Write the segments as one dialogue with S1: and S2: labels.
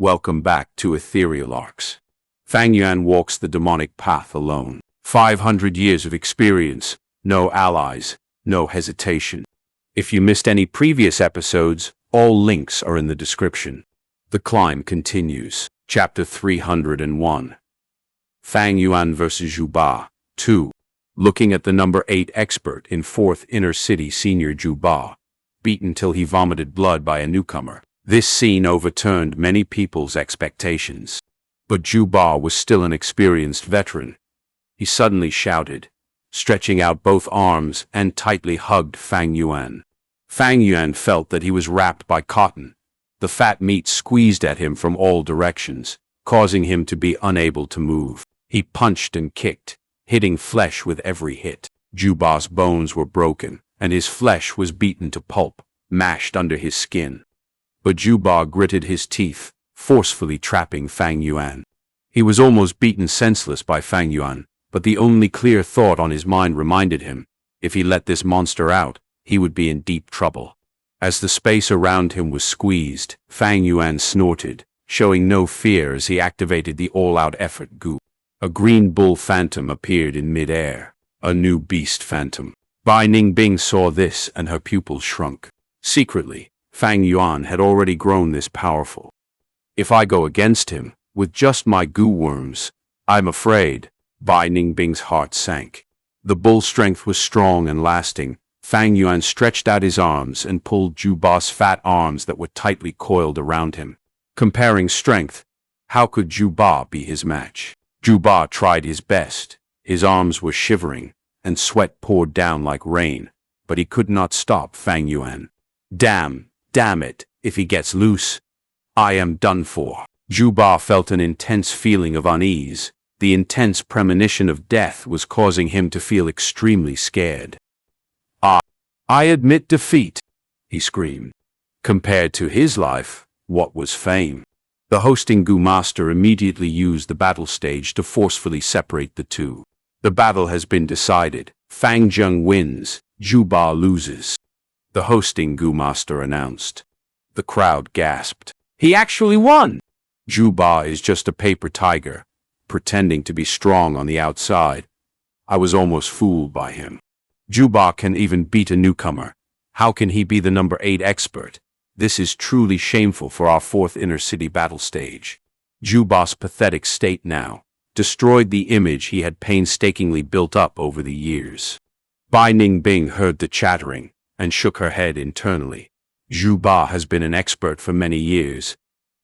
S1: Welcome back to EtherealArcs. Fang Yuan walks the demonic path alone. 500 years of experience, no allies, no hesitation. If you missed any previous episodes, all links are in the description. The climb continues. Chapter 301. Fang Yuan vs. Zhu Ba, 2. Looking at the number 8 expert in 4th Inner City Senior Zhu Ba, beaten till he vomited blood by a newcomer. This scene overturned many people's expectations. But Zhu Ba was still an experienced veteran. He suddenly shouted, stretching out both arms and tightly hugged Fang Yuan. Fang Yuan felt that he was wrapped by cotton. The fat meat squeezed at him from all directions, causing him to be unable to move. He punched and kicked, hitting flesh with every hit. Zhu Ba's bones were broken, and his flesh was beaten to pulp, mashed under his skin. But Zhu Ba gritted his teeth, forcefully trapping Fang Yuan. He was almost beaten senseless by Fang Yuan, but the only clear thought on his mind reminded him, if he let this monster out, he would be in deep trouble. As the space around him was squeezed, Fang Yuan snorted, showing no fear as he activated the all-out effort Gu. A green bull phantom appeared in mid-air, a new beast phantom. Bai Ningbing saw this and her pupils shrunk. Secretly, Fang Yuan had already grown this powerful. If I go against him, with just my goo worms, I'm afraid, Bai Ningbing's heart sank. The bull strength was strong and lasting. Fang Yuan stretched out his arms and pulled Zhu Ba's fat arms that were tightly coiled around him. Comparing strength, how could Zhu Ba be his match? Zhu Ba tried his best. His arms were shivering, and sweat poured down like rain, but he could not stop Fang Yuan. Damn it, if he gets loose, I am done for. Zhu Ba felt an intense feeling of unease. The intense premonition of death was causing him to feel extremely scared. I admit defeat, he screamed. Compared to his life, what was fame? The hosting Gu master immediately used the battle stage to forcefully separate the two. The battle has been decided. Fang Zheng wins, Zhu Ba loses. The hosting Gu master announced. The crowd gasped. He actually won! Zhu Ba is just a paper tiger, pretending to be strong on the outside. I was almost fooled by him. Zhu Ba can even beat a newcomer. How can he be the number 8 expert? This is truly shameful for our 4th Inner City battle stage. Zhu Ba's pathetic state now destroyed the image he had painstakingly built up over the years. Bai Ningbing heard the chattering and shook her head internally. Zhu Ba has been an expert for many years.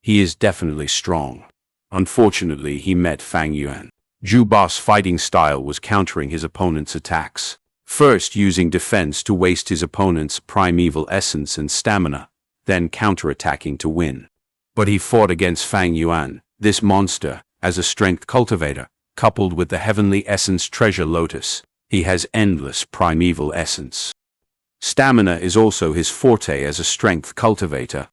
S1: He is definitely strong. Unfortunately, he met Fang Yuan. Zhu Ba's fighting style was countering his opponent's attacks. First using defense to waste his opponent's primeval essence and stamina, then counterattacking to win. But he fought against Fang Yuan, this monster, as a strength cultivator, coupled with the heavenly essence treasure lotus. He has endless primeval essence. Stamina is also his forte as a strength cultivator.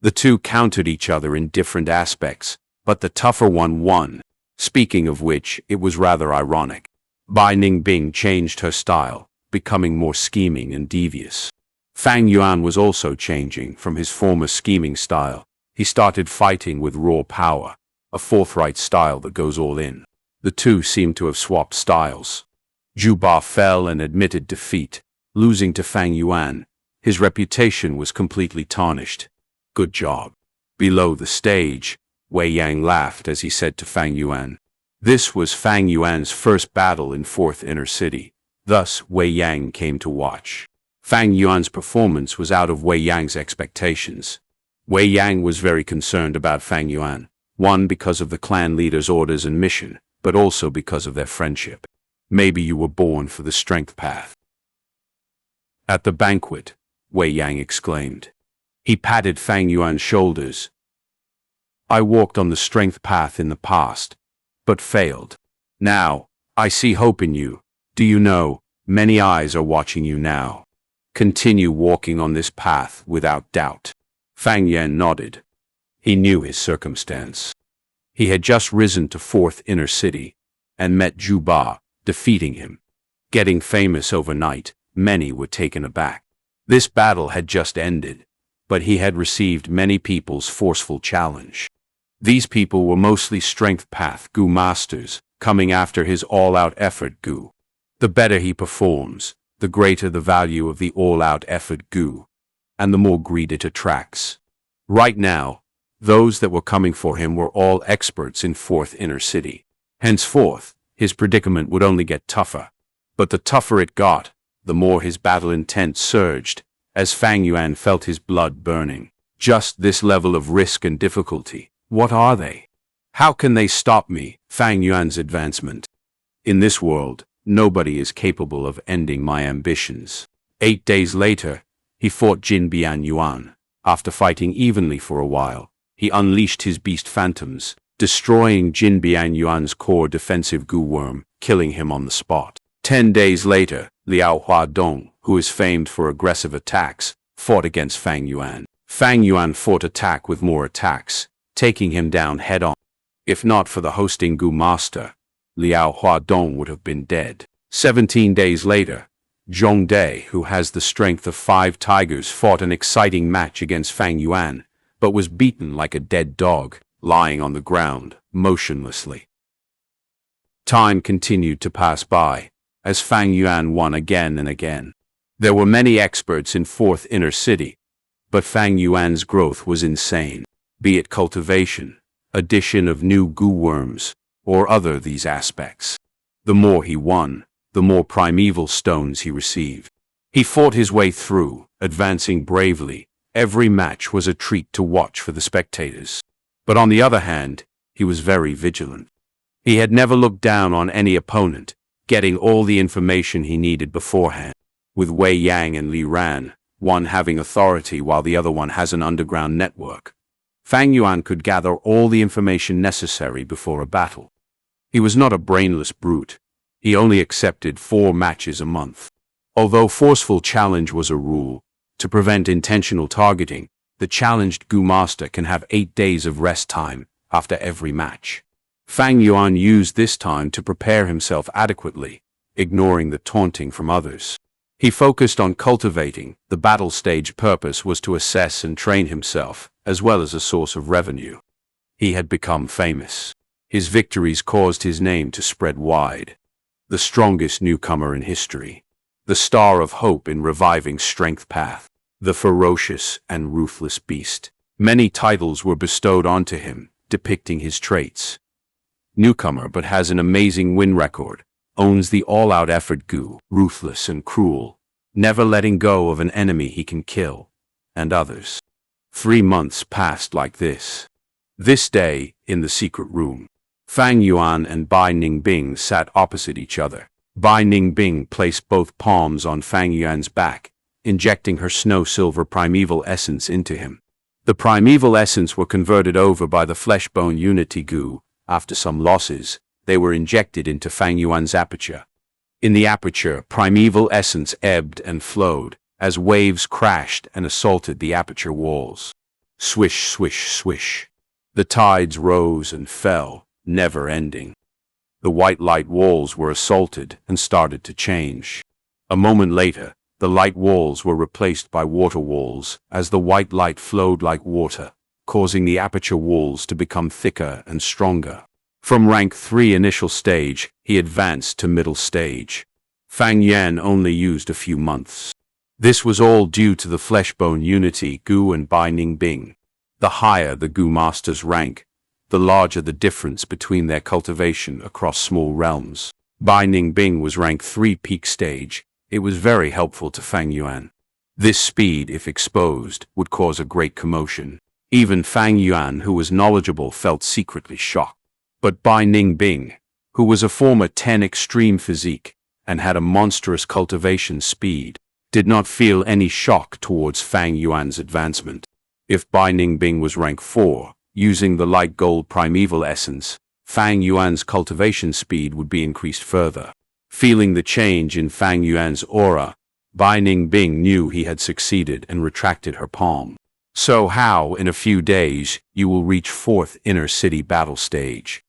S1: The two countered each other in different aspects, but the tougher one won. Speaking of which, it was rather ironic. Bai Ningbing changed her style, becoming more scheming and devious. Fang Yuan was also changing from his former scheming style. He started fighting with raw power, a forthright style that goes all in. The two seemed to have swapped styles. Zhu Ba fell and admitted defeat, losing to Fang Yuan. His reputation was completely tarnished. Good job. Below the stage, Wei Yang laughed as he said to Fang Yuan. This was Fang Yuan's first battle in 4th Inner City. Thus, Wei Yang came to watch. Fang Yuan's performance was out of Wei Yang's expectations. Wei Yang was very concerned about Fang Yuan, one because of the clan leader's orders and mission, but also because of their friendship. Maybe you were born for the strength path. At the banquet, Wei Yang exclaimed. He patted Fang Yuan's shoulders. I walked on the strength path in the past, but failed. Now, I see hope in you. Do you know, many eyes are watching you now. Continue walking on this path without doubt. Fang Yuan nodded. He knew his circumstance. He had just risen to 4th Inner City, and met Zhu Ba, defeating him. Getting famous overnight, many were taken aback. This battle had just ended, but he had received many people's forceful challenge. These people were mostly strength path Gu masters, coming after his all-out effort Gu. The better he performs, the greater the value of the all-out effort Gu, and the more greed it attracts. Right now, those that were coming for him were all experts in fourth inner city. Henceforth, his predicament would only get tougher. But the tougher it got, the more his battle intent surged, as Fang Yuan felt his blood burning. Just this level of risk and difficulty, what are they? How can they stop me, Fang Yuan's advancement? In this world, nobody is capable of ending my ambitions. 8 days later, he fought Jin Yuan. After fighting evenly for a while, he unleashed his beast phantoms, destroying Jin Yuan's core defensive Gu worm, killing him on the spot. 10 days later, Liao Huadong, who is famed for aggressive attacks, fought against Fang Yuan. Fang Yuan fought attack with more attacks, taking him down head-on. If not for the hosting Gu master, Liao Huadong would have been dead. 17 days later, Zhong Dai, who has the strength of 5 tigers, fought an exciting match against Fang Yuan, but was beaten like a dead dog, lying on the ground, motionlessly. Time continued to pass by, as Fang Yuan won again and again. There were many experts in fourth inner city, but Fang Yuan's growth was insane, be it cultivation, addition of new Gu worms, or other these aspects. The more he won, the more primeval stones he received. He fought his way through, advancing bravely. Every match was a treat to watch for the spectators. But on the other hand, he was very vigilant. He had never looked down on any opponent, getting all the information he needed beforehand. With Wei Yang and Li Ran, one having authority while the other one has an underground network, Fang Yuan could gather all the information necessary before a battle. He was not a brainless brute. He only accepted 4 matches a month. Although forceful challenge was a rule, to prevent intentional targeting, the challenged Gu master can have 8 days of rest time after every match. Fang Yuan used this time to prepare himself adequately, ignoring the taunting from others. He focused on cultivating. The battle stage purpose was to assess and train himself, as well as a source of revenue. He had become famous. His victories caused his name to spread wide. The strongest newcomer in history. The star of hope in reviving strength path. The ferocious and ruthless beast. Many titles were bestowed onto him, depicting his traits. Newcomer but has an amazing win record. Owns the all-out effort Gu, ruthless and cruel, never letting go of an enemy he can kill, and others. 3 months passed like this. This day, in the secret room, Fang Yuan and Bai Ningbing sat opposite each other. Bai Ningbing placed both palms on Fang Yuan's back, injecting her snow-silver primeval essence into him. The primeval essence were converted over by the flesh-bone unity Gu. After some losses, they were injected into Fang Yuan's aperture. In the aperture, primeval essence ebbed and flowed, as waves crashed and assaulted the aperture walls. Swish, swish, swish. The tides rose and fell, never ending. The white light walls were assaulted and started to change. A moment later, the light walls were replaced by water walls, as the white light flowed like water, causing the aperture walls to become thicker and stronger. From rank 3 initial stage, he advanced to middle stage. Fang Yuan only used a few months. This was all due to the flesh-bone unity Gu and Bai Ningbing. The higher the Gu master's rank, the larger the difference between their cultivation across small realms. Bai Ningbing was rank 3 peak stage. It was very helpful to Fang Yuan. This speed, if exposed, would cause a great commotion. Even Fang Yuan, who was knowledgeable, felt secretly shocked. But Bai Ningbing, who was a former 10 extreme physique and had a monstrous cultivation speed, did not feel any shock towards Fang Yuan's advancement. If Bai Ningbing was rank 4, using the light gold primeval essence, Fang Yuan's cultivation speed would be increased further. Feeling the change in Fang Yuan's aura, Bai Ningbing knew he had succeeded and retracted her palm. So how, in a few days, you will reach 4th inner city battle stage?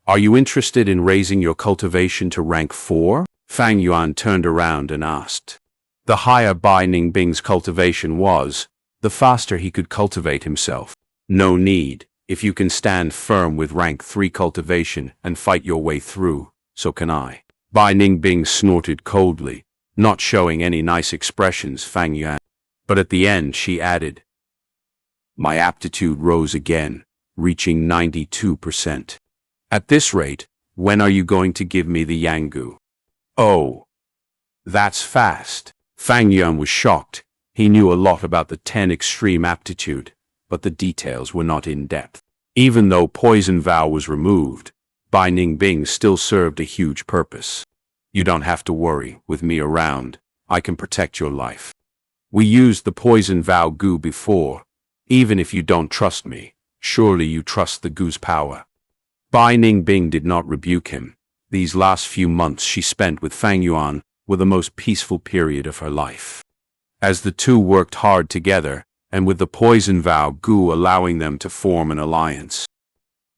S1: Are you interested in raising your cultivation to rank 4? Fang Yuan turned around and asked. The higher Bai Ningbing's cultivation was, the faster he could cultivate himself. No need, If you can stand firm with rank 3 cultivation and fight your way through, so can I. Bai Ningbing snorted coldly, not showing any nice expressions, Fang Yuan. But at the end she added, my aptitude rose again, reaching 92%. At this rate, when are you going to give me the Yanggu? Oh, that's fast. Fang Yuan was shocked. He knew a lot about the 10 extreme aptitude, but the details were not in depth. Even though poison vow was removed, Bai Ningbing still served a huge purpose. You don't have to worry, with me around, I can protect your life. We used the poison vow Gu before. Even if you don't trust me, surely you trust the Gu's power. Bai Ningbing did not rebuke him. These last few months she spent with Fang Yuan were the most peaceful period of her life. As the two worked hard together, and with the poison vow Gu allowing them to form an alliance.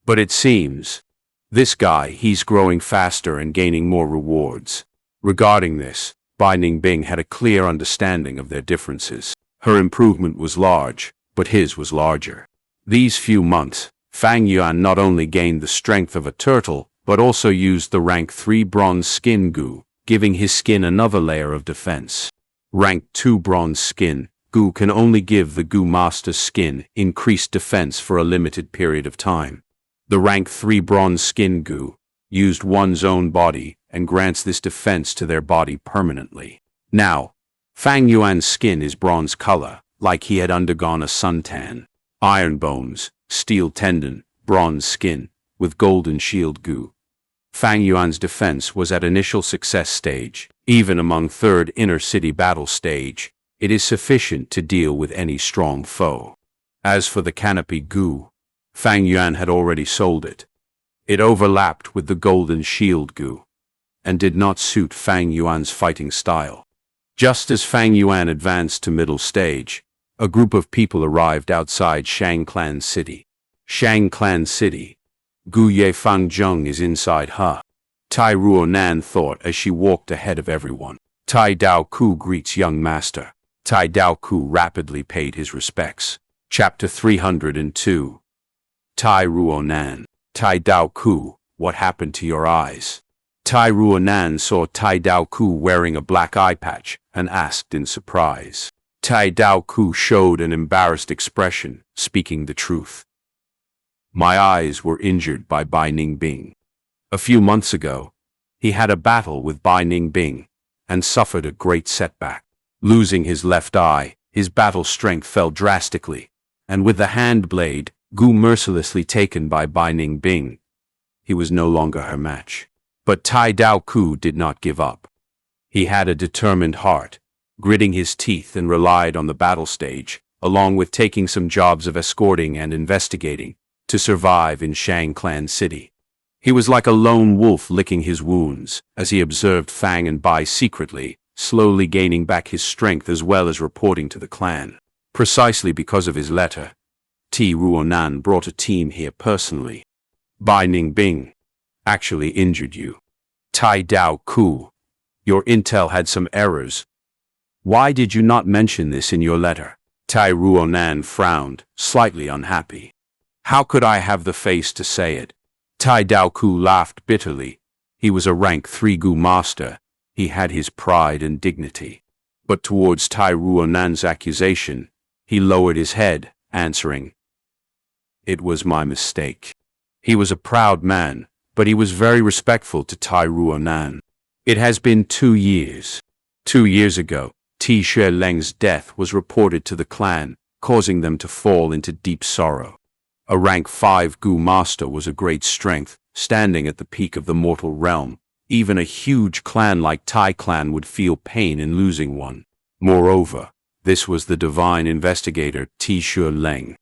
S1: But it seems, this guy, he's growing faster and gaining more rewards. Regarding this, Bai Ningbing had a clear understanding of their differences. Her improvement was large, but his was larger. These few months, Fang Yuan not only gained the strength of a turtle, but also used the rank 3 bronze skin Gu, giving his skin another layer of defense. Rank 2 bronze skin Gu can only give the Gu master's skin increased defense for a limited period of time. The rank 3 bronze skin Gu used one's own body and grants this defense to their body permanently. Now, Fang Yuan's skin is bronze color, like he had undergone a suntan. Iron bones, steel tendon, bronze skin, with golden shield Gu. Fang Yuan's defense was at initial success stage. Even among third inner city battle stage, it is sufficient to deal with any strong foe. As for the canopy Gu, Fang Yuan had already sold it. It overlapped with the golden shield Gu, and did not suit Fang Yuan's fighting style. Just as Fang Yuan advanced to middle stage, a group of people arrived outside Shang Clan City. Shang Clan City. Gu Ye Fang Zheng is inside her. Tai Ruonan thought as she walked ahead of everyone. Tai Dao Ku greets young master. Tai Dao Ku rapidly paid his respects. Chapter 302. Tai Ruonan. Tai Dao Ku, what happened to your eyes? Tai Ruonan saw Tai Dao Ku wearing a black eye patch and asked in surprise. Tai Dao Ku showed an embarrassed expression, speaking the truth. My eyes were injured by Bai Ningbing. A few months ago, he had a battle with Bai Ningbing and suffered a great setback. Losing his left eye, his battle strength fell drastically, and with the hand blade, Gu mercilessly taken by Bai Ningbing, he was no longer her match. But Tai Dao Ku did not give up. He had a determined heart, gritting his teeth and relied on the battle stage, along with taking some jobs of escorting and investigating, to survive in Shang Clan City. He was like a lone wolf licking his wounds, as he observed Fang and Bai secretly, slowly gaining back his strength as well as reporting to the clan. Precisely because of his letter, Ti Ruonan brought a team here personally. Bai Ningbing actually injured you. Tai Dao Ku, your intel had some errors. Why did you not mention this in your letter? Tai Ruonan frowned, slightly unhappy. How could I have the face to say it? Tai Dao Ku laughed bitterly. He was a rank 3 Gu master. He had his pride and dignity. But towards Tai Ruonan's accusation, he lowered his head, answering, it was my mistake. He was a proud man, but he was very respectful to Tai Ruonan. It has been 2 years. 2 years ago, Ti Leng's death was reported to the clan, causing them to fall into deep sorrow. A rank 5 Gu master was a great strength, standing at the peak of the mortal realm. Even a huge clan like Tai clan would feel pain in losing one. Moreover, this was the divine investigator Ti Leng.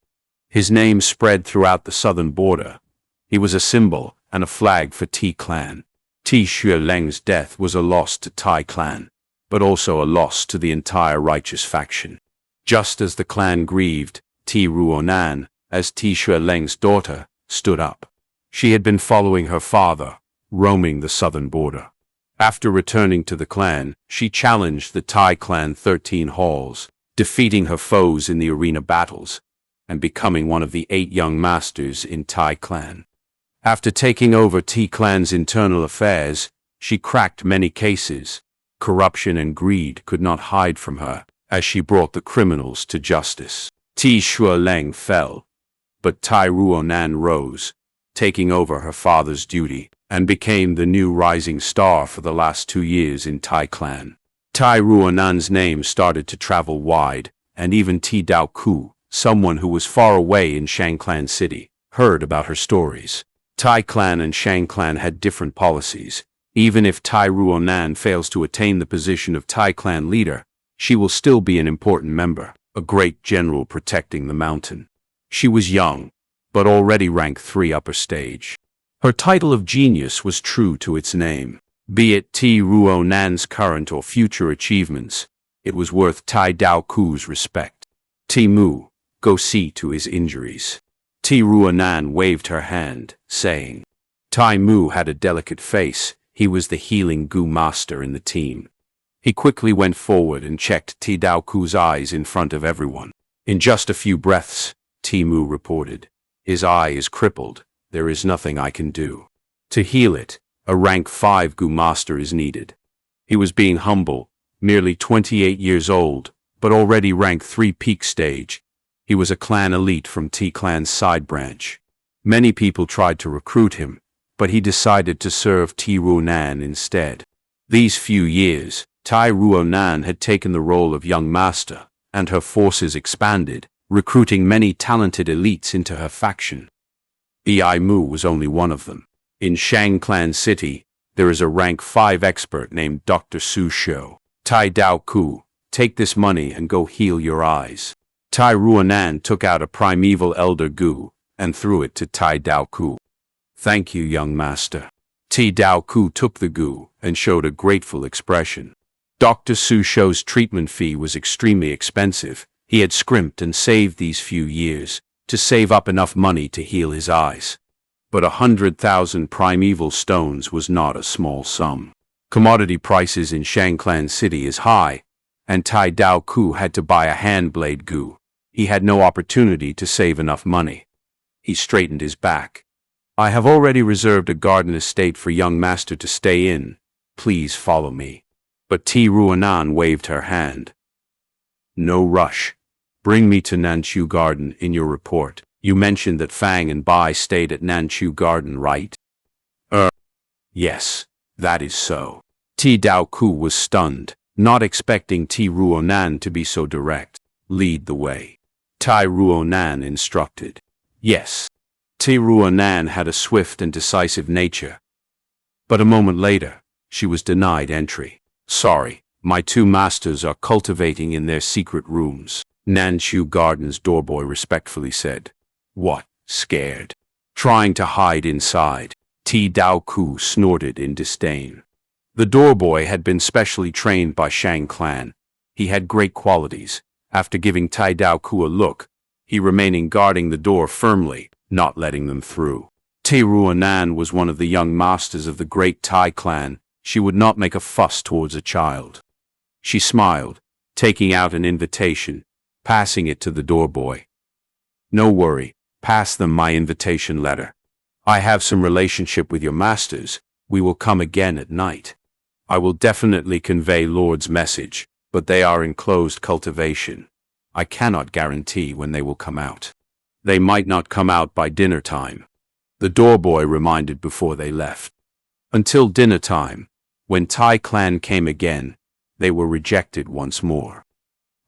S1: His name spread throughout the southern border. He was a symbol and a flag for Ti clan. Ti Leng's death was a loss to Tai clan, but also a loss to the entire righteous faction. Just as the clan grieved, Ti Ruonan, as Ti Leng's daughter, stood up. She had been following her father, roaming the southern border. After returning to the clan, she challenged the Tai clan 13 halls, defeating her foes in the arena battles. and becoming one of the 8 young masters in Tai clan. After taking over T clan's internal affairs, she cracked many cases. Corruption and greed could not hide from her, as she brought the criminals to justice. Ti Shuoleng fell, but Tai Ruonan rose, taking over her father's duty, and became the new rising star for the last 2 years in Tai clan. Tai Ruonan's name started to travel wide, and even Ti Dao Ku, someone who was far away in Shang clan city, heard about her stories. Tai clan and Shang clan had different policies. Even if Tai Ruonan fails to attain the position of Tai clan leader, she will still be an important member, a great general protecting the mountain. She was young, but already ranked 3 upper stage. Her title of genius was true to its name. Be it Ti Ruonan's current or future achievements, it was worth Tai Dao Ku's respect. Ti Mu, go see to his injuries. Ti Ruonan waved her hand, saying. Tai Mu had a delicate face. He was the healing Gu master in the team. He quickly went forward and checked Ti Dao Ku's eyes in front of everyone. In just a few breaths, Ti Mu reported. His eye is crippled. There is nothing I can do. To heal it, a rank 5 Gu master is needed. He was being humble, merely 28 years old, but already rank 3 peak stage. He was a clan elite from Ti clan's side branch. Many people tried to recruit him, but he decided to serve Ti Ruonan instead. These few years, Tai Ruonan had taken the role of young master, and her forces expanded, recruiting many talented elites into her faction. Ei Mu was only one of them. In Shang clan city, there is a rank 5 expert named Dr. Su Shou. Tai Dao Ku, take this money and go heal your eyes. Tai Ruonan took out a primeval elder Gu and threw it to Tai Dao Ku. Thank you, young master. Ti Dao Ku took the Gu and showed a grateful expression. Dr. Su Shou's treatment fee was extremely expensive. He had scrimped and saved these few years to save up enough money to heal his eyes. But 100,000 primeval stones was not a small sum. Commodity prices in Shang clan city is high, and Tai Dao Ku had to buy a hand-blade Gu. He had no opportunity to save enough money. He straightened his back. I have already reserved a garden estate for young master to stay in. Please follow me. But Ti Ruonan waved her hand. No rush. Bring me to Nanchu Garden in your report. You mentioned that Fang and Bai stayed at Nanchu Garden, right? Yes, that is so. Ti Dao Ku was stunned, not expecting Ti Ruonan to be so direct. Lead the way. Tai Ruonan instructed. Yes. Ti Ruonan had a swift and decisive nature. But a moment later, she was denied entry. Sorry, my 2 masters are cultivating in their secret rooms. Nanchu Garden's doorboy respectfully said. What? Scared? Trying to hide inside. Ti Dao Ku snorted in disdain. The doorboy had been specially trained by Shang clan. He had great qualities. After giving Tai Dao Ku a look, he remaining guarding the door firmly, not letting them through. Ti Ruonan was one of the young masters of the great Tai clan. She would not make a fuss towards a child. She smiled, taking out an invitation, passing it to the doorboy. No worry, pass them my invitation letter. I have some relationship with your masters. We will come again at night. I will definitely convey Lord's message, but they are in closed cultivation. I cannot guarantee when they will come out. They might not come out by dinner time. The doorboy reminded before they left. Until dinner time, when Tai clan came again, they were rejected once more.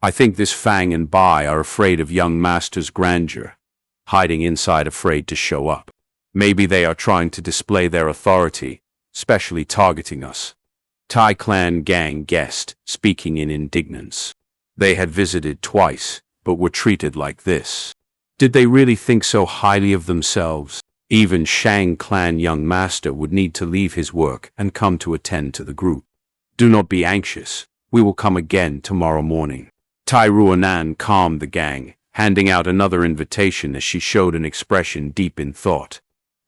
S1: I think this Fang and Bai are afraid of young master's grandeur, hiding inside afraid to show up. Maybe they are trying to display their authority, specially targeting us. Tai clan gang guessed, speaking in indignance. They had visited twice, but were treated like this. Did they really think so highly of themselves? Even Shang clan young master would need to leave his work and come to attend to the group. Do not be anxious. We will come again tomorrow morning. Tai Ruonan calmed the gang, handing out another invitation as she showed an expression deep in thought.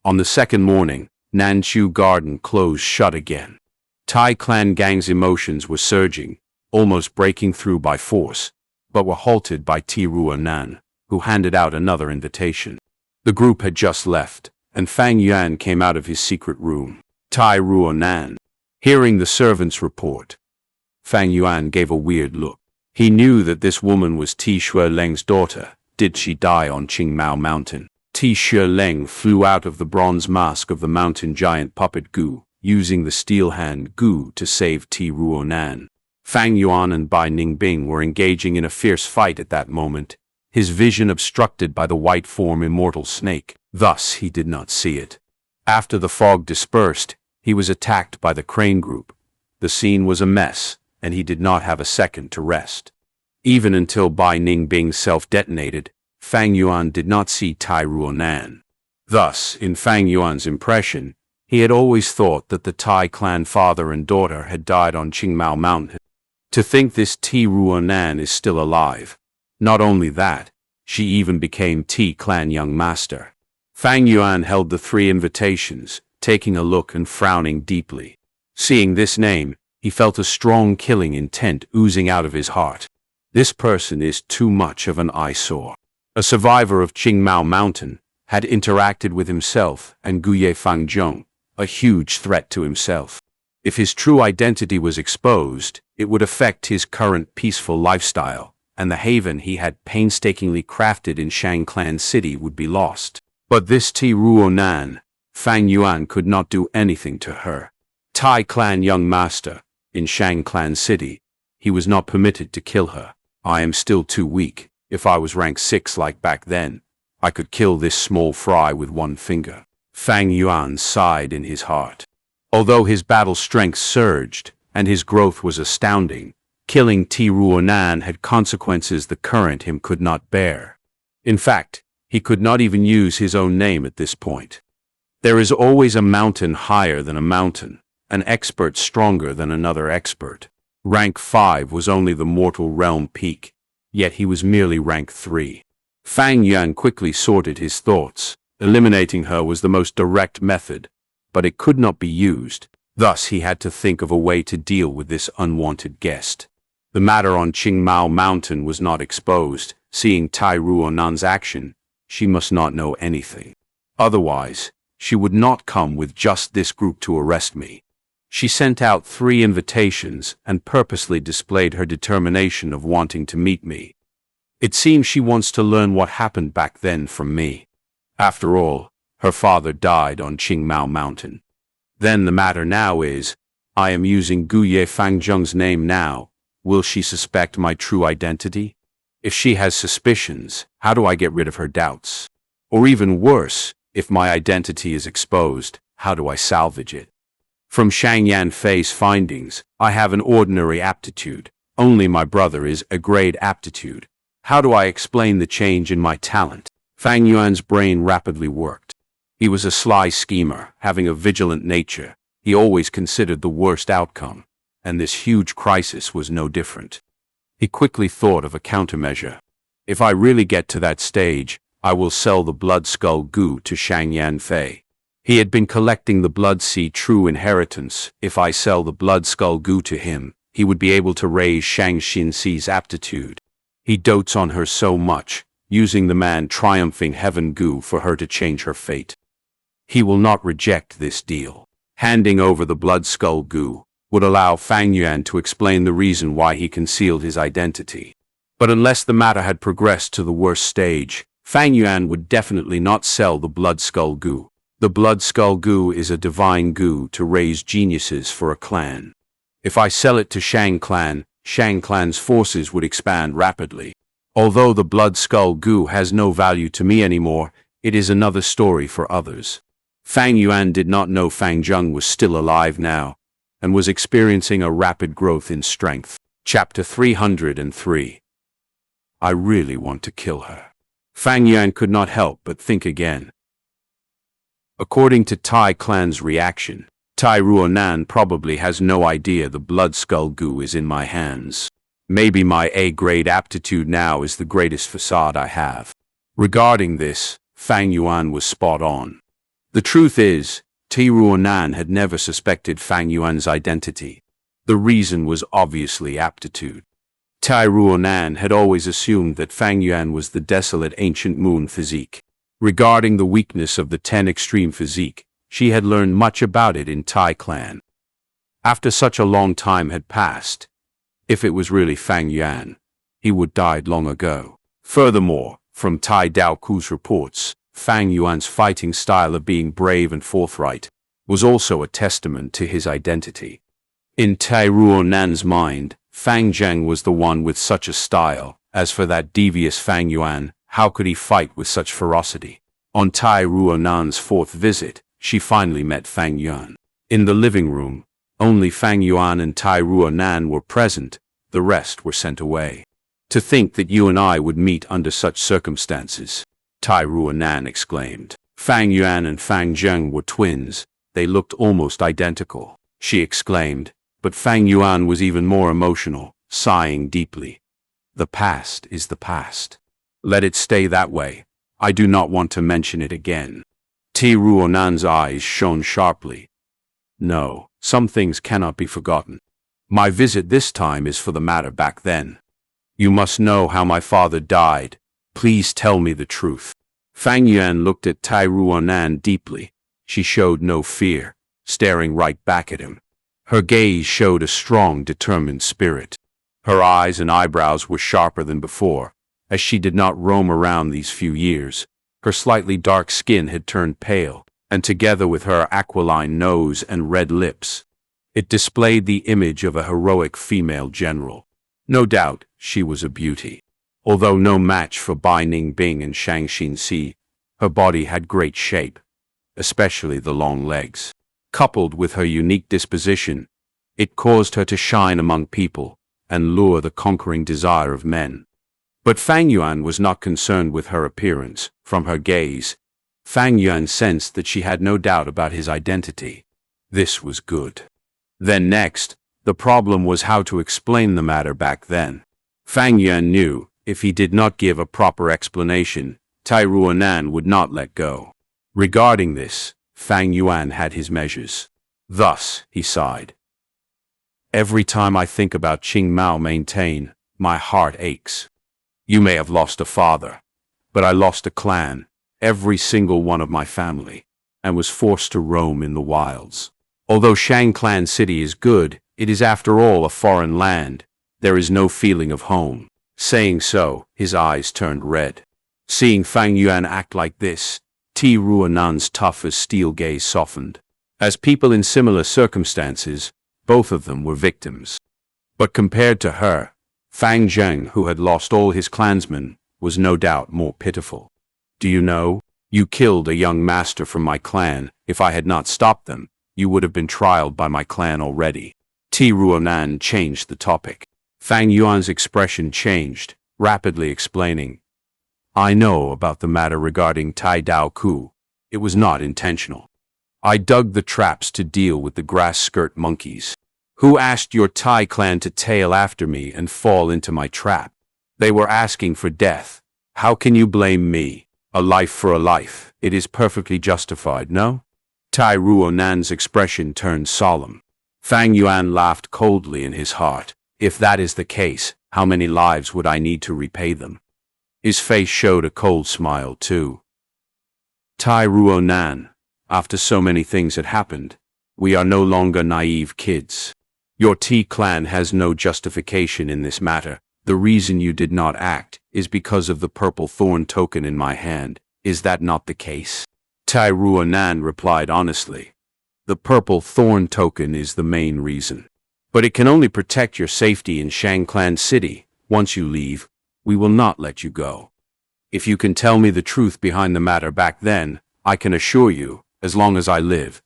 S1: On the second morning, Nanchu Garden closed shut again. Tai clan gang's emotions were surging, almost breaking through by force, but were halted by Ti Ruonan, who handed out another invitation. The group had just left, and Fang Yuan came out of his secret room. Tai Ruonan. Hearing the servant's report, Fang Yuan gave a weird look. He knew that this woman was Ti Shuoleng's daughter. Did she die on Qingmao Mountain? Ti Shuoleng flew out of the bronze mask of the mountain giant puppet Gu, using the steel hand Gu to save Ti Ruonan. Fang Yuan and Bai Ningbing were engaging in a fierce fight at that moment, his vision obstructed by the white form immortal snake. Thus he did not see it. After the fog dispersed, he was attacked by the crane group. The scene was a mess, and he did not have a second to rest. Even until Bai Ningbing self-detonated, Fang Yuan did not see Tai Ruonan. Thus, in Fang Yuan's impression, he had always thought that the Tai clan father and daughter had died on Qingmao Mountain. To think this Ti Ruonan is still alive. Not only that, she even became Ti clan young master. Fang Yuan held the 3 invitations, taking a look and frowning deeply. Seeing this name, he felt a strong killing intent oozing out of his heart. This person is too much of an eyesore. A survivor of Qingmao Mountain, had interacted with himself and Guye Fangjong, a huge threat to himself. If his true identity was exposed, it would affect his current peaceful lifestyle, and the haven he had painstakingly crafted in Shang Clan City would be lost. But this Ti Ruonan, Fang Yuan could not do anything to her. Tai clan young master, in Shang Clan City, he was not permitted to kill her. I am still too weak. If I was rank 6 like back then, I could kill this small fry with one finger. Fang Yuan sighed in his heart. Although his battle strength surged, and his growth was astounding, killing Ti Ruonan had consequences the current him could not bear. In fact, he could not even use his own name at this point. There is always a mountain higher than a mountain, an expert stronger than another expert. Rank 5 was only the mortal realm peak, yet he was merely rank 3. Fang Yuan quickly sorted his thoughts. Eliminating her was the most direct method, but it could not be used. Thus he had to think of a way to deal with this unwanted guest. The matter on Qingmao Mountain was not exposed. Seeing Tai Ruonan's action, she must not know anything. Otherwise, she would not come with just this group to arrest me. She sent out 3 invitations and purposely displayed her determination of wanting to meet me. It seems she wants to learn what happened back then from me. After all, her father died on Qingmao Mountain. Then the matter now is, I am using Guye Fangjung's name now. Will she suspect my true identity? If she has suspicions, how do I get rid of her doubts? Or even worse, if my identity is exposed, how do I salvage it? From Shang Yanfei's findings, I have an ordinary aptitude. Only my brother is a grade aptitude. How do I explain the change in my talent? Fang Yuan's brain rapidly worked. He was a sly schemer, having a vigilant nature. He always considered the worst outcome, and this huge crisis was no different. He quickly thought of a countermeasure. If I really get to that stage, I will sell the Blood Skull Gu to Shang Yanfei. He had been collecting the Blood Sea True Inheritance. If I sell the Blood Skull Gu to him, he would be able to raise Shang Xinxi's aptitude. He dotes on her so much, using the man triumphing Heaven Gu for her to change her fate. He will not reject this deal. Handing over the Blood Skull Gu would allow Fang Yuan to explain the reason why he concealed his identity. But unless the matter had progressed to the worst stage, Fang Yuan would definitely not sell the Blood Skull Gu. The Blood Skull Gu is a divine Gu to raise geniuses for a clan. If I sell it to Shang Clan, Shang Clan's forces would expand rapidly. Although the Blood Skull Gu has no value to me anymore, it is another story for others. Fang Yuan did not know Fang Zheng was still alive now, and was experiencing a rapid growth in strength. Chapter 303. I really want to kill her. Fang Yuan could not help but think again. According to Tai Clan's reaction, Tai Ruonan probably has no idea the Blood Skull Gu is in my hands. Maybe my A-grade aptitude now is the greatest facade I have. Regarding this, Fang Yuan was spot on. The truth is, Ti Ruonan had never suspected Fang Yuan's identity. The reason was obviously aptitude. Tai Ruonan had always assumed that Fang Yuan was the desolate ancient moon physique. Regarding the weakness of the 10 extreme physique, she had learned much about it in Tai clan. After such a long time had passed, if it was really Fang Yuan, he would died long ago. Furthermore, from Tai Dao Gu's reports, Fang Yuan's fighting style of being brave and forthright was also a testament to his identity. In Tai Ruonan's mind, Fang Zheng was the one with such a style. As for that devious Fang Yuan, how could he fight with such ferocity? On Tai Ruonan's 4th visit, she finally met Fang Yuan. In the living room, only Fang Yuan and Tai Ruonan were present, the rest were sent away. To think that you and I would meet under such circumstances, Tai Ruonan exclaimed. Fang Yuan and Fang Zheng were twins. They looked almost identical, she exclaimed, but Fang Yuan was even more emotional, sighing deeply. The past is the past. Let it stay that way. I do not want to mention it again. Tai Ruonan's eyes shone sharply. No, some things cannot be forgotten. My visit this time is for the matter back then. You must know how my father died. Please tell me the truth. Fang Yuan looked at Tai Ruonan deeply. She showed no fear, staring right back at him. Her gaze showed a strong, determined spirit. Her eyes and eyebrows were sharper than before, as she did not roam around these few years. Her slightly dark skin had turned pale, and together with her aquiline nose and red lips, it displayed the image of a heroic female general. No doubt, she was a beauty. Although no match for Bai Ningbing and Shang Xianxia, her body had great shape, especially the long legs. Coupled with her unique disposition, it caused her to shine among people and lure the conquering desire of men. But Fang Yuan was not concerned with her appearance. From her gaze, Fang Yuan sensed that she had no doubt about his identity. This was good. Then next, the problem was how to explain the matter back then. Fang Yuan knew, if he did not give a proper explanation, Tai Ruonan would not let go. Regarding this, Fang Yuan had his measures. Thus, he sighed. Every time I think about Qing Mao maintain, my heart aches. You may have lost a father, but I lost a clan, every single one of my family, and was forced to roam in the wilds. Although Shang Clan City is good, it is after all a foreign land. There is no feeling of home. Saying so, his eyes turned red. Seeing Fang Yuan act like this, Tai Ruonan's tough as steel gaze softened. As people in similar circumstances, both of them were victims. But compared to her, Fang Zheng, who had lost all his clansmen, was no doubt more pitiful. Do you know, you killed a young master from my clan. If I had not stopped them, you would have been trialed by my clan already. Tai Ruonan changed the topic. Fang Yuan's expression changed, rapidly explaining. I know about the matter regarding Tai Dao Gu. It was not intentional. I dug the traps to deal with the grass skirt monkeys. Who asked your Tai clan to tail after me and fall into my trap? They were asking for death. How can you blame me? A life for a life. It is perfectly justified, no? Tai Ruonan's expression turned solemn. Fang Yuan laughed coldly in his heart. If that is the case, how many lives would I need to repay them? His face showed a cold smile too. Tai Ruonan, after so many things had happened, we are no longer naive kids. Your T clan has no justification in this matter. The reason you did not act is because of the purple thorn token in my hand. Is that not the case? Tai Ruonan replied honestly. The purple thorn token is the main reason. But it can only protect your safety in Shang Clan City. Once you leave, we will not let you go. If you can tell me the truth behind the matter back then, I can assure you, as long as I live,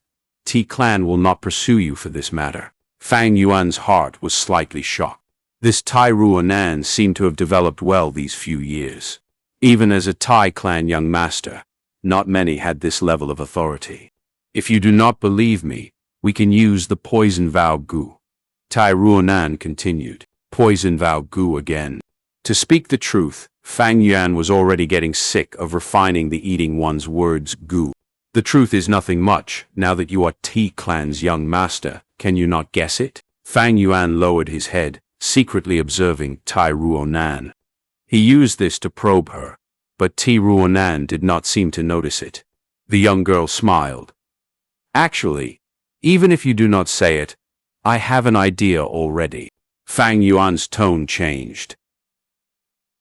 S1: T clan will not pursue you for this matter. Fang Yuan's heart was slightly shocked. This Tai Ruonan seemed to have developed well these few years. Even as a Tai clan young master, not many had this level of authority. If you do not believe me, we can use the poison vow Gu. Tai Ruonan continued. Poison vow Gu again. To speak the truth, Fang Yuan was already getting sick of refining the eating one's words Gu. The truth is nothing much. Now that you are T clan's young master, can you not guess it? Fang Yuan lowered his head, secretly observing Tai Ruonan. He used this to probe her, but Tai Ruonan did not seem to notice it. The young girl smiled. Actually, even if you do not say it, I have an idea already. Fang Yuan's tone changed.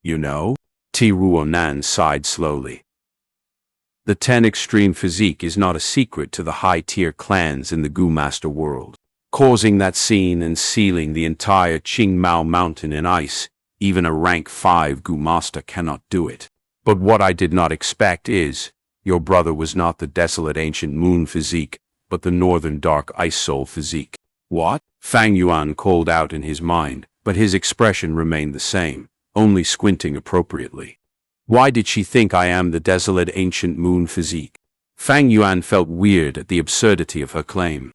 S1: You know? Tai Ruonan sighed slowly. The 10 extreme physique is not a secret to the high-tier clans in the Gu Master world. Causing that scene and sealing the entire Qingmao mountain in ice, even a rank 5 Gu Master cannot do it. But what I did not expect is, your brother was not the desolate ancient moon physique, but the northern dark ice soul physique. What? Fang Yuan called out in his mind, but his expression remained the same, only squinting appropriately. Why did she think I am the desolate ancient moon physique? Fang Yuan felt weird at the absurdity of her claim.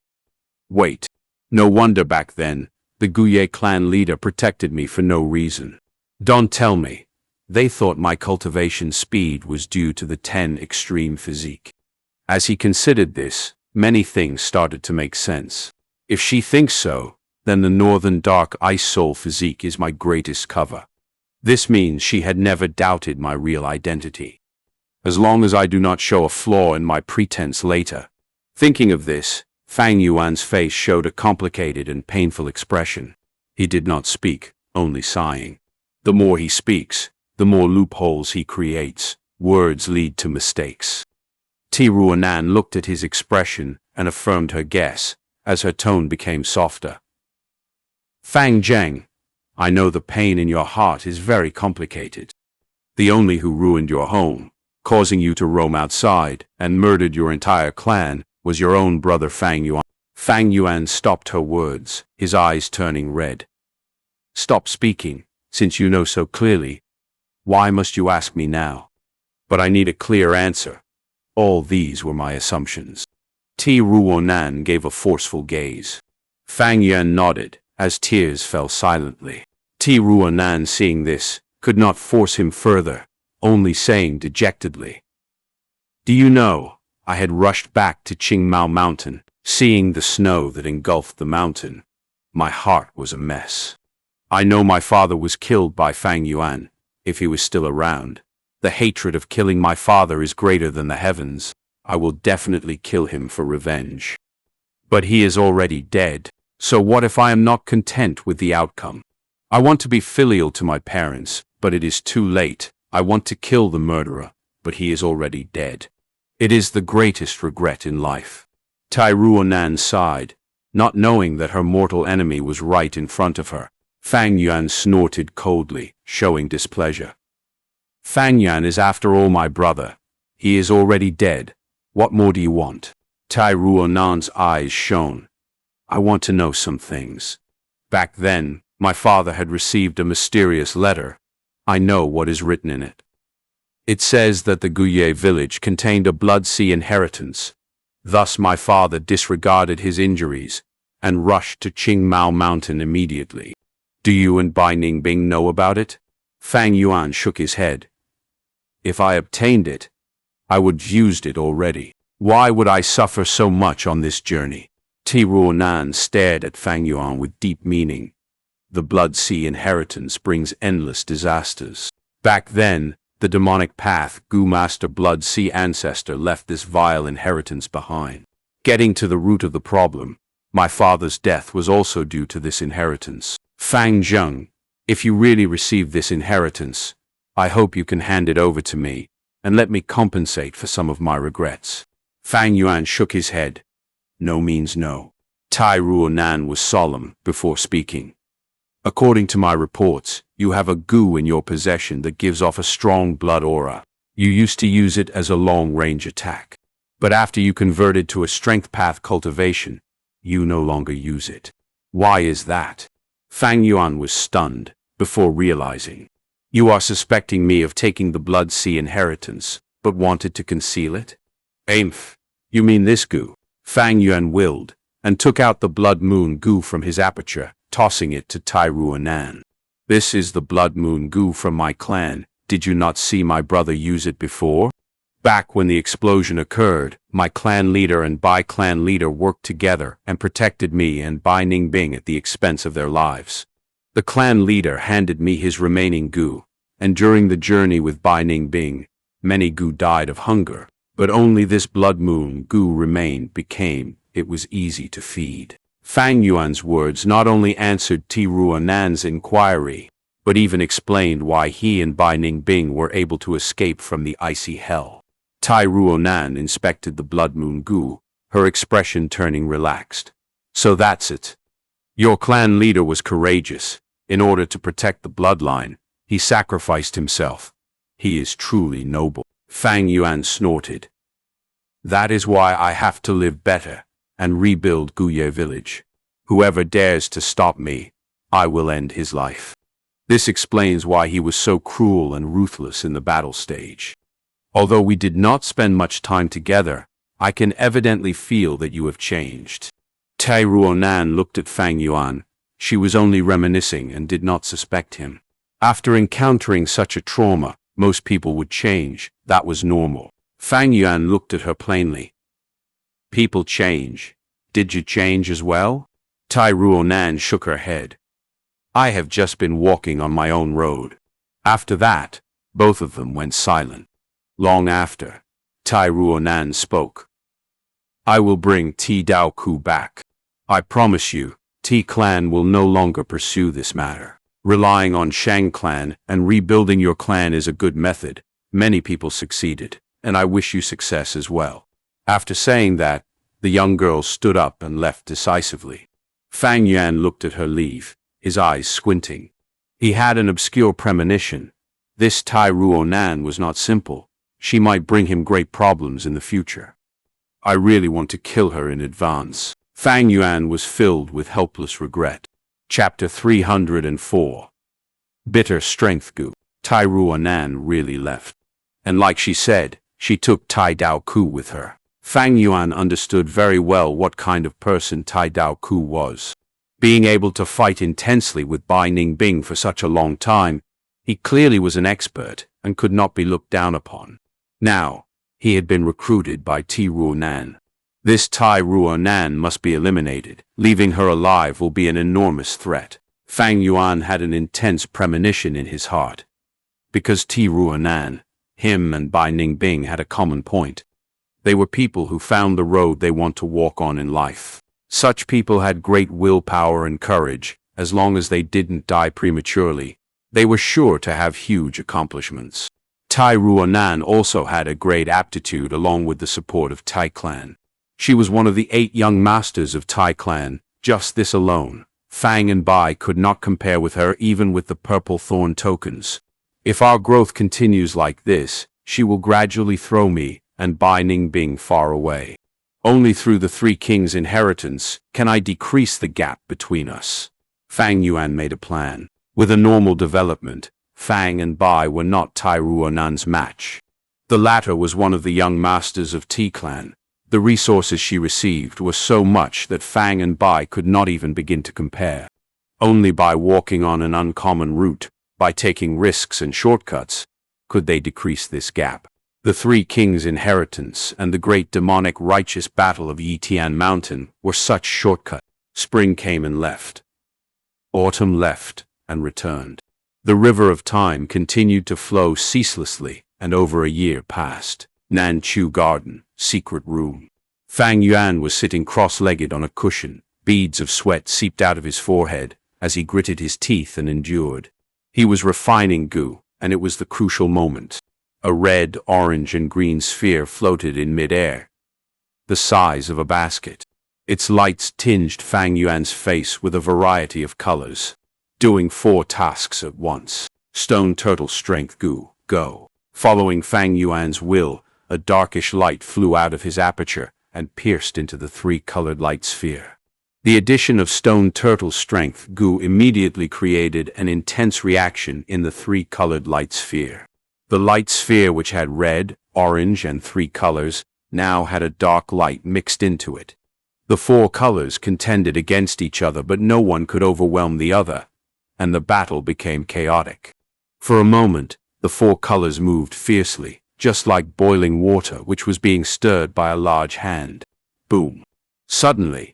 S1: Wait. No wonder back then, the Guye clan leader protected me for no reason. Don't tell me. They thought my cultivation speed was due to the 10 extreme physique. As he considered this, many things started to make sense. If she thinks so, then the northern dark ice soul physique is my greatest cover. This means she had never doubted my real identity. As long as I do not show a flaw in my pretense later. Thinking of this, Fang Yuan's face showed a complicated and painful expression. He did not speak, only sighing. The more he speaks, the more loopholes he creates. Words lead to mistakes. Tai Ruonan looked at his expression and affirmed her guess, as her tone became softer. Fang Zheng, I know the pain in your heart is very complicated. The only who ruined your home, causing you to roam outside, and murdered your entire clan, was your own brother Fang Yuan. Fang Yuan stopped her words, his eyes turning red. Stop speaking, since you know so clearly. Why must you ask me now? But I need a clear answer. All these were my assumptions. Tai Ruonan gave a forceful gaze. Fang Yuan nodded, as tears fell silently. Tai Ruonan, seeing this, could not force him further, only saying dejectedly, Do you know, I had rushed back to Qingmao Mountain, seeing the snow that engulfed the mountain. My heart was a mess. I know my father was killed by Fang Yuan, if he was still around. The hatred of killing my father is greater than the heavens. I will definitely kill him for revenge. But he is already dead, so what if I am not content with the outcome? I want to be filial to my parents, but it is too late. I want to kill the murderer, but he is already dead. It is the greatest regret in life. Tai Ruonan sighed, not knowing that her mortal enemy was right in front of her. Fang Yuan snorted coldly, showing displeasure. Fang Yuan is after all my brother. He is already dead. What more do you want? Tai Ruonan's eyes shone. I want to know some things. Back then, my father had received a mysterious letter. I know what is written in it. It says that the Guye village contained a blood sea inheritance. Thus my father disregarded his injuries and rushed to Qingmao Mountain immediately. Do you and Bai Ningbing know about it? Fang Yuan shook his head. If I obtained it, I would have used it already. Why would I suffer so much on this journey? Tai Ruonan stared at Fang Yuan with deep meaning. The Blood Sea inheritance brings endless disasters. Back then, the demonic path Gu Master Blood Sea ancestor left this vile inheritance behind. Getting to the root of the problem, my father's death was also due to this inheritance. Fang Zheng, if you really receive this inheritance, I hope you can hand it over to me, and let me compensate for some of my regrets. Fang Yuan shook his head. No means no. Tai Ruonan was solemn before speaking. According to my reports, you have a Gu in your possession that gives off a strong blood aura. You used to use it as a long-range attack. But after you converted to a strength path cultivation, you no longer use it. Why is that? Fang Yuan was stunned, before realizing. You are suspecting me of taking the Blood Sea inheritance, but wanted to conceal it? Aimph, you mean this Gu? Fang Yuan willed, and took out the Blood Moon Gu from his aperture, tossing it to Tai Ruonan. This is the Blood Moon Gu from my clan. Did you not see my brother use it before? Back when the explosion occurred, my clan leader and Bai clan leader worked together and protected me and Bai Ningbing at the expense of their lives. The clan leader handed me his remaining Gu, and during the journey with Bai Ningbing, many Gu died of hunger, but only this blood moon Gu remained it was easy to feed. Fang Yuan's words not only answered Ti Ruonan's inquiry, but even explained why he and Bai Ningbing were able to escape from the icy hell. Tai Ruonan inspected the blood moon Gu, her expression turning relaxed. So that's it. Your clan leader was courageous. In order to protect the bloodline, he sacrificed himself. He is truly noble. Fang Yuan snorted. That is why I have to live better and rebuild Guye village. Whoever dares to stop me, I will end his life. This explains why he was so cruel and ruthless in the battle stage. Although we did not spend much time together, I can evidently feel that you have changed. Tai Ruonan looked at Fang Yuan. She was only reminiscing and did not suspect him. After encountering such a trauma, most people would change. That was normal. Fang Yuan looked at her plainly. People change. Did you change as well? Tai Ruonan shook her head. I have just been walking on my own road. After that, both of them went silent. Long after, Tai Ruonan spoke. I will bring Ti Dao Ku back. I promise you, Ti clan will no longer pursue this matter. Relying on Shang clan and rebuilding your clan is a good method. Many people succeeded, and I wish you success as well. After saying that, the young girl stood up and left decisively. Fang Yuan looked at her leave, his eyes squinting. He had an obscure premonition. This Tai Ruonan was not simple. She might bring him great problems in the future. I really want to kill her in advance. Fang Yuan was filled with helpless regret. Chapter 304. Bitter Strength Gu. Tai Ruonan really left. And like she said, she took Tai Dao Ku with her. Fang Yuan understood very well what kind of person Tai Dao Ku was. Being able to fight intensely with Bai Ningbing for such a long time, he clearly was an expert and could not be looked down upon. Now, he had been recruited by Ti Ruonan. This Tai Ruonan must be eliminated. Leaving her alive will be an enormous threat. Fang Yuan had an intense premonition in his heart. Because Ti Ruonan, him and Bai Ningbing had a common point. They were people who found the road they want to walk on in life. Such people had great willpower and courage. As long as they didn't die prematurely, they were sure to have huge accomplishments. Tai Ruonan also had a great aptitude along with the support of Tai clan. She was one of the 8 young masters of Tai clan. Just this alone, Fang and Bai could not compare with her even with the purple thorn tokens. If our growth continues like this, she will gradually throw me and Bai Ningbing far away. Only through the 3 kings' inheritance can I decrease the gap between us. Fang Yuan made a plan. With a normal development, Fang and Bai were not Tai Ruonan's match. The latter was one of the young masters of Ti clan. The resources she received were so much that Fang and Bai could not even begin to compare. Only by walking on an uncommon route, by taking risks and shortcuts, could they decrease this gap. The 3 kings' inheritance and the great demonic righteous battle of Yitian Mountain were such shortcuts. Spring came and left. Autumn left and returned. The river of time continued to flow ceaselessly, and over a year passed. Nanchu Garden, secret room. Fang Yuan was sitting cross-legged on a cushion. Beads of sweat seeped out of his forehead as he gritted his teeth and endured. He was refining Gu, and it was the crucial moment. A red, orange, and green sphere floated in mid-air, the size of a basket. Its lights tinged Fang Yuan's face with a variety of colors. Doing 4 tasks at once. Stone Turtle Strength Gu, go. Following Fang Yuan's will, a darkish light flew out of his aperture and pierced into the 3-colored light sphere. The addition of Stone Turtle Strength Gu immediately created an intense reaction in the 3-colored light sphere. The light sphere, which had red, orange, and 3 colors, now had a dark light mixed into it. The 4 colors contended against each other, but no one could overwhelm the other, and the battle became chaotic. For a moment, the 4 colors moved fiercely, just like boiling water which was being stirred by a large hand. Boom! Suddenly,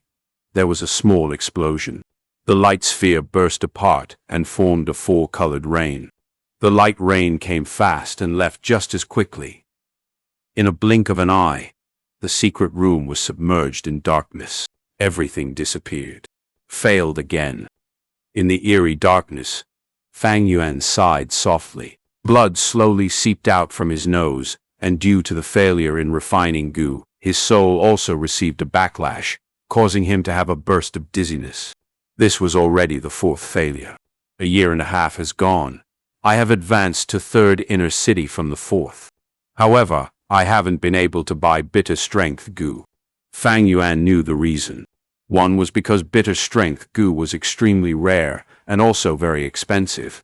S1: there was a small explosion. The light sphere burst apart and formed a four-colored rain. The light rain came fast and left just as quickly. In a blink of an eye, the secret room was submerged in darkness. Everything disappeared. Failed again. In the eerie darkness, Fang Yuan sighed softly. Blood slowly seeped out from his nose, and due to the failure in refining Gu, his soul also received a backlash, causing him to have a burst of dizziness. This was already the fourth failure. A year and a half has gone. I have advanced to third inner city from the fourth. However, I haven't been able to buy bitter strength Gu. Fang Yuan knew the reason. One was because bitter strength Gu was extremely rare and also very expensive.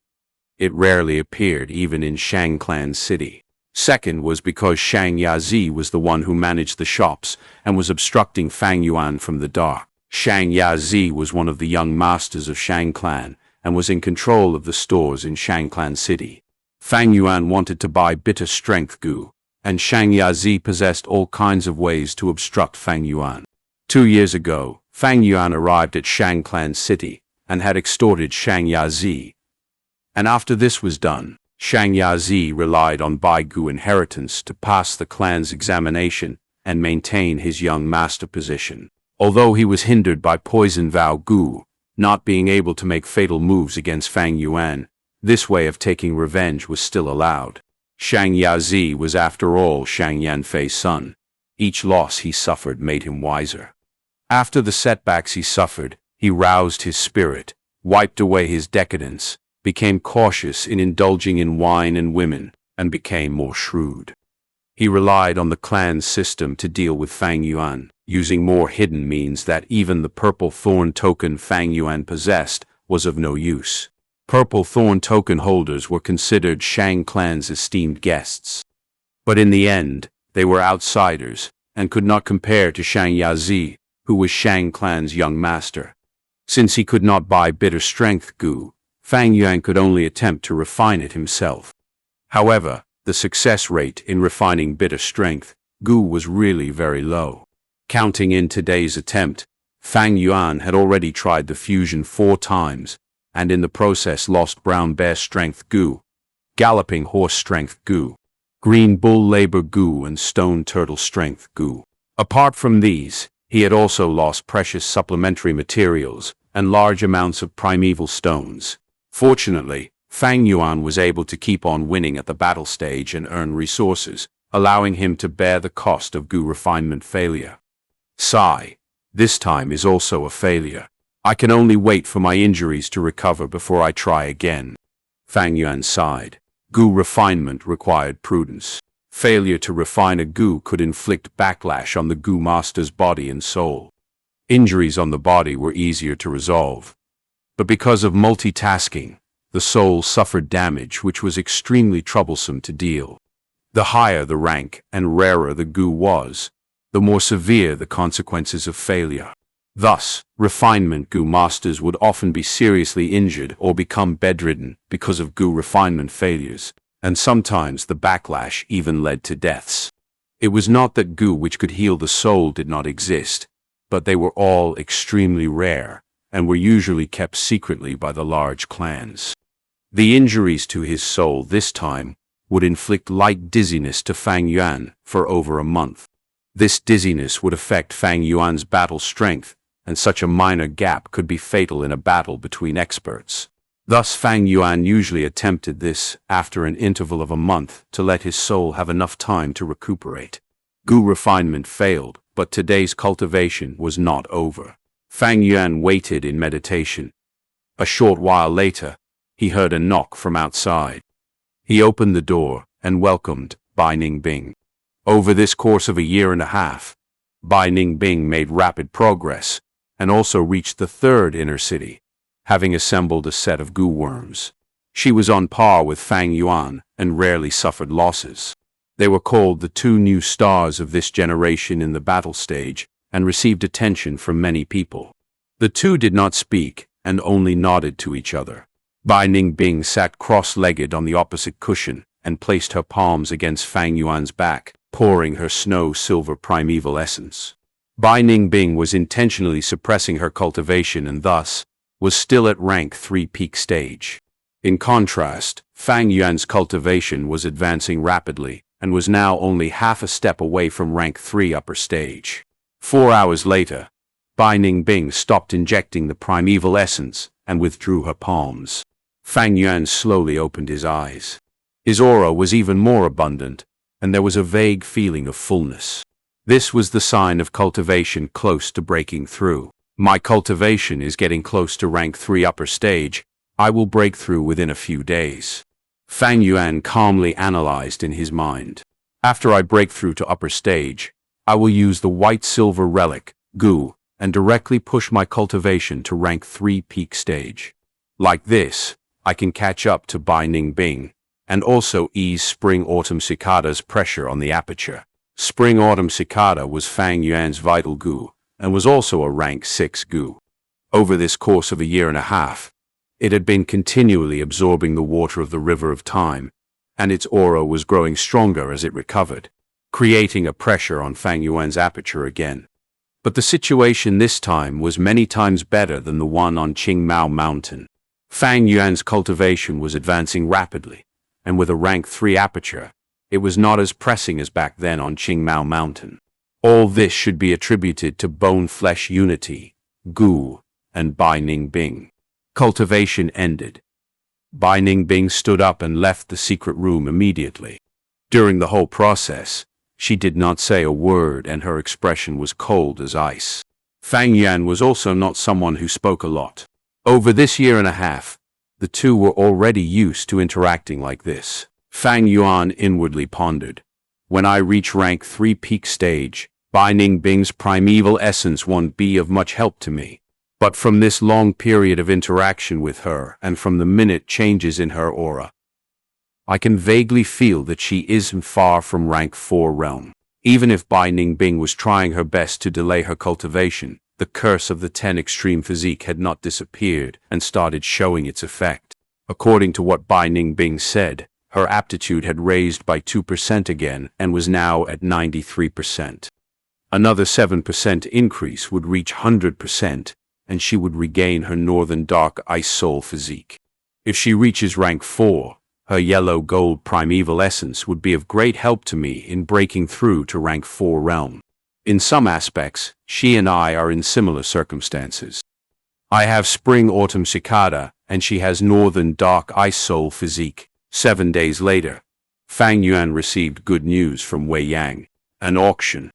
S1: It rarely appeared even in Shang clan city. Second was because Xianxia was the one who managed the shops and was obstructing Fang Yuan from the dark. Xianxia was one of the young masters of Shang clan and was in control of the stores in Shang clan city. Fang Yuan wanted to buy bitter strength Gu, and Xianxia possessed all kinds of ways to obstruct Fang Yuan. 2 years ago, Fang Yuan arrived at Shang clan city and had extorted Xianxia. And after this was done, Xianxia relied on Bai Gu inheritance to pass the clan's examination and maintain his young master position. Although he was hindered by poison vow Gu, not being able to make fatal moves against Fang Yuan, this way of taking revenge was still allowed. Xianxia was after all Shang Yanfei's son. Each loss he suffered made him wiser. After the setbacks he suffered, he roused his spirit, wiped away his decadence, became cautious in indulging in wine and women, and became more shrewd. He relied on the clan's system to deal with Fang Yuan, using more hidden means that even the purple thorn token Fang Yuan possessed was of no use. Purple thorn token holders were considered Shang clan's esteemed guests. But in the end, they were outsiders, and could not compare to Xianxia, who was Shang clan's young master. Since he could not buy bitter strength Gu, Fang Yuan could only attempt to refine it himself. However, the success rate in refining bitter strength Gu was really very low. Counting in today's attempt, Fang Yuan had already tried the fusion 4 times, and in the process lost brown bear strength Gu, galloping horse strength Gu, green bull labor Gu, and stone turtle strength Gu. Apart from these, he had also lost precious supplementary materials and large amounts of primeval stones. Fortunately, Fang Yuan was able to keep on winning at the battle stage and earn resources, allowing him to bear the cost of Gu refinement failure. Sigh. This time is also a failure. I can only wait for my injuries to recover before I try again. Fang Yuan sighed. Gu refinement required prudence. Failure to refine a Gu could inflict backlash on the Gu master's body and soul. Injuries on the body were easier to resolve. But because of multitasking, the soul suffered damage which was extremely troublesome to deal. The higher the rank and rarer the Gu was, the more severe the consequences of failure. Thus, refinement Gu masters would often be seriously injured or become bedridden because of Gu refinement failures, and sometimes the backlash even led to deaths. It was not that Gu which could heal the soul did not exist, but they were all extremely rare, and were usually kept secretly by the large clans. The injuries to his soul this time would inflict light dizziness to Fang Yuan for over a month. This dizziness would affect Fang Yuan's battle strength, and such a minor gap could be fatal in a battle between experts. Thus Fang Yuan usually attempted this after an interval of a month to let his soul have enough time to recuperate. Gu refinement failed, but today's cultivation was not over. Fang Yuan waited in meditation. A short while later, he heard a knock from outside. He opened the door and welcomed Bai Ningbing. Over this course of a year and a half, Bai Ningbing made rapid progress and also reached the third inner city, having assembled a set of Gu worms. She was on par with Fang Yuan and rarely suffered losses. They were called the 2 new stars of this generation in the battle stage and received attention from many people. The 2 did not speak and only nodded to each other. Bai Ningbing sat cross-legged on the opposite cushion and placed her palms against Fang Yuan's back, pouring her snow-silver primeval essence. Bai Ningbing was intentionally suppressing her cultivation and thus, was still at rank 3 peak stage. In contrast, Fang Yuan's cultivation was advancing rapidly and was now only half a step away from rank 3 upper stage. 4 hours later, Bai Ningbing stopped injecting the primeval essence and withdrew her palms. Fang Yuan slowly opened his eyes. His aura was even more abundant, and there was a vague feeling of fullness. This was the sign of cultivation close to breaking through. My cultivation is getting close to rank 3 upper stage. I will break through within a few days. Fang Yuan calmly analyzed in his mind. After I break through to upper stage, I will use the white-silver relic, Gu, and directly push my cultivation to rank 3 peak stage. Like this, I can catch up to Bai Ningbing, and also ease Spring-Autumn Cicada's pressure on the aperture. Spring-Autumn Cicada was Fang Yuan's vital Gu, and was also a rank 6 Gu. Over this course of a year and a half, it had been continually absorbing the water of the river of time, and its aura was growing stronger as it recovered, creating a pressure on Fang Yuan's aperture again. But the situation this time was many times better than the one on Qingmao Mountain. Fang Yuan's cultivation was advancing rapidly, and with a rank 3 aperture, it was not as pressing as back then on Qingmao Mountain. All this should be attributed to bone-flesh unity, Gu, and Bai Ningbing. Cultivation ended. Bai Ningbing stood up and left the secret room immediately. During the whole process, she did not say a word and her expression was cold as ice. Fang Yuan was also not someone who spoke a lot. Over this year and a half, the two were already used to interacting like this. Fang Yuan inwardly pondered. When I reach rank 3 peak stage, Bai Ningbing's primeval essence won't be of much help to me. But from this long period of interaction with her and from the minute changes in her aura, I can vaguely feel that she isn't far from rank 4 realm. Even if Bai Ningbing was trying her best to delay her cultivation, the curse of the 10 extreme physique had not disappeared and started showing its effect. According to what Bai Ningbing said, her aptitude had raised by 2% again and was now at 93%. Another 7% increase would reach 100%, and she would regain her northern dark ice soul physique. If she reaches rank 4, her yellow-gold primeval essence would be of great help to me in breaking through to rank 4 realm. In some aspects, she and I are in similar circumstances. I have Spring-Autumn Cicada, and she has northern dark ice soul physique. 7 days later, Fang Yuan received good news from Wei Yang. An auction.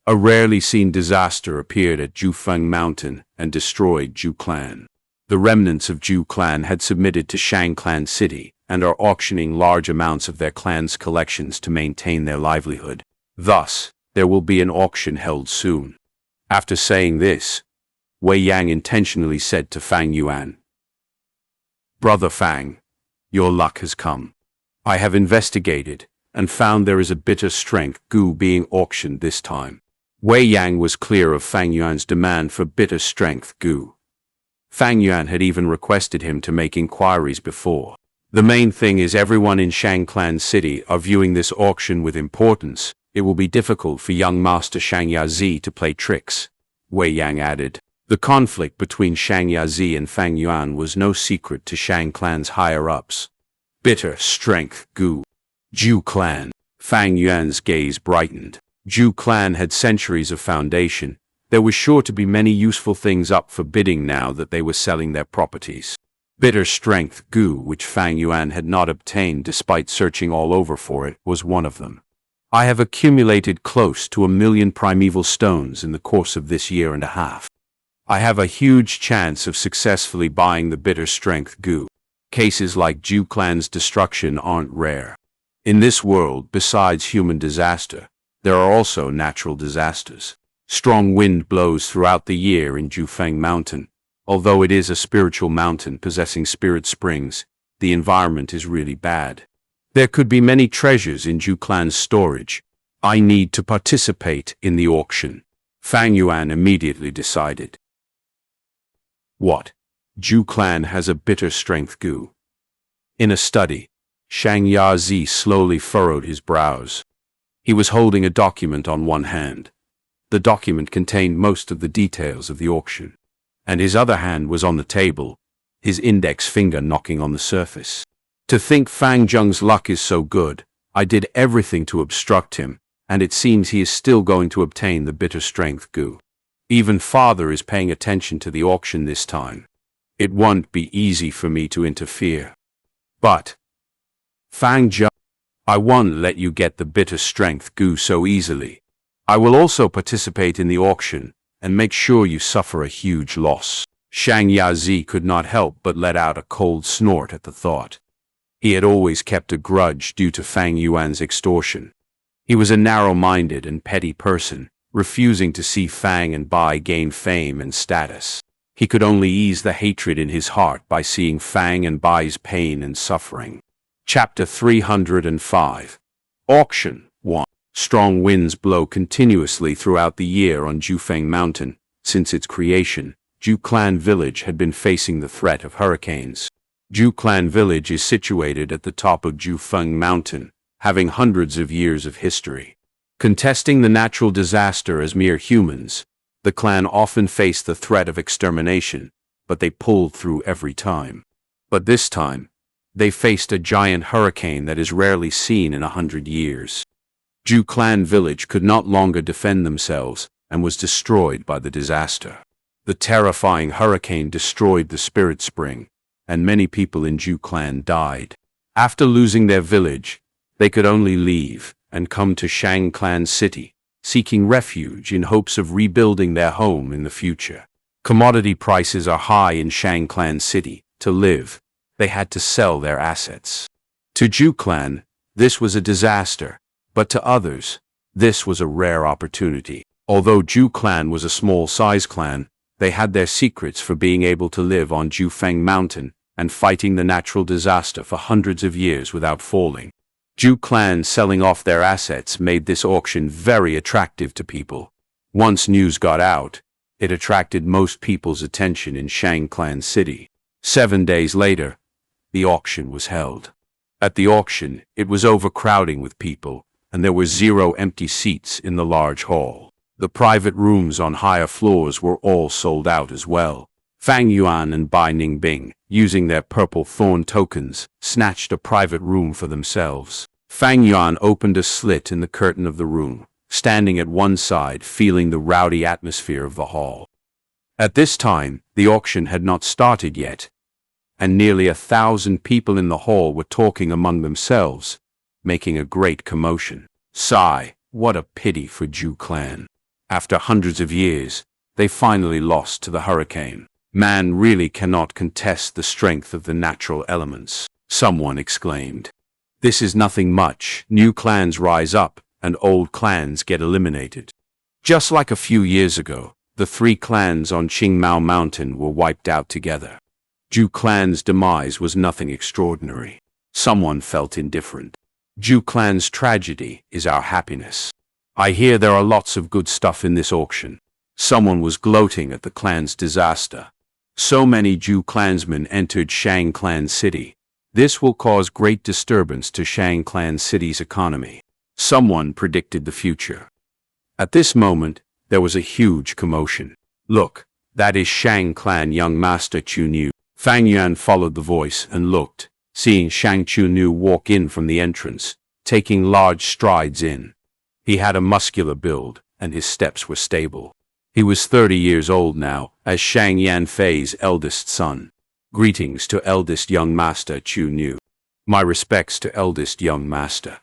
S1: A rarely seen disaster appeared at Jufeng Mountain and destroyed Zhu clan. The remnants of Zhu clan had submitted to Shang clan city and are auctioning large amounts of their clan's collections to maintain their livelihood. Thus, there will be an auction held soon. After saying this, Wei Yang intentionally said to Fang Yuan, "Brother Fang, your luck has come. I have investigated and found there is a bitter strength Gu being auctioned this time." Wei Yang was clear of Fang Yuan's demand for bitter strength Gu. Fang Yuan had even requested him to make inquiries before. The main thing is everyone in Shang clan city are viewing this auction with importance. It will be difficult for young Master Xianxia to play tricks, Wei Yang added. The conflict between Xianxia and Fang Yuan was no secret to Shang clan's higher-ups. Bitter strength Gu. Zhu clan. Fang Yuan's gaze brightened. Zhu clan had centuries of foundation. There was sure to be many useful things up for bidding now that they were selling their properties. Bitter strength Gu, which Fang Yuan had not obtained despite searching all over for it, was one of them. I have accumulated close to 1,000,000 primeval stones in the course of this year and a half. I have a huge chance of successfully buying the bitter strength Gu. Cases like Zhu clan's destruction aren't rare. In this world, besides human disaster, there are also natural disasters. Strong wind blows throughout the year in Jufeng Mountain. Although it is a spiritual mountain possessing spirit springs, the environment is really bad. There could be many treasures in Zhu clan's storage. I need to participate in the auction. Fang Yuan immediately decided. What? Zhu clan has a bitter strength Gu. In a study, Xianxia slowly furrowed his brows. He was holding a document on one hand. The document contained most of the details of the auction. and his other hand was on the table, his index finger knocking on the surface. To think Fang Zheng's luck is so good, I did everything to obstruct him, and it seems he is still going to obtain the bitter strength Gu. Even father is paying attention to the auction this time. It won't be easy for me to interfere. But, Fang Zheng, I won't let you get the bitter strength Gu so easily. I will also participate in the auction, and make sure you suffer a huge loss. Xianxia could not help but let out a cold snort at the thought. He had always kept a grudge due to Fang Yuan's extortion. He was a narrow-minded and petty person, refusing to see Fang and Bai gain fame and status. He could only ease the hatred in his heart by seeing Fang and Bai's pain and suffering. Chapter 305. Auction 1. Strong winds blow continuously throughout the year on Jufeng Mountain. Since its creation, Ju Clan Village had been facing the threat of hurricanes. Ju Clan Village is situated at the top of Jufeng Mountain, having hundreds of years of history. Contesting the natural disaster as mere humans, the clan often faced the threat of extermination, but they pulled through every time. But this time, they faced a giant hurricane that is rarely seen in 100 years. Ju Clan Village could not longer defend themselves and was destroyed by the disaster. The terrifying hurricane destroyed the spirit spring, and many people in Ju Clan died. After losing their village, they could only leave and come to Shang Clan City, seeking refuge in hopes of rebuilding their home in the future. Commodity prices are high in Shang Clan City. To live, they had to sell their assets. To Ju Clan, this was a disaster, but to others, this was a rare opportunity. Although Ju Clan was a small-size clan, they had their secrets for being able to live on Jufeng Mountain and fighting the natural disaster for hundreds of years without falling. Ju Clan selling off their assets made this auction very attractive to people. Once news got out, it attracted most people's attention in Shang Clan City. 7 days later, the auction was held. At the auction, it was overcrowding with people, and there were 0 empty seats in the large hall. The private rooms on higher floors were all sold out as well. Fang Yuan and Bai Ningbing, using their purple thorn tokens, snatched a private room for themselves. Fang Yuan opened a slit in the curtain of the room, standing at one side, feeling the rowdy atmosphere of the hall. At this time, the auction had not started yet, and nearly 1,000 people in the hall were talking among themselves, making a great commotion. Sigh, what a pity for Ju Clan. After hundreds of years, they finally lost to the hurricane. Man really cannot contest the strength of the natural elements, someone exclaimed. This is nothing much. New clans rise up, and old clans get eliminated. Just like a few years ago, the 3 clans on Qingmao Mountain were wiped out together. Ju Clan's demise was nothing extraordinary. Someone felt indifferent. Ju Clan's tragedy is our happiness. I hear there are lots of good stuff in this auction. Someone was gloating at the clan's disaster. So many Ju clansmen entered Shang Clan City. This will cause great disturbance to Shang Clan City's economy. Someone predicted the future. At this moment, there was a huge commotion. Look, that is Shang Clan young master Chu Nu. Fang Yuan followed the voice and looked, seeing Shang Chu Nu walk in from the entrance, taking large strides in. He had a muscular build, and his steps were stable. He was 30 years old now, as Shang Yanfei's eldest son. Greetings to eldest young master Chu Nu. My respects to eldest young master.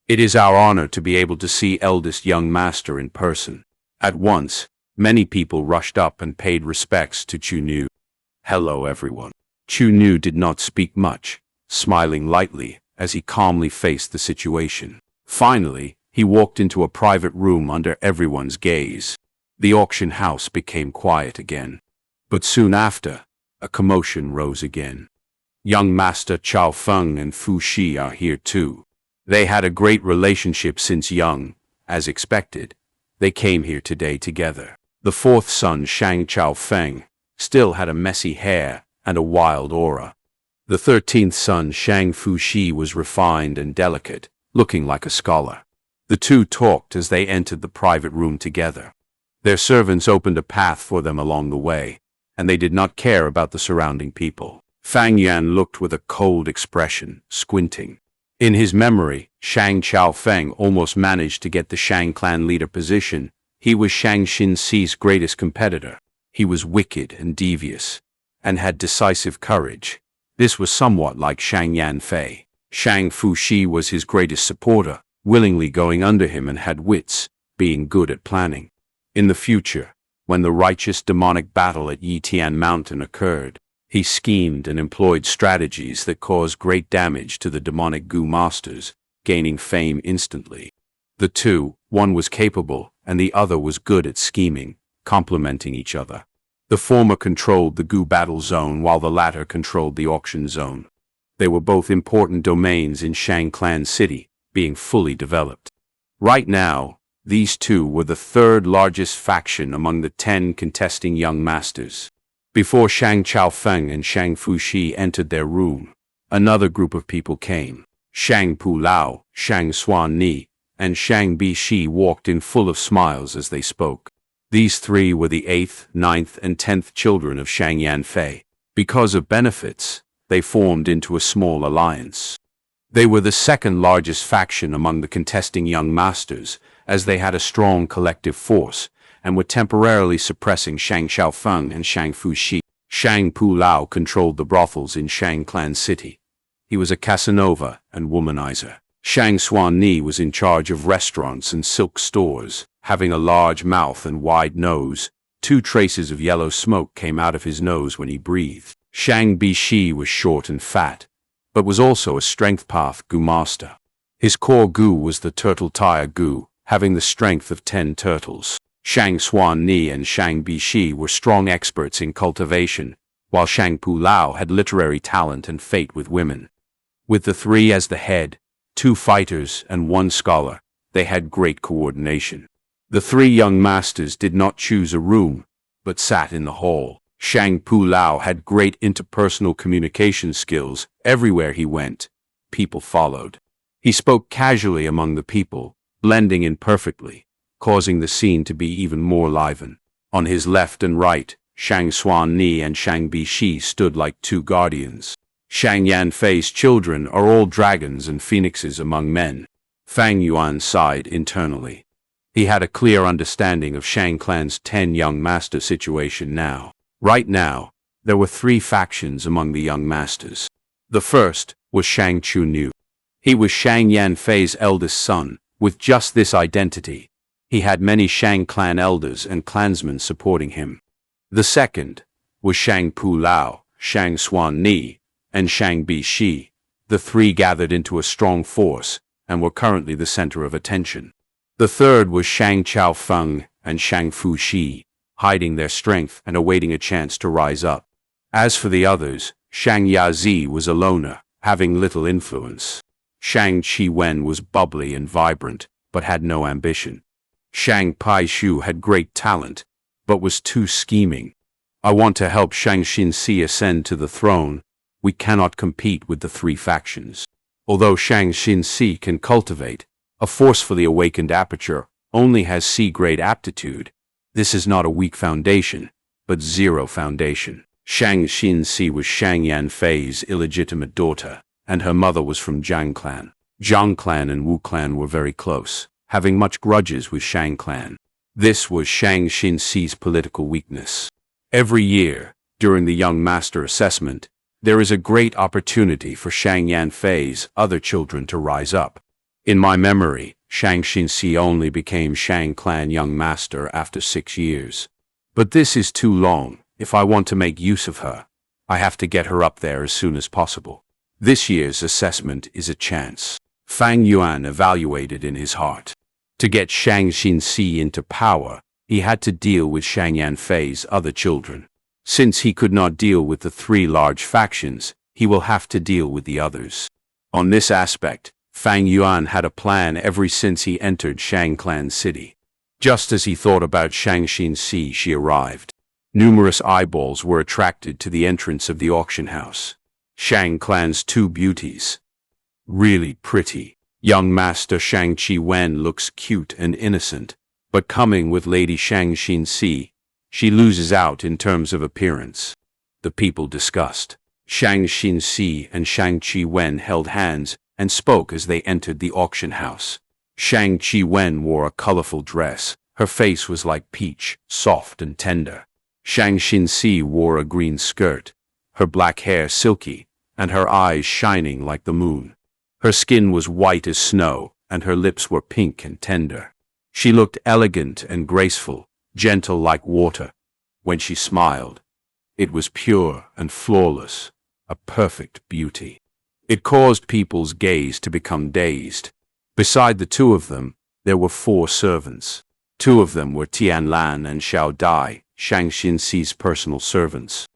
S1: It is our honor to be able to see eldest young master in person. At once, many people rushed up and paid respects to Chu Nu. Hello everyone. Chu Nu did not speak much, smiling lightly as he calmly faced the situation. Finally, he walked into a private room under everyone's gaze. The auction house became quiet again. But soon after, a commotion rose again. Young Master Chao Feng and Fu Shi are here too. They had a great relationship since young. As expected, they came here today together. The 4th son, Shang Chao Feng, still had a messy hair and a wild aura. The 13th son, Shang Fu Shi, was refined and delicate, looking like a scholar. The two talked as they entered the private room together. Their servants opened a path for them along the way, and they did not care about the surrounding people. Fang Yuan looked with a cold expression, squinting. In his memory, Shang Xiaofeng almost managed to get the Shang clan leader position. He was Shang Xinxi's greatest competitor. He was wicked and devious, and had decisive courage. This was somewhat like Shang Yanfei. Shang Fuxi was his greatest supporter, willingly going under him, and had wits, being good at planning. In the future, when the righteous demonic battle at Yitian Mountain occurred, he schemed and employed strategies that caused great damage to the demonic Gu masters, gaining fame instantly. The two, one was capable and the other was good at scheming, complementing each other. The former controlled the Gu battle zone while the latter controlled the auction zone. They were both important domains in Shang Clan City, being fully developed. Right now, these two were the third largest faction among the 10 contesting young masters. Before Shang Xiaofeng and Shang Fuxi entered their room, another group of people came. Shang Pulao, Shang Xuanni, and Shang Bishi walked in full of smiles as they spoke. These three were the 8th, 9th, and 10th children of Shang Yanfei. Because of benefits, they formed into a small alliance. They were the second largest faction among the contesting young masters, as they had a strong collective force, and were temporarily suppressing Shang Xiaofeng and Shang Fuxi. Shang Pulao controlled the brothels in Shang Clan City. He was a Casanova and womanizer. Shang Xuanni was in charge of restaurants and silk stores, having a large mouth and wide nose. 2 traces of yellow smoke came out of his nose when he breathed. Shang Bishi was short and fat, but was also a strength path Gu master. His core Gu was the turtle tire Gu, having the strength of 10 turtles. Shang Xuanni and Shang Bishi were strong experts in cultivation, while Shang Pulao had literary talent and fate with women. With the 3 as the head, 2 fighters and 1 scholar, they had great coordination. The 3 young masters did not choose a room, but sat in the hall. Shang Pulao had great interpersonal communication skills. Everywhere he went, people followed. He spoke casually among the people, blending in perfectly, causing the scene to be even more liven. On his left and right, Shang Xuanni and Shang Bishi stood like 2 guardians. Shang Yanfei's children are all dragons and phoenixes among men. Fang Yuan sighed internally. He had a clear understanding of Shang Clan's 10 young master situation now. Right now, there were 3 factions among the young masters. The first was Shang Chuniu. He was Shang Yanfei's eldest son, with just this identity. He had many Shang clan elders and clansmen supporting him. The second was Shang Pulao, Shang Xuanni, and Shang Bishi. The 3 gathered into a strong force and were currently the center of attention. The third was Shang Xiaofeng and Shang Fuxi, hiding their strength and awaiting a chance to rise up. As for the others, Shang Yazi was a loner, having little influence. Shang Qiwen was bubbly and vibrant, but had no ambition. Shang Paishu had great talent, but was too scheming. I want to help Shang Xinxi ascend to the throne. We cannot compete with the 3 factions. Although Shang Xinxi can cultivate, a forcefully awakened aperture only has C-grade aptitude. This is not a weak foundation, but 0 foundation. Shang Xinxi was Shang Yanfei's illegitimate daughter, and her mother was from Zhang clan. Zhang clan and Wu clan were very close, having much grudges with Shang clan. This was Shang Xinxi's political weakness. Every year, during the young master assessment, there is a great opportunity for Shang Yanfei's other children to rise up. In my memory, Shang Xinxi only became Shang clan young master after 6 years. But this is too long. If I want to make use of her, I have to get her up there as soon as possible. This year's assessment is a chance. Fang Yuan evaluated in his heart. To get Shang Xinxi into power, he had to deal with Shang Yanfei's other children. Since he could not deal with the 3 large factions, he will have to deal with the others. On this aspect, Fang Yuan had a plan ever since he entered Shang Clan City. Just as he thought about Shang Xinxi, she arrived. Numerous eyeballs were attracted to the entrance of the auction house. Shang Clan's 2 beauties. Really pretty. Young Master Shang Qiwen looks cute and innocent, but coming with Lady Shang Xinxi, she loses out in terms of appearance. The people discussed. Shang Xinxi and Shang Wen held hands and spoke as they entered the auction house. Shang Wen wore a colorful dress. Her face was like peach, soft and tender. Shang Xinxi wore a green skirt, her black hair silky, and her eyes shining like the moon. Her skin was white as snow, and her lips were pink and tender. She looked elegant and graceful, gentle like water. When she smiled, it was pure and flawless, a perfect beauty. It caused people's gaze to become dazed. Beside the two of them, there were 4 servants. 2 of them were Tianlan and Xiao Dai, Shang Xinxi's personal servants.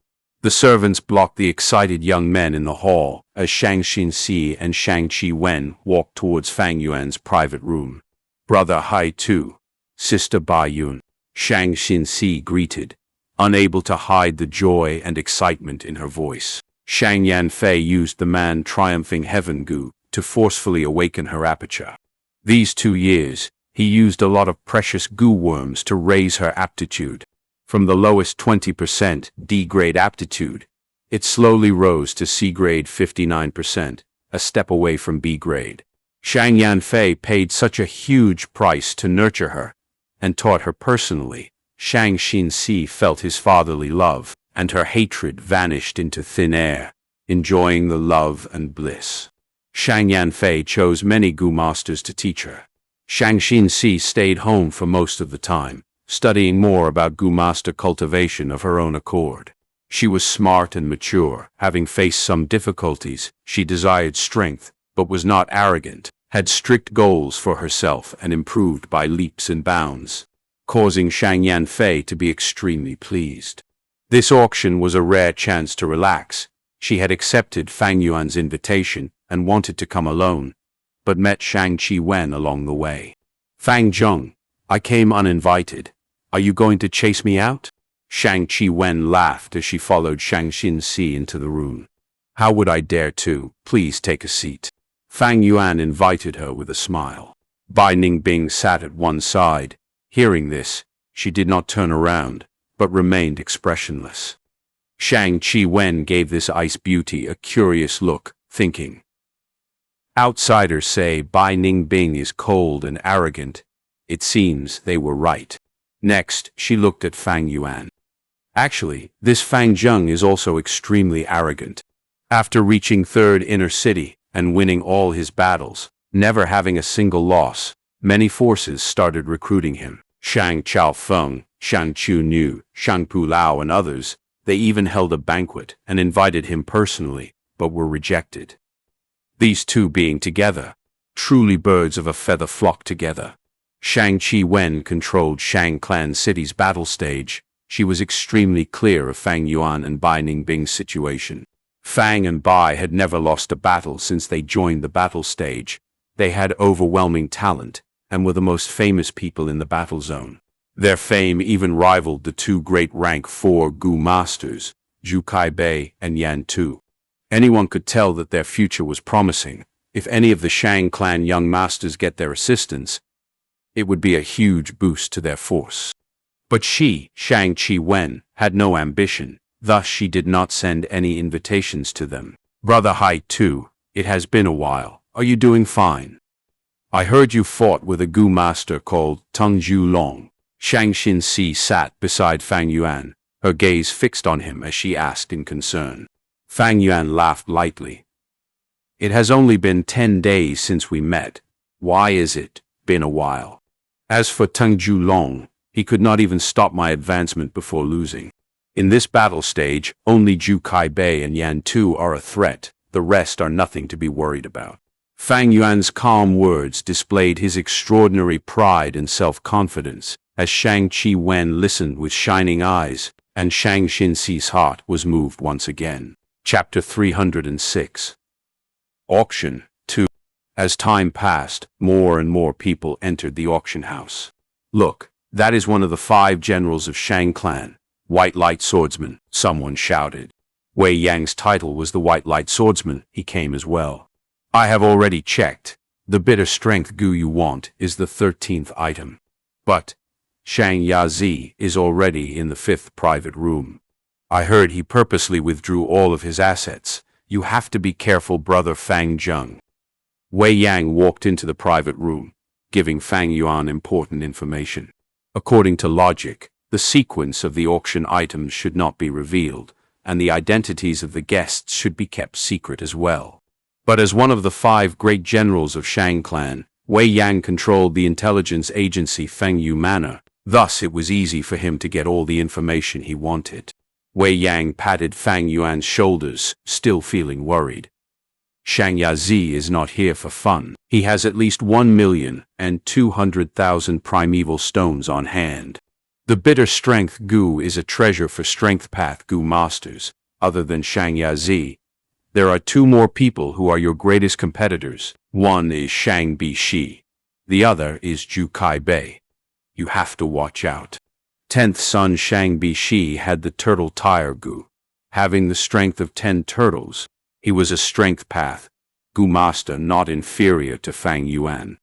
S1: The servants blocked the excited young men in the hall as Shang Xinxi and Shang Wen walked towards Fang Yuan's private room. "Brother Hai Tu, Sister Bai Yun," Shang Xinxi greeted, unable to hide the joy and excitement in her voice. Shang Yanfei used the man triumphing Heaven Gu to forcefully awaken her aperture. These 2 years, he used a lot of precious goo worms to raise her aptitude. From the lowest 20% D-grade aptitude, it slowly rose to C-grade 59%, a step away from B-grade. Shang Yanfei paid such a huge price to nurture her, and taught her personally. Shang Xinxi felt his fatherly love, and her hatred vanished into thin air, enjoying the love and bliss. Shang Yanfei chose many Gu masters to teach her. Shang Xinxi stayed home for most of the time, studying more about Gu master cultivation of her own accord. She was smart and mature, having faced some difficulties. She desired strength, but was not arrogant, had strict goals for herself and improved by leaps and bounds, causing Shang Yanfei to be extremely pleased. This auction was a rare chance to relax. She had accepted Fang Yuan's invitation and wanted to come alone, but met Shang Wen along the way. "Fang Zheng, I came uninvited. Are you going to chase me out?" Shang Wen laughed as she followed Shang Xinxi into the room. "How would I dare to? Please take a seat." Fang Yuan invited her with a smile. Bai Ningbing sat at one side. Hearing this, she did not turn around, but remained expressionless. Shang Wen gave this ice beauty a curious look, thinking, "Outsiders say Bai Ningbing is cold and arrogant. It seems they were right." Next, she looked at Fang Yuan. Actually, this Fang Zheng is also extremely arrogant. After reaching 3rd inner city and winning all his battles, never having a single loss, many forces started recruiting him. Shang Chaofeng, Shang Chu, Shang Pulao and others, they even held a banquet and invited him personally, but were rejected. These two being together, truly birds of a feather flock together. Shang Wen controlled Shang Clan City's battle stage. She was extremely clear of Fang Yuan and Bai Ningbing's situation. Fang and Bai had never lost a battle since they joined the battle stage. They had overwhelming talent and were the most famous people in the battle zone. Their fame even rivaled the 2 great rank 4 Gu masters, Zhu Kaibei and Yan Tu. Anyone could tell that their future was promising. If any of the Shang clan young masters get their assistance, it would be a huge boost to their force. But she, Shang Wen, had no ambition, thus she did not send any invitations to them. "Brother Hai Tu, it has been a while. Are you doing fine? I heard you fought with a Gu master called Tung Zhu Long." Shang Xinxi sat beside Fang Yuan, her gaze fixed on him as she asked in concern. Fang Yuan laughed lightly. "It has only been 10 days since we met. Why is it been a while? As for Tung Zhu Long, he could not even stop my advancement before losing. In this battle stage, only Zhu Kaibei and Yan Tu are a threat. The rest are nothing to be worried about." Fang Yuan's calm words displayed his extraordinary pride and self-confidence, as Shang Wen listened with shining eyes, and Shang Xinxi's heart was moved once again. Chapter 306. Auction 2. As time passed, more and more people entered the auction house. "Look, that is one of the 5 generals of Shang clan, White Light Swordsman," someone shouted. Wei Yang's title was the White Light Swordsman. He came as well. "I have already checked. The bitter strength Gu you want is the 13th item. But Xianxia is already in the 5th private room. I heard he purposely withdrew all of his assets. You have to be careful, brother Fang Zheng. Wei Yang walked into the private room, giving Fang Yuan important information. According to logic, the sequence of the auction items should not be revealed, and the identities of the guests should be kept secret as well. But as one of the 5 great generals of Shang clan, Wei Yang controlled the intelligence agency Feng Yu Manor, thus it was easy for him to get all the information he wanted. Wei Yang patted Fang Yuan's shoulders, still feeling worried. Xianxia is not here for fun. He has at least 1,200,000 primeval stones on hand. The Bitter Strength Gu is a treasure for Strength Path Gu masters. Other than Xianxia, there are 2 more people who are your greatest competitors. One is Shang Bishi. The other is Zhu Kaibei. You have to watch out. 10th son Shang Bishi had the Turtle Tire Gu. Having the strength of 10 turtles, he was a Strength Path Gu master not inferior to Fang Yuan.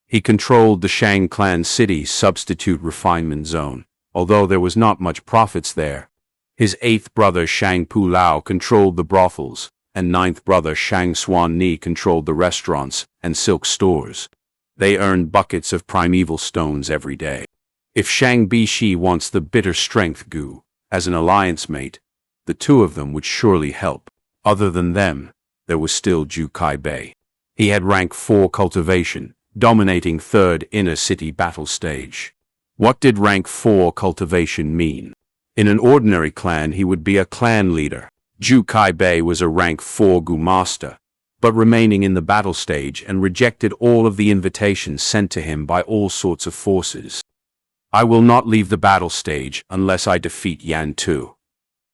S1: He controlled the Shang clan city substitute refinement zone, although there was not much profits there. His 8th brother Shang Pu Lao controlled the brothels, and 9th brother Shang Xuan Ni controlled the restaurants and silk stores. They earned buckets of primeval stones every day. If Shang Bishi wants the Bitter Strength Gu as an alliance mate, the 2 of them would surely help. Other than them, there was still Zhu Kaibei. He had rank 4 cultivation, dominating 3rd inner city battle stage. What did rank 4 cultivation mean? In an ordinary clan he would be a clan leader. Zhu Kaibei was a rank 4 Gu master, but remaining in the battle stage and rejected all of the invitations sent to him by all sorts of forces. I will not leave the battle stage unless I defeat Yan Tu,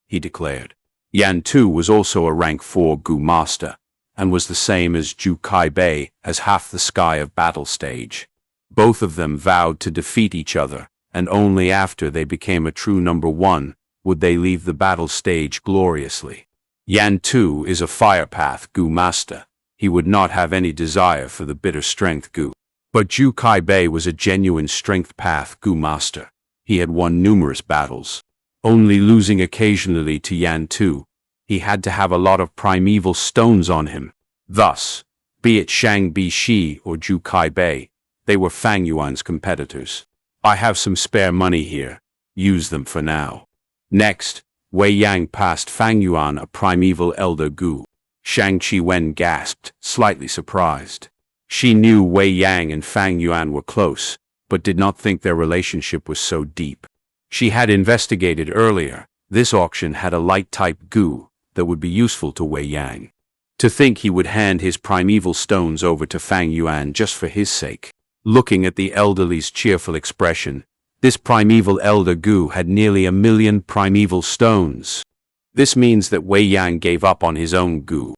S1: he declared. Yan Tu was also a rank 4 Gu master, and was the same as Zhu Kaibei as half the sky of battle stage. Both of them vowed to defeat each other, and only after they became a true number 1 would they leave the battle stage gloriously. Yan Tu is a Fire Path Gu master. He would not have any desire for the Bitter Strength Gu. But Zhu Kaibei was a genuine Strength Path Gu master. He had won numerous battles, only losing occasionally to Yan Tu. He had to have a lot of primeval stones on him. Thus, be it Shang Bishi or Zhu Kaibei, they were Fang Yuan's competitors. I have some spare money here. Use them for now. Next, Wei Yang passed Fang Yuan a primeval Elder Gu. Shang Wen gasped, slightly surprised. She knew Wei Yang and Fang Yuan were close, but did not think their relationship was so deep. She had investigated earlier. This auction had a light-type Gu that would be useful to Wei Yang. To think he would hand his primeval stones over to Fang Yuan just for his sake. Looking at the elderly's cheerful expression, this primeval Elder Gu had nearly 1,000,000 primeval stones. This means that Wei Yang gave up on his own Gu.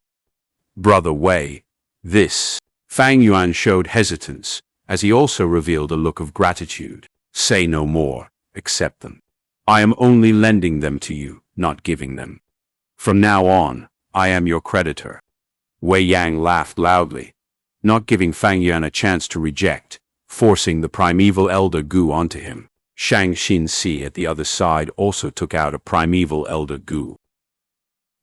S1: Brother Wei, this. Fang Yuan showed hesitance, as he also revealed a look of gratitude. Say no more, accept them. I am only lending them to you, not giving them. From now on, I am your creditor. Wei Yang laughed loudly, not giving Fang Yuan a chance to reject, forcing the primeval Elder Gu onto him. Shang Xianxia at the other side also took out a primeval Elder Gu.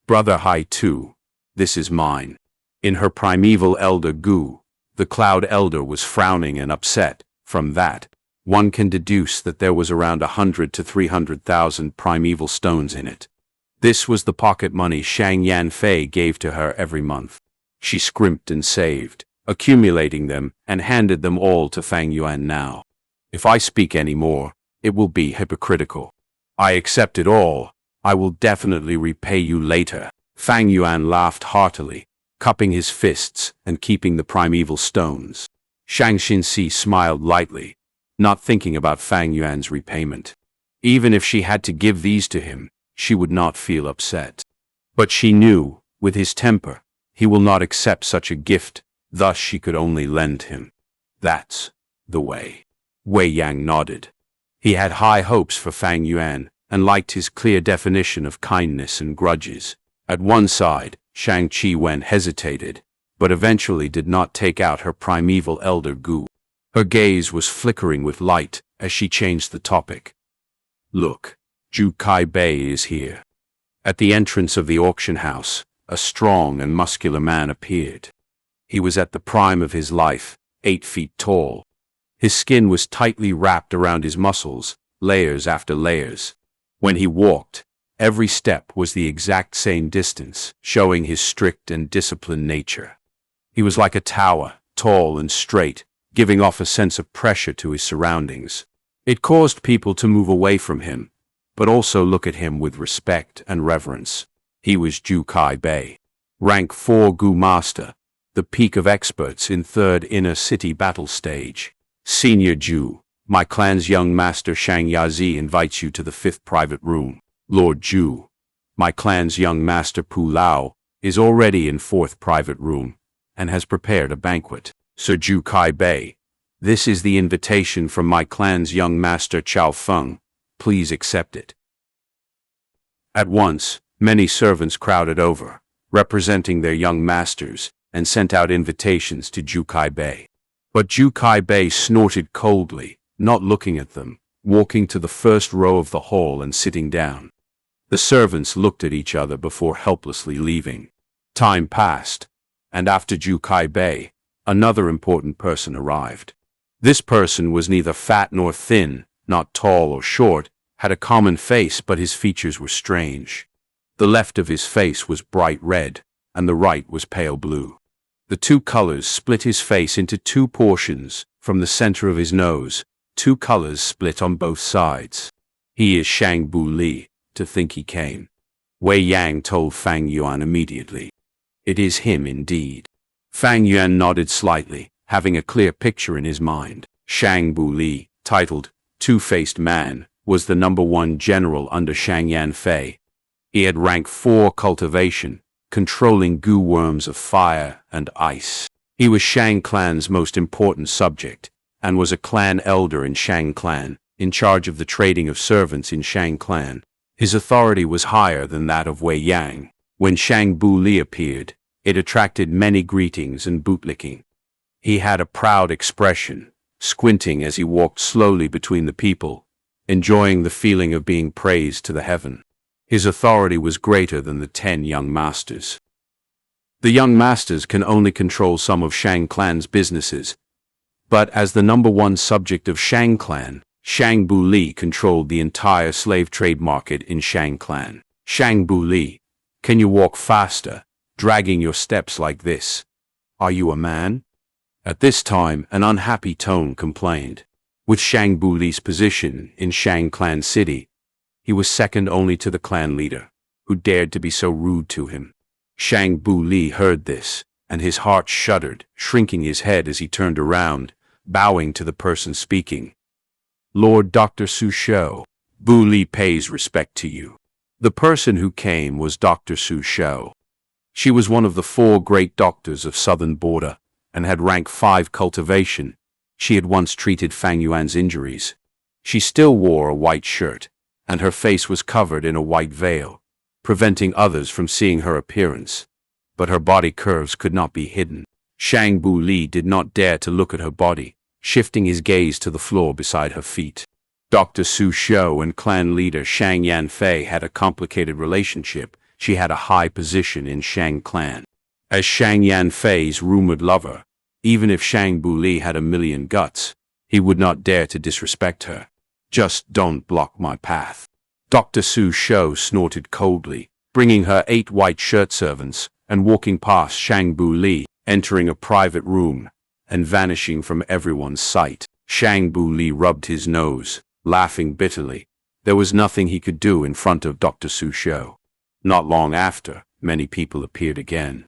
S1: Brother Hai Tu, this is mine. In her primeval Elder Gu, the Cloud Elder was frowning and upset. From that, one can deduce that there was around 100 to 300,000 primeval stones in it. This was the pocket money Shang Yanfei gave to her every month. She scrimped and saved, accumulating them, and handed them all to Fang Yuan now. If I speak any more, it will be hypocritical. I accept it all. I will definitely repay you later. Fang Yuan laughed heartily, cupping his fists and keeping the primeval stones. Shang Xianxia smiled lightly, not thinking about Fang Yuan's repayment. Even if she had to give these to him, she would not feel upset. But she knew, with his temper, he will not accept such a gift, thus she could only lend him. That's the way. Wei Yang nodded. He had high hopes for Fang Yuan, and liked his clear definition of kindness and grudges. At one side, Shang Wen hesitated, but eventually did not take out her primeval Elder Gu. Her gaze was flickering with light, as she changed the topic. Look, Zhu Kaibei is here. At the entrance of the auction house, a strong and muscular man appeared. He was at the prime of his life, 8 feet tall. His skin was tightly wrapped around his muscles, layers after layers. When he walked, every step was the exact same distance, showing his strict and disciplined nature. He was like a tower, tall and straight, giving off a sense of pressure to his surroundings. It caused people to move away from him, but also look at him with respect and reverence. He was Zhu Kaibei, rank 4 Gu Master, the peak of experts in 3rd Inner City battle stage. Senior Zhu, my clan's young master Xianxia invites you to the 5th private room. Lord Zhu, my clan's young master Pu Lao, is already in 4th private room, and has prepared a banquet. Sir Zhu Kaibei, this is the invitation from my clan's young master Chao Feng. Please accept it. At once, many servants crowded over, representing their young masters, and sent out invitations to Zhu Kaibei. But Zhu Kaibei snorted coldly, not looking at them, walking to the first row of the hall and sitting down. The servants looked at each other before helplessly leaving. Time passed, and after Zhu Kaibei, another important person arrived. This person was neither fat nor thin, not tall or short, had a common face, but his features were strange. The left of his face was bright red, and the right was pale blue. The two colors split his face into 2 portions. From the center of his nose, 2 colors split on both sides. He is Shang Li. To think he came. Wei Yang told Fang Yuan immediately. It is him indeed. Fang Yuan nodded slightly, having a clear picture in his mind. Shang Li, titled Two-Faced Man, was the #1 general under Shang Yanfei. He had rank 4 cultivation, controlling Gu worms of fire and ice. He was Shang clan's most important subject, and was a clan elder in Shang clan, in charge of the trading of servants in Shang clan. His authority was higher than that of Wei Yang. When Shang Li appeared, it attracted many greetings and bootlicking. He had a proud expression, squinting as he walked slowly between the people, enjoying the feeling of being praised to the heaven. His authority was greater than the 10 young masters. The young masters can only control some of Shang clan's businesses, but as the #1 subject of Shang clan, Shang Li controlled the entire slave trade market in Shang clan. Shang Li, can you walk faster, dragging your steps like this? Are you a man? At this time, an unhappy tone complained. With Shang Li's position in Shang clan city, he was second only to the clan leader, who dared to be so rude to him. Shang Li heard this, and his heart shuddered, shrinking his head as he turned around, bowing to the person speaking. Lord Dr. Su Shou, Bu Li pays respect to you. The person who came was Dr. Su Shou. She was one of the 4 great doctors of southern border, and had rank 5 cultivation. She had once treated Fang Yuan's injuries. She still wore a white shirt, and her face was covered in a white veil, preventing others from seeing her appearance. But her body curves could not be hidden. Shang Li did not dare to look at her body, shifting his gaze to the floor beside her feet. Dr. Su Shou and clan leader Shang Yanfei had a complicated relationship. She had a high position in Shang clan. As Shang Yanfei's rumored lover, even if Shang Li had a million guts, he would not dare to disrespect her. Just don't block my path. Dr. Su Shou snorted coldly, bringing her 8 white shirt servants, and walking past Shang Li, entering a private room, and vanishing from everyone's sight. Shang Li rubbed his nose, laughing bitterly. There was nothing he could do in front of Dr. Su Shou. Not long after, many people appeared again.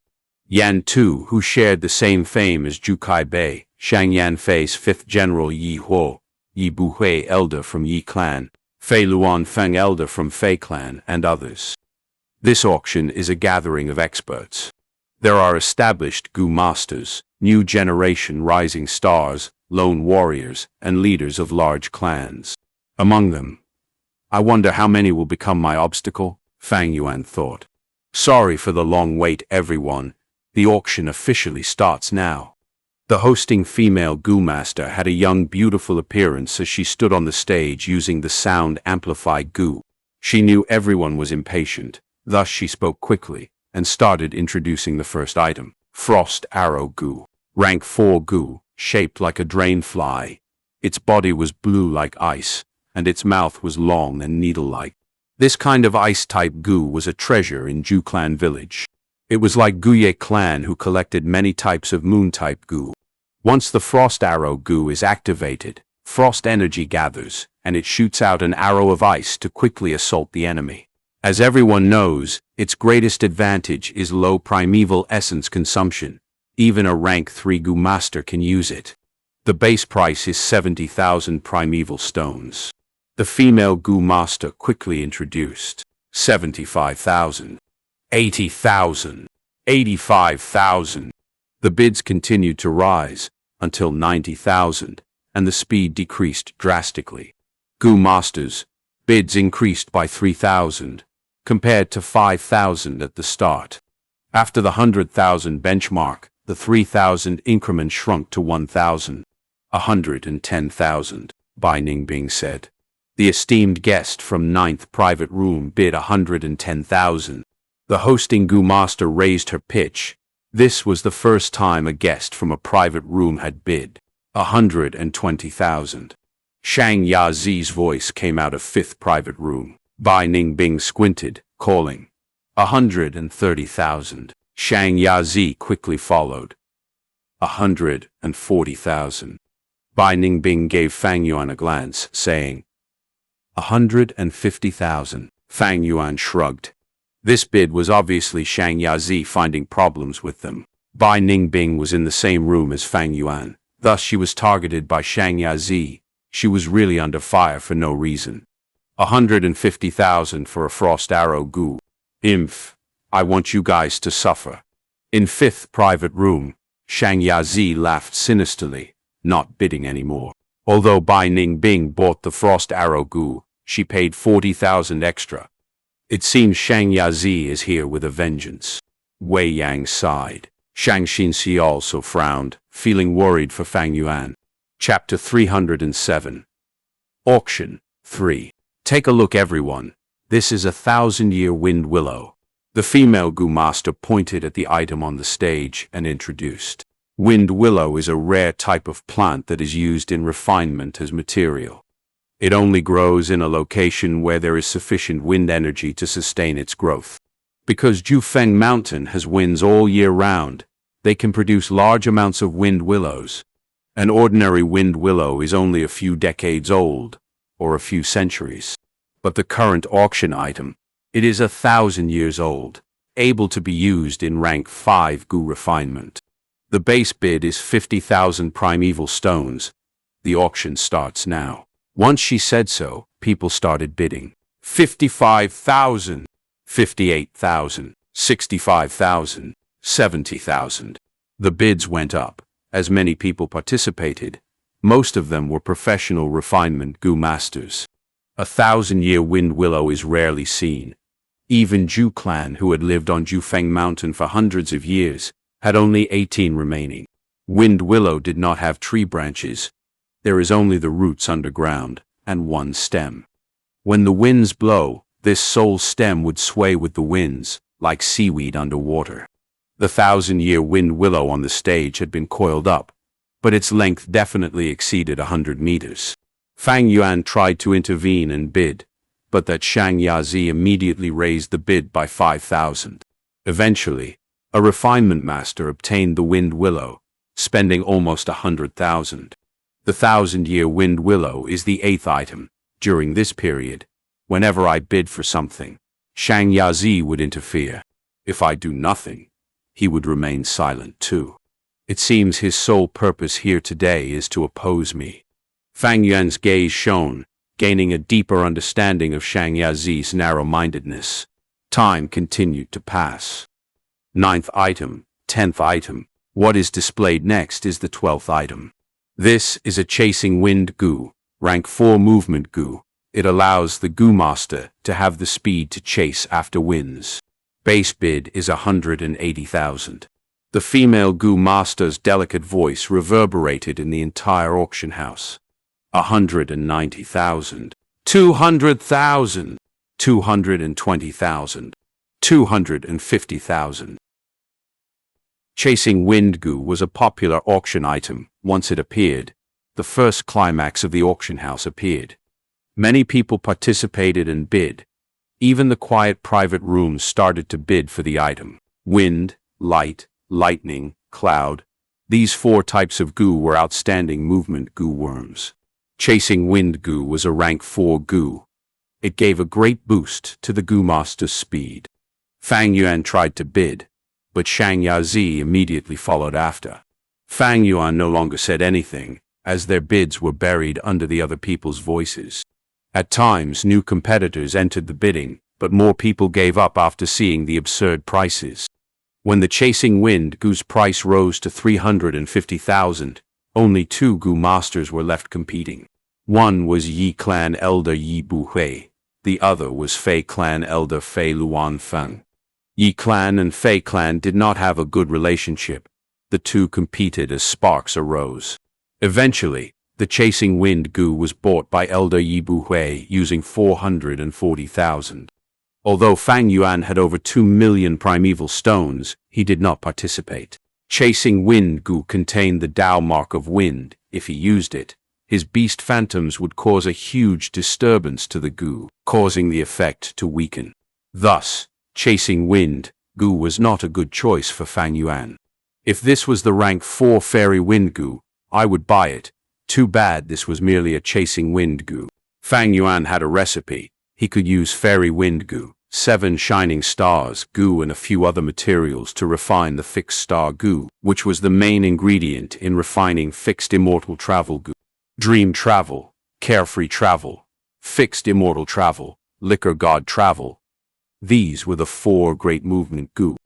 S1: Yan Tu, who shared the same fame as Zhu Kaibei, Shang Yanfei's 5th general Yi Huo, Yi Buhui elder from Yi clan, Fei Luan Feng elder from Fei clan, and others. This auction is a gathering of experts. There are established Gu masters, new generation rising stars, lone warriors, and leaders of large clans. Among them, I wonder how many will become my obstacle, Fang Yuan thought. Sorry for the long wait, everyone. The auction officially starts now. The hosting female Gu master had a young, beautiful appearance as she stood on the stage using the sound amplified Gu. She knew everyone was impatient, thus she spoke quickly and started introducing the first item. Frost Arrow Gu. Rank 4 Gu, shaped like a drainfly. Its body was blue like ice, and its mouth was long and needle-like. This kind of ice-type Gu was a treasure in Ju clan village. It was like Guye clan who collected many types of moon-type Gu. Once the Frost Arrow Gu is activated, frost energy gathers, and it shoots out an arrow of ice to quickly assault the enemy. As everyone knows, its greatest advantage is low primeval essence consumption. Even a rank 3 Gu master can use it. The base price is 70,000 primeval stones. The female Gu master quickly introduced 75,000, 80,000, 85,000. The bids continued to rise until 90,000, and the speed decreased drastically. Gu masters' bids increased by 3,000, compared to 5,000 at the start. After the 100,000 benchmark, the 3,000 increment shrunk to 1,000. 110,000, Bai Ningbing said. The esteemed guest from 9th private room bid 110,000. The hosting Gu master raised her pitch. This was the first time a guest from a private room had bid 120,000. Shang Yazi's voice came out of 5th private room. Bai Ningbing squinted, calling 130,000. Shang Yazi quickly followed 140,000. Bai Ningbing gave Fang Yuan a glance, saying 150,000. Fang Yuan shrugged. This bid was obviously Shang Yazi finding problems with them. Bai Ningbing was in the same room as Fang Yuan, thus she was targeted by Shang Yazi. She was really under fire for no reason. 150,000 for a Frost Arrow Gu. Imph, I want you guys to suffer. In 5th private room, Shang Yazi laughed sinisterly, not bidding anymore. Although Bai Ningbing bought the Frost Arrow Gu, she paid 40,000 extra. It seems Shang Yazi is here with a vengeance. Wei Yang sighed. Shang Xianxia also frowned, feeling worried for Fang Yuan. Chapter 307. Auction 3. Take a look, everyone. This is a 1,000-year wind willow. The female Gu master pointed at the item on the stage and introduced. Wind willow is a rare type of plant that is used in refinement as material. It only grows in a location where there is sufficient wind energy to sustain its growth. Because Jufeng Mountain has winds all year round, they can produce large amounts of wind willows. An ordinary wind willow is only a few decades old, or a few centuries. But the current auction item, it is 1,000 years old, able to be used in rank 5 Gu refinement. The base bid is 50,000 primeval stones. The auction starts now. Once she said so, people started bidding. 55,000, 58,000, 65,000, 70,000. The bids went up, as many people participated. Most of them were professional refinement Gu masters. 1,000-year wind willow is rarely seen. Even Ju clan, who had lived on Jufeng Mountain for hundreds of years, had only 18 remaining. Wind willow did not have tree branches. There is only the roots underground, and one stem. When the winds blow, this sole stem would sway with the winds, like seaweed underwater. The 1,000-year wind willow on the stage had been coiled up, but its length definitely exceeded 100 meters. Fang Yuan tried to intervene and bid, but that Shang Yazi immediately raised the bid by 5,000. Eventually, a refinement master obtained the wind willow, spending almost 100,000. The 1,000-year wind willow is the 8th item. During this period, whenever I bid for something, Shang Yazi would interfere. If I do nothing, he would remain silent too. It seems his sole purpose here today is to oppose me. Fang Yuan's gaze shone, gaining a deeper understanding of Shang Yazi's narrow-mindedness. Time continued to pass. 9th item, 10th item. What is displayed next is the 12th item. This is a chasing wind Gu, rank 4 movement Gu. It allows the Gu master to have the speed to chase after winds. Base bid is 180,000. The The female Gu master's delicate voice reverberated in the entire auction house. 190,000. 200,000. 220,000. 250,000. Chasing Wind Gu was a popular auction item. Once it appeared, the first climax of the auction house appeared. Many people participated and bid. Even the quiet private rooms started to bid for the item. Wind, light, lightning, cloud. These four types of Gu were outstanding movement Gu worms. Chasing Wind Gu was a rank 4 Gu. It gave a great boost to the Gu master's speed. Fang Yuan tried to bid, but Xianxia immediately followed after. Fang Yuan no longer said anything, as their bids were buried under the other people's voices. At times, new competitors entered the bidding, but more people gave up after seeing the absurd prices. When the Chasing Wind Gu's price rose to 350,000, only 2 Gu masters were left competing. One was Yi Clan Elder Yi Buhui, the other was Fei Clan Elder Fei Luan Feng. Yi Clan and Fei Clan did not have a good relationship. The two competed as sparks arose. Eventually, the Chasing Wind Gu was bought by Elder Yi Buhui using 440,000. Although Fang Yuan had over 2 million primeval stones, he did not participate. Chasing Wind Gu contained the Tao mark of wind. If he used it, his beast phantoms would cause a huge disturbance to the Gu, causing the effect to weaken. Thus, Chasing Wind Gu was not a good choice for Fang Yuan. If this was the rank 4 Fairy Wind Gu, I would buy it. Too bad this was merely a Chasing Wind Gu. Fang Yuan had a recipe. He could use Fairy Wind Gu, 7 shining stars Gu and a few other materials to refine the fixed star Gu, which was the main ingredient in refining fixed immortal travel Gu. Dream travel, carefree travel, fixed immortal travel, liquor god travel. These were the 4 great movement Gu.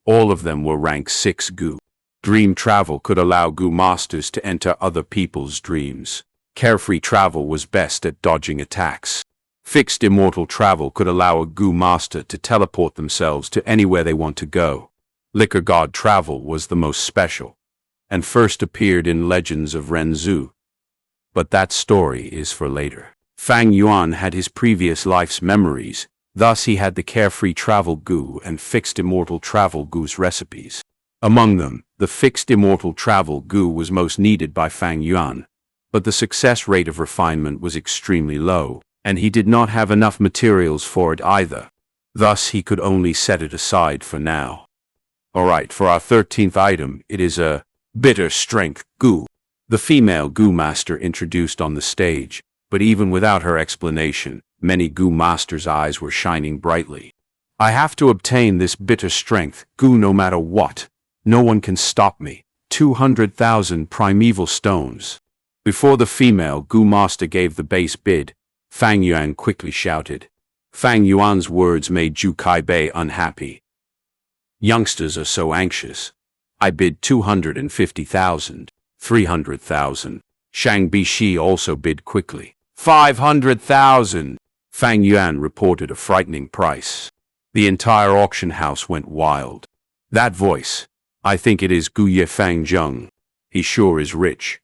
S1: All of them were rank 6 Gu. Dream travel could allow Gu masters to enter other people's dreams. Carefree travel was best at dodging attacks. Fixed immortal travel could allow a Gu master to teleport themselves to anywhere they want to go. Liquor god travel was the most special, and first appeared in Legends of Renzu. But that story is for later. Fang Yuan had his previous life's memories, thus he had the Carefree Travel Gu and Fixed Immortal Travel Gu's recipes. Among them, the Fixed Immortal Travel Gu was most needed by Fang Yuan, but the success rate of refinement was extremely low, and he did not have enough materials for it either. Thus he could only set it aside for now. Alright, for our 13th item, it is a Bitter Strength Gu. The female Gu master introduced on the stage, but even without her explanation, many Gu masters' eyes were shining brightly. I have to obtain this bitter strength Gu no matter what. No one can stop me. 200,000 primeval stones. Before the female Gu master gave the base bid, Fang Yuan quickly shouted. Fang Yuan's words made Zhu Kaibei unhappy. Youngsters are so anxious. I bid 250,000. 300,000. Shang Bishi also bid quickly. 500,000. Fang Yuan reported a frightening price. The entire auction house went wild. That voice, I think it is Gu Yefang Zheng. He sure is rich.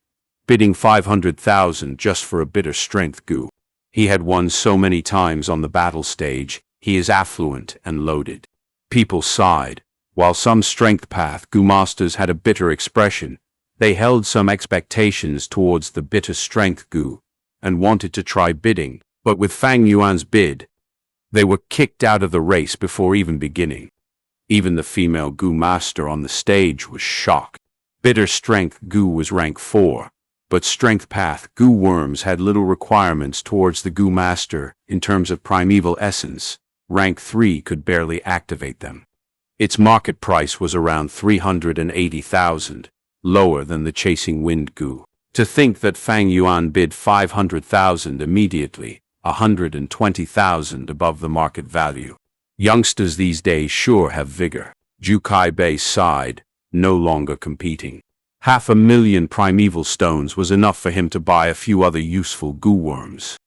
S1: Bidding 500,000 just for a bitter strength Gu. He had won so many times on the battle stage, he is affluent and loaded. People sighed. While some strength path Gu masters had a bitter expression, they held some expectations towards the bitter strength Gu, and wanted to try bidding, but with Fang Yuan's bid, they were kicked out of the race before even beginning. Even the female Gu master on the stage was shocked. Bitter strength Gu was rank 4, but strength path Gu worms had little requirements towards the Gu master in terms of primeval essence. Rank 3 could barely activate them. Its market price was around 380,000. Lower than the Chasing Wind Gu. To think that Fang Yuan bid 500,000 immediately, 120,000 above the market value. Youngsters these days sure have vigor. Zhu Kaibei sighed, no longer competing. 500,000 primeval stones was enough for him to buy a few other useful Gu worms.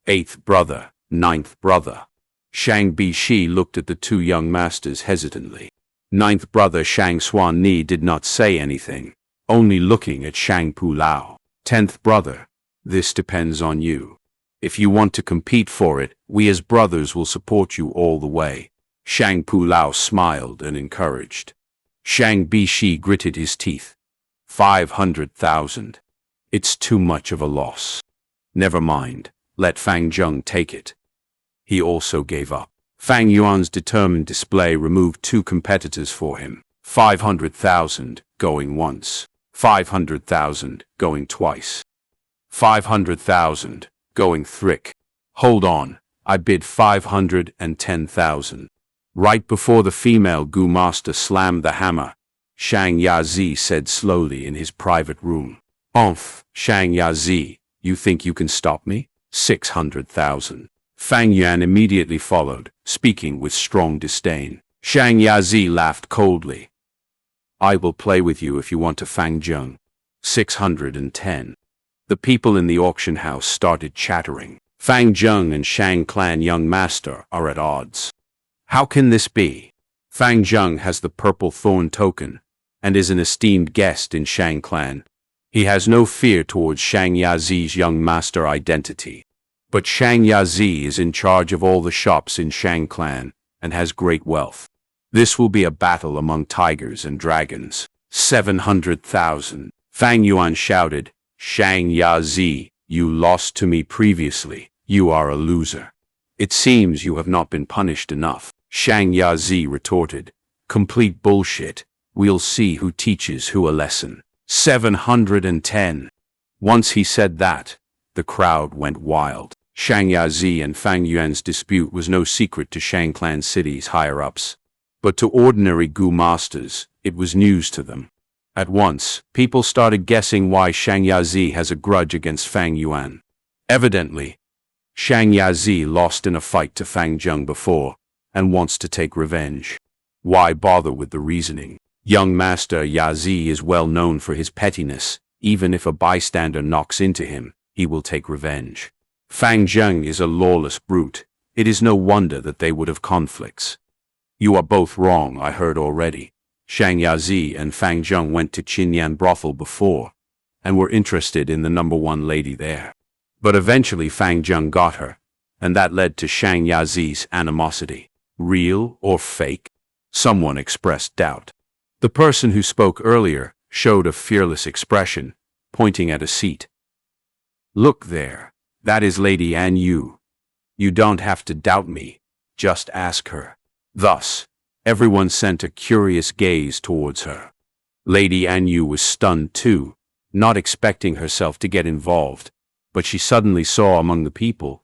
S1: 8th brother, 9th brother. Shang Bishi looked at the 2 young masters hesitantly. Ninth brother Shang Xuan did not say anything, only looking at Shang Pu Lao. 10th brother, this depends on you. If you want to compete for it, we as brothers will support you all the way. Shang Pu Lao smiled and encouraged. Shang Bishi gritted his teeth. 500,000. It's too much of a loss. Never mind, let Fang Zheng take it. He also gave up. Fang Yuan's determined display removed 2 competitors for him. 500,000 going once. 500,000 going twice. 500,000 going thrick. Hold on, I bid 510,000. Right before the female Gu master slammed the hammer, Shang Yazi said slowly in his private room. Shang Yazi, you think you can stop me? 600,000. Fang Yuan immediately followed, speaking with strong disdain. Shang Yazi laughed coldly. I will play with you if you want to, Fang Zheng. 610. The people in the auction house started chattering. Fang Zheng and Shang clan young master are at odds. How can this be? Fang Zheng has the purple thorn token and is an esteemed guest in Shang clan. He has no fear towards Shang Yazi's young master identity. But Shang Yazi is in charge of all the shops in Shang clan and has great wealth. This will be a battle among tigers and dragons. 700,000. Fang Yuan shouted, Shang Yazi, you lost to me previously. You are a loser. It seems you have not been punished enough. Shang Yazi retorted, complete bullshit. We'll see who teaches who a lesson. 710. Once he said that, the crowd went wild. Shang Yazi and Fang Yuan's dispute was no secret to Shang clan city's higher-ups. But to ordinary Gu masters, it was news to them. At once, people started guessing why Shang Yazi has a grudge against Fang Yuan. Evidently, Shang Yazi lost in a fight to Fang Zheng before, and wants to take revenge. Why bother with the reasoning? Young Master Yazi is well known for his pettiness. Even if a bystander knocks into him, he will take revenge. Fang Zheng is a lawless brute. It is no wonder that they would have conflicts. You are both wrong, I heard already. Shang Yazi and Fang Zheng went to Qinyan brothel before, and were interested in the #1 lady there. But eventually Fang Zheng got her, and that led to Shang Yazi's animosity. Real or fake? Someone expressed doubt. The person who spoke earlier showed a fearless expression, pointing at a seat. Look there. That is Lady An Yu. You don't have to doubt me. Just ask her. Thus, everyone sent a curious gaze towards her. Lady An Yu was stunned too, not expecting herself to get involved, but she suddenly saw among the people,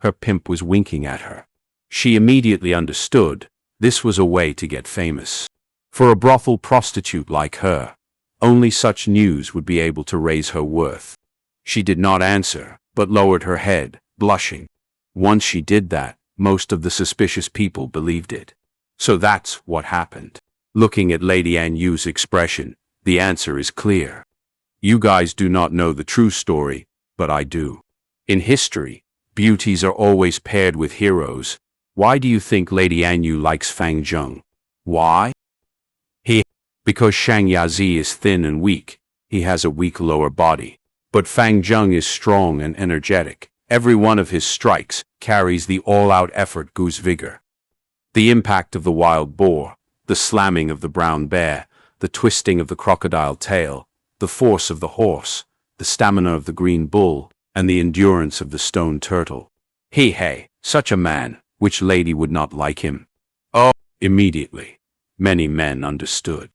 S1: her pimp was winking at her. She immediately understood this was a way to get famous. For a brothel prostitute like her, only such news would be able to raise her worth. She did not answer, but lowered her head, blushing. Once she did that, most of the suspicious people believed it. So that's what happened. Looking at Lady An Yu's expression, the answer is clear. You guys do not know the true story, but I do. In history, beauties are always paired with heroes. Why do you think Lady An Yu likes Fang Zheng? Why? Because Shang Yazi is thin and weak. He has a weak lower body. But Fang Zheng is strong and energetic. Every one of his strikes carries the all-out effort Gu's vigor. The impact of the wild boar, the slamming of the brown bear, the twisting of the crocodile tail, the force of the horse, the stamina of the green bull, and the endurance of the stone turtle. Hey, such a man, which lady would not like him? Oh, immediately. Many men understood.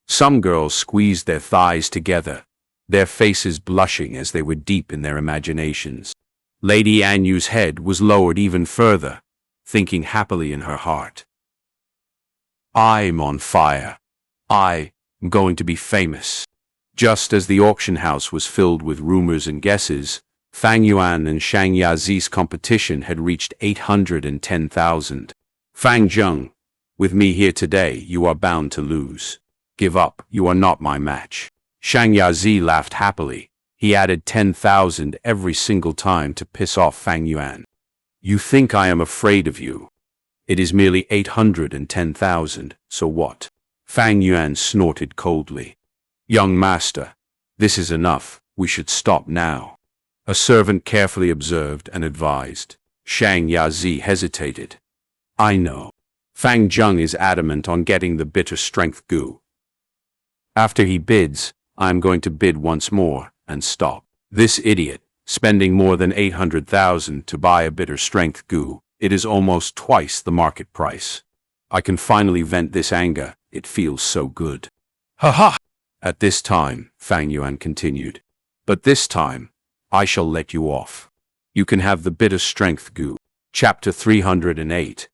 S1: Some girls squeezed their thighs together, their faces blushing as they were deep in their imaginations. Lady An Yu's head was lowered even further, thinking happily in her heart. I'm on fire. I'm going to be famous. Just as the auction house was filled with rumors and guesses, Fang Yuan and Shang Yazi's competition had reached 810,000. Fang Zheng, with me here today, you are bound to lose. Give up, you are not my match. Shang Yazi laughed happily. He added 10,000 every single time to piss off Fang Yuan. You think I am afraid of you? It is merely 810,000, so what? Fang Yuan snorted coldly. Young master, this is enough. We should stop now. A servant carefully observed and advised. Xianxia hesitated. I know. Fang Zheng is adamant on getting the bitter strength Gu. After he bids, I am going to bid once more and stop. This idiot, spending more than 800,000 to buy a bitter strength Gu, it is almost twice the market price. I can finally vent this anger, it feels so good. Ha ha! At this time, Fang Yuan continued. But this time, I shall let you off. You can have the bitter strength Gu. Chapter 308.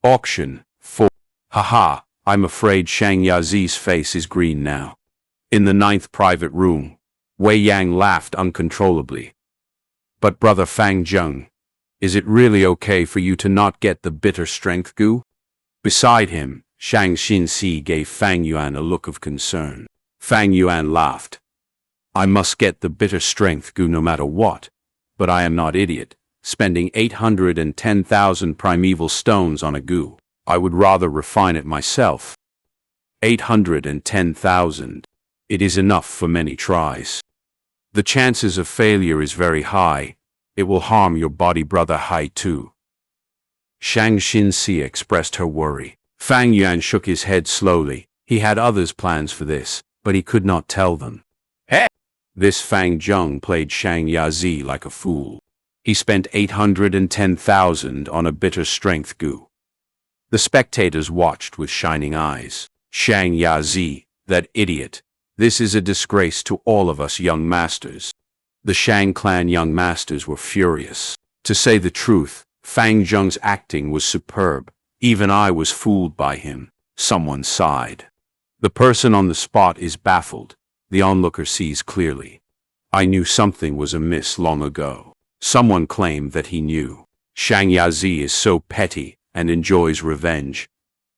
S1: Auction 4. Haha, I'm afraid Xianxia's face is green now. In the 9th private room, Wei Yang laughed uncontrollably. But brother Fang Zheng, is it really okay for you to not get the bitter strength Gu? Beside him, Xianxia gave Fang Yuan a look of concern. Fang Yuan laughed. I must get the bitter strength Gu no matter what, but I am not idiot, spending 810,000 primeval stones on a Gu. I would rather refine it myself. 810,000. It is enough for many tries. The chances of failure is very high. It will harm your body, brother Hai too. Xianxia expressed her worry. Fang Yuan shook his head slowly. He had others' plans for this, but he could not tell them. Hey! This Fang Zheng played Xianxia like a fool. He spent 810,000 on a bitter strength Gu. The spectators watched with shining eyes. Xianxia, that idiot. This is a disgrace to all of us young masters. The Shang clan young masters were furious. To say the truth, Fang Zheng's acting was superb. Even I was fooled by him. Someone sighed. The person on the spot is baffled. The onlooker sees clearly. I knew something was amiss long ago. Someone claimed that he knew. Xianxia is so petty and enjoys revenge.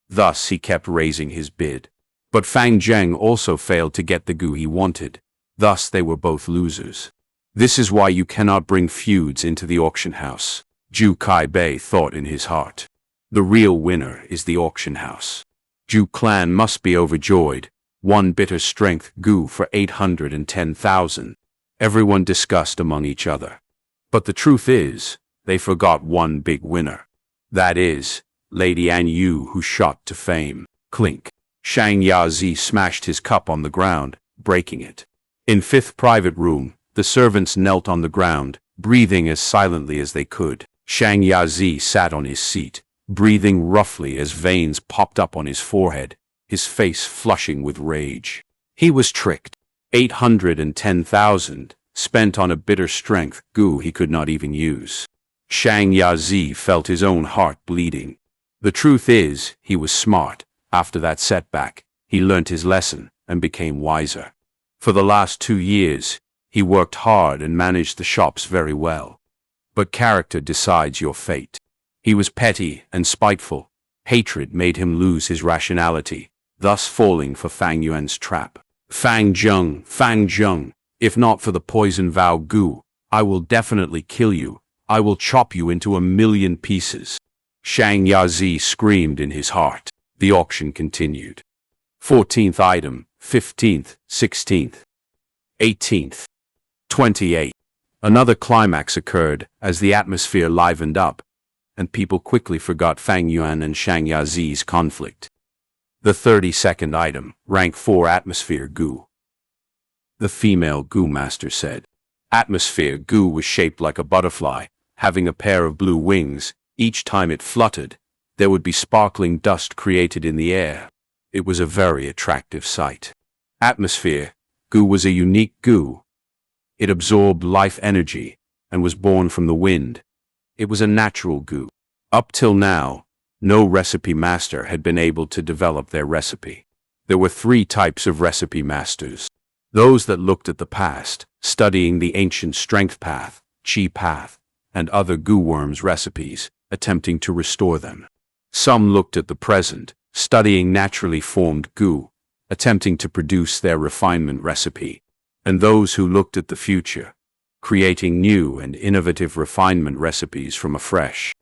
S1: Thus he kept raising his bid. But Fang Zheng also failed to get the Gu he wanted. Thus they were both losers. This is why you cannot bring feuds into the auction house. Zhu Kaibei thought in his heart. The real winner is the auction house. Zhu clan must be overjoyed. One bitter strength Gu for 810,000. Everyone discussed among each other. But the truth is, they forgot one big winner. That is, Lady An Yu, who shot to fame. Clink. Xianxia smashed his cup on the ground, breaking it. In 5th private room, the servants knelt on the ground, breathing as silently as they could. Xianxia sat on his seat, breathing roughly as veins popped up on his forehead, his face flushing with rage. He was tricked. 810,000, spent on a bitter strength Gu he could not even use. Xianxia felt his own heart bleeding. The truth is, he was smart. After that setback, he learnt his lesson and became wiser. For the last 2 years, he worked hard and managed the shops very well. But character decides your fate. He was petty and spiteful. Hatred made him lose his rationality, thus falling for Fang Yuan's trap. Fang Zheng, if not for the poison vow Gu, I will definitely kill you. I will chop you into 1,000,000 pieces. Xianxia screamed in his heart. The auction continued. 14th item, 15th, 16th, 18th, 28th. Another climax occurred as the atmosphere livened up, and people quickly forgot Fang Yuan and Xianxia's conflict. The 32nd item, rank 4 atmosphere Gu. The female Gu master said. Atmosphere Gu was shaped like a butterfly, having a pair of blue wings. Each time it fluttered, there would be sparkling dust created in the air. It was a very attractive sight. Atmosphere Gu was a unique Gu. It absorbed life energy and was born from the wind. It was a natural Gu. Up till now, no recipe master had been able to develop their recipe. There were 3 types of recipe masters. Those that looked at the past, studying the ancient strength path, chi path, and other Gu worms recipes, attempting to restore them. Some looked at the present, studying naturally formed Gu, attempting to produce their refinement recipe. And those who looked at the future, creating new and innovative refinement recipes from afresh.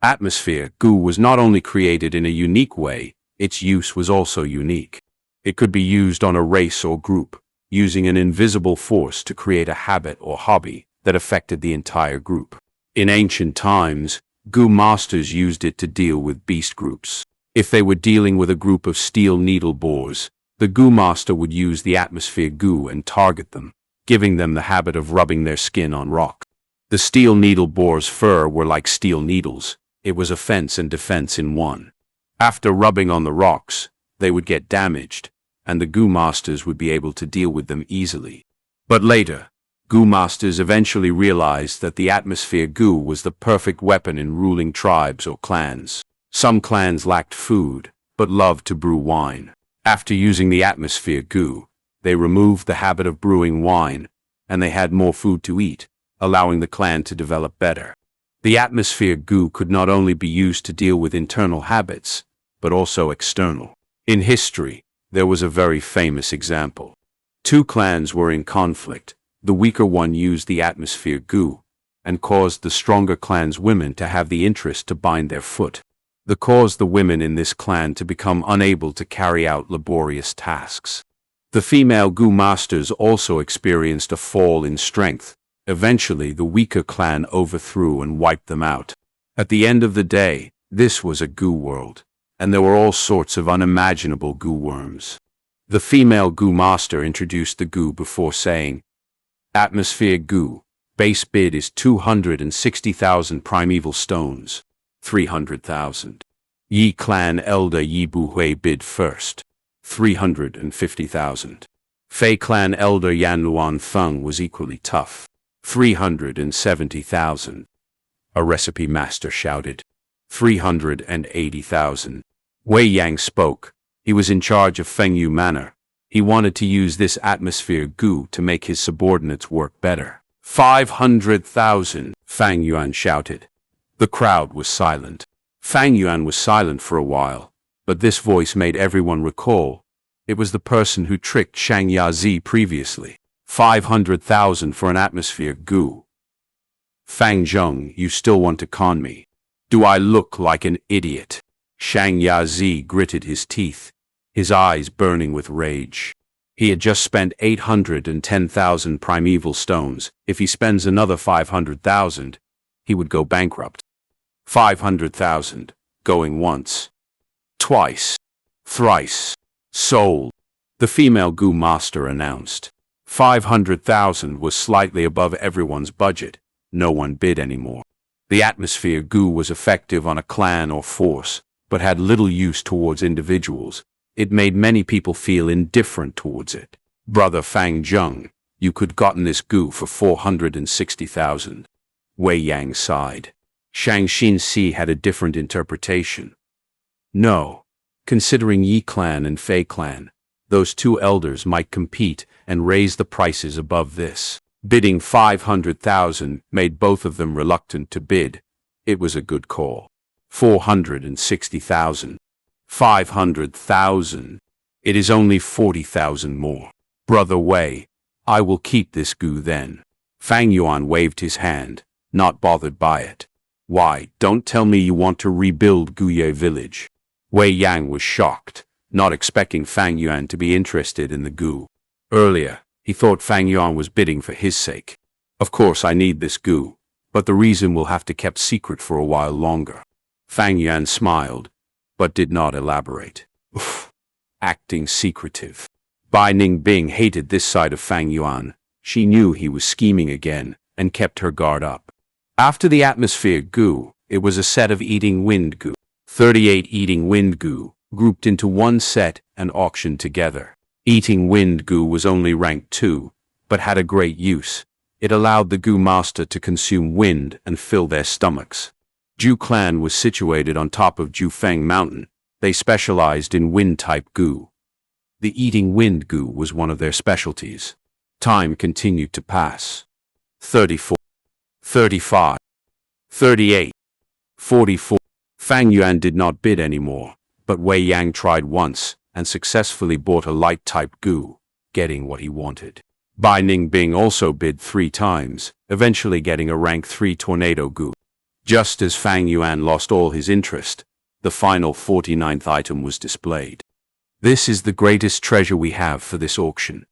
S1: Atmosphere Gu was not only created in a unique way, Its use was also unique. It could be used on a race or group, using an invisible force to create a habit or hobby that affected the entire group. In ancient times, Gu masters used it to deal with beast groups. If they were dealing with a group of steel needle boars, the Gu master would use the atmosphere Gu and target them, giving them the habit of rubbing their skin on rock. The steel needle boar's fur were like steel needles. It was offense and defense in one. After rubbing on the rocks, they would get damaged, and the Gu masters would be able to deal with them easily. But later, Gu masters eventually realized that the atmosphere Gu was the perfect weapon in ruling tribes or clans. Some clans lacked food, but loved to brew wine. After using the atmosphere Gu, they removed the habit of brewing wine, and they had more food to eat, allowing the clan to develop better. The atmosphere Gu could not only be used to deal with internal habits, but also external. In history, there was a very famous example. Two clans were in conflict. The weaker one used the atmosphere Gu and caused the stronger clan's women to have the interest to bind their foot. This caused the women in this clan to become unable to carry out laborious tasks. The female Gu masters also experienced a fall in strength. Eventually, the weaker clan overthrew and wiped them out. At the end of the day, this was a Gu world, and there were all sorts of unimaginable Gu worms. The female Gu master introduced the Gu before saying, "Atmosphere Gu, base bid is 260,000 primeval stones, 300,000. Yi clan elder Yi Buhui bid first, 350,000. Fei clan elder Yan Luan Feng was equally tough, 370,000. A recipe master shouted, 380,000. Wei Yang spoke. He was in charge of Feng Yu Manor. He wanted to use this atmosphere Gu to make his subordinates work better. 500,000, Fang Yuan shouted. The crowd was silent. Fang Yuan was silent for a while, but this voice made everyone recall. It was the person who tricked Xianxia previously. 500,000 for an atmosphere Gu. Fang Zheng, you still want to con me? Do I look like an idiot? Xianxia gritted his teeth, his eyes burning with rage. He had just spent 810,000 primeval stones. If he spends another 500,000, he would go bankrupt. 500,000, going once, twice, thrice, sold. The female Gu master announced. 500,000 was slightly above everyone's budget. No one bid anymore. The atmosphere Gu was effective on a clan or force, but had little use towards individuals. It made many people feel indifferent towards it. Brother Fang Zheng, you could gotten this Gu for 460,000. Wei Yang sighed. Xianxia had a different interpretation. No, considering Yi clan and Fei clan, those two elders might compete and raise the prices above this. Bidding 500,000 made both of them reluctant to bid. It was a good call. 460,000. 500,000. It is only 40,000 more. Brother Wei, I will keep this Gu then. Fang Yuan waved his hand, not bothered by it. Why, don't tell me you want to rebuild Guye village. Wei Yang was shocked, not expecting Fang Yuan to be interested in the Gu. Earlier, he thought Fang Yuan was bidding for his sake. Of course I need this Gu, but the reason will have to kept secret for a while longer. Fang Yuan smiled, but did not elaborate. Oof, acting secretive. Bai Ningbing hated this side of Fang Yuan. She knew he was scheming again, and kept her guard up. After the atmosphere Gu, it was a set of eating wind Gu. 38 eating wind Gu, grouped into one set and auctioned together. Eating wind Gu was only rank 2, but had a great use. It allowed the Gu master to consume wind and fill their stomachs. Ju clan was situated on top of Jufeng Mountain. They specialized in wind-type Gu. The eating wind Gu was one of their specialties. Time continued to pass. 34, 35, 38, 44. Fang Yuan did not bid anymore, but Wei Yang tried once and successfully bought a light-type Gu, getting what he wanted. Bai Ningbing also bid 3 times, eventually getting a rank 3 tornado Gu. Just as Fang Yuan lost all his interest, The final 49th item was displayed. This is the greatest treasure we have for this auction.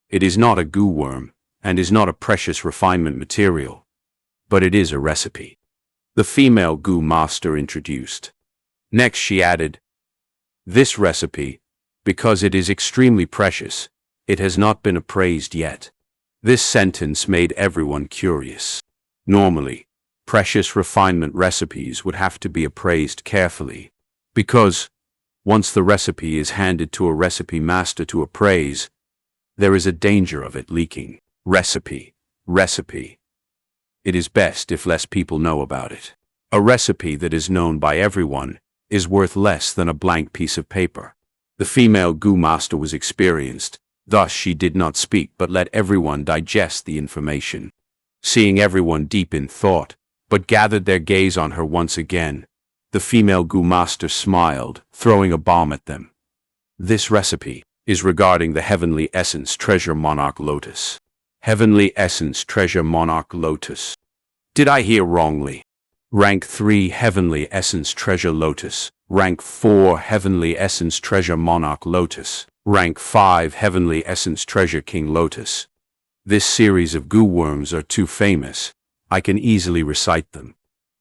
S1: It is not a goo worm, and is not a precious refinement material, but it is a recipe. The female goo master introduced. Next she added, "This recipe, because it is extremely precious, it has not been appraised yet." This sentence made everyone curious. Normally, precious refinement recipes would have to be appraised carefully, because, once the recipe is handed to a recipe master to appraise, there is a danger of it leaking. Recipe. It is best if less people know about it. A recipe that is known by everyone is worth less than a blank piece of paper. The female goo master was experienced, thus she did not speak but let everyone digest the information. Seeing everyone deep in thought, but gathered their gaze on her once again, the female goo master smiled, throwing a bomb at them. This recipe is regarding the Heavenly Essence Treasure Monarch Lotus. Heavenly Essence Treasure Monarch Lotus. Did I hear wrongly? Rank 3 Heavenly Essence Treasure Lotus. Rank 4 Heavenly Essence Treasure Monarch Lotus. Rank 5 Heavenly Essence Treasure King Lotus. This series of goo worms are too famous. I can easily recite them.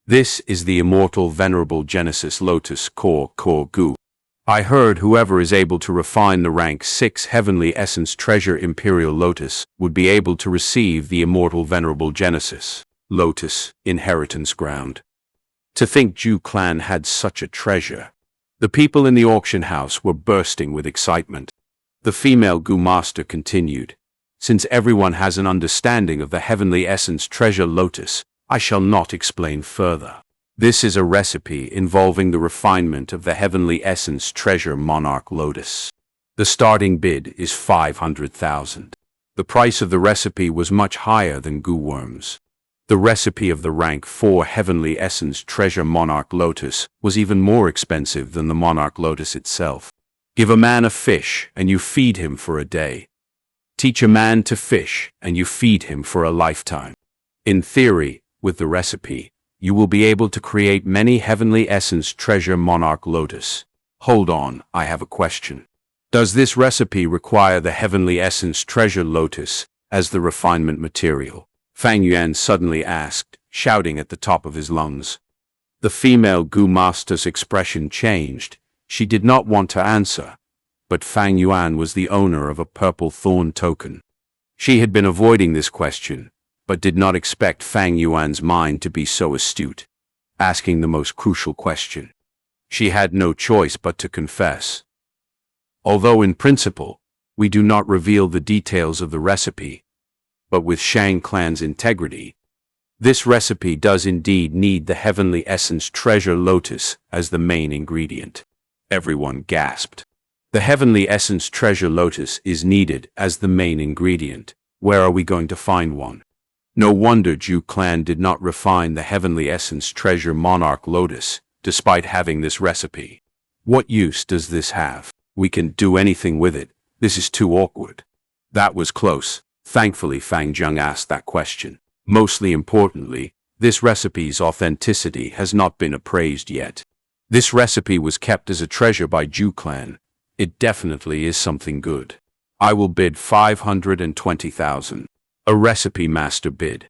S1: This is the immortal venerable Genesis Lotus Core Goo. I heard whoever is able to refine the rank 6 Heavenly Essence Treasure Imperial Lotus would be able to receive the immortal venerable Genesis Lotus Inheritance Ground. To think Zhu clan had such a treasure. The people in the auction house were bursting with excitement. The female goo master continued, "Since everyone has an understanding of the Heavenly Essence Treasure Lotus, I shall not explain further. This is a recipe involving the refinement of the Heavenly Essence Treasure Monarch Lotus. The starting bid is 500,000. The price of the recipe was much higher than goo worms. The recipe of the rank 4 Heavenly Essence Treasure Monarch Lotus was even more expensive than the Monarch Lotus itself. Give a man a fish and you feed him for a day. Teach a man to fish and you feed him for a lifetime. In theory, with the recipe, you will be able to create many Heavenly Essence Treasure Monarch Lotus. Hold on, I have a question. Does this recipe require the Heavenly Essence Treasure Lotus as the refinement material?" Fang Yuan suddenly asked, shouting at the top of his lungs. The female goo master's expression changed. She did not want to answer, but Fang Yuan was the owner of a purple thorn token. She had been avoiding this question, but did not expect Fang Yuan's mind to be so astute, asking the most crucial question. She had no choice but to confess. Although in principle, we do not reveal the details of the recipe, but with Shang clan's integrity, this recipe does indeed need the Heavenly Essence Treasure Lotus as the main ingredient. Everyone gasped. The Heavenly Essence Treasure Lotus is needed as the main ingredient. Where are we going to find one? No wonder Zhu clan did not refine the Heavenly Essence Treasure Monarch Lotus, despite having this recipe. What use does this have? We can do anything with it. This is too awkward. That was close. Thankfully, Fang Zheng asked that question. Mostly importantly, this recipe's authenticity has not been appraised yet. This recipe was kept as a treasure by Zhu clan. It definitely is something good. I will bid 520,000. A recipe master bid.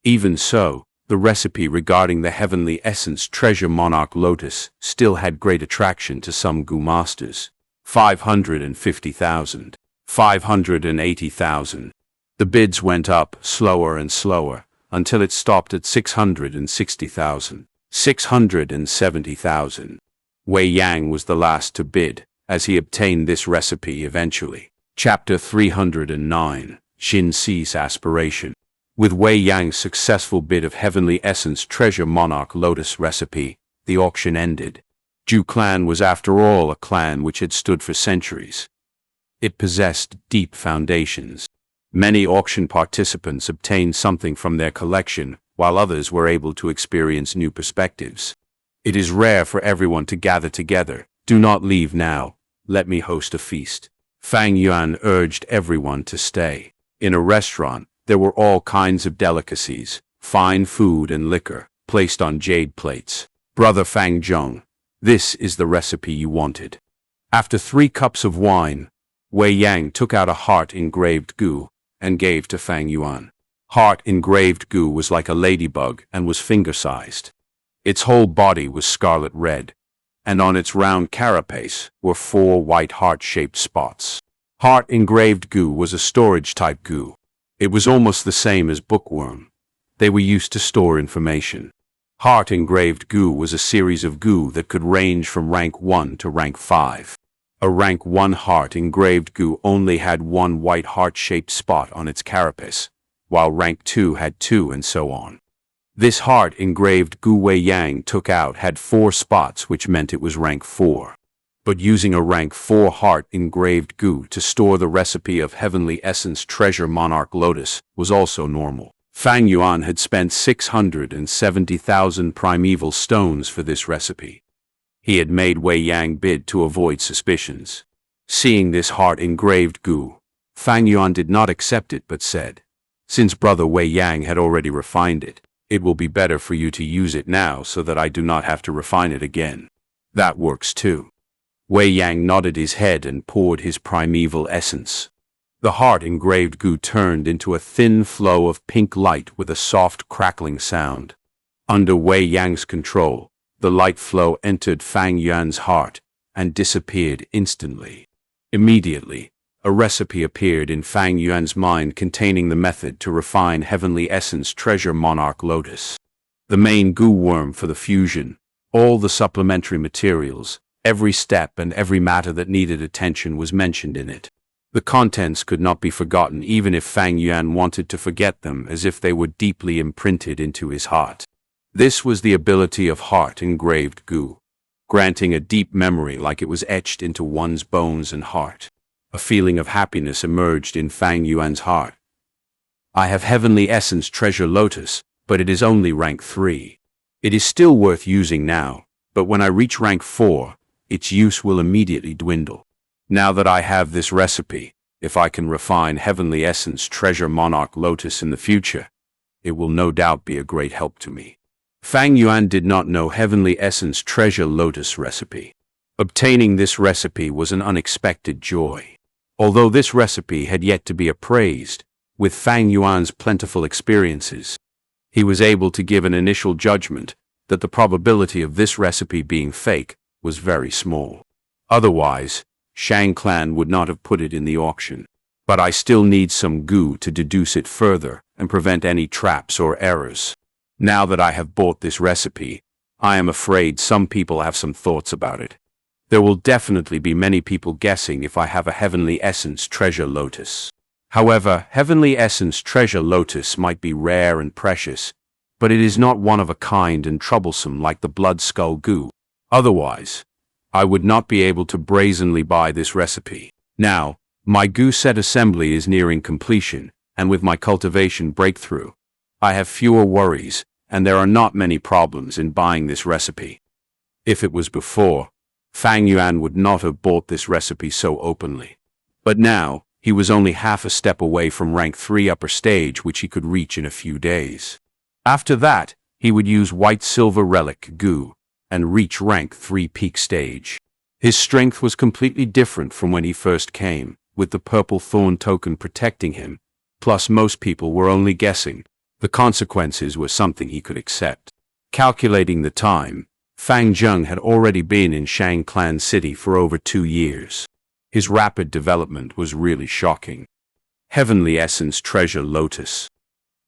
S1: Even so, the recipe regarding the Heavenly Essence Treasure Monarch Lotus still had great attraction to some goo masters. 550,000. 580,000. The bids went up slower and slower until it stopped at 660,000. 670,000. Wei Yang was the last to bid, as he obtained this recipe eventually. Chapter 309. Xianxia's Aspiration. With Wei Yang's successful bid of Heavenly Essence Treasure Monarch Lotus recipe, the auction ended. Zhu clan was after all a clan which had stood for centuries. It possessed deep foundations. Many auction participants obtained something from their collection, while others were able to experience new perspectives. It is rare for everyone to gather together. Do not leave now. Let me host a feast. Fang Yuan urged everyone to stay. In a restaurant, there were all kinds of delicacies, fine food and liquor, placed on jade plates. Brother Fang Zheng, This is the recipe you wanted. After 3 cups of wine, Wei Yang took out a heart-engraved gu and gave to Fang Yuan. Heart-engraved gu was like a ladybug and was finger-sized. Its whole body was scarlet red, and on its round carapace were 4 white heart-shaped spots. Heart-engraved gu was a storage-type gu. It was almost the same as bookworm. They were used to store information. Heart-engraved gu was a series of gu that could range from rank 1 to rank 5. A rank 1 heart-engraved gu only had 1 white heart-shaped spot on its carapace, while rank 2 had 2 and so on. This heart-engraved gu Wei Yang took out had 4 spots, which meant it was rank 4. But using a rank 4 heart-engraved gu to store the recipe of Heavenly Essence Treasure Monarch Lotus was also normal. Fang Yuan had spent 670,000 primeval stones for this recipe. He had made Wei Yang bid to avoid suspicions. Seeing this heart-engraved gu, Fang Yuan did not accept it but said, "Since brother Wei Yang had already refined it, it will be better for you to use it now so that I do not have to refine it again." "That works too." Wei Yang nodded his head and poured his primeval essence. The heart-engraved gu turned into a thin flow of pink light with a soft crackling sound. Under Wei Yang's control, the light flow entered Fang Yuan's heart and disappeared instantly. Immediately, a recipe appeared in Fang Yuan's mind containing the method to refine Heavenly Essence Treasure Monarch Lotus. The main gu worm for the fusion, all the supplementary materials, every step and every matter that needed attention was mentioned in it. The contents could not be forgotten even if Fang Yuan wanted to forget them, as if they were deeply imprinted into his heart. This was the ability of heart-engraved gu, granting a deep memory like it was etched into one's bones and heart. A feeling of happiness emerged in Fang Yuan's heart. "I have Heavenly Essence Treasure Lotus, but it is only rank 3. It is still worth using now, but when I reach rank 4, its use will immediately dwindle. Now that I have this recipe, if I can refine Heavenly Essence Treasure Monarch Lotus in the future, it will no doubt be a great help to me." Fang Yuan did not know Heavenly Essence Treasure Lotus recipe. Obtaining this recipe was an unexpected joy. Although this recipe had yet to be appraised, with Fang Yuan's plentiful experiences, he was able to give an initial judgment that the probability of this recipe being fake was very small. Otherwise, Shang clan would not have put it in the auction. But I still need some gu to deduce it further and prevent any traps or errors. Now that I have bought this recipe, I am afraid some people have some thoughts about it. There will definitely be many people guessing if I have a Heavenly Essence Treasure Lotus. However, Heavenly Essence Treasure Lotus might be rare and precious, but it is not one of a kind and troublesome like the Blood Skull Gu. Otherwise, I would not be able to brazenly buy this recipe. Now, my gu set assembly is nearing completion, and with my cultivation breakthrough, I have fewer worries, and there are not many problems in buying this recipe. If it was before, Fang Yuan would not have bought this recipe so openly. But now, he was only half a step away from rank 3 upper stage, which he could reach in a few days. After that, he would use white silver relic gu and reach rank 3 peak stage. His strength was completely different from when he first came, with the purple thorn token protecting him, plus most people were only guessing. The consequences were something he could accept. Calculating the time, Fang Zheng had already been in Shang Clan City for over 2 years. His rapid development was really shocking. Heavenly Essence Treasure Lotus.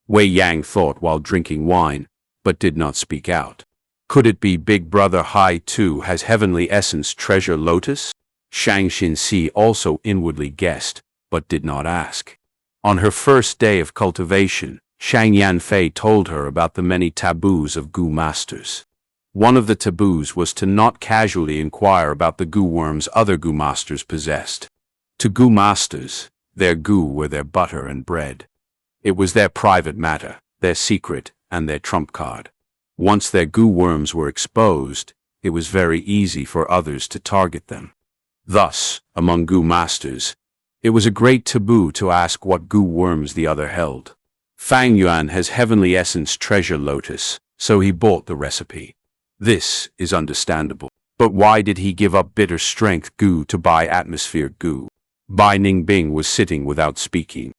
S1: Wei Yang thought while drinking wine, but did not speak out. Could it be Big Brother Hai too has Heavenly Essence Treasure Lotus? Xianxia also inwardly guessed, but did not ask. On her first day of cultivation, Shang Yanfei told her about the many taboos of gu masters. One of the taboos was to not casually inquire about the gu worms other gu masters possessed. To gu masters, their gu were their butter and bread. It was their private matter, their secret, and their trump card. Once their gu worms were exposed, it was very easy for others to target them. Thus, among gu masters, it was a great taboo to ask what gu worms the other held. Fang Yuan has Heavenly Essence Treasure Lotus, so he bought the recipe. This is understandable. But why did he give up bitter strength Gu to buy atmosphere Gu? Bai Ningbing was sitting without speaking.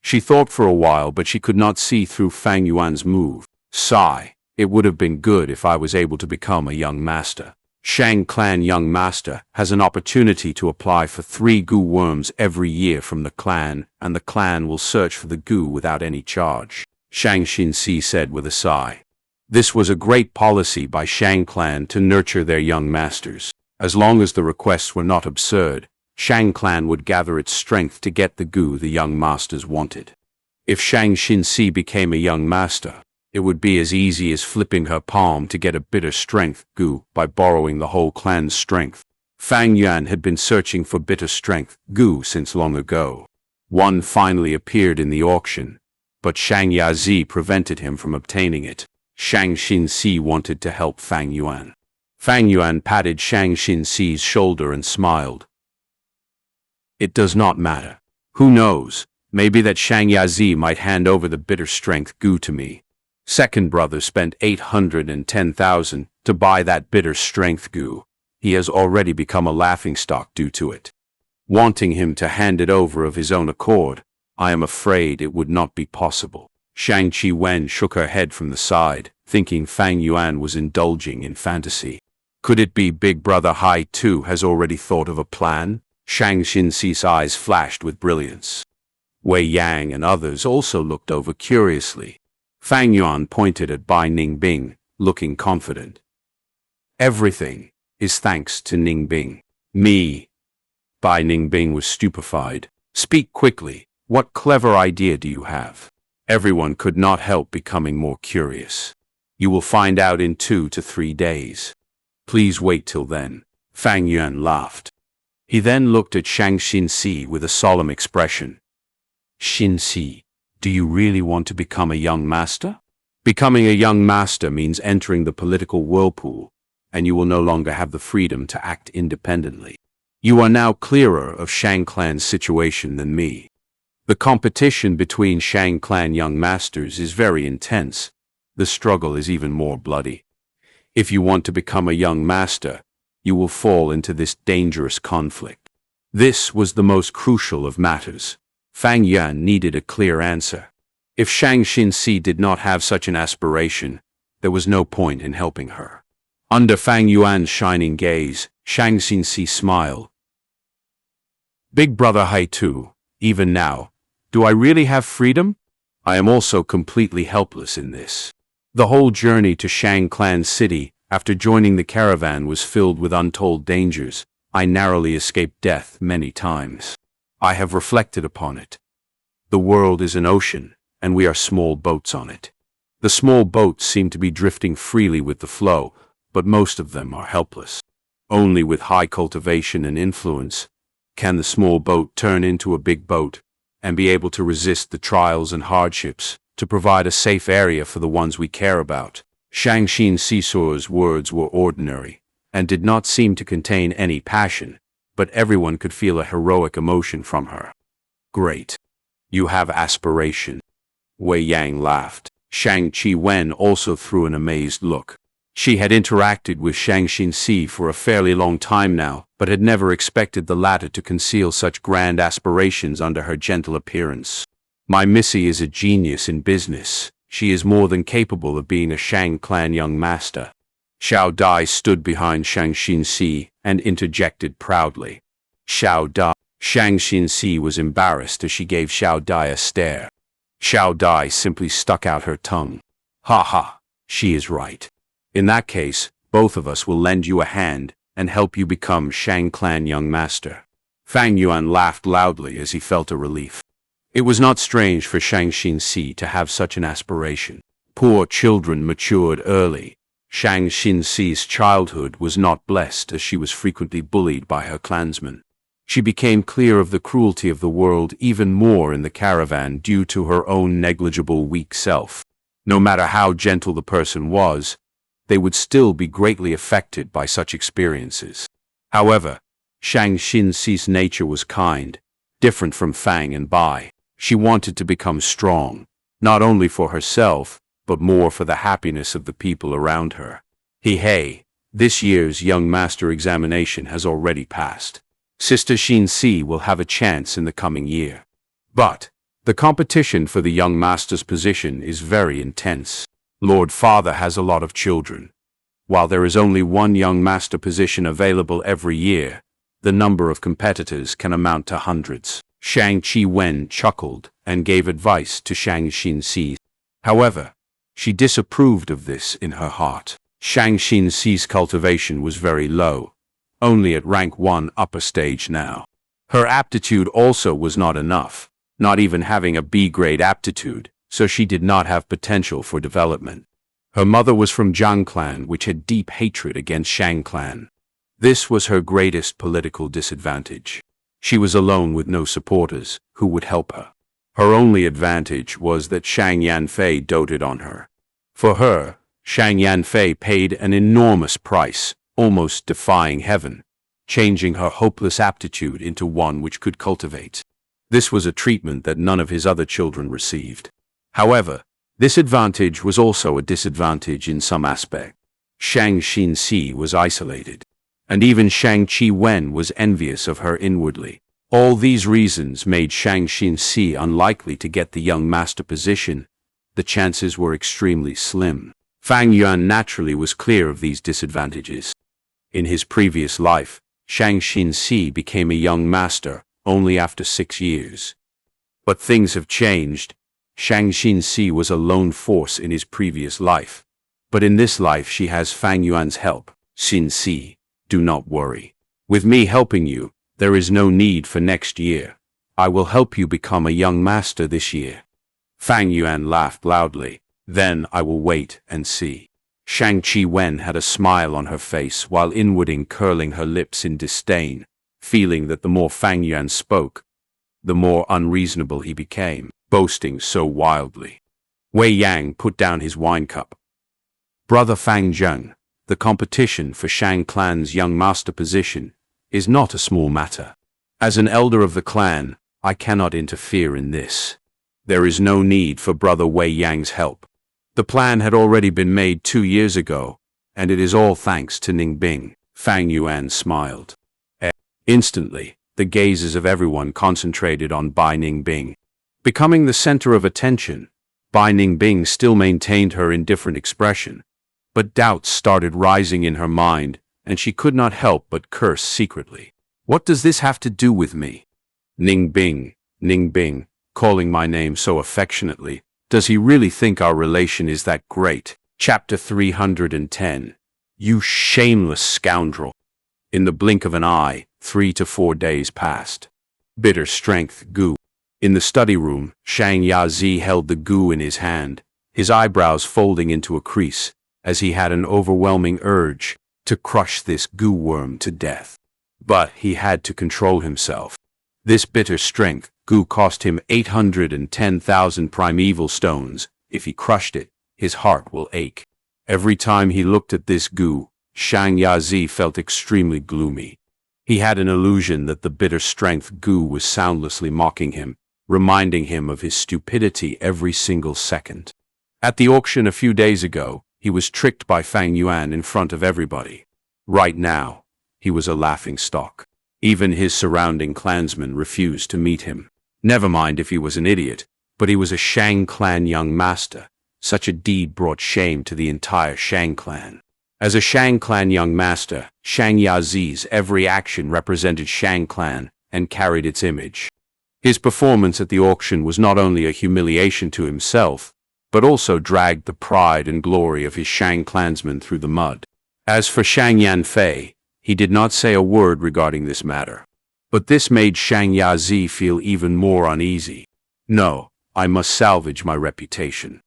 S1: She thought for a while, but she could not see through Fang Yuan's move. Sigh, it would have been good if I was able to become a young master. Shang clan young master has an opportunity to apply for 3 Gu worms every year from the clan, and the clan will search for the Gu without any charge, Shang Xinxi said with a sigh. This was a great policy by Shang clan to nurture their young masters. As long as the requests were not absurd, Shang clan would gather its strength to get the Gu the young masters wanted. If Shang Xinxi became a young master, it would be as easy as flipping her palm to get a bitter strength Gu by borrowing the whole clan's strength. Fang Yuan had been searching for bitter strength Gu since long ago. One finally appeared in the auction, but Shang Yazi prevented him from obtaining it. Shang Xinxi wanted to help Fang Yuan. Fang Yuan patted Shang Xinxi's shoulder and smiled. It does not matter. Who knows, maybe that Shang Yazi might hand over the bitter strength Gu to me. Second brother spent 810,000 to buy that bitter strength Gu. He has already become a laughingstock due to it. Wanting him to hand it over of his own accord, I am afraid it would not be possible. Shang Wen shook her head from the side, thinking Fang Yuan was indulging in fantasy. Could it be Big Brother Hai too has already thought of a plan? Shang Xinxi's eyes flashed with brilliance. Wei Yang and others also looked over curiously. Fang Yuan pointed at Bai Ningbing, looking confident. Everything is thanks to Ningbing. Me. Bai Ningbing was stupefied. Speak quickly. What clever idea do you have? Everyone could not help becoming more curious. You will find out in 2 to 3 days. Please wait till then. Fang Yuan laughed. He then looked at Shang Xinxi with a solemn expression. Xinxi, do you really want to become a young master? Becoming a young master means entering the political whirlpool, and you will no longer have the freedom to act independently. You are now clearer of Shang clan's situation than me. The competition between Shang clan young masters is very intense. The struggle is even more bloody. If you want to become a young master, you will fall into this dangerous conflict. This was the most crucial of matters. Fang Yuan needed a clear answer. If Shang Xinxi did not have such an aspiration, there was no point in helping her. Under Fang Yuan's shining gaze, Shang Xinxi smiled. Big Brother Hai too, even now, do I really have freedom? I am also completely helpless in this. The whole journey to Shang Clan City, after joining the caravan, was filled with untold dangers. I narrowly escaped death many times. I have reflected upon it. The world is an ocean, and we are small boats on it. The small boats seem to be drifting freely with the flow, but most of them are helpless. Only with high cultivation and influence can the small boat turn into a big boat and be able to resist the trials and hardships, to provide a safe area for the ones we care about. Shang Xinxi's words were ordinary, and did not seem to contain any passion, but everyone could feel a heroic emotion from her. Great. You have aspiration. Wei Yang laughed. Shang Wen also threw an amazed look. She had interacted with Shang Xinxi for a fairly long time now, but had never expected the latter to conceal such grand aspirations under her gentle appearance. My Missy is a genius in business. She is more than capable of being a Shang clan young master. Xiao Dai stood behind Shang Xinxi and interjected proudly. Xiao Dai. Shang Xinxi was embarrassed as she gave Xiao Dai a stare. Xiao Dai simply stuck out her tongue. Ha ha, she is right. In that case, both of us will lend you a hand and help you become Shang clan young master. Fang Yuan laughed loudly as he felt a relief. It was not strange for Shang Xinxi to have such an aspiration. Poor children matured early. Shang Xinxi's childhood was not blessed, as she was frequently bullied by her clansmen. She became clear of the cruelty of the world even more in the caravan due to her own negligible weak self. No matter how gentle the person was, they would still be greatly affected by such experiences. However, Shang Xinxi's nature was kind, different from Fang and Bai. She wanted to become strong, not only for herself, but more for the happiness of the people around her. Hey, This year's Young Master examination has already passed. Sister Xianxia will have a chance in the coming year. But the competition for the Young Master's position is very intense. Lord Father has a lot of children. While there is only one Young Master position available every year, the number of competitors can amount to hundreds. Shang Wen chuckled and gave advice to Shang Xianxia. However, she disapproved of this in her heart. Shang Xianxia's cultivation was very low, only at rank 1 upper stage now. Her aptitude also was not enough, not even having a B-grade aptitude, so she did not have potential for development. Her mother was from Zhang clan, which had deep hatred against Shang clan. This was her greatest political disadvantage. She was alone with no supporters who would help her. Her only advantage was that Shang Yanfei doted on her. For her, Shang Yanfei paid an enormous price, almost defying heaven, changing her hopeless aptitude into one which could cultivate. This was a treatment that none of his other children received. However, this advantage was also a disadvantage in some aspect. Shang Xianxia was isolated, and even Shang Wen was envious of her inwardly. All these reasons made Shang Xianxia unlikely to get the young master position. The chances were extremely slim. Fang Yuan naturally was clear of these disadvantages. In his previous life, Shang Xianxia became a young master only after 6 years. But things have changed. Shang Xianxia was a lone force in his previous life, but in this life she has Fang Yuan's help. Xianxia, do not worry. With me helping you, there is no need for next year. I will help you become a young master this year. Fang Yuan laughed loudly. Then I will wait and see. Shang Wen had a smile on her face while inwardly curling her lips in disdain, feeling that the more Fang Yuan spoke, the more unreasonable he became, boasting so wildly. Wei Yang put down his wine cup. Brother Fang Zheng, the competition for Shang clan's young master position is not a small matter. As an elder of the clan, I cannot interfere in this. There is no need for Brother Wei Yang's help. The plan had already been made 2 years ago, and it is all thanks to Ningbing. Fang Yuan smiled. Instantly, the gazes of everyone concentrated on Bai Ningbing. Becoming the center of attention, Bai Ningbing still maintained her indifferent expression, but doubts started rising in her mind, and she could not help but curse secretly. What does this have to do with me? Ningbing, Ningbing, calling my name so affectionately. Does he really think our relation is that great? Chapter 310. You shameless scoundrel. In the blink of an eye, 3 to 4 days passed. Bitter strength Gu. In the study room, Xianxia held the Gu in his hand, his eyebrows folding into a crease, as he had an overwhelming urge to crush this Gu worm to death. But he had to control himself. This bitter strength Gu cost him 810,000 primeval stones. If he crushed it, his heart will ache. Every time he looked at this Gu, Xianxia felt extremely gloomy. He had an illusion that the bitter strength Gu was soundlessly mocking him, reminding him of his stupidity every single second. At the auction a few days ago, he was tricked by Fang Yuan in front of everybody. Right now, he was a laughingstock. Even his surrounding clansmen refused to meet him. Never mind if he was an idiot, but he was a Shang clan young master. Such a deed brought shame to the entire Shang clan. As a Shang clan young master, Xianxia's every action represented Shang clan and carried its image. His performance at the auction was not only a humiliation to himself, but also dragged the pride and glory of his Shang clansmen through the mud. As for Shang Yanfei, he did not say a word regarding this matter. But this made Xianxia feel even more uneasy. No, I must salvage my reputation.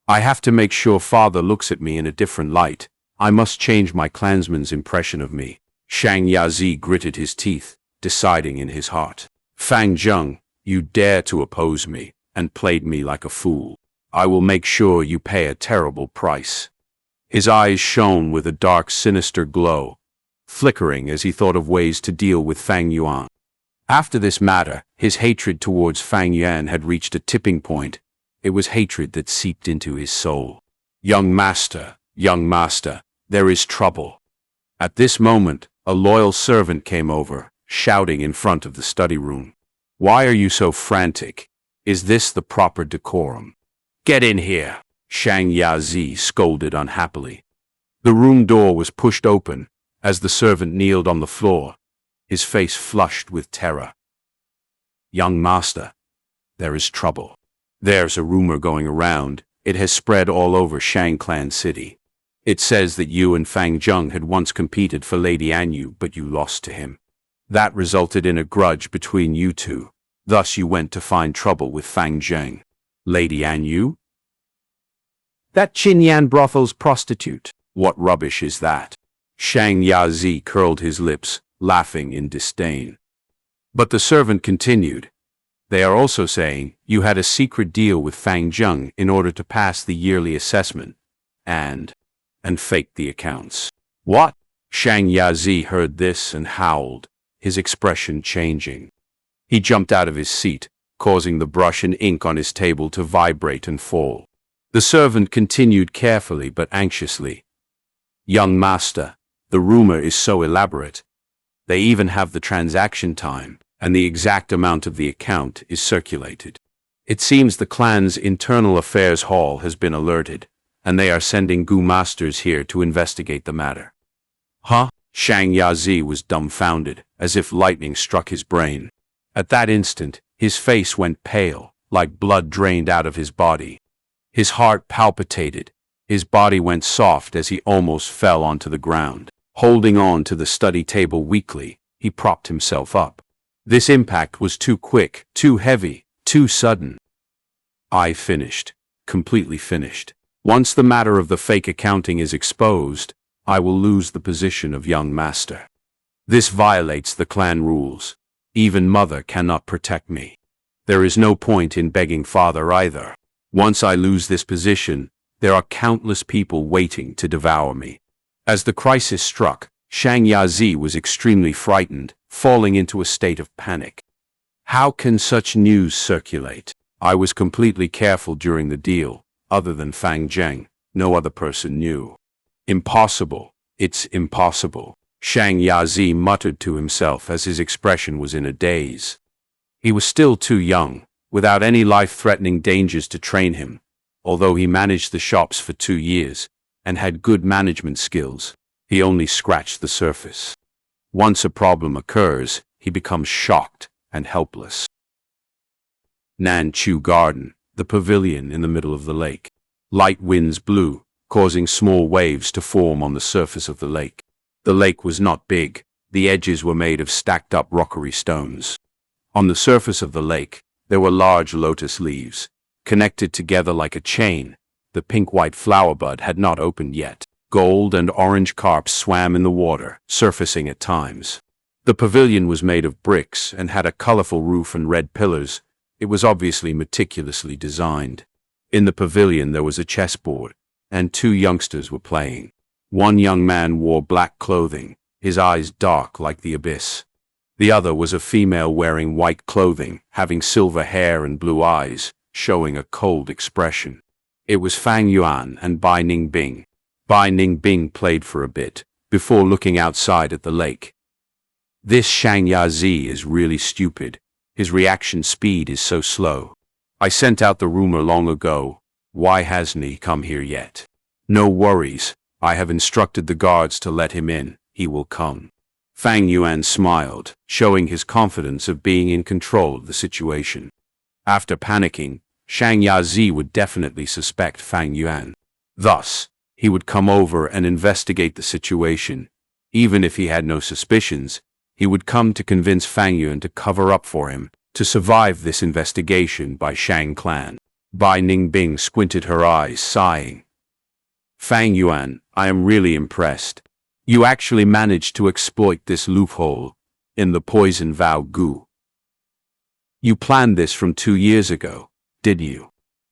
S1: I have to make sure father looks at me in a different light. I must change my clansmen's impression of me. Xianxia gritted his teeth, deciding in his heart. Fang Zheng, you dare to oppose me, and played me like a fool. I will make sure you pay a terrible price. His eyes shone with a dark, sinister glow, flickering as he thought of ways to deal with Fang Yuan. After this matter, his hatred towards Fang Yuan had reached a tipping point. It was hatred that seeped into his soul. Young master, there is trouble. At this moment, a loyal servant came over, shouting in front of the study room. "Why are you so frantic? Is this the proper decorum?" "Get in here," Xianxia scolded unhappily. The room door was pushed open as the servant kneeled on the floor, his face flushed with terror. "Young master, there is trouble. There's a rumor going around. It has spread all over Shang Clan City. It says that you and Fang Zheng had once competed for Lady Anyu, but you lost to him. That resulted in a grudge between you two. Thus you went to find trouble with Fang Zheng. Lady Anyu? That Qinyan brothel's prostitute. What rubbish is that?" Xianxia curled his lips, laughing in disdain. But the servant continued. "They are also saying you had a secret deal with Fang Zheng in order to pass the yearly assessment and faked the accounts." "What?" Xianxia heard this and howled, his expression changing. He jumped out of his seat, causing the brush and ink on his table to vibrate and fall. The servant continued carefully but anxiously. "Young master, the rumor is so elaborate. They even have the transaction time, and the exact amount of the account is circulated. It seems the clan's internal affairs hall has been alerted, and they are sending Gu masters here to investigate the matter." "Huh?" Xianxia was dumbfounded, as if lightning struck his brain. At that instant, his face went pale, like blood drained out of his body. His heart palpitated. His body went soft as he almost fell onto the ground. Holding on to the study table weakly, he propped himself up. This impact was too quick, too heavy, too sudden. "I finished. Completely finished. Once the matter of the fake accounting is exposed, I will lose the position of young master. This violates the clan rules. Even mother cannot protect me. There is no point in begging father either. Once I lose this position, there are countless people waiting to devour me." As the crisis struck, Xianxia was extremely frightened, falling into a state of panic. "How can such news circulate? I was completely careful during the deal. Other than Fang Zheng, no other person knew." "Impossible. It's impossible," Xianxia muttered to himself as his expression was in a daze. He was still too young, without any life-threatening dangers to train him, although he managed the shops for 2 years and had good management skills. He only scratched the surface. Once a problem occurs, he becomes shocked and helpless. Nanchu Garden, the pavilion in the middle of the lake. Light winds blew, causing small waves to form on the surface of the lake. The lake was not big. The edges were made of stacked-up rockery stones. On the surface of the lake, there were large lotus leaves, connected together like a chain. The pink-white flower bud had not opened yet. Gold and orange carp swam in the water, surfacing at times. The pavilion was made of bricks and had a colorful roof and red pillars. It was obviously meticulously designed. In the pavilion there was a chessboard, and 2 youngsters were playing. One young man wore black clothing, his eyes dark like the abyss. The other was a female wearing white clothing, having silver hair and blue eyes, showing a cold expression. It was Fang Yuan and Bai Ningbing. Bai Ningbing played for a bit, before looking outside at the lake. "This Xianxia is really stupid. His reaction speed is so slow. I sent out the rumor long ago. Why hasn't he come here yet? No worries. I have instructed the guards to let him in. He will come." Fang Yuan smiled, showing his confidence of being in control of the situation. After panicking, Xianxia would definitely suspect Fang Yuan. Thus, he would come over and investigate the situation. Even if he had no suspicions, he would come to convince Fang Yuan to cover up for him, to survive this investigation by Shang clan. Bai Ningbing squinted her eyes, sighing. "Fang Yuan, I am really impressed. You actually managed to exploit this loophole in the poison vow Gu. You planned this from 2 years ago, did you?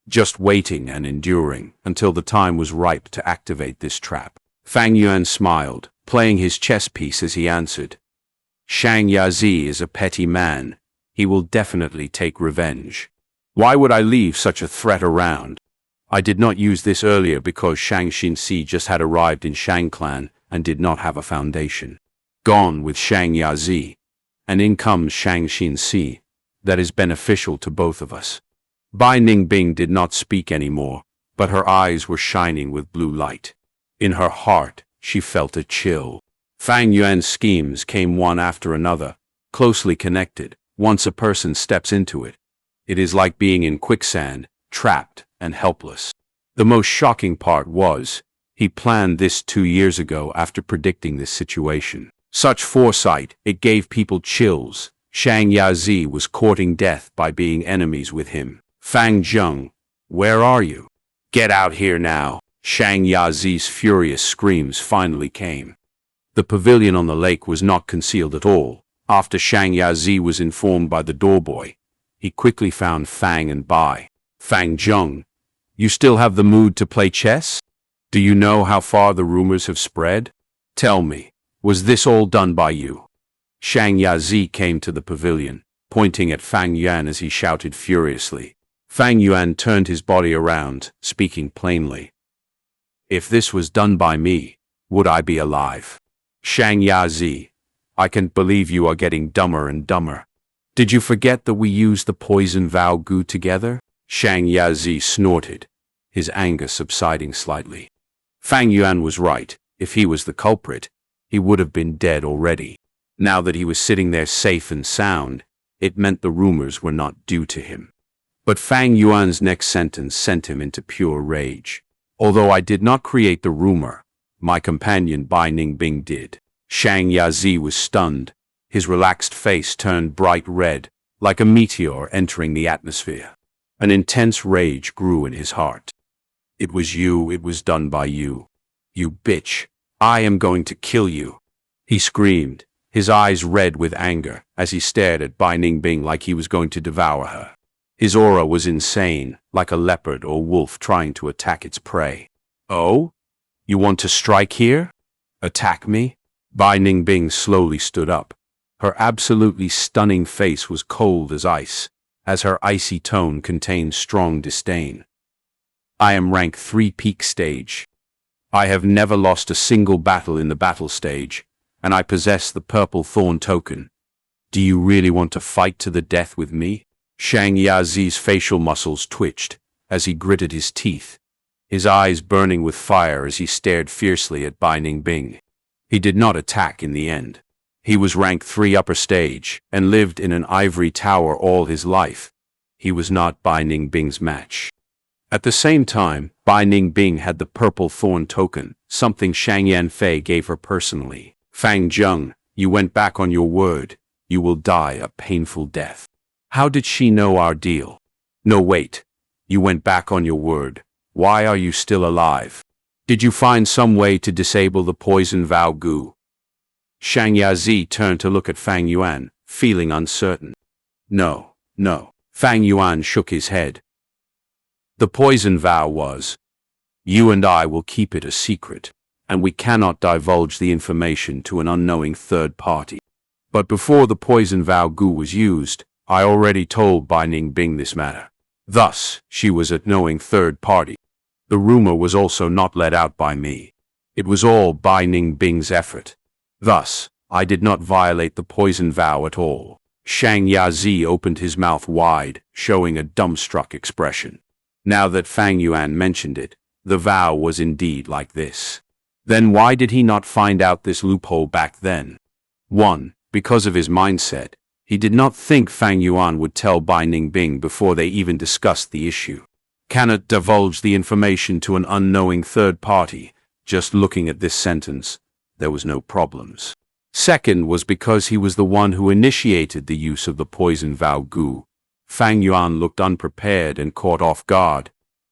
S1: Just waiting and enduring until the time was ripe to activate this trap." Fang Yuan smiled, playing his chess piece as he answered. "Xianxia is a petty man. He will definitely take revenge. Why would I leave such a threat around? I did not use this earlier because Xianxia just had arrived in Shang clan and did not have a foundation. Gone with Xianxia, and in comes Xianxia, that is beneficial to both of us. Bai Ningbing did not speak anymore, but her eyes were shining with blue light. In her heart, she felt a chill. Fang Yuan's schemes came one after another, closely connected. Once a person steps into it, it is like being in quicksand, trapped and helpless. The most shocking part was, he planned this 2 years ago after predicting this situation. Such foresight, it gave people chills. Xianxia was courting death by being enemies with him. Fang Zheng, where are you? Get out here now. Xianxia's furious screams finally came. The pavilion on the lake was not concealed at all. After Xianxia was informed by the doorboy, he quickly found Fang and Bai. Fang Zheng, you still have the mood to play chess? Do you know how far the rumors have spread? Tell me, was this all done by you? Xianxia came to the pavilion, pointing at Fang Yuan as he shouted furiously. Fang Yuan turned his body around, speaking plainly. If this was done by me, would I be alive? Xianxia, I can't believe you are getting dumber and dumber. Did you forget that we used the poison Vow Gu together? Xianxia snorted, his anger subsiding slightly. Fang Yuan was right. If he was the culprit, he would have been dead already. Now that he was sitting there safe and sound, it meant the rumors were not due to him. But Fang Yuan's next sentence sent him into pure rage. Although I did not create the rumor, my companion Bai Ningbing did. Xianxia was stunned. His relaxed face turned bright red, like a meteor entering the atmosphere. An intense rage grew in his heart. It was you, it was done by you. You bitch, I am going to kill you. He screamed, his eyes red with anger, as he stared at Bai Ningbing like he was going to devour her. His aura was insane, like a leopard or wolf trying to attack its prey. Oh? You want to strike here? Attack me? Bai Ningbing slowly stood up. Her absolutely stunning face was cold as ice, as her icy tone contained strong disdain. I am rank 3 peak stage. I have never lost a single battle in the battle stage, and I possess the purple thorn token. Do you really want to fight to the death with me? Xianxia's facial muscles twitched as he gritted his teeth, his eyes burning with fire as he stared fiercely at Bai Ningbing. He did not attack in the end. He was rank 3 upper stage and lived in an ivory tower all his life. He was not Bai Ningbing's match. At the same time, Bai Ningbing had the purple thorn token, something Shang Yanfei gave her personally. Fang Zheng, you went back on your word. You will die a painful death. How did she know our deal? No, wait. You went back on your word. Why are you still alive? Did you find some way to disable the poison Vow Gu? Xianxia turned to look at Fang Yuan, feeling uncertain. No. Fang Yuan shook his head. The poison vow was, you and I will keep it a secret, and we cannot divulge the information to an unknowing third party. But before the poison Vow Gu was used, I already told Bai Ningbing this matter. Thus, she was a knowing third party. The rumor was also not let out by me. It was all Bai Ningbing's effort. Thus, I did not violate the poison vow at all. Xianxia opened his mouth wide, showing a dumbstruck expression. Now that Fang Yuan mentioned it, the vow was indeed like this. Then why did he not find out this loophole back then? 1. Because of his mindset. He did not think Fang Yuan would tell Bai Ningbing before they even discussed the issue. Cannot divulge the information to an unknowing third party. Just looking at this sentence, there was no problems. Second was because he was the one who initiated the use of the poison Vow Gu. Fang Yuan looked unprepared and caught off guard,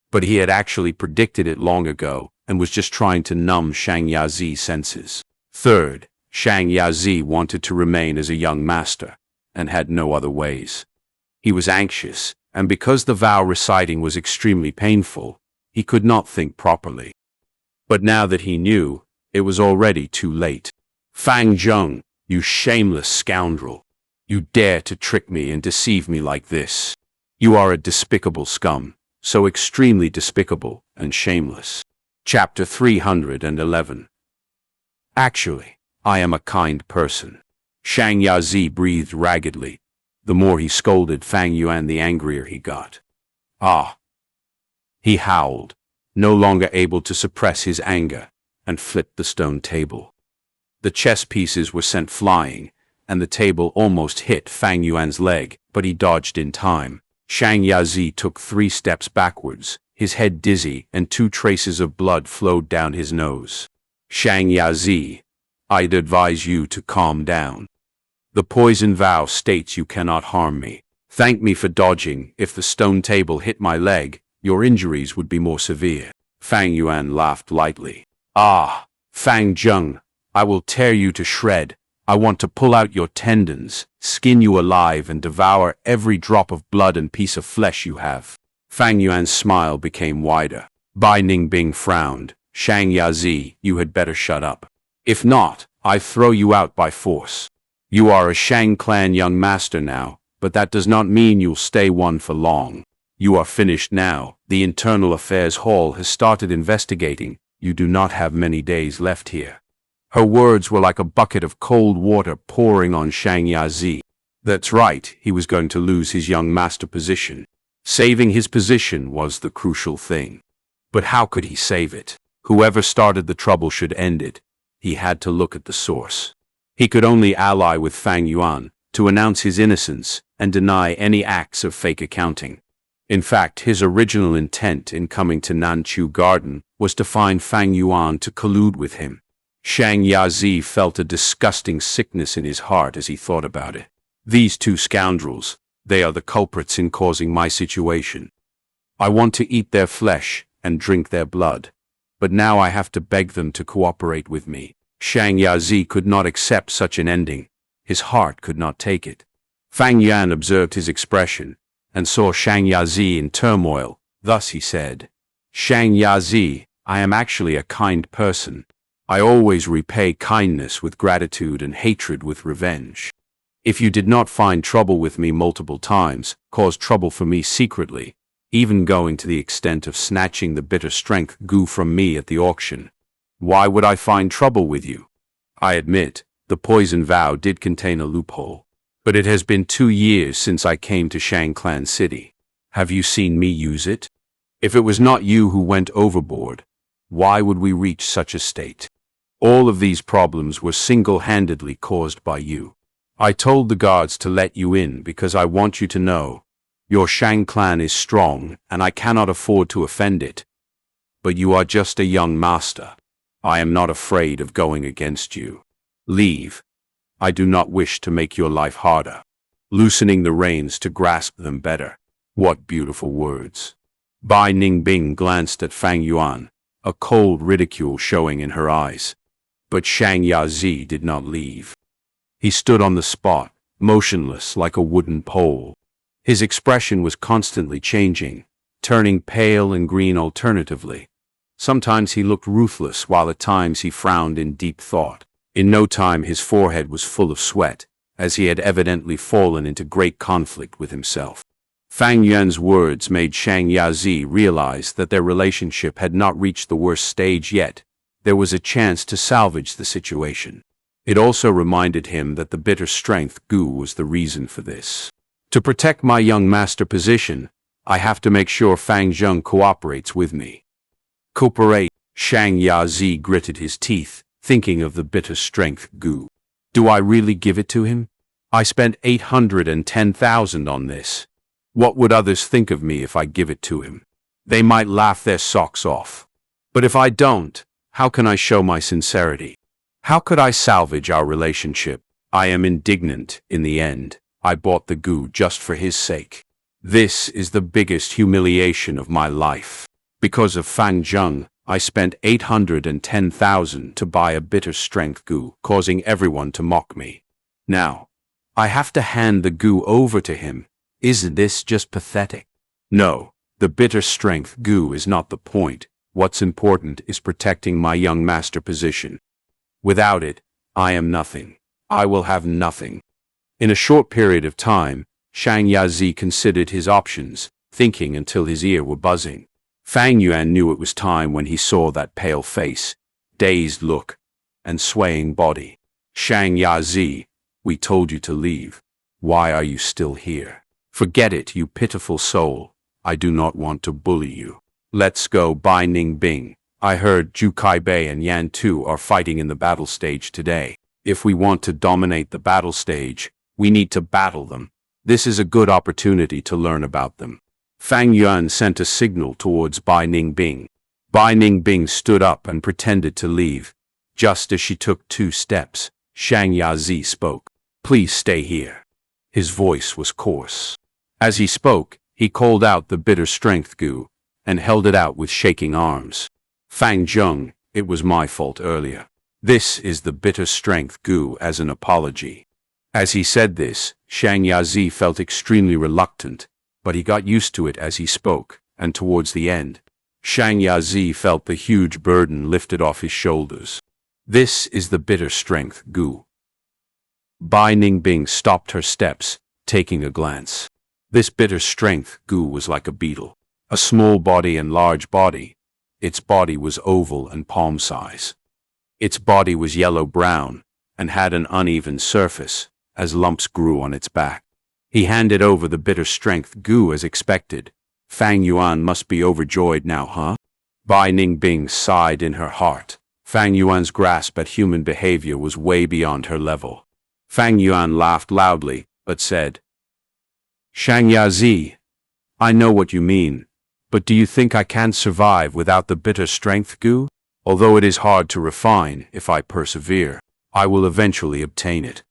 S1: but he had actually predicted it long ago and was just trying to numb Xianxia's senses. Third, Xianxia wanted to remain as a young master, and had no other ways. He was anxious, and because the vow reciting was extremely painful, he could not think properly. But now that he knew, it was already too late. Fang Zheng, you shameless scoundrel. You dare to trick me and deceive me like this. You are a despicable scum, so extremely despicable and shameless. Chapter 311. Actually, I am a kind person. Xianxia breathed raggedly. The more he scolded Fang Yuan, the angrier he got. Ah! He howled, no longer able to suppress his anger, and flipped the stone table. The chess pieces were sent flying, and the table almost hit Fang Yuan's leg, but he dodged in time. Xianxia took 3 steps backwards, his head dizzy, and 2 traces of blood flowed down his nose. Xianxia, I'd advise you to calm down. The poison vow states you cannot harm me. Thank me for dodging. If the stone table hit my leg, your injuries would be more severe. Fang Yuan laughed lightly. Ah, Fang Zheng, I will tear you to shred. I want to pull out your tendons, skin you alive, and devour every drop of blood and piece of flesh you have. Fang Yuan's smile became wider. Bai Ningbing frowned. Xianxia, you had better shut up. If not, I throw you out by force. You are a Shang clan young master now, but that does not mean you'll stay one for long. You are finished now. The Internal Affairs Hall has started investigating. You do not have many days left here. Her words were like a bucket of cold water pouring on Xianxia. That's right, he was going to lose his young master position. Saving his position was the crucial thing. But how could he save it? Whoever started the trouble should end it. He had to look at the source. He could only ally with Fang Yuan to announce his innocence and deny any acts of fake accounting. In fact, his original intent in coming to Nanchu Garden was to find Fang Yuan to collude with him. Xianxia felt a disgusting sickness in his heart as he thought about it. These 2 scoundrels, they are the culprits in causing my situation. I want to eat their flesh and drink their blood, but now I have to beg them to cooperate with me. Xianxia could not accept such an ending. His heart could not take it. Fang Yuan observed his expression and saw Xianxia in turmoil. Thus he said, Xianxia, I am actually a kind person. I always repay kindness with gratitude and hatred with revenge. If you did not find trouble with me multiple times, cause trouble for me secretly, even going to the extent of snatching the bitter strength Gu from me at the auction, why would I find trouble with you? I admit, the poison vow did contain a loophole, but it has been 2 years since I came to Shang Clan City. Have you seen me use it? If it was not you who went overboard, why would we reach such a state? All of these problems were single-handedly caused by you. I told the guards to let you in because I want you to know, your Shang clan is strong and I cannot afford to offend it. But you are just a young master. I am not afraid of going against you. Leave. I do not wish to make your life harder. Loosening the reins to grasp them better. What beautiful words. Bai Ningbing glanced at Fang Yuan, a cold ridicule showing in her eyes. But Xianxia did not leave. He stood on the spot, motionless like a wooden pole. His expression was constantly changing, turning pale and green alternatively. Sometimes he looked ruthless, while at times he frowned in deep thought. In no time his forehead was full of sweat, as he had evidently fallen into great conflict with himself. Fang Yuan's words made Xianxia realize that their relationship had not reached the worst stage yet. There was a chance to salvage the situation. It also reminded him that the bitter strength Gu was the reason for this. To protect my young master position, I have to make sure Fang Zheng cooperates with me. Cooperate. Xianxia gritted his teeth, thinking of the bitter strength Gu. Do I really give it to him? I spent 810,000 on this. What would others think of me if I give it to him? They might laugh their socks off. But if I don't, how can I show my sincerity? How could I salvage our relationship? I am indignant. In the end, I bought the Gu just for his sake. This is the biggest humiliation of my life. Because of Fang Zheng, I spent 810,000 to buy a bitter strength Gu, causing everyone to mock me. Now, I have to hand the Gu over to him. Isn't this just pathetic? No, the bitter strength Gu is not the point. What's important is protecting my young master position. Without it, I am nothing. I will have nothing. In a short period of time, Xianxia considered his options, thinking until his ears were buzzing. Fang Yuan knew it was time when he saw that pale face, dazed look. and swaying body. Xianxia, we told you to leave. Why are you still here? Forget it, you pitiful soul. I do not want to bully you. Let's go, Bai Ningbing. I heard Zhu Kaibei and Yan Tu are fighting in the battle stage today. If we want to dominate the battle stage, we need to battle them. This is a good opportunity to learn about them. Fang Yuan sent a signal towards Bai Ningbing. Bai Ningbing stood up and pretended to leave. Just as she took 2 steps, Xianxia spoke. Please stay here. His voice was coarse. As he spoke, he called out the bitter strength Gu, and held it out with shaking arms. Fang Zheng, it was my fault earlier. This is the bitter strength Gu as an apology. As he said this, Xianxia felt extremely reluctant, but he got used to it as he spoke, and towards the end, Xianxia felt the huge burden lifted off his shoulders. This is the bitter strength Gu. Bai Ningbing stopped her steps, taking a glance. This bitter strength Gu was like a beetle. A small body and large body. Its body was oval and palm size. Its body was yellow-brown and had an uneven surface as lumps grew on its back. He handed over the bitter strength Gu as expected. Fang Yuan must be overjoyed now, huh? Bai Ningbing sighed in her heart. Fang Yuan's grasp at human behavior was way beyond her level. Fang Yuan laughed loudly, but said, Xianxia, I know what you mean. But do you think I can survive without the bitter strength Gu? Although it is hard to refine, if I persevere, I will eventually obtain it.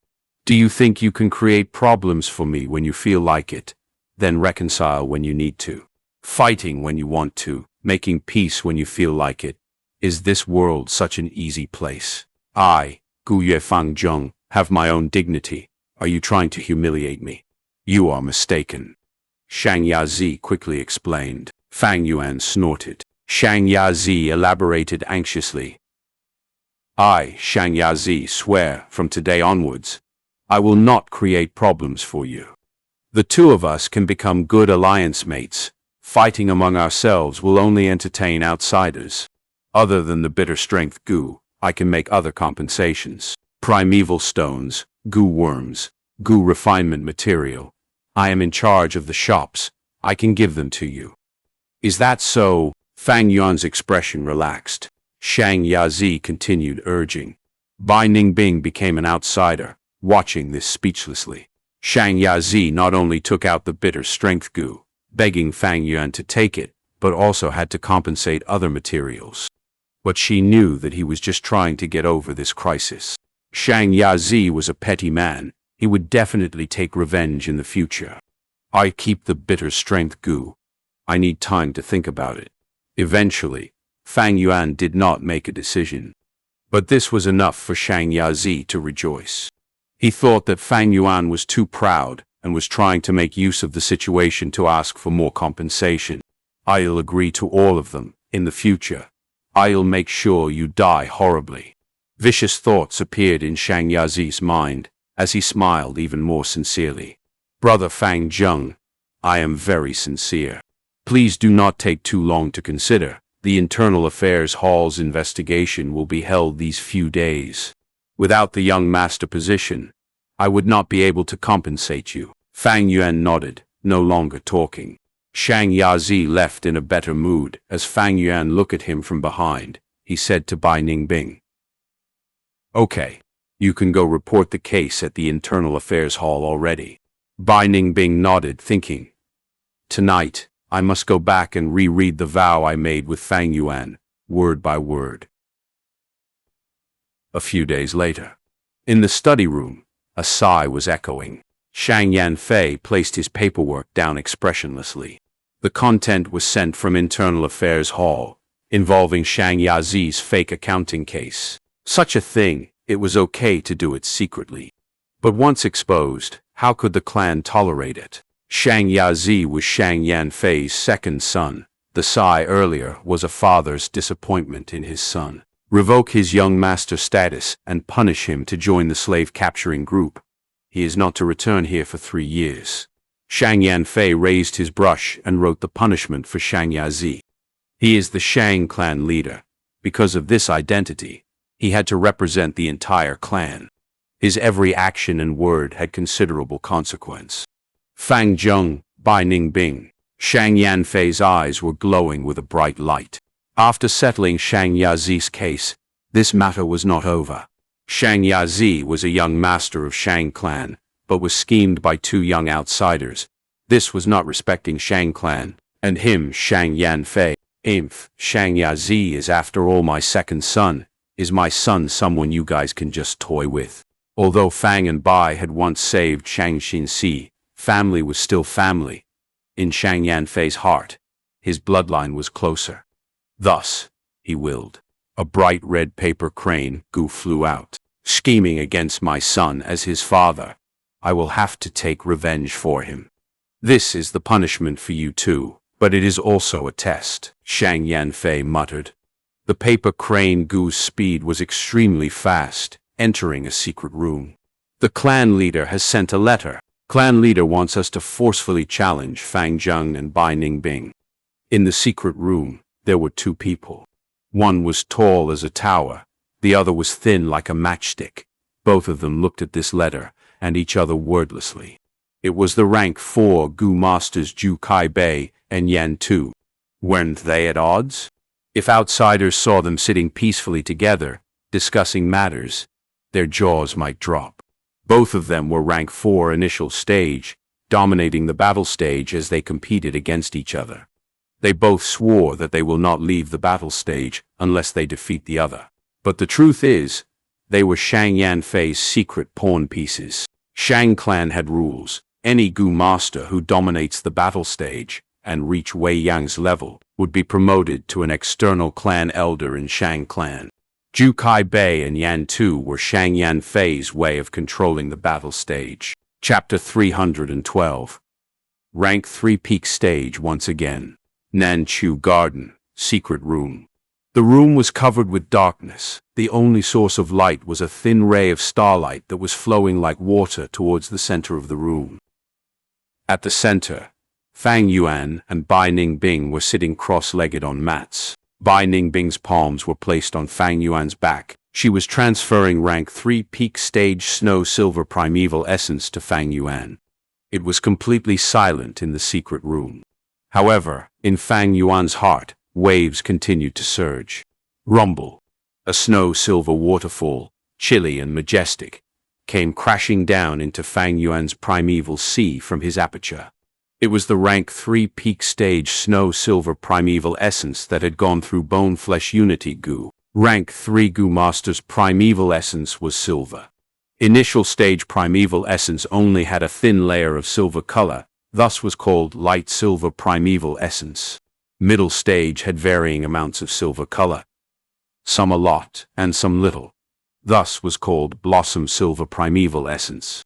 S1: Do you think you can create problems for me when you feel like it, then reconcile when you need to, fighting when you want to, making peace when you feel like it? Is this world such an easy place? I, Gu Yue Fang Zheng, have my own dignity. Are you trying to humiliate me? You are mistaken. Xianxia quickly explained. Fang Yuan snorted. Xianxia elaborated anxiously. I, Xianxia, swear from today onwards, I will not create problems for you. The 2 of us can become good alliance mates. Fighting among ourselves will only entertain outsiders. Other than the bitter strength Gu, I can make other compensations. Primeval stones, Gu worms, Gu refinement material. I am in charge of the shops. I can give them to you. Is that so? Fang Yuan's expression relaxed. Xianxia continued urging. Bai Ningbing became an outsider, watching this speechlessly. Xianxia not only took out the bitter strength Gu, begging Fang Yuan to take it, but also had to compensate other materials. But she knew that he was just trying to get over this crisis. Xianxia was a petty man. He would definitely take revenge in the future. I keep the bitter strength Gu. I need time to think about it. Eventually, Fang Yuan did not make a decision. But this was enough for Xianxia to rejoice. He thought that Fang Yuan was too proud and was trying to make use of the situation to ask for more compensation. I'll agree to all of them in the future. I'll make sure you die horribly. Vicious thoughts appeared in Xianxia's mind as he smiled even more sincerely. Brother Fang Zheng, I am very sincere. Please do not take too long to consider. The Internal Affairs Hall's investigation will be held these few days. Without the young master position, I would not be able to compensate you. Fang Yuan nodded, no longer talking. Xianxia left in a better mood as Fang Yuan looked at him from behind. He said to Bai Ningbing, Okay, you can go report the case at the Internal Affairs Hall already. Bai Ningbing nodded, thinking, Tonight, I must go back and reread the vow I made with Fang Yuan, word by word. A few days later, in the study room, a sigh was echoing. Shang Yanfei placed his paperwork down expressionlessly. The content was sent from Internal Affairs Hall, involving Xianxia's fake accounting case. Such a thing, it was okay to do it secretly. But once exposed, how could the clan tolerate it? Xianxia was Shang Yanfei's second son. The sigh earlier was a father's disappointment in his son. Revoke his young master status and punish him to join the slave-capturing group. He is not to return here for 3 years. Shang Yanfei raised his brush and wrote the punishment for Xianxia. He is the Shang clan leader. Because of this identity, He had to represent the entire clan. His every action and word had considerable consequence. Fang Zheng, Bai Ningbing. Shang Yanfei's eyes were glowing with a bright light. After settling Shang Yazi's case, this matter was not over. Shang Yazi was a young master of Shang clan, but was schemed by two young outsiders. This was not respecting Shang clan, and him, Shang Yanfei. Shang Yazi is after all my second son. Is my son someone you guys can just toy with? Although Fang and Bai had once saved Shang Xinxi, family was still family. In Shang Yanfei's heart, his bloodline was closer. Thus, he willed. A bright red paper crane, Gu flew out. Scheming against my son as his father, I will have to take revenge for him. This is the punishment for you too, but it is also a test, Shang Yanfei muttered. The paper crane Gu's speed was extremely fast, entering a secret room. The clan leader has sent a letter. Clan leader wants us to forcefully challenge Fang Zheng and Bai Ningbing. In the secret room, there were two people. One was tall as a tower, the other was thin like a matchstick. Both of them looked at this letter, and each other wordlessly. It was the rank 4 Gu masters Zhu Kai Bei and Yan Tu. Weren't they at odds? If outsiders saw them sitting peacefully together, discussing matters, their jaws might drop. Both of them were rank 4 initial stage, dominating the battle stage as they competed against each other. They both swore that they will not leave the battle stage unless they defeat the other. But the truth is, they were Shang Yanfei's secret pawn pieces. Shang clan had rules. Any Gu master who dominates the battle stage and reach Wei Yang's level would be promoted to an external clan elder in Shang clan. Zhu Kai Bei and Yan Tu were Shang Yanfei's way of controlling the battle stage. Chapter 312. Rank 3 Peak Stage once again. Nanchu Garden, Secret Room. The room was covered with darkness. The only source of light was a thin ray of starlight that was flowing like water towards the center of the room. At the center, Fang Yuan and Bai Ningbing were sitting cross-legged on mats. Bai Ningbing's palms were placed on Fang Yuan's back. She was transferring rank 3 Peak Stage Snow Silver Primeval Essence to Fang Yuan. It was completely silent in the secret room. However, in Fang Yuan's heart, waves continued to surge. Rumble. A snow-silver waterfall, chilly and majestic, came crashing down into Fang Yuan's primeval sea from his aperture. It was the rank 3 Peak Stage Snow-Silver Primeval Essence that had gone through Bone-Flesh Unity Gu. Rank 3 Gu Master's Primeval Essence was silver. Initial stage Primeval Essence only had a thin layer of silver color, thus was called Light Silver Primeval Essence. Middle stage had varying amounts of silver color. Some a lot, and some little. Thus was called Blossom Silver Primeval Essence.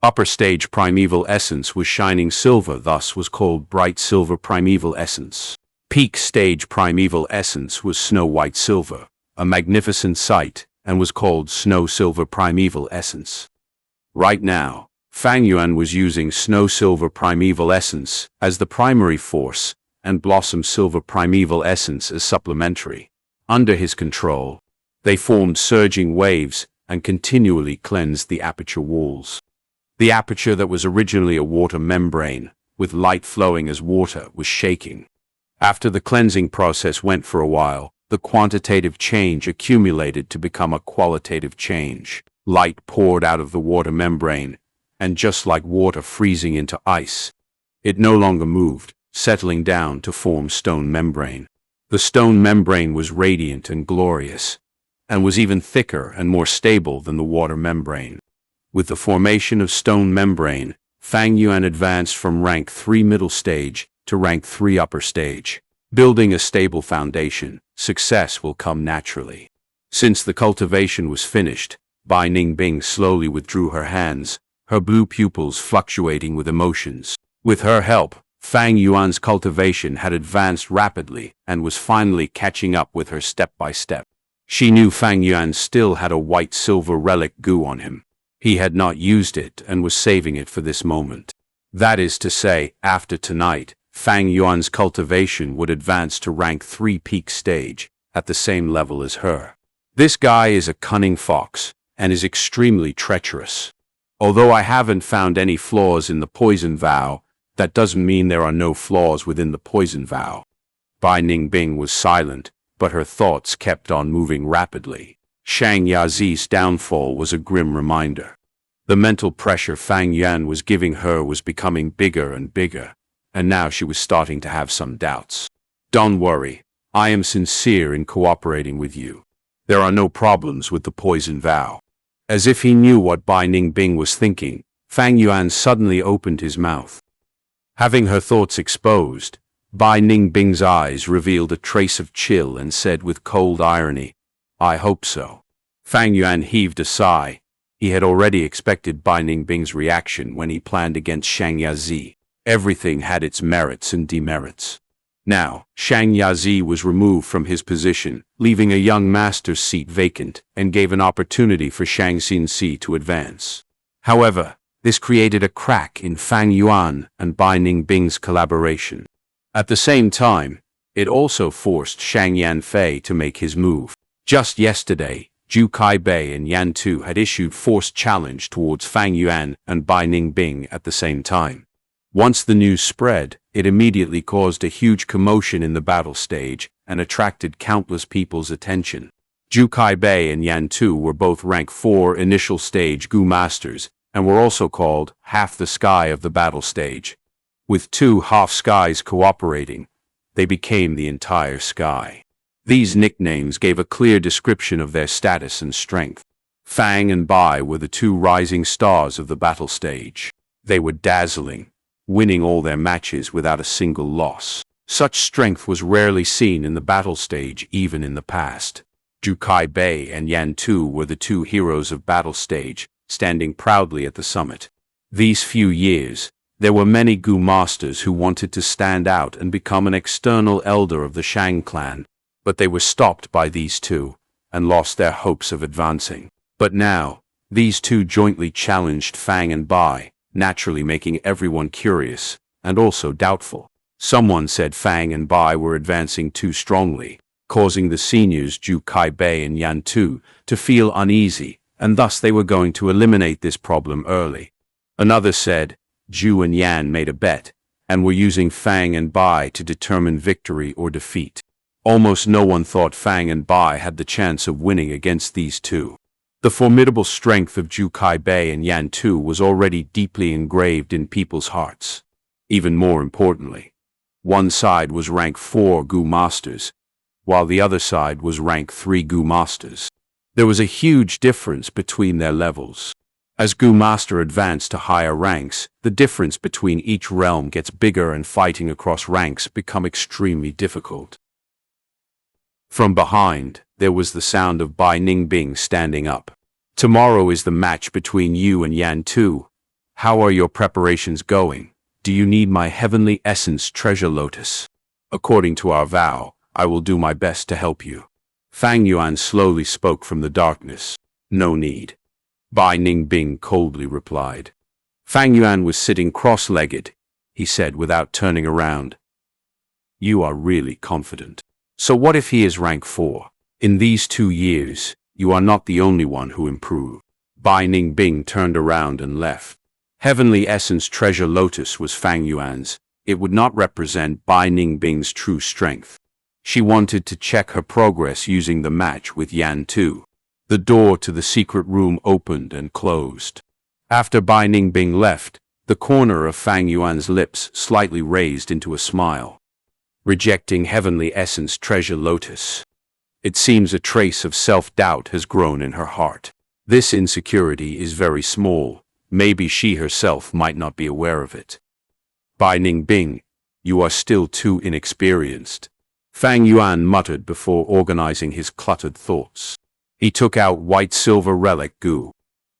S1: Upper stage Primeval Essence was shining silver, thus was called Bright Silver Primeval Essence. Peak stage Primeval Essence was Snow White Silver, a magnificent sight, and was called Snow Silver Primeval Essence. Right now, Fang Yuan was using Snow Silver Primeval Essence as the primary force, and Blossom Silver Primeval Essence as supplementary. Under his control, they formed surging waves and continually cleansed the aperture walls. The aperture that was originally a water membrane, with light flowing as water, was shaking. After the cleansing process went for a while, the quantitative change accumulated to become a qualitative change. Light poured out of the water membrane, and just like water freezing into ice, it no longer moved, settling down to form stone membrane. The stone membrane was radiant and glorious, and was even thicker and more stable than the water membrane. With the formation of stone membrane, Fang Yuan advanced from rank 3 middle stage to rank 3 upper stage. Building a stable foundation, success will come naturally. Since the cultivation was finished, Bai Ningbing slowly withdrew her hands, her blue pupils fluctuating with emotions. With her help, Fang Yuan's cultivation had advanced rapidly and was finally catching up with her step by step. She knew Fang Yuan still had a white-silver relic Gu on him. He had not used it and was saving it for this moment. That is to say, after tonight, Fang Yuan's cultivation would advance to rank 3 peak stage, at the same level as her. This guy is a cunning fox, and is extremely treacherous. Although I haven't found any flaws in the poison vow, that doesn't mean there are no flaws within the poison vow. Bai Ningbing was silent, but her thoughts kept on moving rapidly. Shang Yazi's downfall was a grim reminder. The mental pressure Fang Yuan was giving her was becoming bigger and bigger, and now she was starting to have some doubts. Don't worry, I am sincere in cooperating with you. There are no problems with the poison vow. As if he knew what Bai Ningbing was thinking, Fang Yuan suddenly opened his mouth. Having her thoughts exposed, Bai Ningbing's eyes revealed a trace of chill and said with cold irony, I hope so. Fang Yuan heaved a sigh. He had already expected Bai Ningbing's reaction when he planned against Shang Yazi. Everything had its merits and demerits. Now, Shang Yazi was removed from his position, leaving a young master's seat vacant, and gave an opportunity for Shang Xinxi to advance. However, this created a crack in Fang Yuan and Bai Ningbing's collaboration. At the same time, it also forced Shang Yanfei to make his move. Just yesterday, Zhu Kaibei and Yan Tu had issued forced challenge towards Fang Yuan and Bai Ningbing at the same time. Once the news spread, it immediately caused a huge commotion in the battle stage and attracted countless people's attention. Zhu Kaibei and Yan Tu were both rank 4 initial stage Gu masters, and were also called half the sky of the battle stage. With 2 half skies cooperating, they became the entire sky. These nicknames gave a clear description of their status and strength. Fang and Bai were the 2 rising stars of the battle stage. They were dazzling, winning all their matches without a single loss. Such strength was rarely seen in the battle stage even in the past. Zhu Kaibei and Yan Tu were the 2 heroes of battle stage, standing proudly at the summit. These few years, there were many Gu masters who wanted to stand out and become an external elder of the Shang clan, but they were stopped by these 2, and lost their hopes of advancing. But now, these 2 jointly challenged Fang and Bai, naturally making everyone curious, and also doubtful. Someone said Fang and Bai were advancing too strongly, causing the seniors Zhu Kaibei and Yan Tu to feel uneasy, and thus they were going to eliminate this problem early. Another said, Zhu and Yan made a bet, and were using Fang and Bai to determine victory or defeat. Almost no one thought Fang and Bai had the chance of winning against these 2. The formidable strength of Zhu Kaibei and Yan Tu was already deeply engraved in people's hearts. Even more importantly, one side was rank 4 Gu masters, while the other side was rank 3 Gu masters. There was a huge difference between their levels. As Gu master advanced to higher ranks, the difference between each realm gets bigger and fighting across ranks become extremely difficult. From behind, there was the sound of Bai Ningbing standing up. Tomorrow is the match between you and Yan Tu. How are your preparations going? Do you need my heavenly essence treasure lotus? According to our vow, I will do my best to help you. Fang Yuan slowly spoke from the darkness. No need. Bai Ningbing coldly replied. Fang Yuan was sitting cross-legged, he said without turning around. You are really confident. So what if he is rank 4? In these 2 years, you are not the only one who improved. Bai Ningbing turned around and left. Heavenly Essence Treasure Lotus was Fang Yuan's. It would not represent Bai Ningbing's true strength. She wanted to check her progress using the match with Yan Tu. The door to the secret room opened and closed. After Bai Ningbing left, the corner of Fang Yuan's lips slightly raised into a smile. Rejecting Heavenly Essence Treasure Lotus. It seems a trace of self-doubt has grown in her heart. This insecurity is very small. Maybe she herself might not be aware of it. Bai Ningbing, you are still too inexperienced. Fang Yuan muttered before organizing his cluttered thoughts. He took out white-silver relic Gu.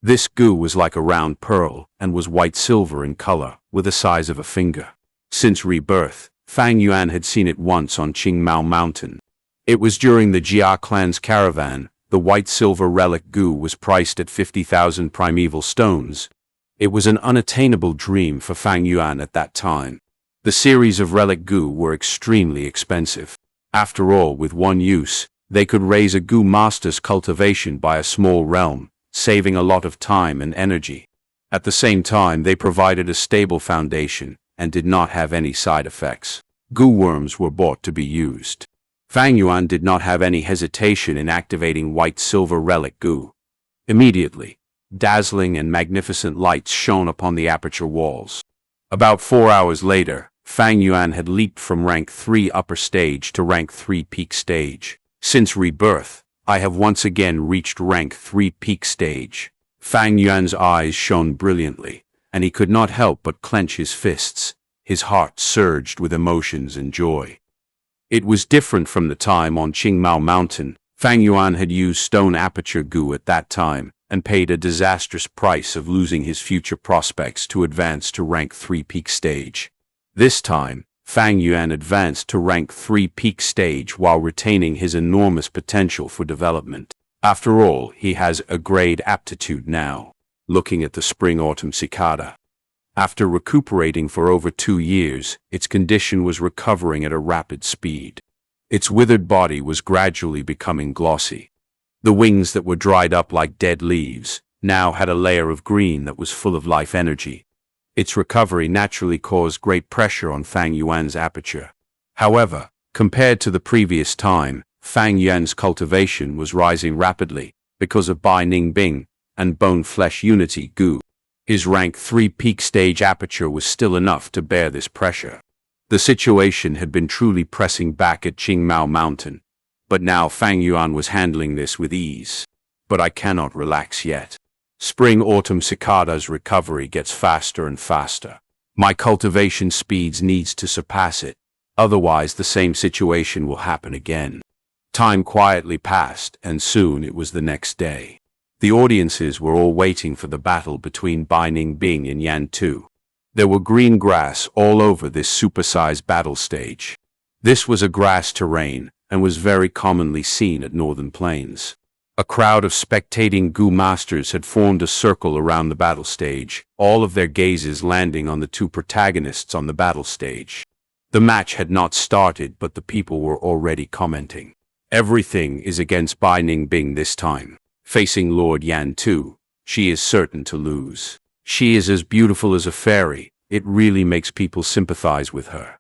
S1: This Gu was like a round pearl and was white-silver in color, with the size of a finger. Since rebirth, Fang Yuan had seen it once on Qingmao Mountain. It was during the Jia clan's caravan. The white-silver relic Gu was priced at 50,000 primeval stones. It was an unattainable dream for Fang Yuan at that time. The series of relic Gu were extremely expensive. After all, with one use, They could raise a Gu master's cultivation by a small realm, saving a lot of time and energy. At the same time, they provided a stable foundation and did not have any side effects. Gu worms were bought to be used. Fang Yuan did not have any hesitation in activating white-silver relic Gu. Immediately, dazzling and magnificent lights shone upon the aperture walls. About 4 hours later, Fang Yuan had leaped from rank 3 upper stage to rank 3 peak stage. Since rebirth, I have once again reached rank 3 peak stage. Fang Yuan's eyes shone brilliantly, and he could not help but clench his fists. His heart surged with emotions and joy. It was different from the time on Qingmao Mountain. Fang Yuan had used stone aperture Gu at that time, and paid a disastrous price of losing his future prospects to advance to rank 3 peak stage. This time, Fang Yuan advanced to rank 3 peak stage while retaining his enormous potential for development. After all, he has a grade aptitude now. Looking at the spring-autumn cicada. After recuperating for over 2 years, its condition was recovering at a rapid speed. Its withered body was gradually becoming glossy. The wings that were dried up like dead leaves now had a layer of green that was full of life energy. Its recovery naturally caused great pressure on Fang Yuan's aperture. However, compared to the previous time, Fang Yuan's cultivation was rising rapidly because of Bai Ning Bing and Bone-Flesh Unity Gu. His rank 3 peak stage aperture was still enough to bear this pressure. The situation had been truly pressing back at Qingmao Mountain, but now Fang Yuan was handling this with ease. But I cannot relax yet. Spring-autumn cicada's recovery gets faster and faster. My cultivation speeds needs to surpass it, otherwise the same situation will happen again. Time quietly passed, and soon it was the next day. The audiences were all waiting for the battle between Bai Ning Bing and Yan Tu. There were green grass all over this supersized battle stage. This was a grass terrain and was very commonly seen at northern plains. A crowd of spectating Gu masters had formed a circle around the battle stage, all of their gazes landing on the two protagonists on the battle stage. The match had not started, but the people were already commenting. Everything is against Bai Ning Bing this time. Facing Lord Yan Tu, she is certain to lose. She is as beautiful as a fairy. It really makes people sympathize with her.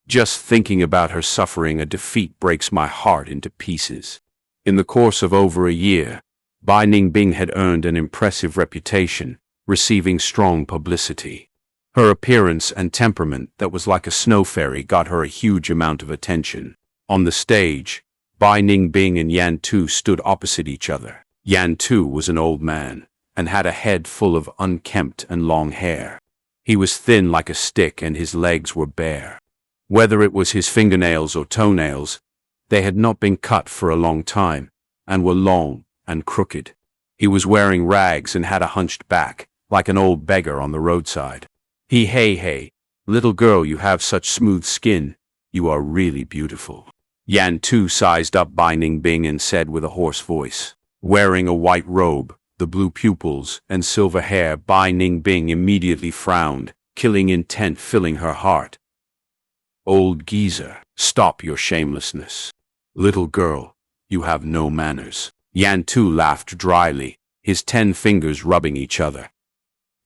S1: Just thinking about her suffering a defeat breaks my heart into pieces. In the course of over a year, Bai Ning Bing had earned an impressive reputation, receiving strong publicity. Her appearance and temperament that was like a snow fairy got her a huge amount of attention. On the stage, Bai Ning Bing and Yan Tu stood opposite each other. Yan Tu was an old man, and had a head full of unkempt and long hair. He was thin like a stick and his legs were bare. Whether it was his fingernails or toenails, they had not been cut for a long time, and were long and crooked. He was wearing rags and had a hunched back, like an old beggar on the roadside. Hey, little girl, you have such smooth skin. You are really beautiful. Yan Tu sized up Bai Ning Bing and said with a hoarse voice. Wearing a white robe, the blue pupils, and silver hair, Bai Ning Bing immediately frowned, killing intent filling her heart. Old geezer, stop your shamelessness. Little girl, you have no manners. Yan Tu laughed dryly, his 10 fingers rubbing each other.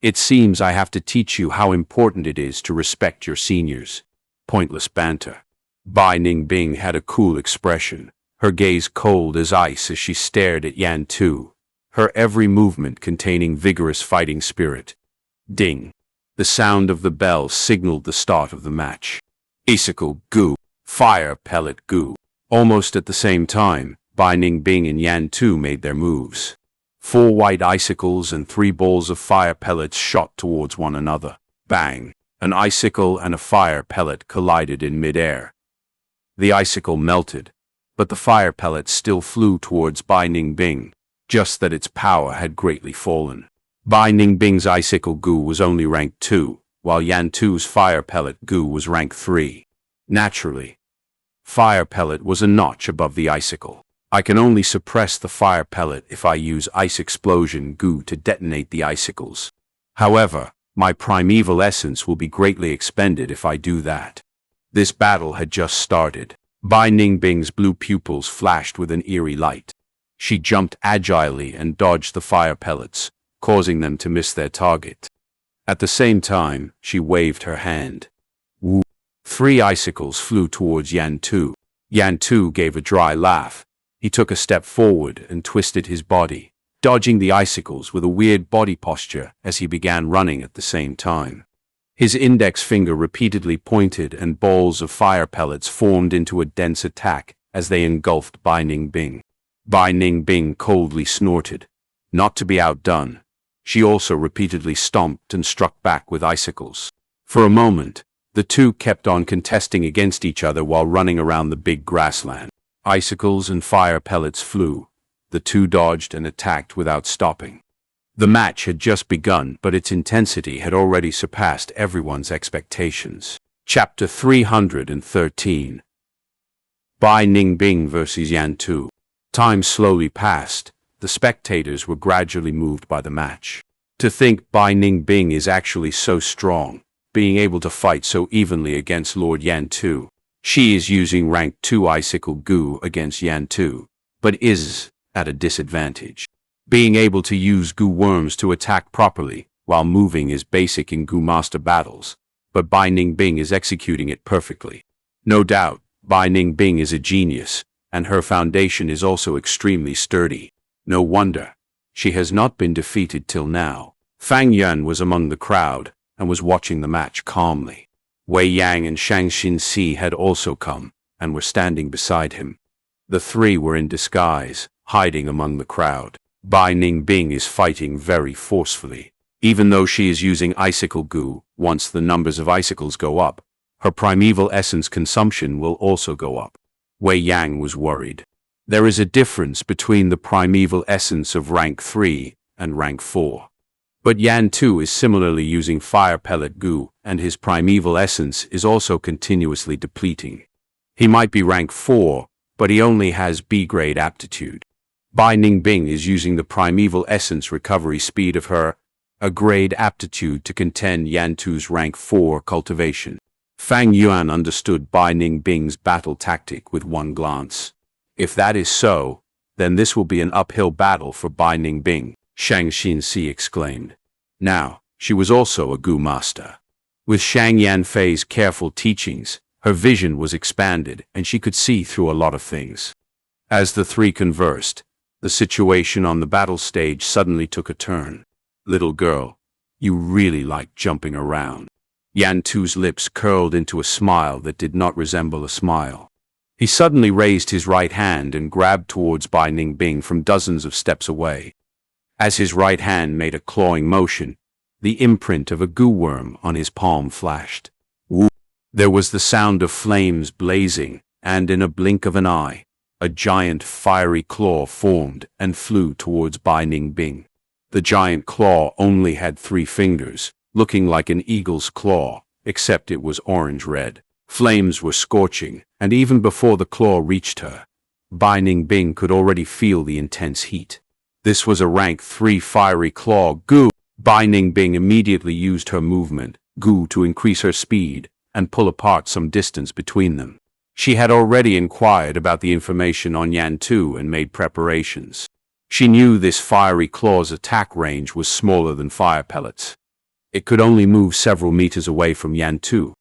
S1: It seems I have to teach you how important it is to respect your seniors. Pointless banter. Bai Ning Bing had a cool expression, her gaze cold as ice as she stared at Yan Tu, her every movement containing vigorous fighting spirit. Ding. The sound of the bell signaled the start of the match. Icicle Gu, Fire Pellet Gu. Almost at the same time, Bai Ning Bing and Yan Tu made their moves. 4 white icicles and 3 balls of fire pellets shot towards one another. Bang! An icicle and a fire pellet collided in midair. The icicle melted, but the fire pellet still flew towards Bai Ning Bing, just that its power had greatly fallen. Bai Ning Bing's icicle Gu was only rank 2, while Yan Tu's fire pellet Gu was rank 3. Naturally, fire pellet was a notch above the icicle. I can only suppress the fire pellet if I use ice explosion Gu to detonate the icicles. However, my primeval essence will be greatly expended if I do that. This battle had just started. Bai Ningbing's blue pupils flashed with an eerie light. She jumped agilely and dodged the fire pellets, causing them to miss their target. At the same time, she waved her hand. Woo! 3 icicles flew towards Yan Tu. Yan Tu gave a dry laugh. He took a step forward and twisted his body, dodging the icicles with a weird body posture as he began running at the same time. His index finger repeatedly pointed and balls of fire pellets formed into a dense attack as they engulfed Bai Ningbing. Bai Ningbing coldly snorted. Not to be outdone, she also repeatedly stomped and struck back with icicles. For a moment, the two kept on contesting against each other while running around the big grassland. Icicles and fire pellets flew. The two dodged and attacked without stopping. The match had just begun, but its intensity had already surpassed everyone's expectations. Chapter 313. Bai Ningbing vs. Yan Tu. Time slowly passed. The spectators were gradually moved by the match. To think Bai Ningbing is actually so strong, being able to fight so evenly against Lord Yan Tu. She is using rank 2 Icicle Gu against Yan Tu, but is at a disadvantage. Being able to use Gu worms to attack properly while moving is basic in Gu master battles, but Bai Ningbing is executing it perfectly. No doubt, Bai Ningbing is a genius, and her foundation is also extremely sturdy. No wonder she has not been defeated till now. Fang Yuan was among the crowd and was watching the match calmly. Wei Yang and Xianxia had also come and were standing beside him. The 3 were in disguise, hiding among the crowd. Bai Ningbing is fighting very forcefully. Even though she is using Icicle Gu, once the numbers of icicles go up, her primeval essence consumption will also go up. Wei Yang was worried. There is a difference between the primeval essence of rank 3 and rank 4. But Yan Tu is similarly using fire pellet Gu, and his primeval essence is also continuously depleting. He might be rank 4, but he only has B-grade aptitude. Bai Ningbing is using the primeval essence recovery speed of her A-grade aptitude to contend Yan Tu's rank 4 cultivation. Fang Yuan understood Bai Ningbing's battle tactic with one glance. If that is so, then this will be an uphill battle for Bai Ningbing, Xianxia exclaimed. Now, she was also a Gu master. With Shang Yanfei's careful teachings, her vision was expanded and she could see through a lot of things. As the 3 conversed, the situation on the battle stage suddenly took a turn. Little girl, you really like jumping around. Yan Tu's lips curled into a smile that did not resemble a smile. He suddenly raised his right hand and grabbed towards Bai Ningbing from dozens of steps away. As his right hand made a clawing motion, the imprint of a Gu worm on his palm flashed. Woo! There was the sound of flames blazing, and in a blink of an eye, a giant fiery claw formed and flew towards Bai Ningbing. The giant claw only had 3 fingers, looking like an eagle's claw, except it was orange-red. Flames were scorching, and even before the claw reached her, Bai Ningbing could already feel the intense heat. This was a rank 3 fiery claw Gu. Bai Ningbing immediately used her movement, Gu, to increase her speed and pull apart some distance between them. She had already inquired about the information on Yan Tu and made preparations. She knew this fiery claw's attack range was smaller than fire pellets. It could only move several meters away from Yan Tu.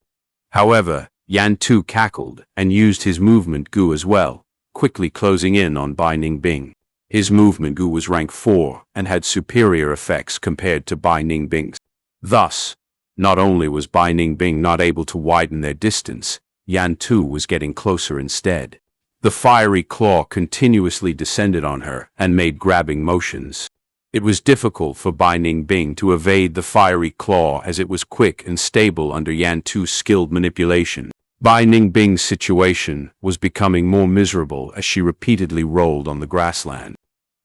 S1: However, Yan Tu cackled and used his movement Gu as well, quickly closing in on Bai Ningbing. His movement Gu was rank 4 and had superior effects compared to Bai Ningbing's. Thus, not only was Bai Ningbing not able to widen their distance, Yan Tu was getting closer instead. The fiery claw continuously descended on her and made grabbing motions. It was difficult for Bai Ningbing to evade the fiery claw as it was quick and stable under Yan Tu's skilled manipulation. Bai Ningbing's situation was becoming more miserable as she repeatedly rolled on the grassland.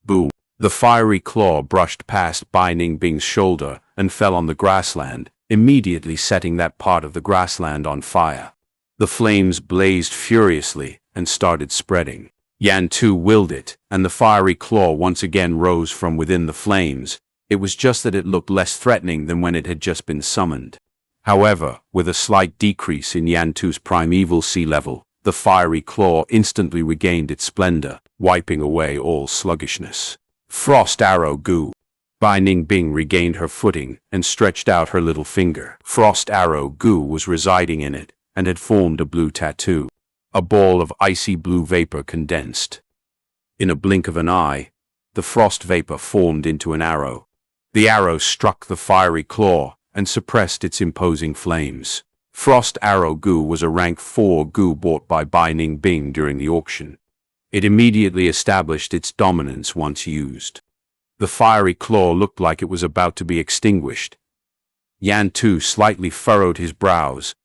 S1: Boom! The fiery claw brushed past Bai Ningbing's shoulder and fell on the grassland, immediately setting that part of the grassland on fire. The flames blazed furiously and started spreading. Yan Tu willed it, and the fiery claw once again rose from within the flames. It was just that it looked less threatening than when it had just been summoned. However, with a slight decrease in Yan Tu's primeval sea level, The fiery claw instantly regained its splendor, wiping away all sluggishness. Frost Arrow Gu. Bai Ningbing regained her footing and stretched out her little finger. Frost Arrow Gu was residing in it and had formed a blue tattoo. A ball of icy blue vapor condensed. In a blink of an eye, the frost vapor formed into an arrow. The arrow struck the fiery claw and suppressed its imposing flames. Frost Arrow Gu was a rank 4 Gu bought by Bai Ningbing during the auction. It immediately established its dominance once used. The fiery claw looked like it was about to be extinguished. Yan Tu slightly furrowed his brows.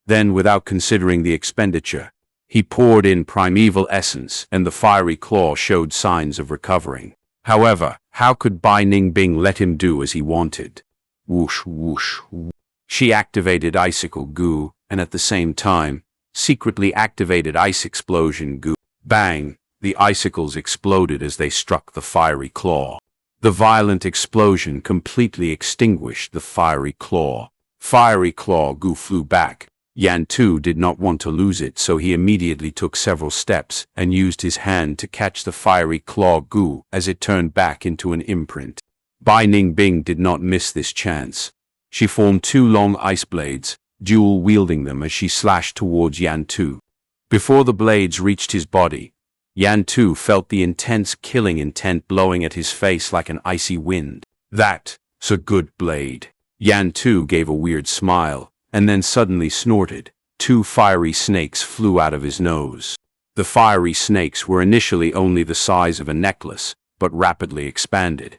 S1: Then, without considering the expenditure, he poured in primeval essence, and the fiery claw showed signs of recovering. However, how could Bai Ningbing let him do as he wanted? Whoosh, whoosh, whoosh. She activated Icicle Gu, and at the same time, secretly activated Ice Explosion Gu. Bang! The icicles exploded as they struck the fiery claw. The violent explosion completely extinguished the fiery claw. Fiery Claw Gu flew back. Yan Tu did not want to lose it, so he immediately took several steps and used his hand to catch the fiery Claw Gu as it turned back into an imprint. Bai Ningbing did not miss this chance. She formed 2 long ice blades, dual-wielding them as she slashed towards Yan Tu. Before the blades reached his body, Yan Tu felt the intense killing intent blowing at his face like an icy wind. "That's a good blade." Yan Tu gave a weird smile, and then suddenly snorted. 2 fiery snakes flew out of his nose. The fiery snakes were initially only the size of a necklace, but rapidly expanded,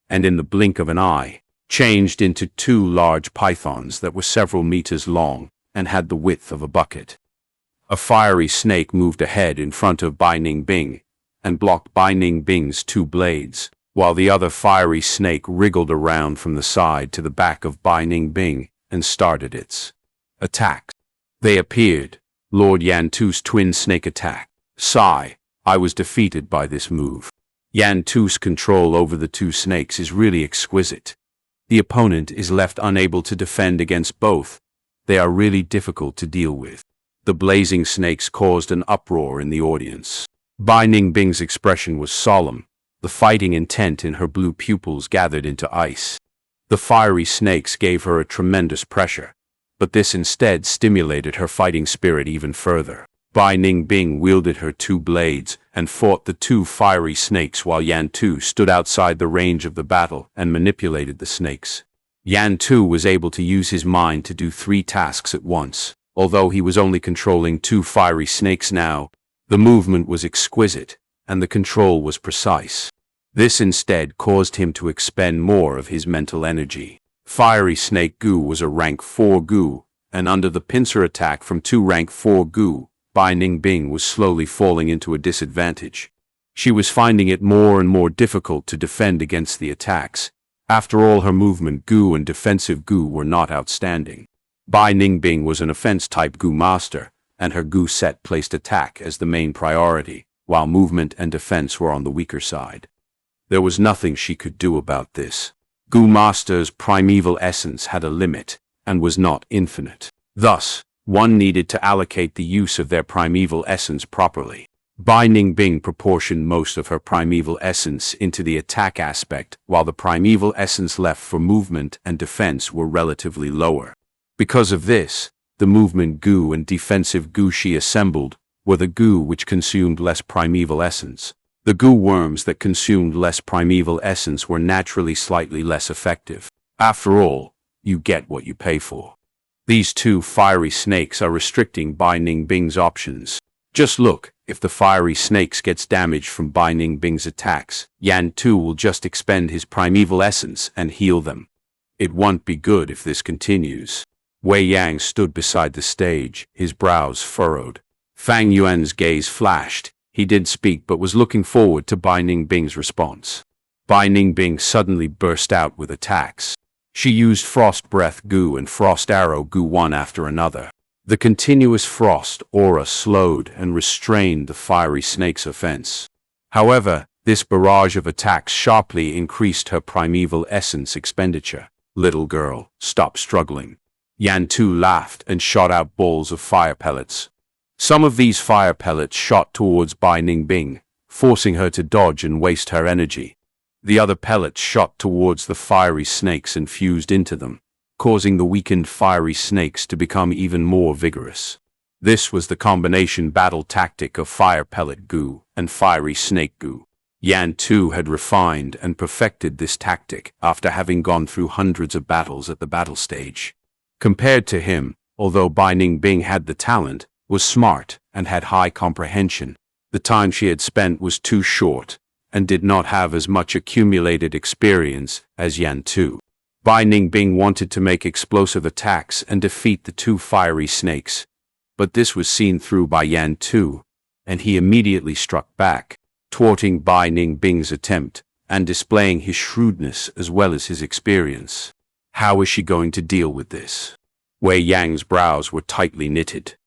S1: and in the blink of an eye, changed into 2 large pythons that were several meters long and had the width of a bucket. A fiery snake moved ahead in front of Bai Ningbing and blocked Bai Ningbing's 2 blades, while the other fiery snake wriggled around from the side to the back of Bai Ningbing and started its attack. They appeared. Lord Yan Tu's twin snake attack. Sigh, I was defeated by this move. Yan Tu's control over the 2 snakes is really exquisite. The opponent is left unable to defend against both. They are really difficult to deal with. The blazing snakes caused an uproar in the audience. Bai Ningbing's expression was solemn. The fighting intent in her blue pupils gathered into ice. The fiery snakes gave her a tremendous pressure, but this instead stimulated her fighting spirit even further. Bai Ningbing wielded her 2 blades and fought the 2 fiery snakes while Yan Tu stood outside the range of the battle and manipulated the snakes. Yan Tu was able to use his mind to do 3 tasks at once. Although he was only controlling 2 fiery snakes now, the movement was exquisite, and the control was precise. This instead caused him to expend more of his mental energy. Fiery Snake Gu was a rank 4 Gu, and under the pincer attack from 2 rank 4 Gu, Bai Ningbing was slowly falling into a disadvantage. She was finding it more and more difficult to defend against the attacks. After all, her movement Gu and defensive Gu were not outstanding. Bai Ningbing was an offense-type Gu master, and her Gu set placed attack as the main priority, while movement and defense were on the weaker side. There was nothing she could do about this. Gu master's primeval essence had a limit, and was not infinite. Thus, one needed to allocate the use of their primeval essence properly. Bai Ningbing proportioned most of her primeval essence into the attack aspect, while the primeval essence left for movement and defense were relatively lower. Because of this, the movement Gu and defensive Gu she assembled were the Gu which consumed less primeval essence. The Gu worms that consumed less primeval essence were naturally slightly less effective. After all, you get what you pay for. These 2 fiery snakes are restricting Bai Ningbing's options. Just look, if the fiery snakes gets damaged from Bai Ningbing's attacks, Yan Tu will just expend his primeval essence and heal them. It won't be good if this continues. Wei Yang stood beside the stage, his brows furrowed. Fang Yuan's gaze flashed. He did speak but was looking forward to Bai Ningbing's response. Bai Ningbing suddenly burst out with attacks. She used Frost Breath Gu and Frost Arrow Gu one after another. The continuous frost aura slowed and restrained the fiery snake's offense. However, this barrage of attacks sharply increased her primeval essence expenditure. Little girl, stop struggling. Yan Tu laughed and shot out balls of fire pellets. Some of these fire pellets shot towards Bai Ningbing, forcing her to dodge and waste her energy. The other pellets shot towards the fiery snakes and fused into them, causing the weakened fiery snakes to become even more vigorous. This was the combination battle tactic of fire pellet Gu and fiery snake Gu. Yan Tu had refined and perfected this tactic after having gone through hundreds of battles at the battle stage. Compared to him, although Bai Ningbing had the talent, was smart, and had high comprehension, the time she had spent was too short, and did not have as much accumulated experience as Yan Tu. Bai Ningbing wanted to make explosive attacks and defeat the two fiery snakes, but this was seen through by Yan Tu, and he immediately struck back, thwarting Bai Ningbing's attempt, and displaying his shrewdness as well as his experience. How is she going to deal with this? Wei Yang's brows were tightly knitted.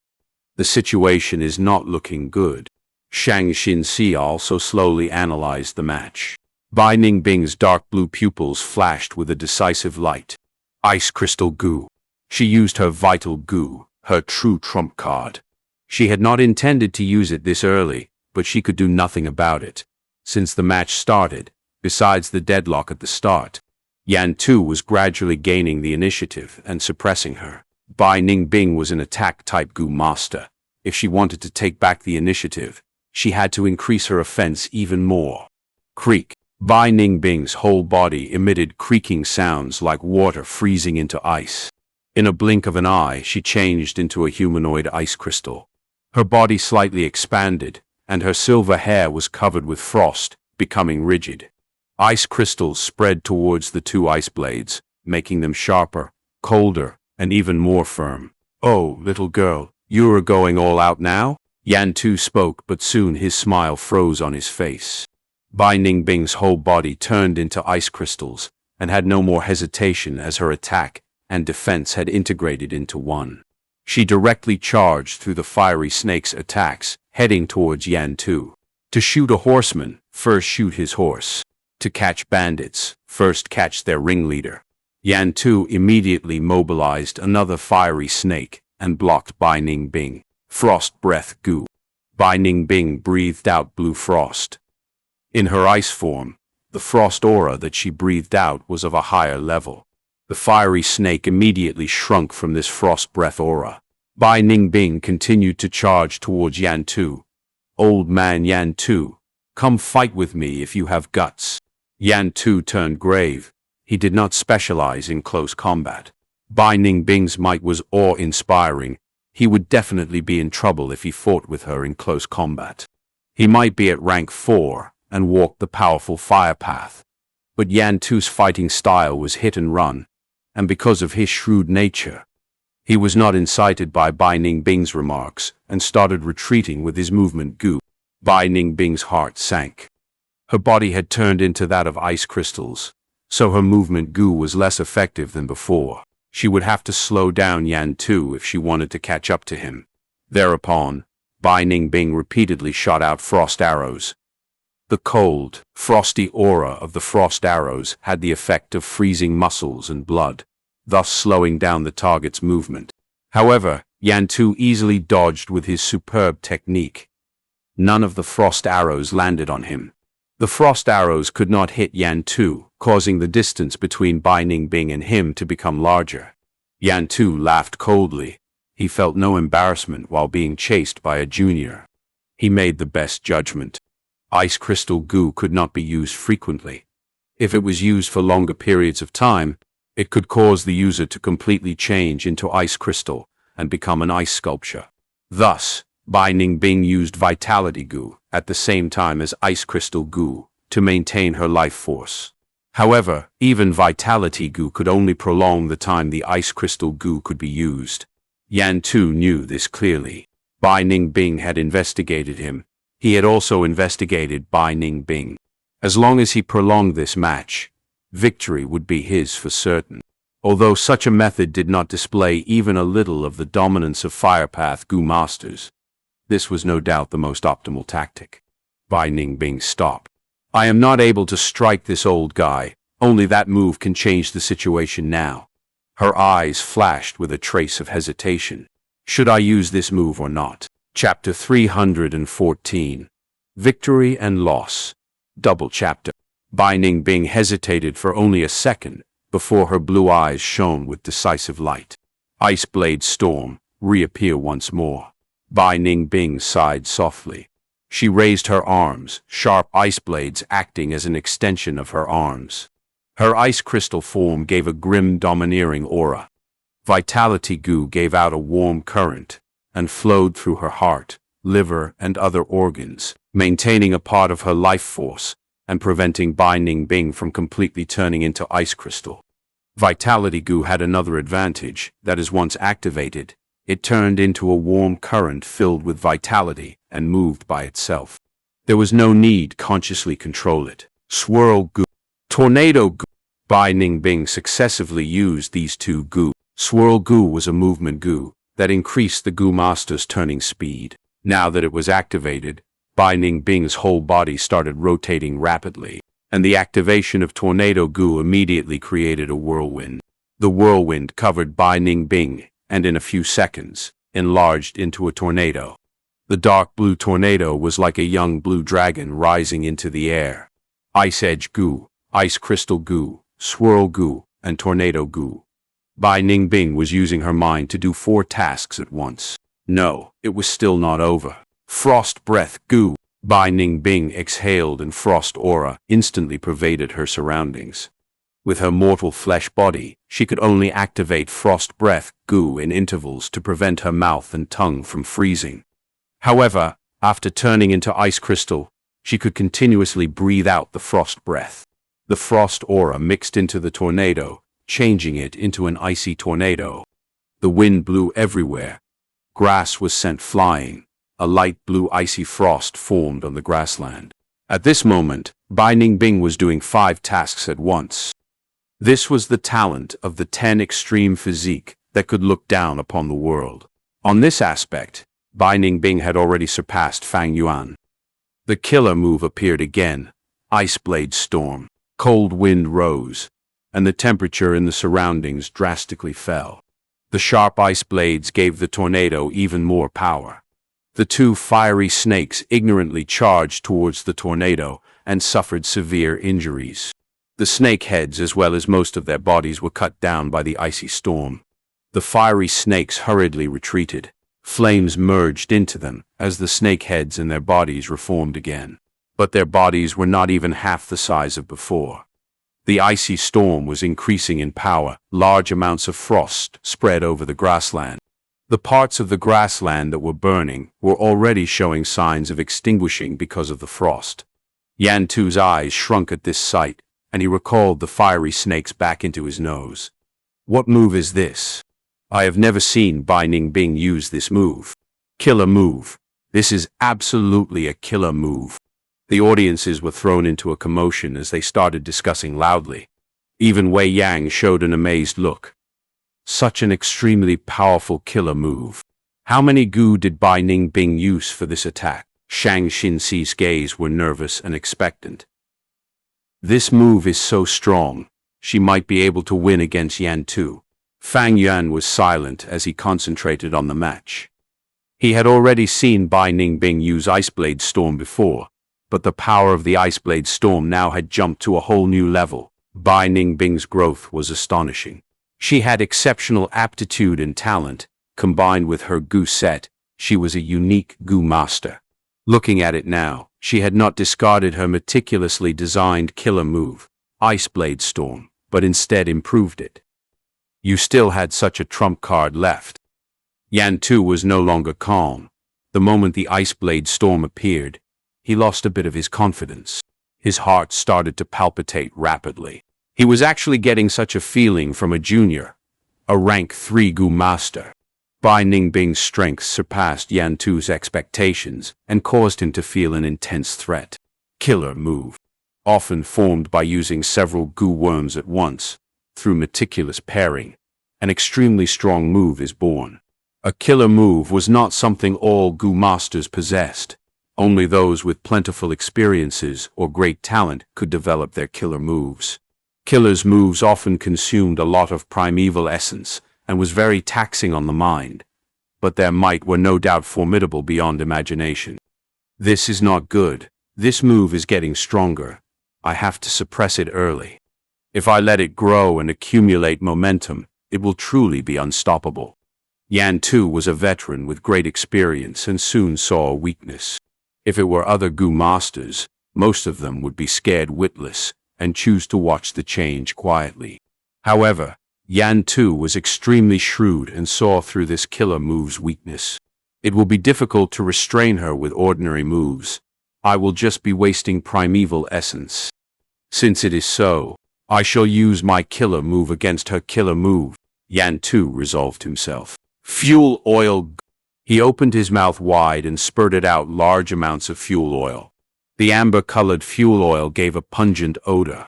S1: The situation is not looking good. Xianxia also slowly analyzed the match. Bai Ningbing's dark blue pupils flashed with a decisive light. Ice Crystal Gu. She used her Vital Gu, her true trump card. She had not intended to use it this early, but she could do nothing about it. Since the match started, besides the deadlock at the start, Yan Tu was gradually gaining the initiative and suppressing her. Bai Ningbing was an attack-type Gu master. If she wanted to take back the initiative, she had to increase her offense even more. Creak. Bai Ningbing's whole body emitted creaking sounds like water freezing into ice. In a blink of an eye, she changed into a humanoid ice crystal. Her body slightly expanded, and her silver hair was covered with frost, becoming rigid. Ice crystals spread towards the two ice blades, making them sharper, colder, and even more firm. "Oh, little girl, you are going all out now?" Yan Tu spoke, but soon his smile froze on his face. Bai Ningbing's whole body turned into ice crystals, and had no more hesitation as her attack and defense had integrated into one. She directly charged through the fiery snake's attacks, heading towards Yan Tu. To shoot a horseman, first shoot his horse. To catch bandits, first catch their ringleader. Yan Tu immediately mobilized another fiery snake and blocked Bai Ningbing. Frost Breath Gu. Bai Ningbing breathed out blue frost. In her ice form, the frost aura that she breathed out was of a higher level. The fiery snake immediately shrunk from this frost breath aura. Bai Ningbing continued to charge towards Yan Tu. "Old man Yan Tu, come fight with me if you have guts." Yan Tu turned grave. He did not specialize in close combat. Bai Ningbing's might was awe-inspiring. He would definitely be in trouble if he fought with her in close combat. He might be at rank 4 and walk the powerful fire path. But Yan Tu's fighting style was hit and run, and because of his shrewd nature, he was not incited by Bai Ningbing's remarks and started retreating with his movement Gu. Bai Ningbing's heart sank. Her body had turned into that of ice crystals, so her movement Gu was less effective than before. She would have to slow down Yan Tu if she wanted to catch up to him. Thereupon, Bai Ningbing repeatedly shot out frost arrows. The cold, frosty aura of the frost arrows had the effect of freezing muscles and blood, thus slowing down the target's movement. However, Yan Tu easily dodged with his superb technique. None of the frost arrows landed on him. The frost arrows could not hit Yan Tu, causing the distance between Bai Ningbing and him to become larger. Yan Tu laughed coldly. He felt no embarrassment while being chased by a junior. He made the best judgment. Ice Crystal Gu could not be used frequently. If it was used for longer periods of time, it could cause the user to completely change into ice crystal and become an ice sculpture. Thus, Bai Ningbing used Vitality Gu at the same time as Ice Crystal Gu to maintain her life force. However, even Vitality Gu could only prolong the time the Ice Crystal Gu could be used. Yan Tu knew this clearly. Bai Ningbing had investigated him. He had also investigated Bai Ningbing. As long as he prolonged this match, victory would be his for certain. Although such a method did not display even a little of the dominance of Firepath Gu masters, this was no doubt the most optimal tactic. Bai Ningbing stopped. "I am not able to strike this old guy. Only that move can change the situation now." Her eyes flashed with a trace of hesitation. "Should I use this move or not?" Chapter 314. Victory and Loss. Double Chapter. Bai Ningbing hesitated for only a second before her blue eyes shone with decisive light. Ice Blade Storm, reappear once more. Bai Ningbing sighed softly. She raised her arms, sharp ice blades acting as an extension of her arms. Her ice crystal form gave a grim, domineering aura. Vitality Gu gave out a warm current and flowed through her heart, liver, and other organs, maintaining a part of her life force and preventing Bai Ningbing from completely turning into ice crystal. Vitality Gu had another advantage, that is, once activated, it turned into a warm current filled with vitality and moved by itself. There was no need consciously control it. Swirl Gu, Tornado Gu. Bai Ningbing successively used these two Gu. Swirl Gu was a movement Gu that increased the Gu Master's turning speed. Now that it was activated, Bai Ningbing's whole body started rotating rapidly, and the activation of Tornado Gu immediately created a whirlwind. The whirlwind covered Bai Ningbing, and in a few seconds, enlarged into a tornado. The dark blue tornado was like a young blue dragon rising into the air. Ice Edge Gu, Ice Crystal Gu, Swirl Gu, and Tornado Gu. Bai Ningbing was using her mind to do 4 tasks at once. No, it was still not over. Frost Breath Gu. Bai Ningbing exhaled and frost aura instantly pervaded her surroundings. With her mortal flesh body, she could only activate Frost Breath Gu in intervals to prevent her mouth and tongue from freezing. However, after turning into ice crystal, she could continuously breathe out the frost breath. The frost aura mixed into the tornado, changing it into an icy tornado. The wind blew everywhere. Grass was sent flying. A light blue icy frost formed on the grassland. At this moment, Bai Ningbing was doing 5 tasks at once. This was the talent of the 10 extreme physique that could look down upon the world. On this aspect, Bai Ningbing had already surpassed Fang Yuan. The killer move appeared again. Ice Blade Storm. Cold wind rose, and the temperature in the surroundings drastically fell. The sharp ice blades gave the tornado even more power. The 2 fiery snakes ignorantly charged towards the tornado and suffered severe injuries. The snake heads as well as most of their bodies were cut down by the icy storm. The fiery snakes hurriedly retreated. Flames merged into them as the snake heads and their bodies reformed again. But their bodies were not even half the size of before. The icy storm was increasing in power. Large amounts of frost spread over the grassland. The parts of the grassland that were burning were already showing signs of extinguishing because of the frost. Yan Tu's eyes shrunk at this sight, and he recalled the fiery snakes back into his nose. What move is this? I have never seen Bai Ningbing use this move. Killer move. This is absolutely a killer move. The audiences were thrown into a commotion as they started discussing loudly. Even Wei Yang showed an amazed look. Such an extremely powerful killer move. How many Gu did Bai Ningbing use for this attack? Shang Xinxi's gaze were nervous and expectant. This move is so strong, she might be able to win against Yan Tu. Fang Yuan was silent as he concentrated on the match. He had already seen Bai Ningbing use Ice Blade Storm before, but the power of the Ice Blade Storm now had jumped to a whole new level. Bai Ningbing's growth was astonishing. She had exceptional aptitude and talent. Combined with her Gu set, she was a unique Gu master. Looking at it now, she had not discarded her meticulously designed killer move, Ice Blade Storm, but instead improved it. You still had such a trump card left. Yan Tu was no longer calm. The moment the Ice Blade Storm appeared, he lost a bit of his confidence. His heart started to palpitate rapidly. He was actually getting such a feeling from a junior, a rank 3 Gu master. Bai Ningbing's strength surpassed Yan Tu's expectations and caused him to feel an intense threat. Killer move. Often formed by using several Gu worms at once, through meticulous pairing, an extremely strong move is born. A killer move was not something all Gu masters possessed. Only those with plentiful experiences or great talent could develop their killer moves. Killer's moves often consumed a lot of primeval essence and was very taxing on the mind. but their might were no doubt formidable beyond imagination. This is not good. This move is getting stronger. I have to suppress it early. If I let it grow and accumulate momentum, it will truly be unstoppable. Yan Tu was a veteran with great experience and soon saw a weakness. If it were other Gu masters, most of them would be scared witless and choose to watch the change quietly. However, Yan Tu was extremely shrewd and saw through this killer move's weakness. It will be difficult to restrain her with ordinary moves. I will just be wasting primeval essence. Since it is so, I shall use my killer move against her killer move, Yan Tu resolved himself. Fuel oil. He opened his mouth wide and spurted out large amounts of fuel oil. The amber-colored fuel oil gave a pungent odor.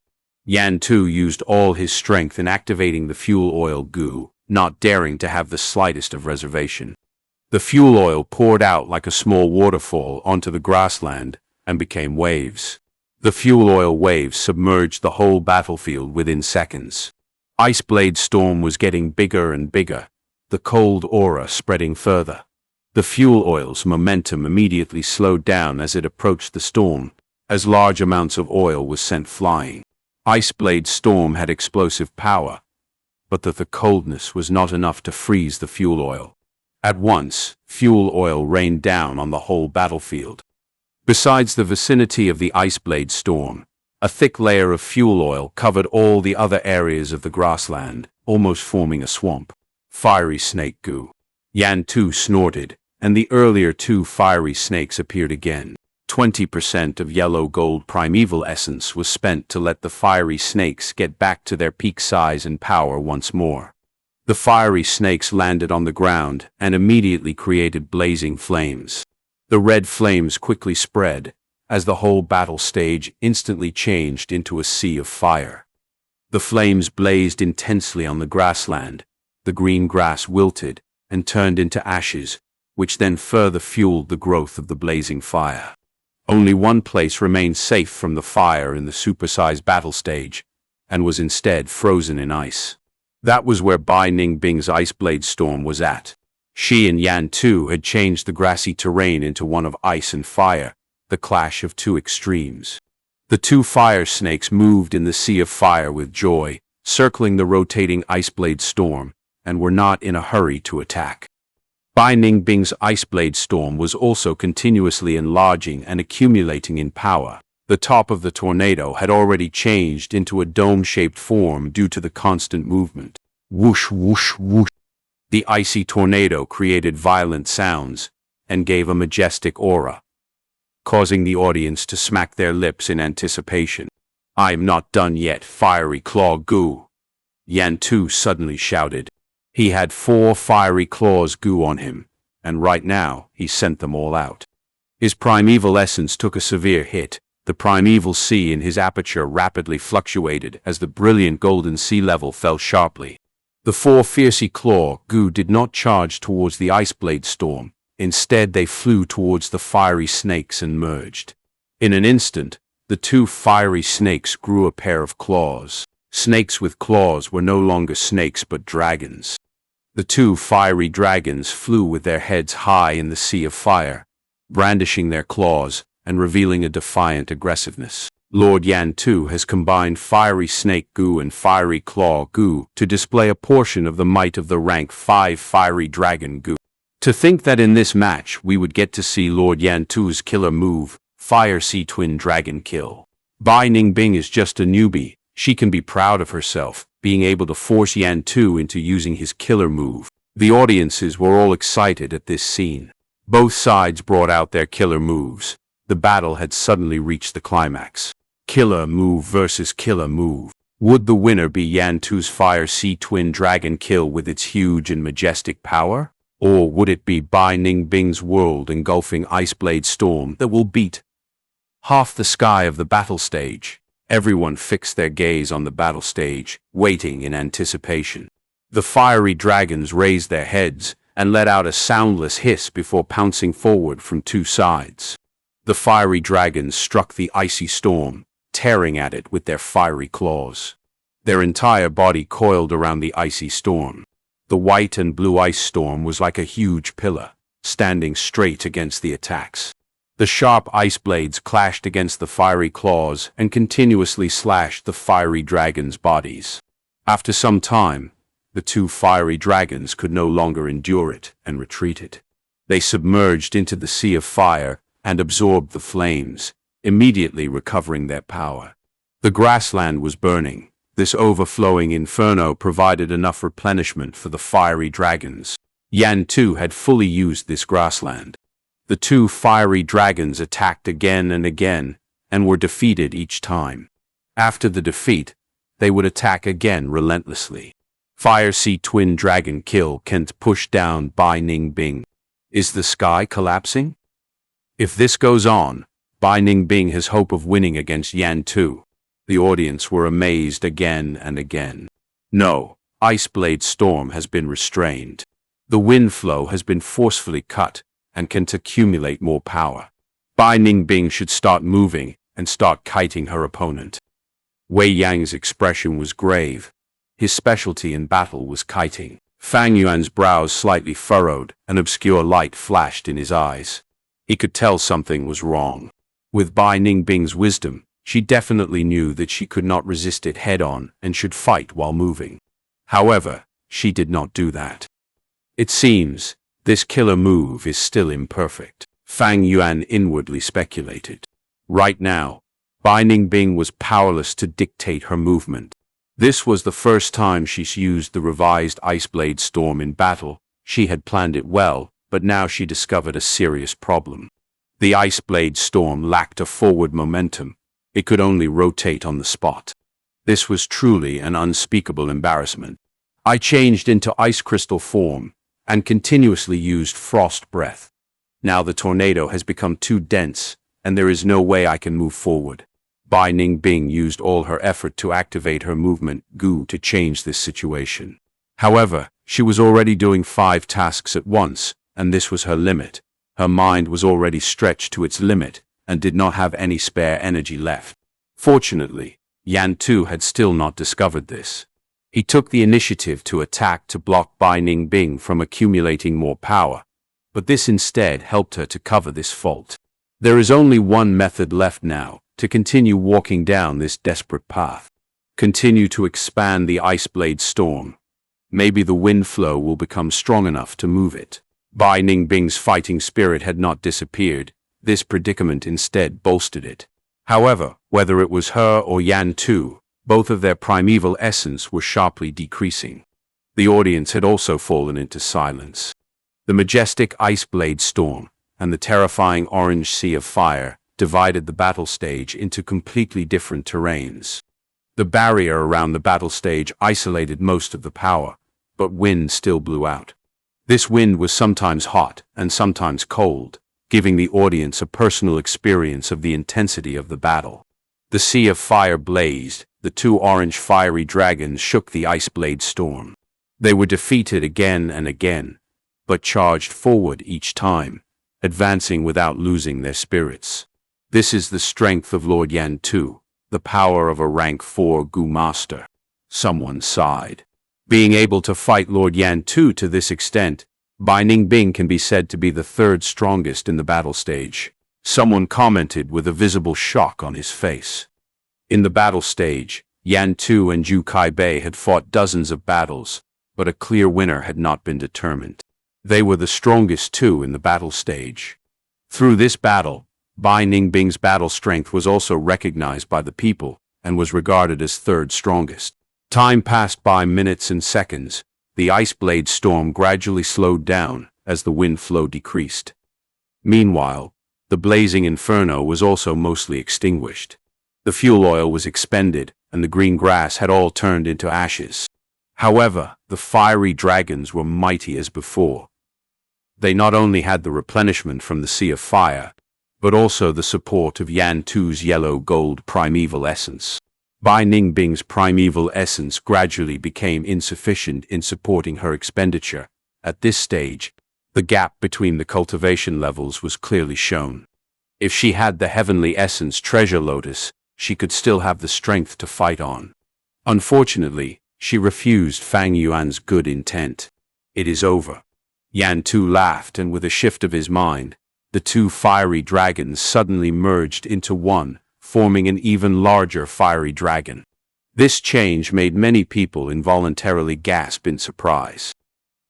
S1: Yan Tu used all his strength in activating the fuel oil goo, not daring to have the slightest of reservation. The fuel oil poured out like a small waterfall onto the grassland and became waves. The fuel oil waves submerged the whole battlefield within seconds. Iceblade Storm was getting bigger and bigger, the cold aura spreading further. The fuel oil's momentum immediately slowed down as it approached the storm, as large amounts of oil was sent flying. Iceblade Storm had explosive power, but the coldness was not enough to freeze the fuel oil. At once, fuel oil rained down on the whole battlefield. Besides the vicinity of the Iceblade Storm, a thick layer of fuel oil covered all the other areas of the grassland, almost forming a swamp. Fiery Snake Gu. Yan Tu snorted, and the earlier two fiery snakes appeared again. 20% of yellow-gold primeval essence was spent to let the fiery snakes get back to their peak size and power once more. The fiery snakes landed on the ground and immediately created blazing flames. The red flames quickly spread, as the whole battle stage instantly changed into a sea of fire. The flames blazed intensely on the grassland. The green grass wilted and turned into ashes, which then further fueled the growth of the blazing fire. Only one place remained safe from the fire in the supersized battle stage, and was instead frozen in ice. That was where Bai Ningbing's Iceblade Storm was at. She and Yan Tu had changed the grassy terrain into one of ice and fire, the clash of two extremes. The two fire snakes moved in the sea of fire with joy, circling the rotating Iceblade Storm, and were not in a hurry to attack. Bai Ningbing's Iceblade Storm was also continuously enlarging and accumulating in power. The top of the tornado had already changed into a dome-shaped form due to the constant movement. Whoosh, whoosh, whoosh. The icy tornado created violent sounds and gave a majestic aura, causing the audience to smack their lips in anticipation. "I'm not done yet, Fiery Claw Gu," Yan Tu suddenly shouted. He had 4 Fiery Claws Gu on him, and right now he sent them all out. His primeval essence took a severe hit. The primeval sea in his aperture rapidly fluctuated as the brilliant golden sea level fell sharply. The 4 Fiery Claw Gu did not charge towards the Iceblade Storm. Instead, they flew towards the fiery snakes and merged. In an instant, the 2 fiery snakes grew a pair of claws. Snakes with claws were no longer snakes but dragons. The 2 fiery dragons flew with their heads high in the sea of fire, brandishing their claws and revealing a defiant aggressiveness. Lord Yan Tu has combined Fiery Snake Gu and Fiery Claw Gu to display a portion of the might of the rank 5 Fiery Dragon Gu. To think that in this match we would get to see Lord Yan Tu's killer move, Fire Sea Twin Dragon Kill. Bai Ningbing is just a newbie. She can be proud of herself, being able to force Yan Tu into using his killer move. The audiences were all excited at this scene. Both sides brought out their killer moves. The battle had suddenly reached the climax. Killer move versus killer move. Would the winner be Yan Tu's Fire Sea Twin Dragon Kill with its huge and majestic power? Or would it be Bai Ningbing's world-engulfing Iceblade Storm that will beat half the sky of the battle stage? Everyone fixed their gaze on the battle stage, waiting in anticipation. The fiery dragons raised their heads and let out a soundless hiss before pouncing forward from 2 sides. The fiery dragons struck the icy storm, tearing at it with their fiery claws. Their entire body coiled around the icy storm. The white and blue ice storm was like a huge pillar, standing straight against the attacks. The sharp ice blades clashed against the fiery claws and continuously slashed the fiery dragons' bodies. After some time, the two fiery dragons could no longer endure it and retreated. They submerged into the sea of fire and absorbed the flames, immediately recovering their power. The grassland was burning. This overflowing inferno provided enough replenishment for the fiery dragons. Yan too had fully used this grassland. The two fiery dragons attacked again and again, and were defeated each time. After the defeat, they would attack again relentlessly. Fire Sea Twin Dragon Kill can't push down Bai Ningbing. Is the sky collapsing? If this goes on, Bai Ningbing has hope of winning against Yan too. The audience were amazed again and again. No, Ice Blade Storm has been restrained. The wind flow has been forcefully cut and can accumulate more power. Bai Ningbing should start moving and start kiting her opponent. Wei Yang's expression was grave. His specialty in battle was kiting. Fang Yuan's brows slightly furrowed, an obscure light flashed in his eyes. He could tell something was wrong. With Bai Ningbing's wisdom, she definitely knew that she could not resist it head-on and should fight while moving. However, she did not do that. It seems this killer move is still imperfect, Fang Yuan inwardly speculated. Right now, Bai Ningbing was powerless to dictate her movement. This was the first time she used the revised Ice Blade Storm in battle. She had planned it well, but now she discovered a serious problem. The Ice Blade Storm lacked a forward momentum. It could only rotate on the spot. This was truly an unspeakable embarrassment. I changed into ice crystal form and continuously used frost breath. Now the tornado has become too dense, and there is no way I can move forward. Bai Ningbing used all her effort to activate her movement Gu to change this situation. However, she was already doing 5 tasks at once, and this was her limit. Her mind was already stretched to its limit and did not have any spare energy left. Fortunately, Yan too had still not discovered this. He took the initiative to attack to block Bai Ningbing from accumulating more power, but this instead helped her to cover this fault. There is only one method left now, to continue walking down this desperate path. Continue to expand the Ice Blade Storm. Maybe the wind flow will become strong enough to move it. Bai Ningbing's fighting spirit had not disappeared. This predicament instead bolstered it. However, whether it was her or Yan too, both of their primeval essence were sharply decreasing. The audience had also fallen into silence. The majestic Ice Blade Storm and the terrifying orange sea of fire divided the battle stage into completely different terrains. The barrier around the battle stage isolated most of the power, but wind still blew out. This wind was sometimes hot and sometimes cold, giving the audience a personal experience of the intensity of the battle. The sea of fire blazed. The 2 orange fiery dragons shook the Ice Blade Storm. They were defeated again and again, but charged forward each time, advancing without losing their spirits. This is the strength of Lord Yan too, the power of a rank 4 Gu master. Someone sighed. Being able to fight Lord Yan too to this extent, Bai Ningbing can be said to be the 3rd strongest in the battle stage. Someone commented with a visible shock on his face. In the battle stage, Yan tu and Zhu Kaibei had fought dozens of battles, but a clear winner had not been determined. They were the strongest too in the battle stage. Through this battle, Bai Ningbing's battle strength was also recognized by the people and was regarded as 3rd strongest. Time passed by minutes and seconds. The Ice Blade Storm gradually slowed down as the wind flow decreased. Meanwhile, the blazing inferno was also mostly extinguished. The fuel oil was expended, and the green grass had all turned into ashes. However, the fiery dragons were mighty as before. They not only had the replenishment from the Sea of Fire, but also the support of Yan tu's yellow-gold primeval essence. Bai Ningbing's primeval essence gradually became insufficient in supporting her expenditure. At this stage, the gap between the cultivation levels was clearly shown. If she had the heavenly essence treasure lotus, she could still have the strength to fight on. Unfortunately, she refused Fang Yuan's good intent. It is over. Yan Tu laughed, and with a shift of his mind, the two fiery dragons suddenly merged into one, forming an even larger fiery dragon. This change made many people involuntarily gasp in surprise.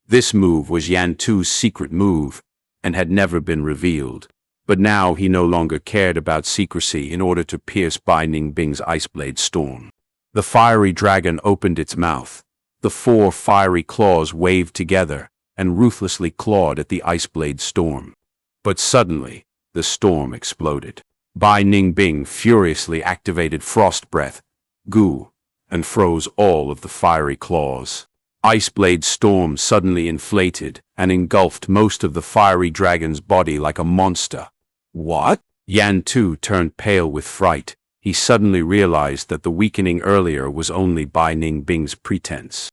S1: This move was Yan Tu's secret move, and had never been revealed. But now he no longer cared about secrecy in order to pierce Bai Ningbing's iceblade storm. The fiery dragon opened its mouth. The four fiery claws waved together and ruthlessly clawed at the iceblade storm. But suddenly, the storm exploded. Bai Ningbing furiously activated Frost Breath, Gu, and froze all of the fiery claws. Iceblade storm suddenly inflated and engulfed most of the fiery dragon's body like a monster. What? Yan Tu turned pale with fright. He suddenly realized that the weakening earlier was only Bai Ningbing's pretense.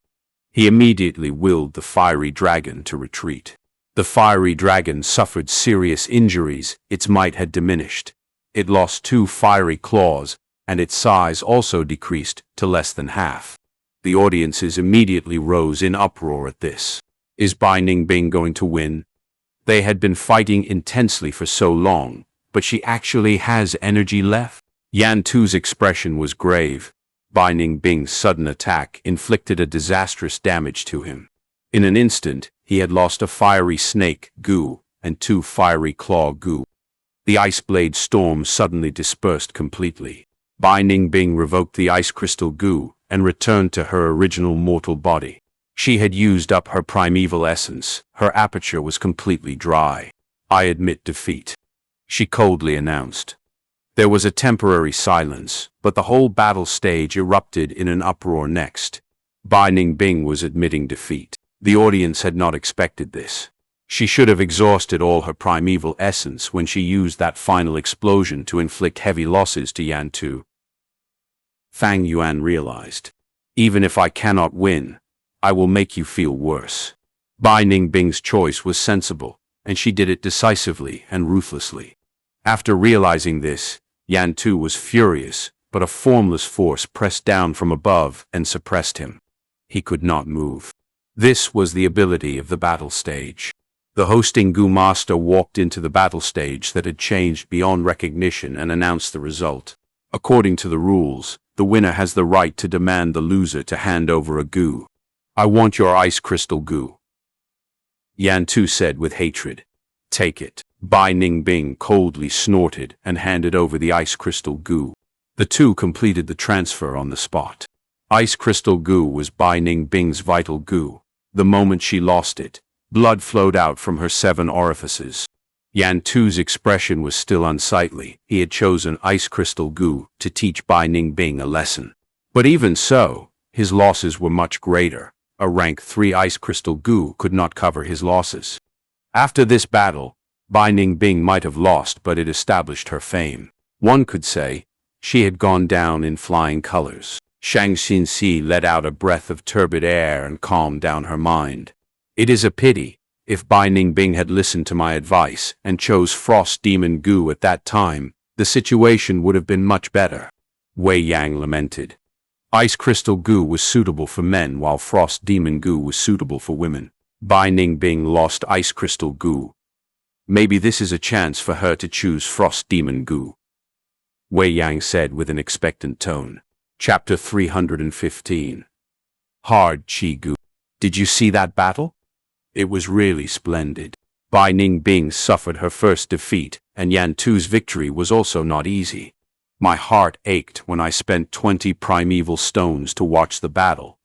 S1: He immediately willed the fiery dragon to retreat. The fiery dragon suffered serious injuries. Its might had diminished. It lost 2 fiery claws, and its size also decreased to less than half. The audiences immediately rose in uproar at this. Is Bai Ningbing going to win? They had been fighting intensely for so long, but she actually has energy left? Yan Tu's expression was grave. Bai Ningbing's sudden attack inflicted a disastrous damage to him. In an instant, he had lost a fiery snake, Gu, and 2 fiery claw, Gu. The iceblade storm suddenly dispersed completely. Bai Ningbing revoked the ice crystal Gu and returned to her original mortal body. She had used up her primeval essence. Her aperture was completely dry. I admit defeat, she coldly announced. There was a temporary silence, but the whole battle stage erupted in an uproar next. Bai Ningbing was admitting defeat. The audience had not expected this. She should have exhausted all her primeval essence when she used that final explosion to inflict heavy losses to Yan Tu. Fang Yuan realized. Even if I cannot win, I will make you feel worse. Bai Ningbing's choice was sensible, and she did it decisively and ruthlessly. After realizing this, Yan Tu was furious, but a formless force pressed down from above and suppressed him. He could not move. This was the ability of the battle stage. The hosting Gu master walked into the battle stage that had changed beyond recognition and announced the result. According to the rules, the winner has the right to demand the loser to hand over a Gu. I want your ice crystal Gu, Yan Tu said with hatred. Take it. Bai Ningbing coldly snorted and handed over the ice crystal Gu. The two completed the transfer on the spot. Ice crystal Gu was Bai Ningbing's vital Gu. The moment she lost it, blood flowed out from her 7 orifices. Yan Tu's expression was still unsightly. He had chosen ice crystal Gu to teach Bai Ningbing a lesson. But even so, his losses were much greater. A rank 3 ice crystal Gu could not cover his losses. After this battle, Bai Ningbing might have lost, but it established her fame. One could say, she had gone down in flying colors. Xianxia let out a breath of turbid air and calmed down her mind. It is a pity. If Bai Ningbing had listened to my advice and chose Frost Demon Gu at that time, the situation would have been much better. Wei Yang lamented. Ice Crystal Gu was suitable for men while Frost Demon Gu was suitable for women. Bai Ningbing lost Ice Crystal Gu. Maybe this is a chance for her to choose Frost Demon Gu, Wei Yang said with an expectant tone. Chapter 315. Hard Chi Gu. Did you see that battle? It was really splendid. Bai Ningbing suffered her first defeat, and Yan Tu's victory was also not easy. My heart ached when I spent 20 primeval stones to watch the battle,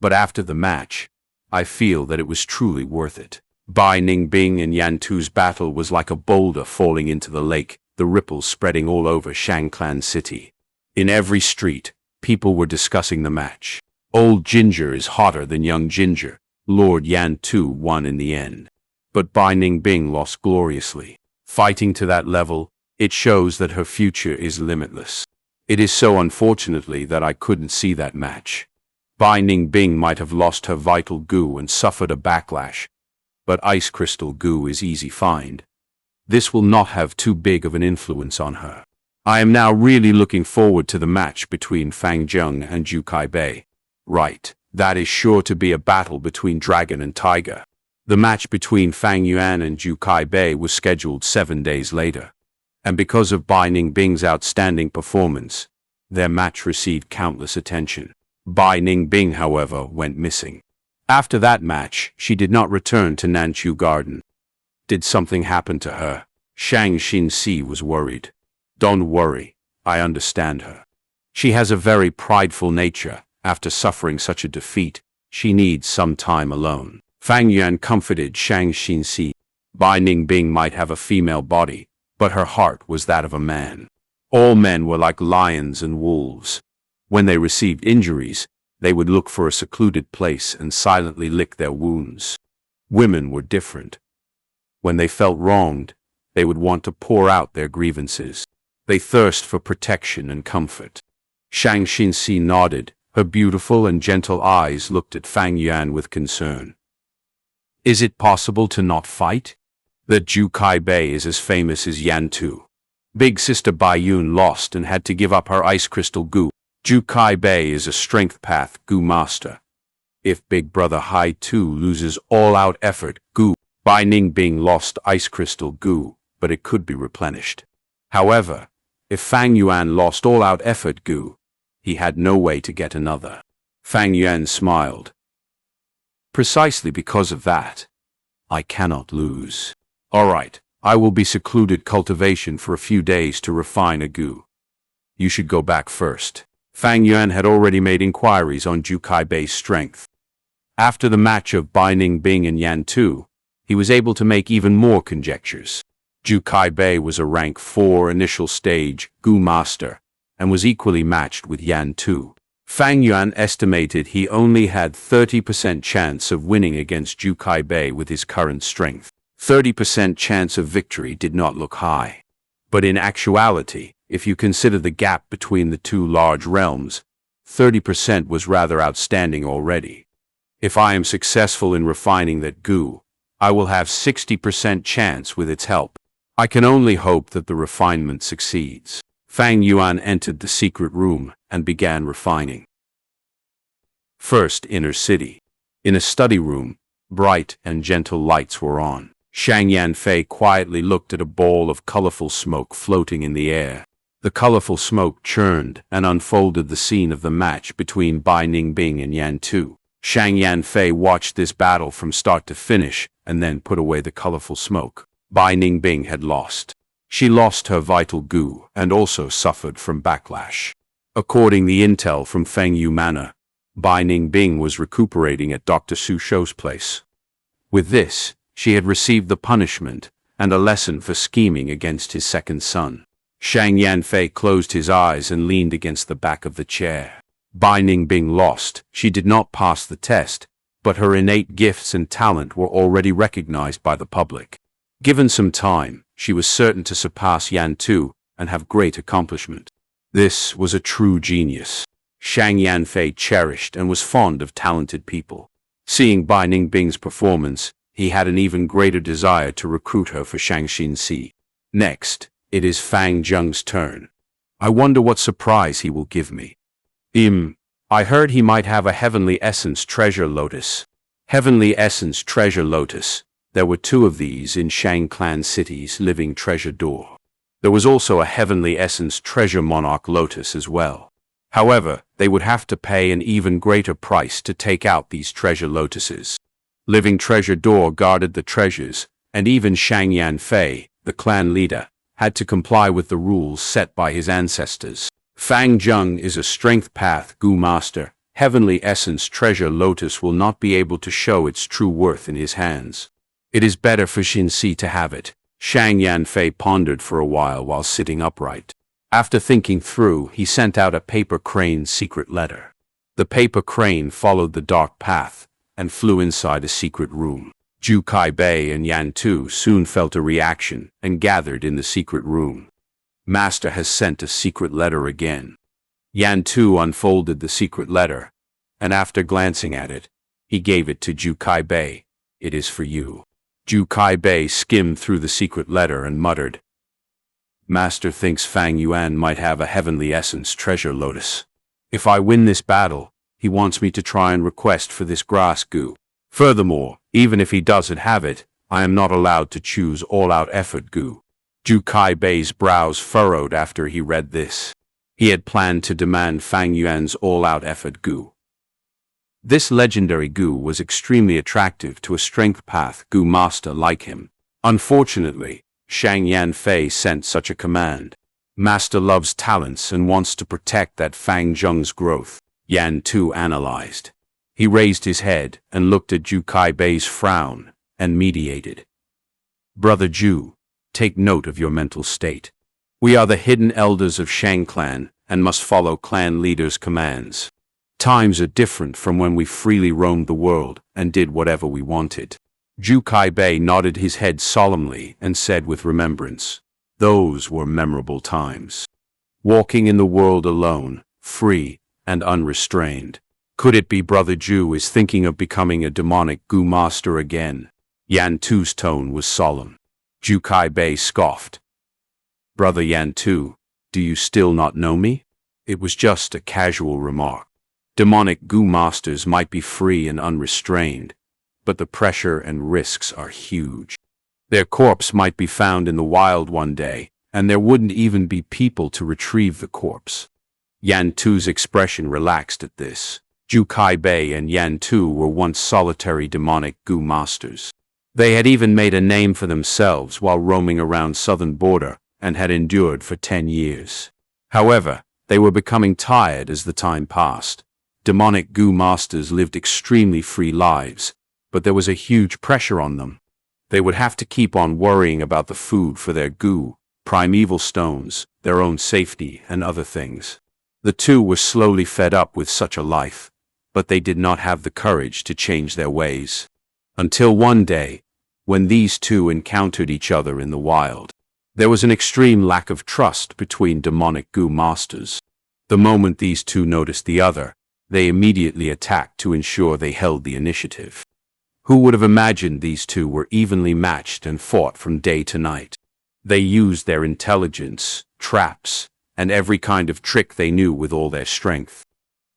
S1: but after the match, I feel that it was truly worth it. Bai Ningbing and Yan Tu's battle was like a boulder falling into the lake, the ripples spreading all over Shang Clan City. In every street, people were discussing the match. Old Ginger is hotter than young Ginger. Lord Yan Tu won in the end. But Bai Ningbing lost gloriously. Fighting to that level, it shows that her future is limitless. It is so unfortunately that I couldn't see that match. Bai Ningbing might have lost her vital Gu and suffered a backlash, but Ice Crystal Gu is easy find. This will not have too big of an influence on her. I am now really looking forward to the match between Fang Yuan and Zhu Kaibei. Right, that is sure to be a battle between dragon and tiger. The match between Fang Yuan and Zhu Kaibei was scheduled 7 days later, and because of Bai Ningbing's outstanding performance, their match received countless attention. Bai Ningbing, however, went missing. After that match, she did not return to Nanchu Garden. Did something happen to her? Shang Xinxi was worried. Don't worry, I understand her. She has a very prideful nature. After suffering such a defeat, she needs some time alone. Fang Yuan comforted Shang Xinxi. Bai Ningbing might have a female body, but her heart was that of a man. All men were like lions and wolves. When they received injuries, they would look for a secluded place and silently lick their wounds. Women were different. When they felt wronged, they would want to pour out their grievances. They thirst for protection and comfort. Shang Xinxi nodded. Her beautiful and gentle eyes looked at Fang Yuan with concern. Is it possible to not fight? That Zhu Kaibei is as famous as Yan Tu. Big sister Bai Yun lost and had to give up her ice crystal Gu. Zhu Kaibei is a strength path Gu master. If big brother Hai Tu loses all-out effort Gu, Bai Ningbing lost ice crystal Gu, but it could be replenished. However, if Fang Yuan lost all-out effort Gu, he had no way to get another. Fang Yuan smiled. Precisely because of that, I cannot lose. All right, I will be secluded cultivation for a few days to refine a Gu. You should go back first. Fang Yuan had already made inquiries on Zhu Kaibei's strength. After the match of Bai Ningbing and Yan Tu, he was able to make even more conjectures. Zhu Kaibei was a rank 4 initial stage Gu master, and was equally matched with Yan Tu. Fang Yuan estimated he only had 30% chance of winning against Zhu Kaibei with his current strength. 30% chance of victory did not look high. But in actuality, if you consider the gap between the two large realms, 30% was rather outstanding already. If I am successful in refining that Gu, I will have 60% chance with its help. I can only hope that the refinement succeeds. Fang Yuan entered the secret room and began refining. First, inner city. In a study room, bright and gentle lights were on. Shang Yanfei quietly looked at a ball of colorful smoke floating in the air. The colorful smoke churned and unfolded the scene of the match between Bai Ningbing and Yan Tu. Shang Yanfei watched this battle from start to finish and then put away the colorful smoke. Bai Ningbing had lost. She lost her vital Gu and also suffered from backlash. According to the intel from Feng Yu Manor, Bai Ningbing was recuperating at Dr. Su Shou's place. With this, she had received the punishment and a lesson for scheming against his second son. Shang Yanfei closed his eyes and leaned against the back of the chair. Bai Ningbing lost. She did not pass the test, but her innate gifts and talent were already recognized by the public. Given some time, she was certain to surpass Yan Tu and have great accomplishment. This was a true genius. Shang Yanfei cherished and was fond of talented people. Seeing Bai Ningbing's performance, he had an even greater desire to recruit her for Shang Xinxi. Next, it is Fang Zheng's turn. I wonder what surprise he will give me. I heard he might have a Heavenly Essence Treasure Lotus. Heavenly Essence Treasure Lotus. There were 2 of these in Shang Clan City's Living Treasure Door. There was also a Heavenly Essence Treasure Monarch Lotus as well. However, they would have to pay an even greater price to take out these treasure lotuses. Living Treasure Door guarded the treasures, and even Shang Yanfei, the clan leader, had to comply with the rules set by his ancestors. Fang Zheng is a strength path Gu master. Heavenly Essence Treasure Lotus will not be able to show its true worth in his hands. It is better for Xinxi to have it. Shang Yanfei pondered for a while sitting upright. After thinking through, he sent out a paper crane's secret letter. The paper crane followed the dark path and flew inside a secret room. Zhu Kaibei and Yan Tu soon felt a reaction and gathered in the secret room. Master has sent a secret letter again. Yan Tu unfolded the secret letter, and after glancing at it, he gave it to Zhu Kaibei. It is for you. Zhu Kaibei skimmed through the secret letter and muttered, Master thinks Fang Yuan might have a Heavenly Essence Treasure Lotus. If I win this battle, he wants me to try and request for this grass Gu. Furthermore, even if he doesn't have it, I am not allowed to choose all-out effort Gu. Zhu Kaibei's brows furrowed after he read this. He had planned to demand Fang Yuan's all-out effort Gu. This legendary Gu was extremely attractive to a strength path Gu master like him. Unfortunately, Shang Yanfei sent such a command. Master loves talents and wants to protect that Fang Zheng's growth, Yan Tu analyzed. He raised his head and looked at Zhu Kaibei's frown and mediated. Brother Zhu, take note of your mental state. We are the hidden elders of Shang clan and must follow clan leaders' commands. Times are different from when we freely roamed the world and did whatever we wanted. Zhu Kaibei nodded his head solemnly and said with remembrance, those were memorable times. Walking in the world alone, free and unrestrained. Could it be Brother Zhu is thinking of becoming a demonic Gu master again? Yan Tu's tone was solemn. Zhu Kaibei scoffed. Brother Yan Tu, do you still not know me? It was just a casual remark. Demonic Gu masters might be free and unrestrained, but the pressure and risks are huge. Their corpse might be found in the wild one day, and there wouldn't even be people to retrieve the corpse. Yan Tu's expression relaxed at this. Zhu Kaibei and Yan Tu were once solitary demonic Gu masters. They had even made a name for themselves while roaming around southern border and had endured for 10 years. However, they were becoming tired as the time passed. Demonic Gu masters lived extremely free lives, but there was a huge pressure on them. They would have to keep on worrying about the food for their Gu, primeval stones, their own safety, and other things. The two were slowly fed up with such a life, but they did not have the courage to change their ways. Until one day, when these two encountered each other in the wild. There was an extreme lack of trust between demonic Gu masters. The moment these two noticed the other, they immediately attacked to ensure they held the initiative. Who would have imagined these two were evenly matched and fought from day to night? They used their intelligence, traps, and every kind of trick they knew with all their strength.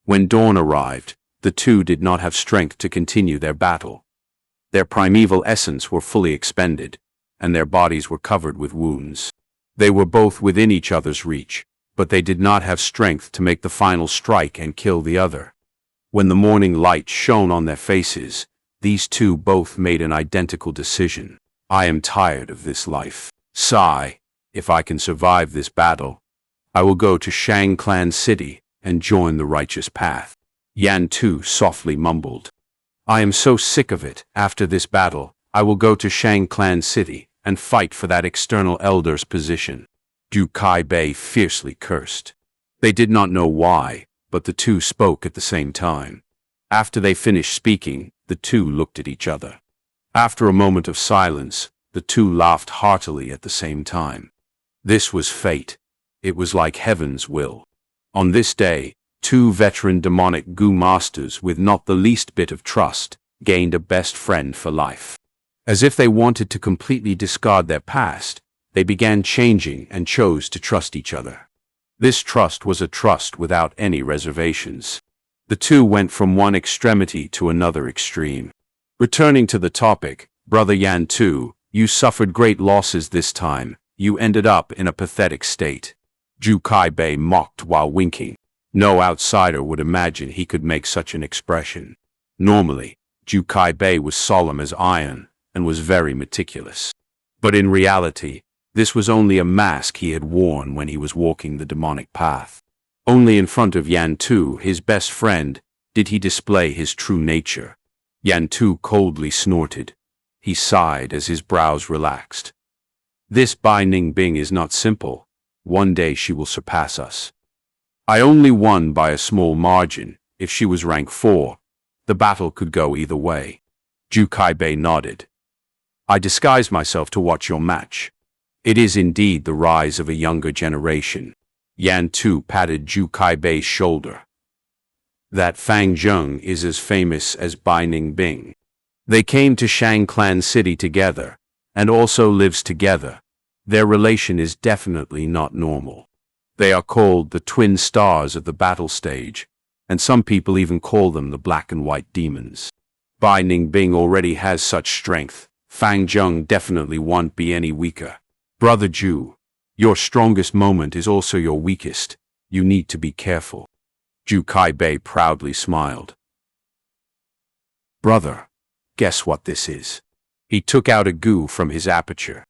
S1: When dawn arrived, the two did not have strength to continue their battle. Their primeval essence were fully expended, and their bodies were covered with wounds. They were both within each other's reach, but they did not have strength to make the final strike and kill the other. When the morning light shone on their faces, these two both made an identical decision. I am tired of this life. Sigh, if I can survive this battle, I will go to Shang Clan City and join the righteous path. Yan Tu softly mumbled. I am so sick of it. After this battle, I will go to Shang Clan City and fight for that external elder's position. Zhu Kaibei fiercely cursed. They did not know why, but the two spoke at the same time. After they finished speaking, the two looked at each other. After a moment of silence, the two laughed heartily at the same time. This was fate. It was like heaven's will. On this day, two veteran demonic Gu masters with not the least bit of trust gained a best friend for life. As if they wanted to completely discard their past, they began changing and chose to trust each other. This trust was a trust without any reservations. The two went from one extremity to another extreme. Returning to the topic, Brother Yan Tu, you suffered great losses this time. You ended up in a pathetic state. Zhu Kaibei mocked while winking. No outsider would imagine he could make such an expression. Normally, Zhu Kaibei was solemn as iron and was very meticulous. But in reality, this was only a mask he had worn when he was walking the demonic path. Only in front of Yan Tu, his best friend, did he display his true nature. Yan Tu coldly snorted. He sighed as his brows relaxed. This Bai Ningbing is not simple. One day she will surpass us. I only won by a small margin. If she was rank 4, the battle could go either way. Zhu Kaibei nodded. I disguised myself to watch your match. It is indeed the rise of a younger generation. Yan Tu patted Zhu Kaibei's shoulder. That Fang Zheng is as famous as Bai Ningbing. They came to Shang Clan City together, and also lives together. Their relation is definitely not normal. They are called the twin stars of the battle stage, and some people even call them the black and white demons. Bai Ningbing already has such strength. Fang Zheng definitely won't be any weaker. Brother Zhu, your strongest moment is also your weakest. You need to be careful. Zhu Kaibei proudly smiled. Brother, guess what this is? He took out a gu from his aperture.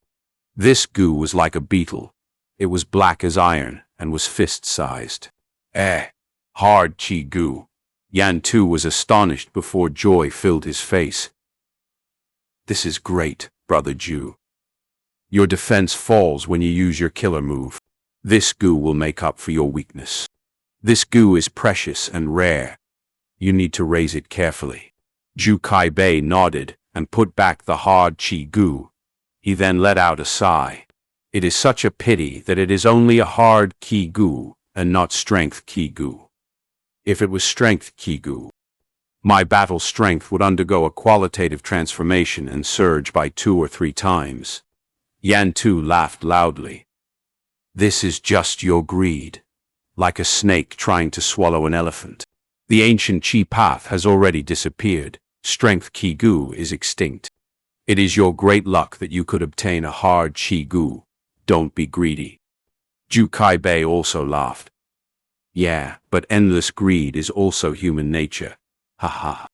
S1: This gu was like a beetle. It was black as iron and was fist-sized. Hard chi gu. Yan Tu was astonished before joy filled his face. This is great, Brother Zhu. Your defense falls when you use your killer move. This gu will make up for your weakness. This gu is precious and rare. You need to raise it carefully. Zhu Kaibei nodded and put back the hard chi gu. He then let out a sigh. It is such a pity that it is only a hard ki gu and not strength ki gu. If it was strength ki gu, my battle strength would undergo a qualitative transformation and surge by 2 or 3 times. Yan Tu laughed loudly. This is just your greed, like a snake trying to swallow an elephant. The ancient chi path has already disappeared. Strength ki gu is extinct. It is your great luck that you could obtain a hard chi gu. Don't be greedy. Zhu Kaibei also laughed. Yeah, but endless greed is also human nature. Haha.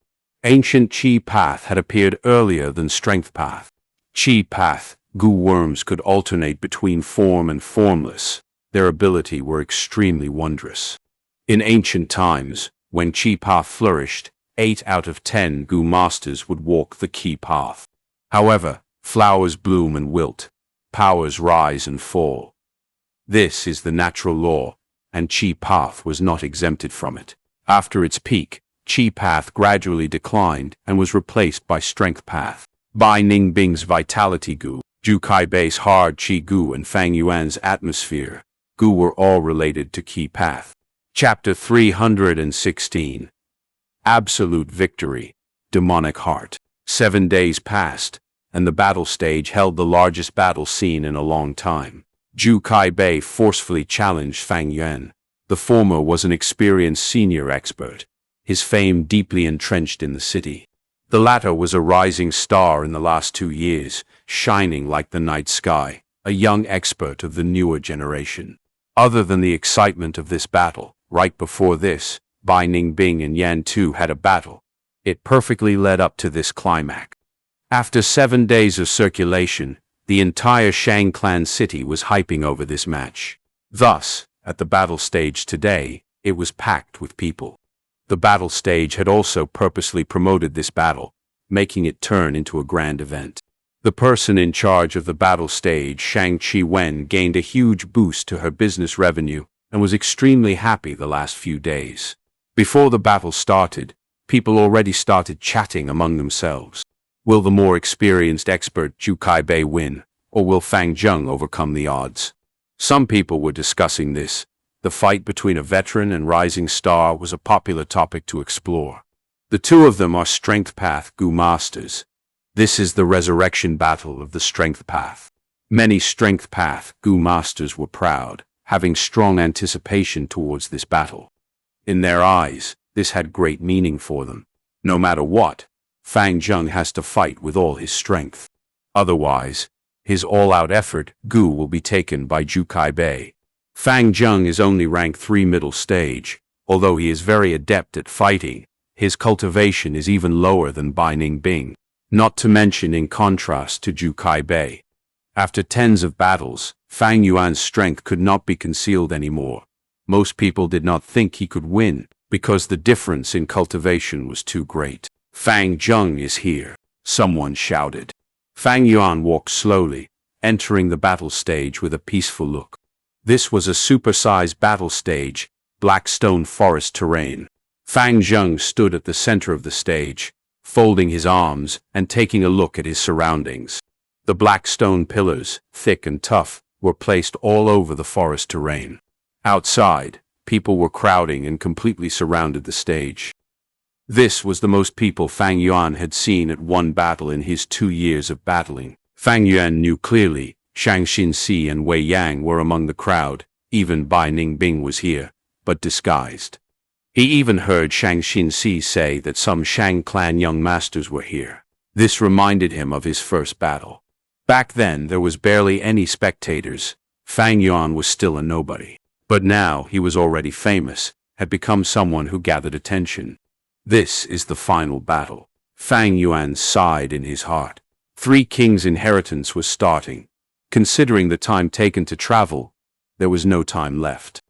S1: Ancient chi path had appeared earlier than strength path. Chi path, gu worms could alternate between form and formless. Their ability were extremely wondrous. In ancient times, when chi path flourished, 8 out of 10 gu masters would walk the chi path. However, flowers bloom and wilt. Powers rise and fall. This is the natural law, and chi path was not exempted from it. After its peak, chi path gradually declined and was replaced by strength path. Bai Ningbing's vitality gu, Zhu Kaibei's hard chi gu, and Fang Yuan's atmosphere gu were all related to chi path. Chapter 316. Absolute Victory. Demonic Heart. 7 days passed, and the battle stage held the largest battle scene in a long time. Zhu Kaibei forcefully challenged Fang Yuan. The former was an experienced senior expert, his fame deeply entrenched in the city. The latter was a rising star in the last 2 years, shining like the night sky, a young expert of the newer generation. Other than the excitement of this battle, right before this, Bai Ningbing and Yan Tu had a battle. It perfectly led up to this climax. After 7 days of circulation, the entire Shang clan city was hyping over this match. Thus, at the battle stage today, it was packed with people. The battle stage had also purposely promoted this battle, making it turn into a grand event. The person in charge of the battle stage, Shang Wen, gained a huge boost to her business revenue and was extremely happy the last few days. Before the battle started, people already started chatting among themselves. Will the more experienced expert Zhu Kaibei win, or will Fang Zheng overcome the odds? Some people were discussing this. The fight between a veteran and rising star was a popular topic to explore. The two of them are Strength Path Gu Masters. This is the resurrection battle of the Strength Path. Many Strength Path Gu Masters were proud, having strong anticipation towards this battle. In their eyes, this had great meaning for them. No matter what, Fang Zheng has to fight with all his strength. Otherwise, his all-out effort, Gu, will be taken by Zhu Kaibei. Fang Zheng is only rank 3 middle stage. Although he is very adept at fighting, his cultivation is even lower than Bai Ningbing, not to mention in contrast to Zhu Kaibei. After tens of battles, Fang Yuan's strength could not be concealed anymore. Most people did not think he could win, because the difference in cultivation was too great. Fang Zheng is here, someone shouted. Fang Yuan walked slowly, entering the battle stage with a peaceful look. This was a supersized battle stage, black stone forest terrain. Fang Zheng stood at the center of the stage, folding his arms and taking a look at his surroundings. The black stone pillars, thick and tough, were placed all over the forest terrain. Outside, people were crowding and completely surrounded the stage. This was the most people Fang Yuan had seen at one battle in his 2 years of battling. Fang Yuan knew clearly Xianxia and Wei Yang were among the crowd. Even Bai Ningbing was here, but disguised. He even heard Xianxia say that some Shang clan young masters were here. This reminded him of his first battle. Back then, there was barely any spectators. Fang Yuan was still a nobody. But now he was already famous, had become someone who gathered attention. This is the final battle. Fang Yuan sighed in his heart. 3 kings' inheritance was starting. Considering the time taken to travel, there was no time left.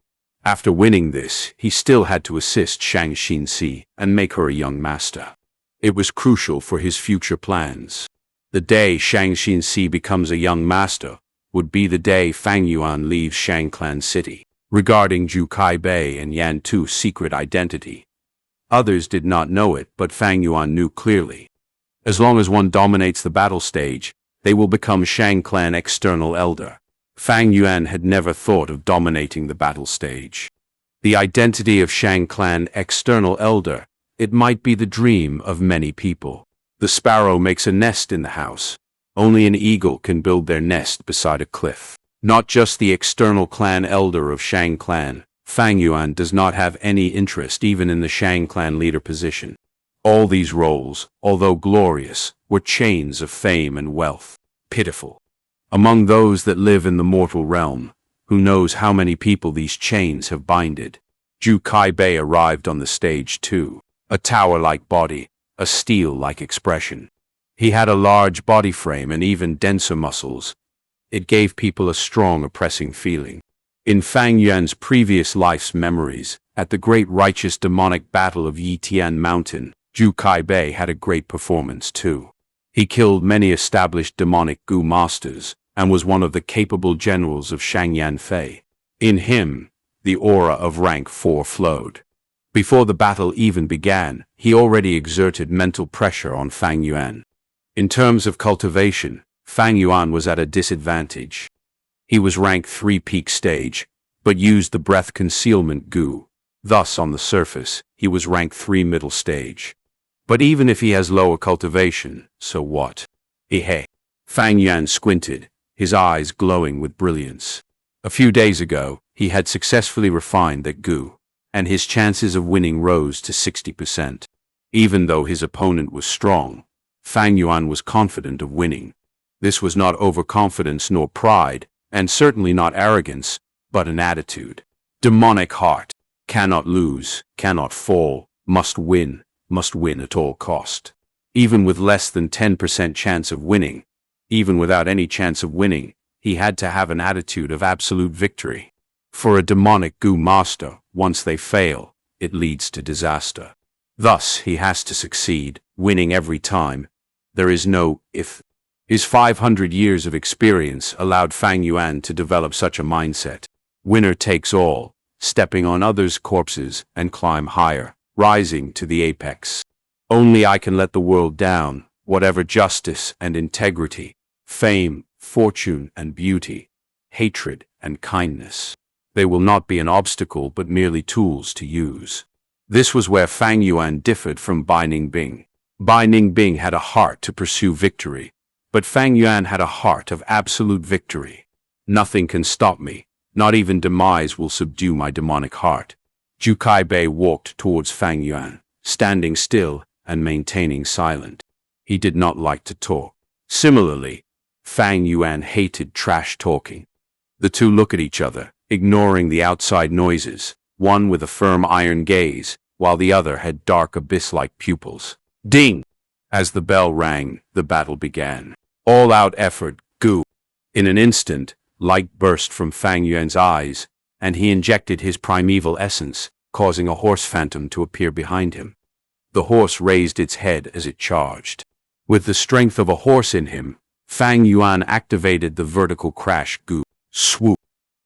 S1: After winning this, he still had to assist Xianxia and make her a young master. It was crucial for his future plans. The day Xianxia becomes a young master would be the day Fang Yuan leaves Shang clan city. Regarding Zhu Kaibei and Yan Tu's secret identity, others did not know it, but Fang Yuan knew clearly. As long as one dominates the battle stage, they will become Shang clan external elder. Fang Yuan had never thought of dominating the battle stage. The identity of Shang clan external elder, it might be the dream of many people. The sparrow makes a nest in the house. Only an eagle can build their nest beside a cliff. Not just the external clan elder of Shang clan, Fang Yuan does not have any interest even in the Shang clan leader position. All these roles, although glorious, were chains of fame and wealth. Pitiful. Among those that live in the mortal realm, who knows how many people these chains have binded? Zhu Kaibei arrived on the stage too. A tower-like body, a steel-like expression. He had a large body frame and even denser muscles. It gave people a strong, oppressing feeling. In Fang Yuan's previous life's memories, at the great righteous demonic battle of Yitian Mountain, Zhu Kaibei had a great performance too. He killed many established demonic Gu masters, and was one of the capable generals of Shangyan Fei. In him, the aura of rank 4 flowed. Before the battle even began, he already exerted mental pressure on Fang Yuan. In terms of cultivation, Fang Yuan was at a disadvantage. He was rank 3 peak stage, but used the breath concealment Gu. Thus, on the surface, he was rank 3 middle stage. But even if he has lower cultivation, so what? Hey. Fang Yuan squinted, his eyes glowing with brilliance. A few days ago, he had successfully refined that Gu, and his chances of winning rose to 60%. Even though his opponent was strong, Fang Yuan was confident of winning. This was not overconfidence nor pride, and certainly not arrogance, but an attitude. Demonic heart. Cannot lose, cannot fall, must win at all cost. Even with less than 10% chance of winning, even without any chance of winning, he had to have an attitude of absolute victory. For a demonic Gu master, once they fail, it leads to disaster. Thus, he has to succeed, winning every time. There is no if. His 500 years of experience allowed Fang Yuan to develop such a mindset. Winner takes all, stepping on others' corpses and climb higher, rising to the apex. Only I can let the world down, whatever justice and integrity, fame, fortune and beauty, hatred and kindness. They will not be an obstacle but merely tools to use. This was where Fang Yuan differed from Bai Ningbing. Bai Ningbing had a heart to pursue victory, but Fang Yuan had a heart of absolute victory. Nothing can stop me, not even demise will subdue my demonic heart. Zhu Kaibei walked towards Fang Yuan, standing still and maintaining silent. He did not like to talk. Similarly, Fang Yuan hated trash talking. The two looked at each other, ignoring the outside noises, one with a firm iron gaze, while the other had dark abyss-like pupils. Ding! As the bell rang, the battle began. All-out effort, Gu. In an instant, light burst from Fang Yuan's eyes, and he injected his primeval essence, causing a horse phantom to appear behind him. The horse raised its head as it charged. With the strength of a horse in him, Fang Yuan activated the vertical crash Gu. Swoop!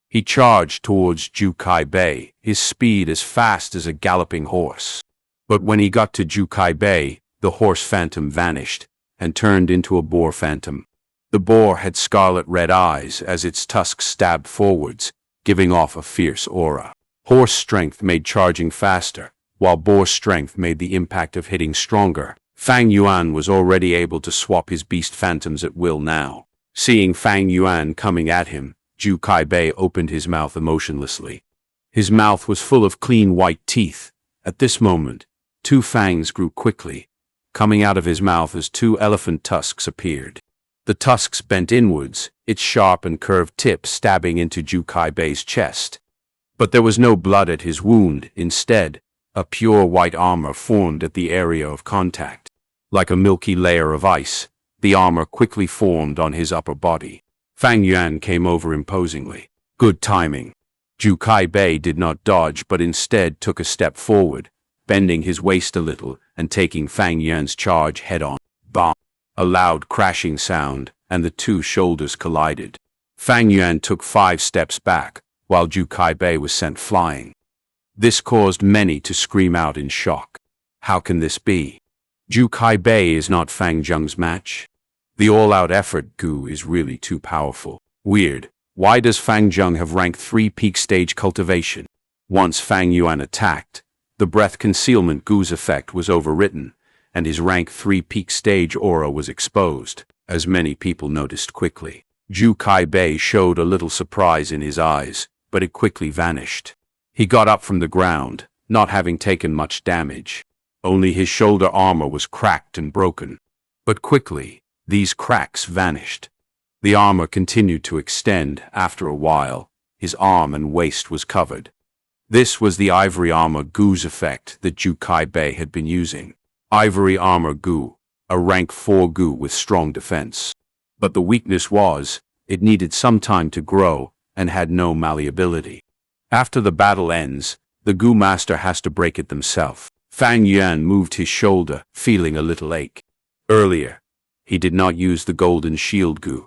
S1: He charged towards Zhu Kaibei, his speed as fast as a galloping horse. But when he got to Zhu Kaibei, the horse phantom vanished and turned into a boar phantom. The boar had scarlet-red eyes as its tusks stabbed forwards, giving off a fierce aura. Horse strength made charging faster, while boar strength made the impact of hitting stronger. Fang Yuan was already able to swap his beast phantoms at will now. Seeing Fang Yuan coming at him, Zhu Kaibei opened his mouth emotionlessly. His mouth was full of clean white teeth, At this moment, two fangs grew quickly, coming out of his mouth as two elephant tusks appeared. The tusks bent inwards, its sharp and curved tip stabbing into Zhu Kaibei's chest. But there was no blood at his wound. Instead, a pure white armor formed at the area of contact. Like a milky layer of ice, the armor quickly formed on his upper body. Fang Yuan came over imposingly. Good timing. Zhu Kaibei did not dodge but instead took a step forward, bending his waist a little and taking Fang Yuan's charge head-on. Bam! A loud crashing sound, and the two shoulders collided. Fang Yuan took 5 steps back, while Zhu Kaibei was sent flying. This caused many to scream out in shock. How can this be? Zhu Kaibei is not Fang Zheng's match. The all-out effort Gu is really too powerful. Weird. Why does Fang Zheng have rank 3 peak stage cultivation? Once Fang Yuan attacked, the breath concealment Gu's effect was overwritten, and his rank 3 peak stage aura was exposed, as many people noticed quickly. Zhu Kaibei showed a little surprise in his eyes, but it quickly vanished. He got up from the ground, not having taken much damage. Only his shoulder armor was cracked and broken. But quickly, these cracks vanished. The armor continued to extend. After a while, his arm and waist was covered. This was the ivory armor Gu's effect that Zhu Kaibei had been using. Ivory armor Gu, a rank 4 Gu with strong defense. But the weakness was, it needed some time to grow and had no malleability. After the battle ends, the Gu master has to break it themselves. Fang Yuan moved his shoulder, feeling a little ache. Earlier, he did not use the golden shield Gu.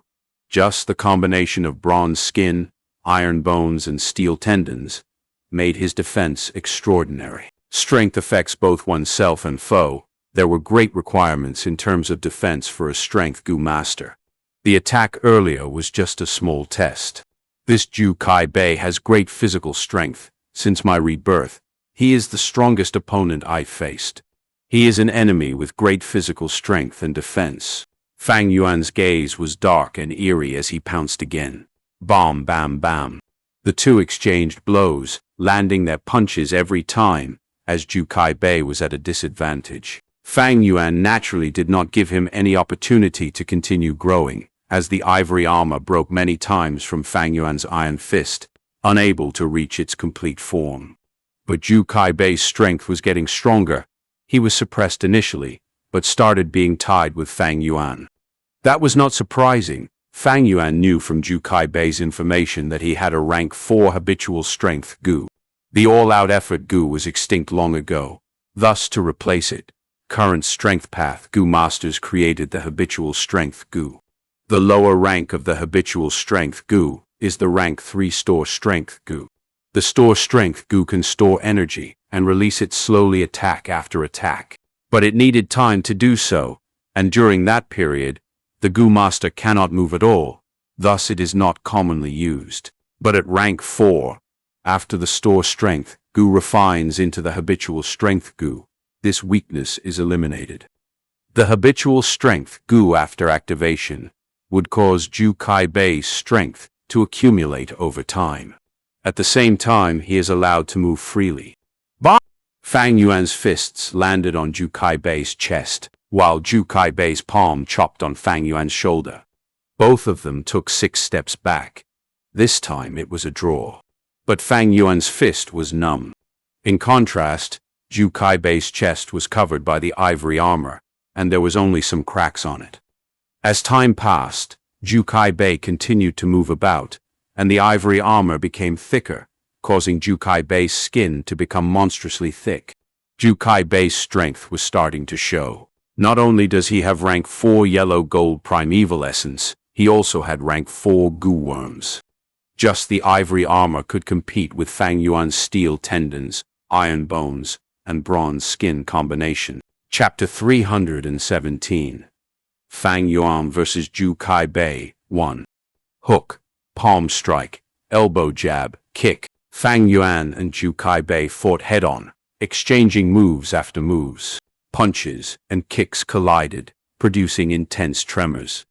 S1: Just the combination of bronze skin, iron bones and steel tendons made his defense extraordinary. Strength affects both oneself and foe. There were great requirements in terms of defense for a strength Gu master. The attack earlier was just a small test. This Zhu Kaibei has great physical strength. Since my rebirth, he is the strongest opponent I've faced. He is an enemy with great physical strength and defense. Fang Yuan's gaze was dark and eerie as he pounced again. Bam, bam, bam. The two exchanged blows, landing their punches every time, as Zhu Kaibei was at a disadvantage. Fang Yuan naturally did not give him any opportunity to continue growing, as the ivory armor broke many times from Fang Yuan's iron fist, unable to reach its complete form. But Zhu Kaibei's strength was getting stronger. He was suppressed initially, but started being tied with Fang Yuan. That was not surprising. Fang Yuan knew from Zhu Kaibei's information that he had a rank 4 habitual strength Gu. The all-out effort Gu was extinct long ago. Thus, to replace it, current strength path Gu masters created the habitual strength Gu. The lower rank of the habitual strength Gu is the rank 3 store strength Gu. The store strength Gu can store energy and release it slowly attack after attack. But it needed time to do so, and during that period, the Gu master cannot move at all. Thus it is not commonly used. But at rank 4, after the store strength Gu refines into the habitual strength Gu, this weakness is eliminated. The habitual strength Gu after activation would cause Zhu Kaibei's strength to accumulate over time. At the same time, he is allowed to move freely. Bah! Fang Yuan's fists landed on Zhu Kaibei's chest, while Zhu Kaibei's palm chopped on Fang Yuan's shoulder. Both of them took 6 steps back. This time it was a draw. But Fang Yuan's fist was numb. In contrast, Zhu Kaibei's chest was covered by the ivory armor, and there was only some cracks on it. As time passed, Zhu Kaibei continued to move about, and the ivory armor became thicker, causing Zhu Kaibei's skin to become monstrously thick. Zhu Kaibei's strength was starting to show. Not only does he have rank 4 yellow gold primeval essence, he also had rank 4 Gu worms. Just the ivory armor could compete with Fang Yuan's steel tendons, iron bones, and bronze skin combination. Chapter 317. Fang Yuan vs. Zhu Kaibei. 1. Hook, palm strike, elbow jab, kick. Fang Yuan and Zhu Kaibei fought head-on, exchanging moves after moves. Punches and kicks collided, producing intense tremors.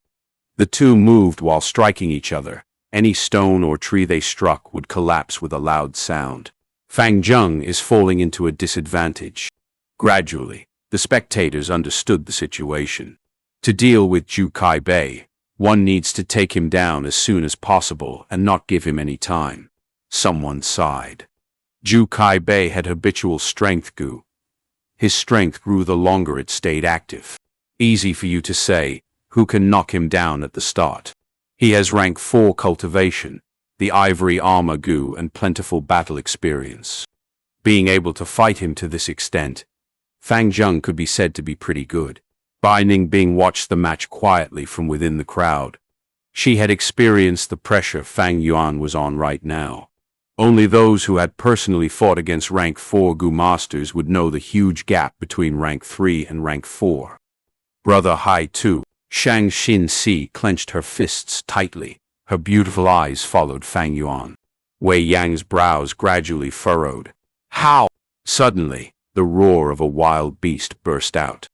S1: The two moved while striking each other. Any stone or tree they struck would collapse with a loud sound. Fang Zheng is falling into a disadvantage. Gradually, the spectators understood the situation. To deal with Zhu Kaibei, one needs to take him down as soon as possible and not give him any time. Someone sighed. Zhu Kaibei had habitual strength Gu. His strength grew the longer it stayed active. Easy for you to say, who can knock him down at the start? He has rank 4 cultivation, the ivory armor Gu and plentiful battle experience. Being able to fight him to this extent, Fang Zheng could be said to be pretty good. Bai Ningbing watched the match quietly from within the crowd. She had experienced the pressure Fang Yuan was on right now. Only those who had personally fought against rank 4 Gu masters would know the huge gap between rank 3 and rank 4. Brother Hai too. Shang Xin clenched her fists tightly. Her beautiful eyes followed Fang Yuan. Wei Yang's brows gradually furrowed. How? Suddenly, the roar of a wild beast burst out.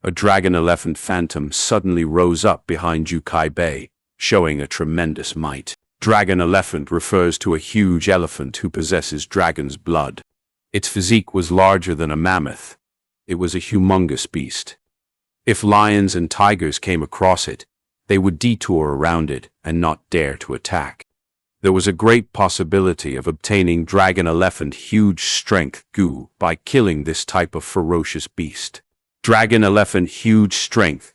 S1: A dragon-elephant phantom suddenly rose up behind Zhu Kaibei, showing a tremendous might. Dragon-elephant refers to a huge elephant who possesses dragon's blood. Its physique was larger than a mammoth. It was a humongous beast. If lions and tigers came across it, they would detour around it and not dare to attack. There was a great possibility of obtaining dragon-elephant huge strength Gu by killing this type of ferocious beast. Dragon-elephant huge strength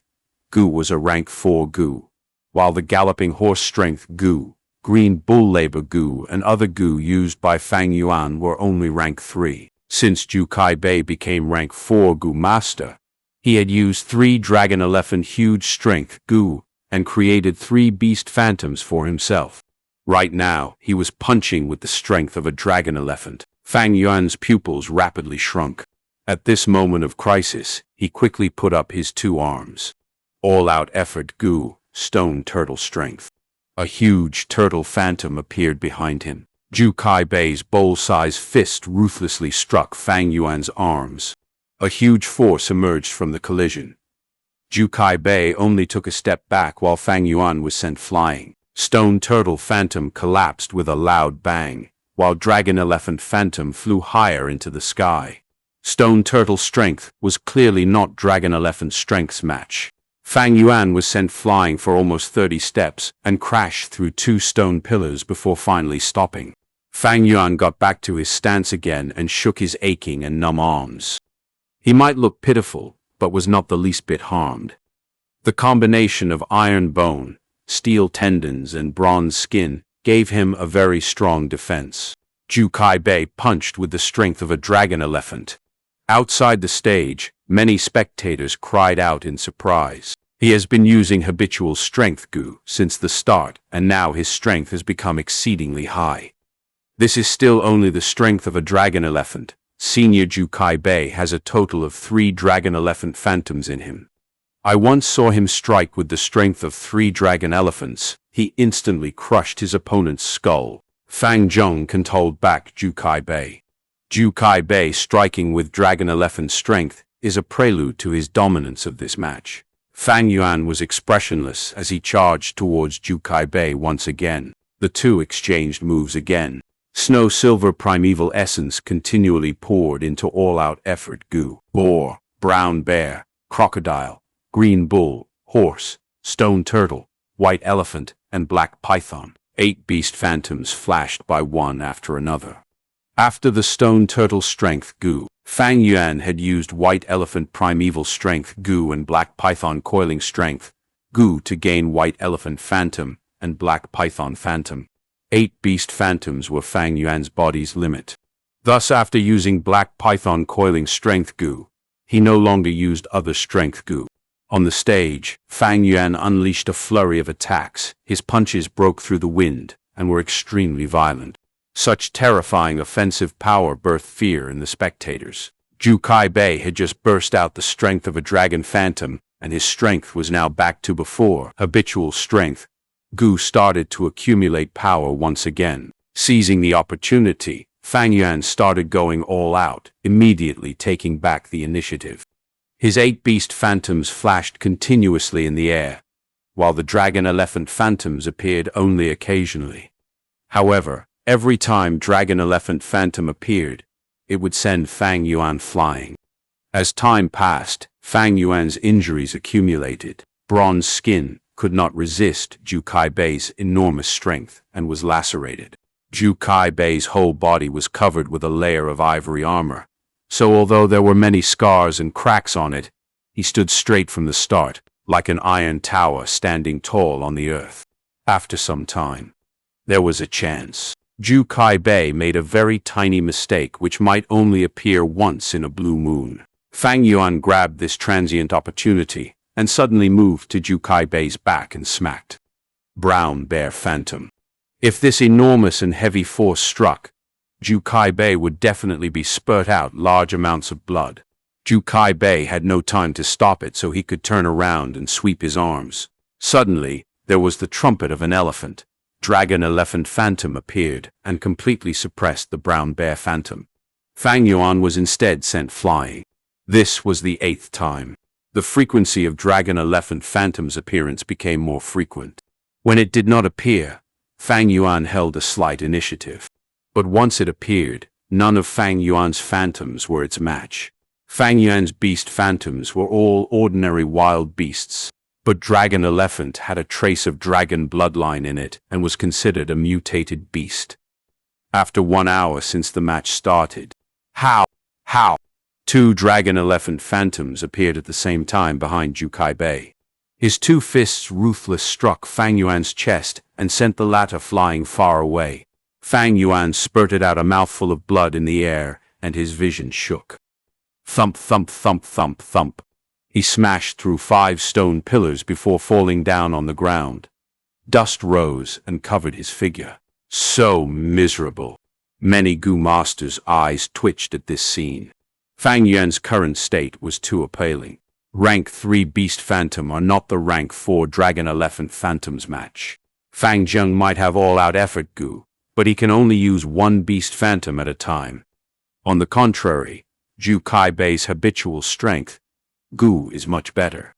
S1: Gu was a rank 4 Gu, while the galloping horse strength Gu, green bull labor Gu and other Gu used by Fang Yuan were only rank 3. Since Zhu Kaibei became rank 4 Gu master, he had used 3 dragon-elephant huge strength Gu and created 3 beast phantoms for himself. Right now, he was punching with the strength of a dragon-elephant. Fang Yuan's pupils rapidly shrunk. At this moment of crisis, he quickly put up his 2 arms. All-out effort Gu, stone turtle strength. A huge turtle phantom appeared behind him. Zhu Kaibei's bowl-sized fist ruthlessly struck Fang Yuan's arms. A huge force emerged from the collision. Zhu Kaibei only took a step back while Fang Yuan was sent flying. Stone turtle phantom collapsed with a loud bang, while dragon-elephant phantom flew higher into the sky. Stone turtle strength was clearly not dragon-elephant strength's match. Fang Yuan was sent flying for almost 30 steps and crashed through 2 stone pillars before finally stopping. Fang Yuan got back to his stance again and shook his aching and numb arms. He might look pitiful, but was not the least bit harmed. The combination of iron bone, steel tendons and bronze skin gave him a very strong defense. Zhu Kaibei punched with the strength of a dragon-elephant. Outside the stage, many spectators cried out in surprise. He has been using habitual strength Gu since the start, and now his strength has become exceedingly high. This is still only the strength of a dragon-elephant. Senior Zhu Kaibei has a total of 3 dragon-elephant phantoms in him. I once saw him strike with the strength of 3 dragon elephants. He instantly crushed his opponent's skull. Fang Zheng controlled back Zhu Kaibei. Zhu Kaibei striking with dragon elephant strength is a prelude to his dominance of this match. Fang Yuan was expressionless as he charged towards Zhu Kaibei once again. The two exchanged moves again. Snow-silver primeval essence continually poured into all-out effort Gu. Boar, brown bear, crocodile, green bull, horse, stone turtle, white elephant, and black python. 8 beast phantoms flashed by one after another. After the stone turtle strength Gu, Fang Yuan had used white elephant primeval strength Gu and black python coiling strength Gu to gain white elephant phantom and black python phantom. 8 beast phantoms were Fang Yuan's body's limit. Thus, after using black python coiling strength Gu, he no longer used other strength Gu. On the stage, Fang Yuan unleashed a flurry of attacks. His punches broke through the wind and were extremely violent. Such terrifying offensive power birthed fear in the spectators. Zhu Kaibei had just burst out the strength of a dragon phantom, and his strength was now back to before habitual strength. Gu started to accumulate power once again. Seizing the opportunity, Fang Yuan started going all out, immediately taking back the initiative. His 8 beast phantoms flashed continuously in the air, while the dragon elephant phantoms appeared only occasionally. However, Every time Dragon Elephant Phantom appeared, it would send Fang Yuan flying. As time passed, Fang Yuan's injuries accumulated. Bronze skin could not resist Zhu Kaibei's enormous strength and was lacerated. Zhu Kaibei's whole body was covered with a layer of ivory armor, so although there were many scars and cracks on it, he stood straight from the start, like an iron tower standing tall on the earth. After some time, there was a chance. Zhu Kaibei made a very tiny mistake which might only appear once in a blue moon. Fang Yuan grabbed this transient opportunity and suddenly moved to Zhu Kaibei's back and smacked. Brown Bear Phantom. If this enormous and heavy force struck, Zhu Kaibei would definitely be spurt out large amounts of blood. Zhu Kaibei had no time to stop it, so he could turn around and sweep his arms. Suddenly, there was the trumpet of an elephant. Dragon Elephant Phantom appeared and completely suppressed the Brown Bear Phantom. Fang Yuan was instead sent flying. This was the 8th time. The frequency of Dragon Elephant Phantom's appearance became more frequent. When it did not appear, Fang Yuan held a slight initiative. But once it appeared, none of Fang Yuan's phantoms were its match. Fang Yuan's beast phantoms were all ordinary wild beasts, but Dragon Elephant had a trace of dragon bloodline in it and was considered a mutated beast. After 1 hour since the match started, How? 2 Dragon Elephant Phantoms appeared at the same time behind Zhu Kaibei. His 2 fists ruthless struck Fang Yuan's chest and sent the latter flying far away. Fang Yuan spurted out a mouthful of blood in the air, and his vision shook. Thump, thump, thump, thump, thump. He smashed through 5 stone pillars before falling down on the ground. Dust rose and covered his figure. So miserable. Many Gu masters' eyes twitched at this scene. Fang Yuan's current state was too appalling. Rank 3 Beast Phantom are not the Rank 4 Dragon Elephant Phantoms match. Fang Zheng might have all-out effort Gu, but he can only use 1 Beast Phantom at a time. On the contrary, Zhu Kaibei's habitual strength, Gu is much better.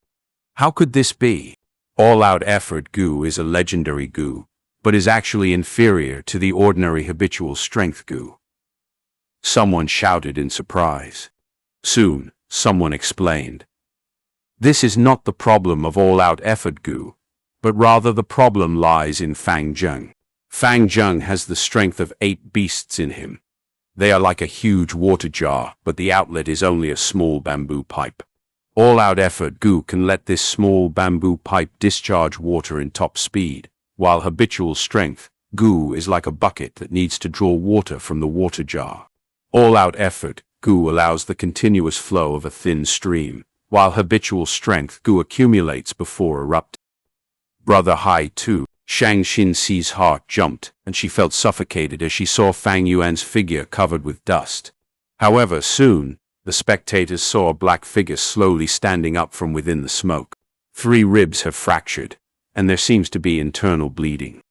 S1: How could this be? All-out effort Gu is a legendary Gu, but is actually inferior to the ordinary habitual strength Gu. Someone shouted in surprise. Soon, someone explained. This is not the problem of all-out effort Gu, but rather the problem lies in Fang Zheng. Fang Zheng has the strength of 8 beasts in him. They are like a huge water jar, but the outlet is only a small bamboo pipe. All-out effort Gu can let this small bamboo pipe discharge water in top speed, while habitual strength Gu is like a bucket that needs to draw water from the water jar. All-out effort Gu allows the continuous flow of a thin stream, while habitual strength Gu accumulates before erupting. Brother Hai too. Shang Xinxi's heart jumped, and she felt suffocated as she saw Fang Yuan's figure covered with dust. However, soon, the spectators saw a black figure slowly standing up from within the smoke. 3 ribs have fractured, and there seems to be internal bleeding.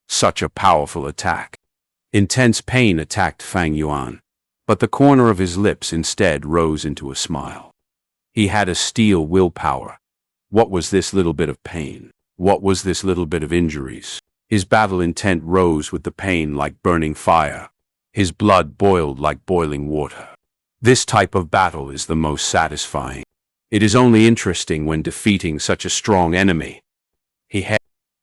S1: Such a powerful attack. Intense pain attacked Fang Yuan, but the corner of his lips instead rose into a smile. He had a steel willpower. What was this little bit of pain? What was this little bit of injuries? His battle intent rose with the pain like burning fire. His blood boiled like boiling water. This type of battle is the most satisfying. It is only interesting when defeating such a strong enemy. He had...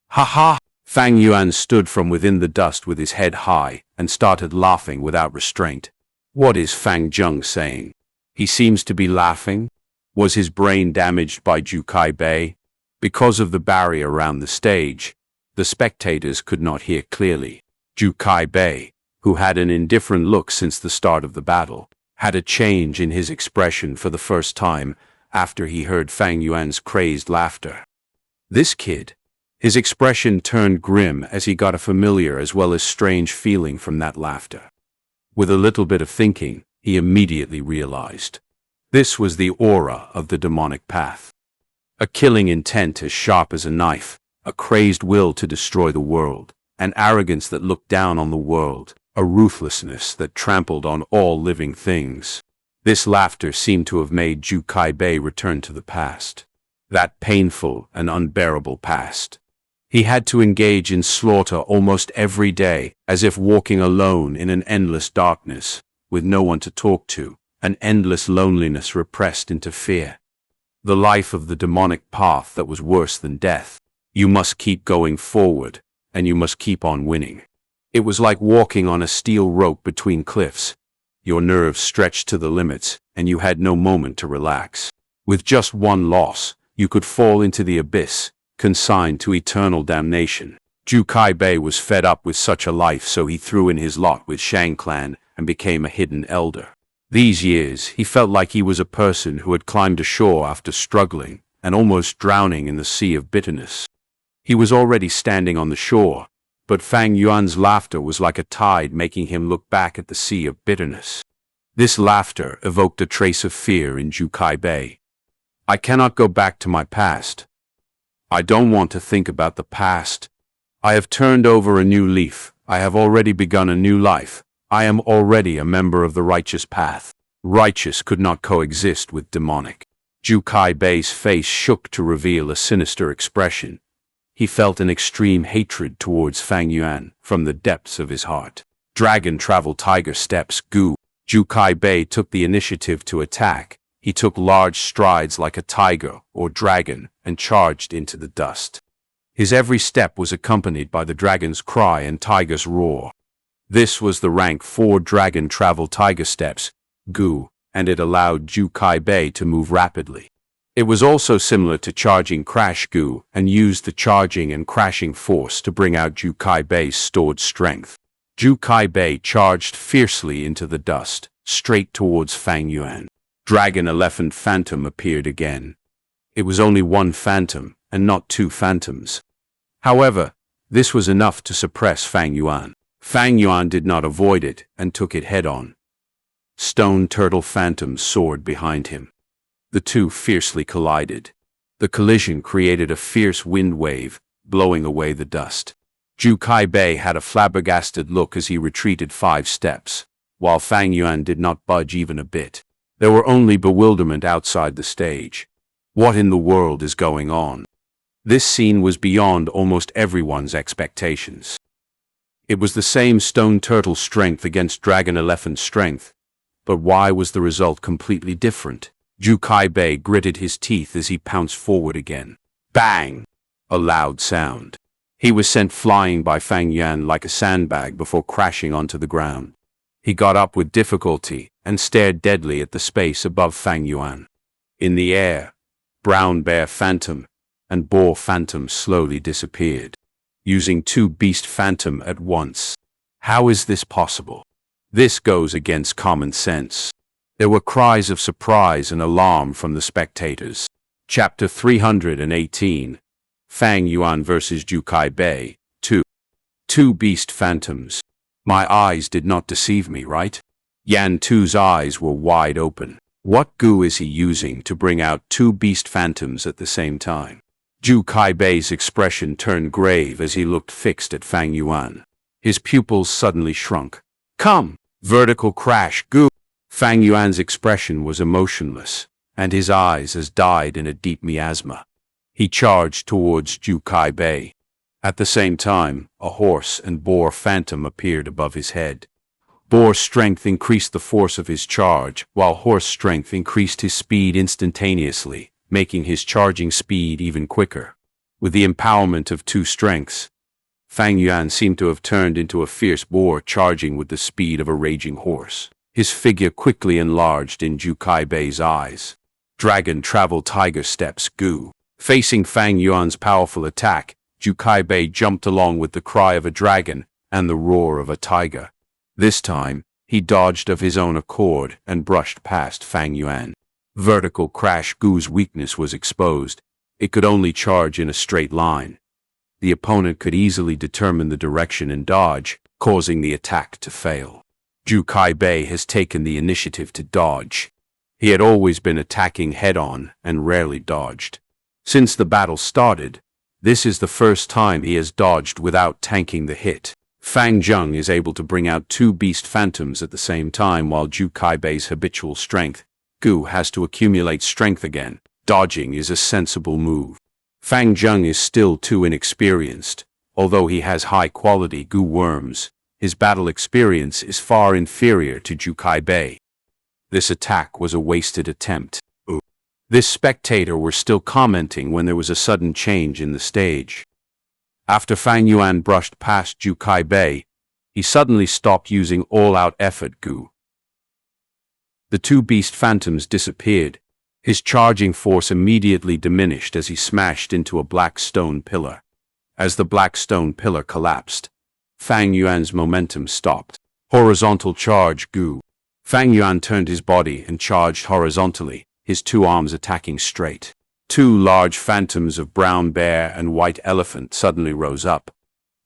S1: Ha ha! Fang Yuan stood from within the dust with his head high and started laughing without restraint. What is Fang Zheng saying? He seems to be laughing. Was his brain damaged by Zhu Kaibei? Because of the barrier around the stage, the spectators could not hear clearly. Zhu Kaibei, who had an indifferent look since the start of the battle, had a change in his expression for the first time after he heard Fang Yuan's crazed laughter. This kid, his expression turned grim as he got a familiar as well as strange feeling from that laughter. With a little bit of thinking, he immediately realized. This was the aura of the demonic path. A killing intent as sharp as a knife, a crazed will to destroy the world, an arrogance that looked down on the world, a ruthlessness that trampled on all living things. This laughter seemed to have made Zhu Kaibei return to the past. That painful and unbearable past. He had to engage in slaughter almost every day, as if walking alone in an endless darkness, with no one to talk to, an endless loneliness repressed into fear. The life of the demonic path that was worse than death. You must keep going forward, and you must keep on winning. It was like walking on a steel rope between cliffs. Your nerves stretched to the limits, and you had no moment to relax. With just one loss, you could fall into the abyss, consigned to eternal damnation. Zhu Kaibei was fed up with such a life, so he threw in his lot with Shang clan and became a hidden elder. These years, he felt like he was a person who had climbed ashore after struggling and almost drowning in the sea of bitterness. He was already standing on the shore, but Fang Yuan's laughter was like a tide, making him look back at the sea of bitterness. This laughter evoked a trace of fear in Zhu Kaibei. I cannot go back to my past. I don't want to think about the past. I have turned over a new leaf. I have already begun a new life. I am already a member of the righteous path. Righteous could not coexist with demonic. Zhu Kaibei's face shook to reveal a sinister expression. He felt an extreme hatred towards Fang Yuan from the depths of his heart. Dragon travel tiger steps Gu. Zhu Kaibei took the initiative to attack. He took large strides like a tiger or dragon and charged into the dust. His every step was accompanied by the dragon's cry and tiger's roar. This was the rank 4 dragon travel tiger steps, Gu, and it allowed Zhu Kaibei to move rapidly. It was also similar to charging crash Gu and used the charging and crashing force to bring out Zhu Kaibei's stored strength. Zhu Kaibei charged fiercely into the dust, straight towards Fang Yuan. Dragon Elephant Phantom appeared again. It was only one phantom, and not 2 phantoms. However, this was enough to suppress Fang Yuan. Fang Yuan did not avoid it and took it head-on. Stone Turtle Phantoms soared behind him. The two fiercely collided. The collision created a fierce wind wave, blowing away the dust. Zhu Kaibei had a flabbergasted look as he retreated 5 steps, while Fang Yuan did not budge even a bit. There were only bewilderment outside the stage. What in the world is going on? This scene was beyond almost everyone's expectations. It was the same stone turtle strength against dragon elephant strength, but why was the result completely different? Zhu Kaibei gritted his teeth as he pounced forward again. Bang! A loud sound. He was sent flying by Fang Yuan like a sandbag before crashing onto the ground. He got up with difficulty and stared deadly at the space above Fang Yuan. In the air, Brown Bear Phantom and Boar Phantom slowly disappeared, using 2 Beast Phantom at once. How is this possible? This goes against common sense. There were cries of surprise and alarm from the spectators. Chapter 318. Fang Yuan vs. Zhu Kaibei, 2. 2 Beast Phantoms. My eyes did not deceive me, right? Yan Tu's eyes were wide open. What Gu is he using to bring out 2 Beast Phantoms at the same time? Zhu Kaibei's expression turned grave as he looked fixed at Fang Yuan. His pupils suddenly shrunk. Come! Vertical crash, Gu! Fang Yuan's expression was emotionless, and his eyes as died in a deep miasma. He charged towards Zhu Kaibei. At the same time, a horse and boar phantom appeared above his head. Boar strength increased the force of his charge, while horse strength increased his speed instantaneously, making his charging speed even quicker. With the empowerment of 2 strengths, Fang Yuan seemed to have turned into a fierce boar charging with the speed of a raging horse. His figure quickly enlarged in Zhu Kaibei's eyes. Dragon travel tiger steps Gu. Facing Fang Yuan's powerful attack, Zhu Kaibei jumped along with the cry of a dragon and the roar of a tiger. This time, he dodged of his own accord and brushed past Fang Yuan. Vertical crash Gu's weakness was exposed. It could only charge in a straight line. The opponent could easily determine the direction and dodge, causing the attack to fail. Zhu Kaibei has taken the initiative to dodge. He had always been attacking head-on and rarely dodged. Since the battle started, this is the first time he has dodged without tanking the hit. Fang Zheng is able to bring out 2 Beast Phantoms at the same time, while Zhu Kaibei's habitual strength, Gu, has to accumulate strength again. Dodging is a sensible move. Fang Zheng is still too inexperienced. Although he has high-quality Gu worms, his battle experience is far inferior to Zhu Kaibei. This attack was a wasted attempt. This spectator were still commenting when there was a sudden change in the stage. After Fang Yuan brushed past Zhu Kaibei, he suddenly stopped using all-out effort Gu. The two beast phantoms disappeared. His charging force immediately diminished as he smashed into a black stone pillar. As the black stone pillar collapsed, Fang Yuan's momentum stopped. Horizontal charge Gu. Fang Yuan turned his body and charged horizontally, his two arms attacking straight. Two large phantoms of brown bear and white elephant suddenly rose up.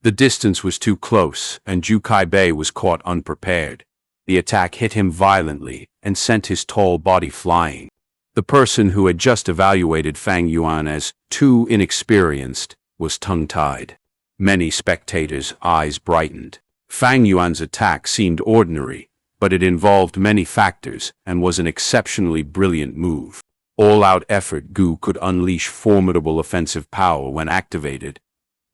S1: The distance was too close, and Zhu Kaibei was caught unprepared. The attack hit him violently and sent his tall body flying. The person who had just evaluated Fang Yuan as too inexperienced was tongue-tied. Many spectators' eyes brightened. Fang Yuan's attack seemed ordinary, but it involved many factors and was an exceptionally brilliant move. All-out effort Gu could unleash formidable offensive power when activated.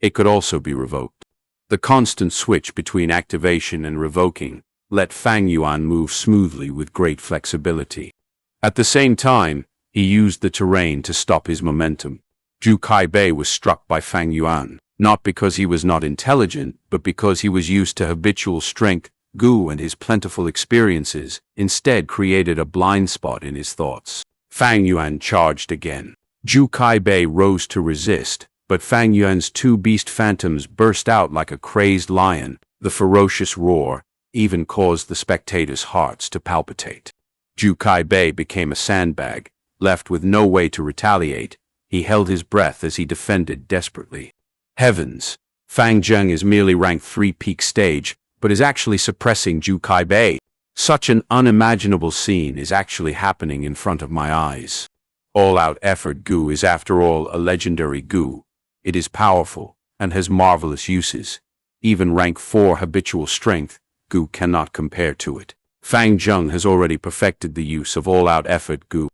S1: It could also be revoked. The constant switch between activation and revoking let Fang Yuan move smoothly with great flexibility. At the same time, he used the terrain to stop his momentum. Zhu Kaibei was struck by Fang Yuan, not because he was not intelligent, but because he was used to habitual strength. Gu and his plentiful experiences instead created a blind spot in his thoughts. Fang Yuan charged again. Zhu Kaibei rose to resist, but Fang Yuan's two beast phantoms burst out like a crazed lion. The ferocious roar even caused the spectators' hearts to palpitate. Zhu Kaibei became a sandbag, left with no way to retaliate. He held his breath as he defended desperately. Heavens! Fang Zheng is merely rank 3 peak stage, but is actually suppressing Zhu Kaibei. Such an unimaginable scene is actually happening in front of my eyes. All-out effort Gu is after all a legendary Gu. It is powerful and has marvelous uses. Even rank 4 habitual strength, Gu cannot compare to it. Fang Zheng has already perfected the use of all-out effort Gu.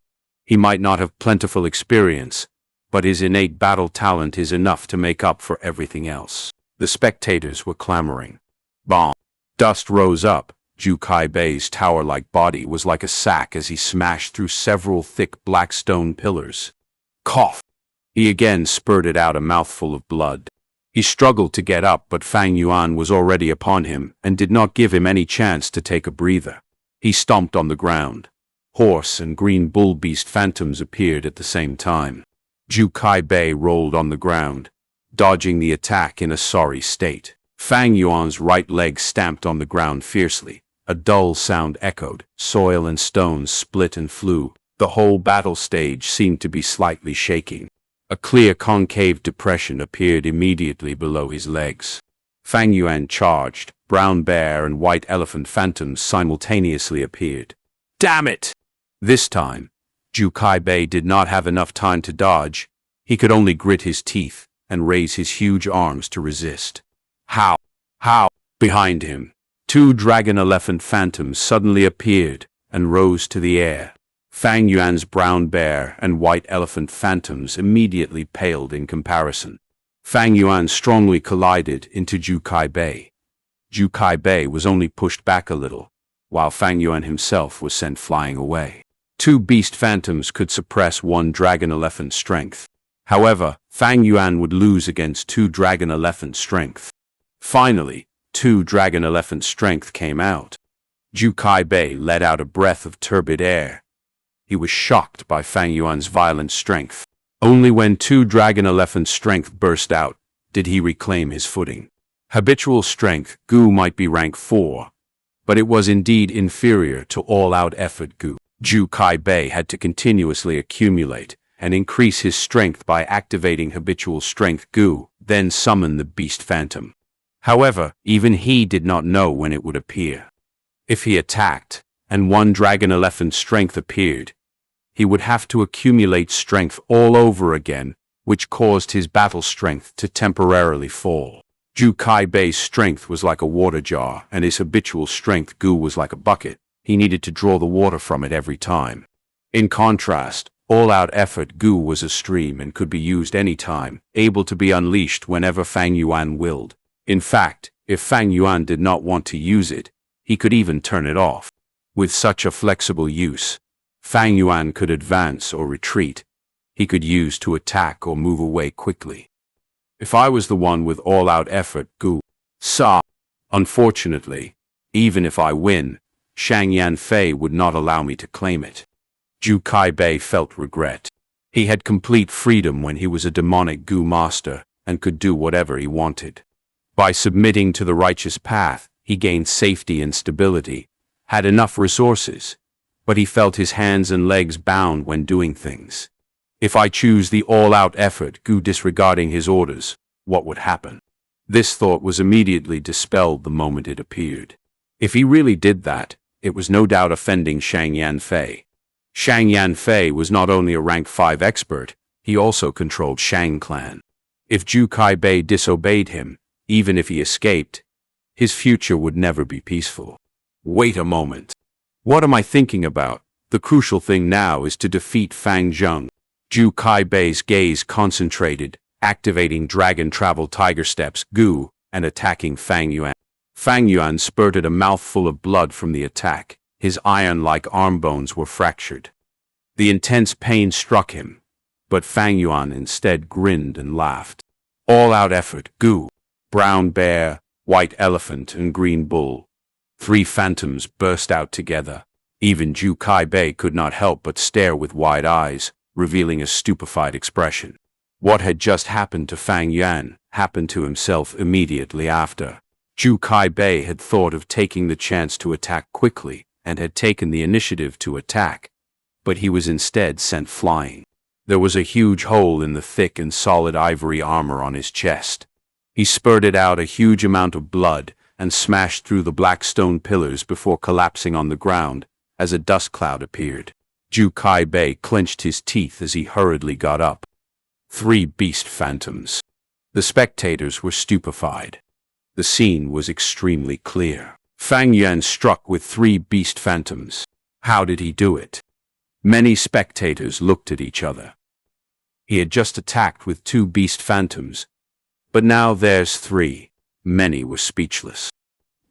S1: He might not have plentiful experience, but his innate battle talent is enough to make up for everything else. The spectators were clamoring. Bomb! Dust rose up. Zhu Kaibei's tower-like body was like a sack as he smashed through several thick black stone pillars. Cough! He again spurted out a mouthful of blood. He struggled to get up, but Fang Yuan was already upon him and did not give him any chance to take a breather. He stomped on the ground. Horse and green bull beast phantoms appeared at the same time. Zhu Kaibei rolled on the ground, dodging the attack in a sorry state. Fang Yuan's right leg stamped on the ground fiercely. A dull sound echoed. Soil and stones split and flew. The whole battle stage seemed to be slightly shaking. A clear concave depression appeared immediately below his legs. Fang Yuan charged. Brown bear and white elephant phantoms simultaneously appeared. Damn it! This time, Zhu Kaibei did not have enough time to dodge. He could only grit his teeth and raise his huge arms to resist. How? Behind him, 2 dragon elephant phantoms suddenly appeared and rose to the air. Fang Yuan's brown bear and white elephant phantoms immediately paled in comparison. Fang Yuan strongly collided into Zhu Kaibei. Zhu Kaibei was only pushed back a little, while Fang Yuan himself was sent flying away. 2 beast phantoms could suppress 1 dragon elephant strength. However, Fang Yuan would lose against 2 dragon elephant strength. Finally, 2 dragon elephant strength came out. Zhu Kaibei let out a breath of turbid air. He was shocked by Fang Yuan's violent strength. Only when 2 dragon elephant strength burst out did he reclaim his footing. Habitual strength Gu might be rank 4, but it was indeed inferior to all-out effort Gu. Zhu Kaibei had to continuously accumulate and increase his strength by activating habitual strength Gu, then summon the beast phantom. However, even he did not know when it would appear. If he attacked, and 1 dragon elephant strength appeared, he would have to accumulate strength all over again, which caused his battle strength to temporarily fall. Zhu Kaibei's strength was like a water jar, and his habitual strength Gu was like a bucket. He needed to draw the water from it every time. In contrast, All-out effort Gu was a stream and could be used anytime, able to be unleashed whenever Fang Yuan willed. In fact, if Fang Yuan did not want to use it, he could even turn it off. With such a flexible use, Fang Yuan could advance or retreat. He could use to attack or move away quickly. If I was the one with all-out effort Gu, unfortunately, even if I win, Shang Yanfei would not allow me to claim it. Zhu Kaibei felt regret. He had complete freedom when he was a demonic Gu master and could do whatever he wanted. By submitting to the righteous path, he gained safety and stability, had enough resources, but he felt his hands and legs bound when doing things. If I choose the all-out effort Gu disregarding his orders, what would happen? This thought was immediately dispelled the moment it appeared. If he really did that, it was no doubt offending Shang Yanfei. Shang Yanfei was not only a rank 5 expert, he also controlled Shang clan. If Zhu Kaibei disobeyed him, even if he escaped, his future would never be peaceful. Wait a moment. What am I thinking about? The crucial thing now is to defeat Fang Zheng. Zhu Kaibei's gaze concentrated, activating Dragon Travel Tiger Steps Gu and attacking Fang Yuan. Fang Yuan spurted a mouthful of blood from the attack. His iron-like arm bones were fractured. The intense pain struck him, but Fang Yuan instead grinned and laughed. All-out effort Gu. Brown bear, white elephant, and green bull. 3 phantoms burst out together. Even Zhu Kaibei could not help but stare with wide eyes, revealing a stupefied expression. What had just happened to Fang Yuan happened to himself immediately after. Zhu Kaibei had thought of taking the chance to attack quickly and had taken the initiative to attack, but he was instead sent flying. There was a huge hole in the thick and solid ivory armor on his chest. He spurted out a huge amount of blood and smashed through the black stone pillars before collapsing on the ground as a dust cloud appeared. Zhu Kaibei clenched his teeth as he hurriedly got up. 3 beast phantoms. The spectators were stupefied. The scene was extremely clear. Fang Yuan struck with 3 beast phantoms. How did he do it? Many spectators looked at each other. He had just attacked with 2 beast phantoms, but now there's 3. Many were speechless.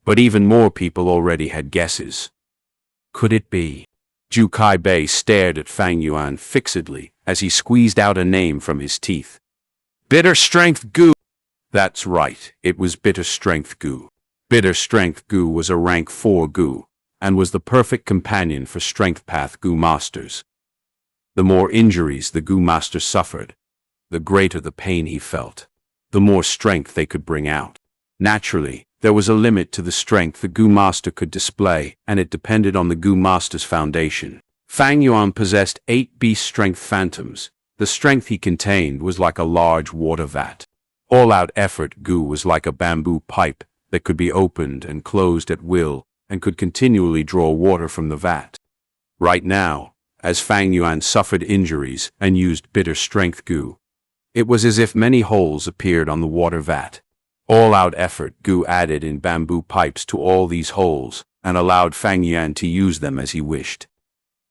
S1: But even more people already had guesses. Could it be? Zhu Kaibei stared at Fang Yuan fixedly as he squeezed out a name from his teeth. Bitter Strength Gu! That's right, it was Bitter Strength Gu. Bitter Strength Gu was a rank 4 Gu, and was the perfect companion for Strength Path Gu masters. The more injuries the Gu master suffered, the greater the pain he felt, the more strength they could bring out. Naturally, there was a limit to the strength the Gu master could display, and it depended on the Gu master's foundation. Fang Yuan possessed 8 beast strength phantoms. The strength he contained was like a large water vat. All-out effort Gu was like a bamboo pipe that could be opened and closed at will and could continually draw water from the vat. Right now, as Fang Yuan suffered injuries and used Bitter Strength Gu, it was as if many holes appeared on the water vat. All-out effort Gu added in bamboo pipes to all these holes and allowed Fang Yuan to use them as he wished.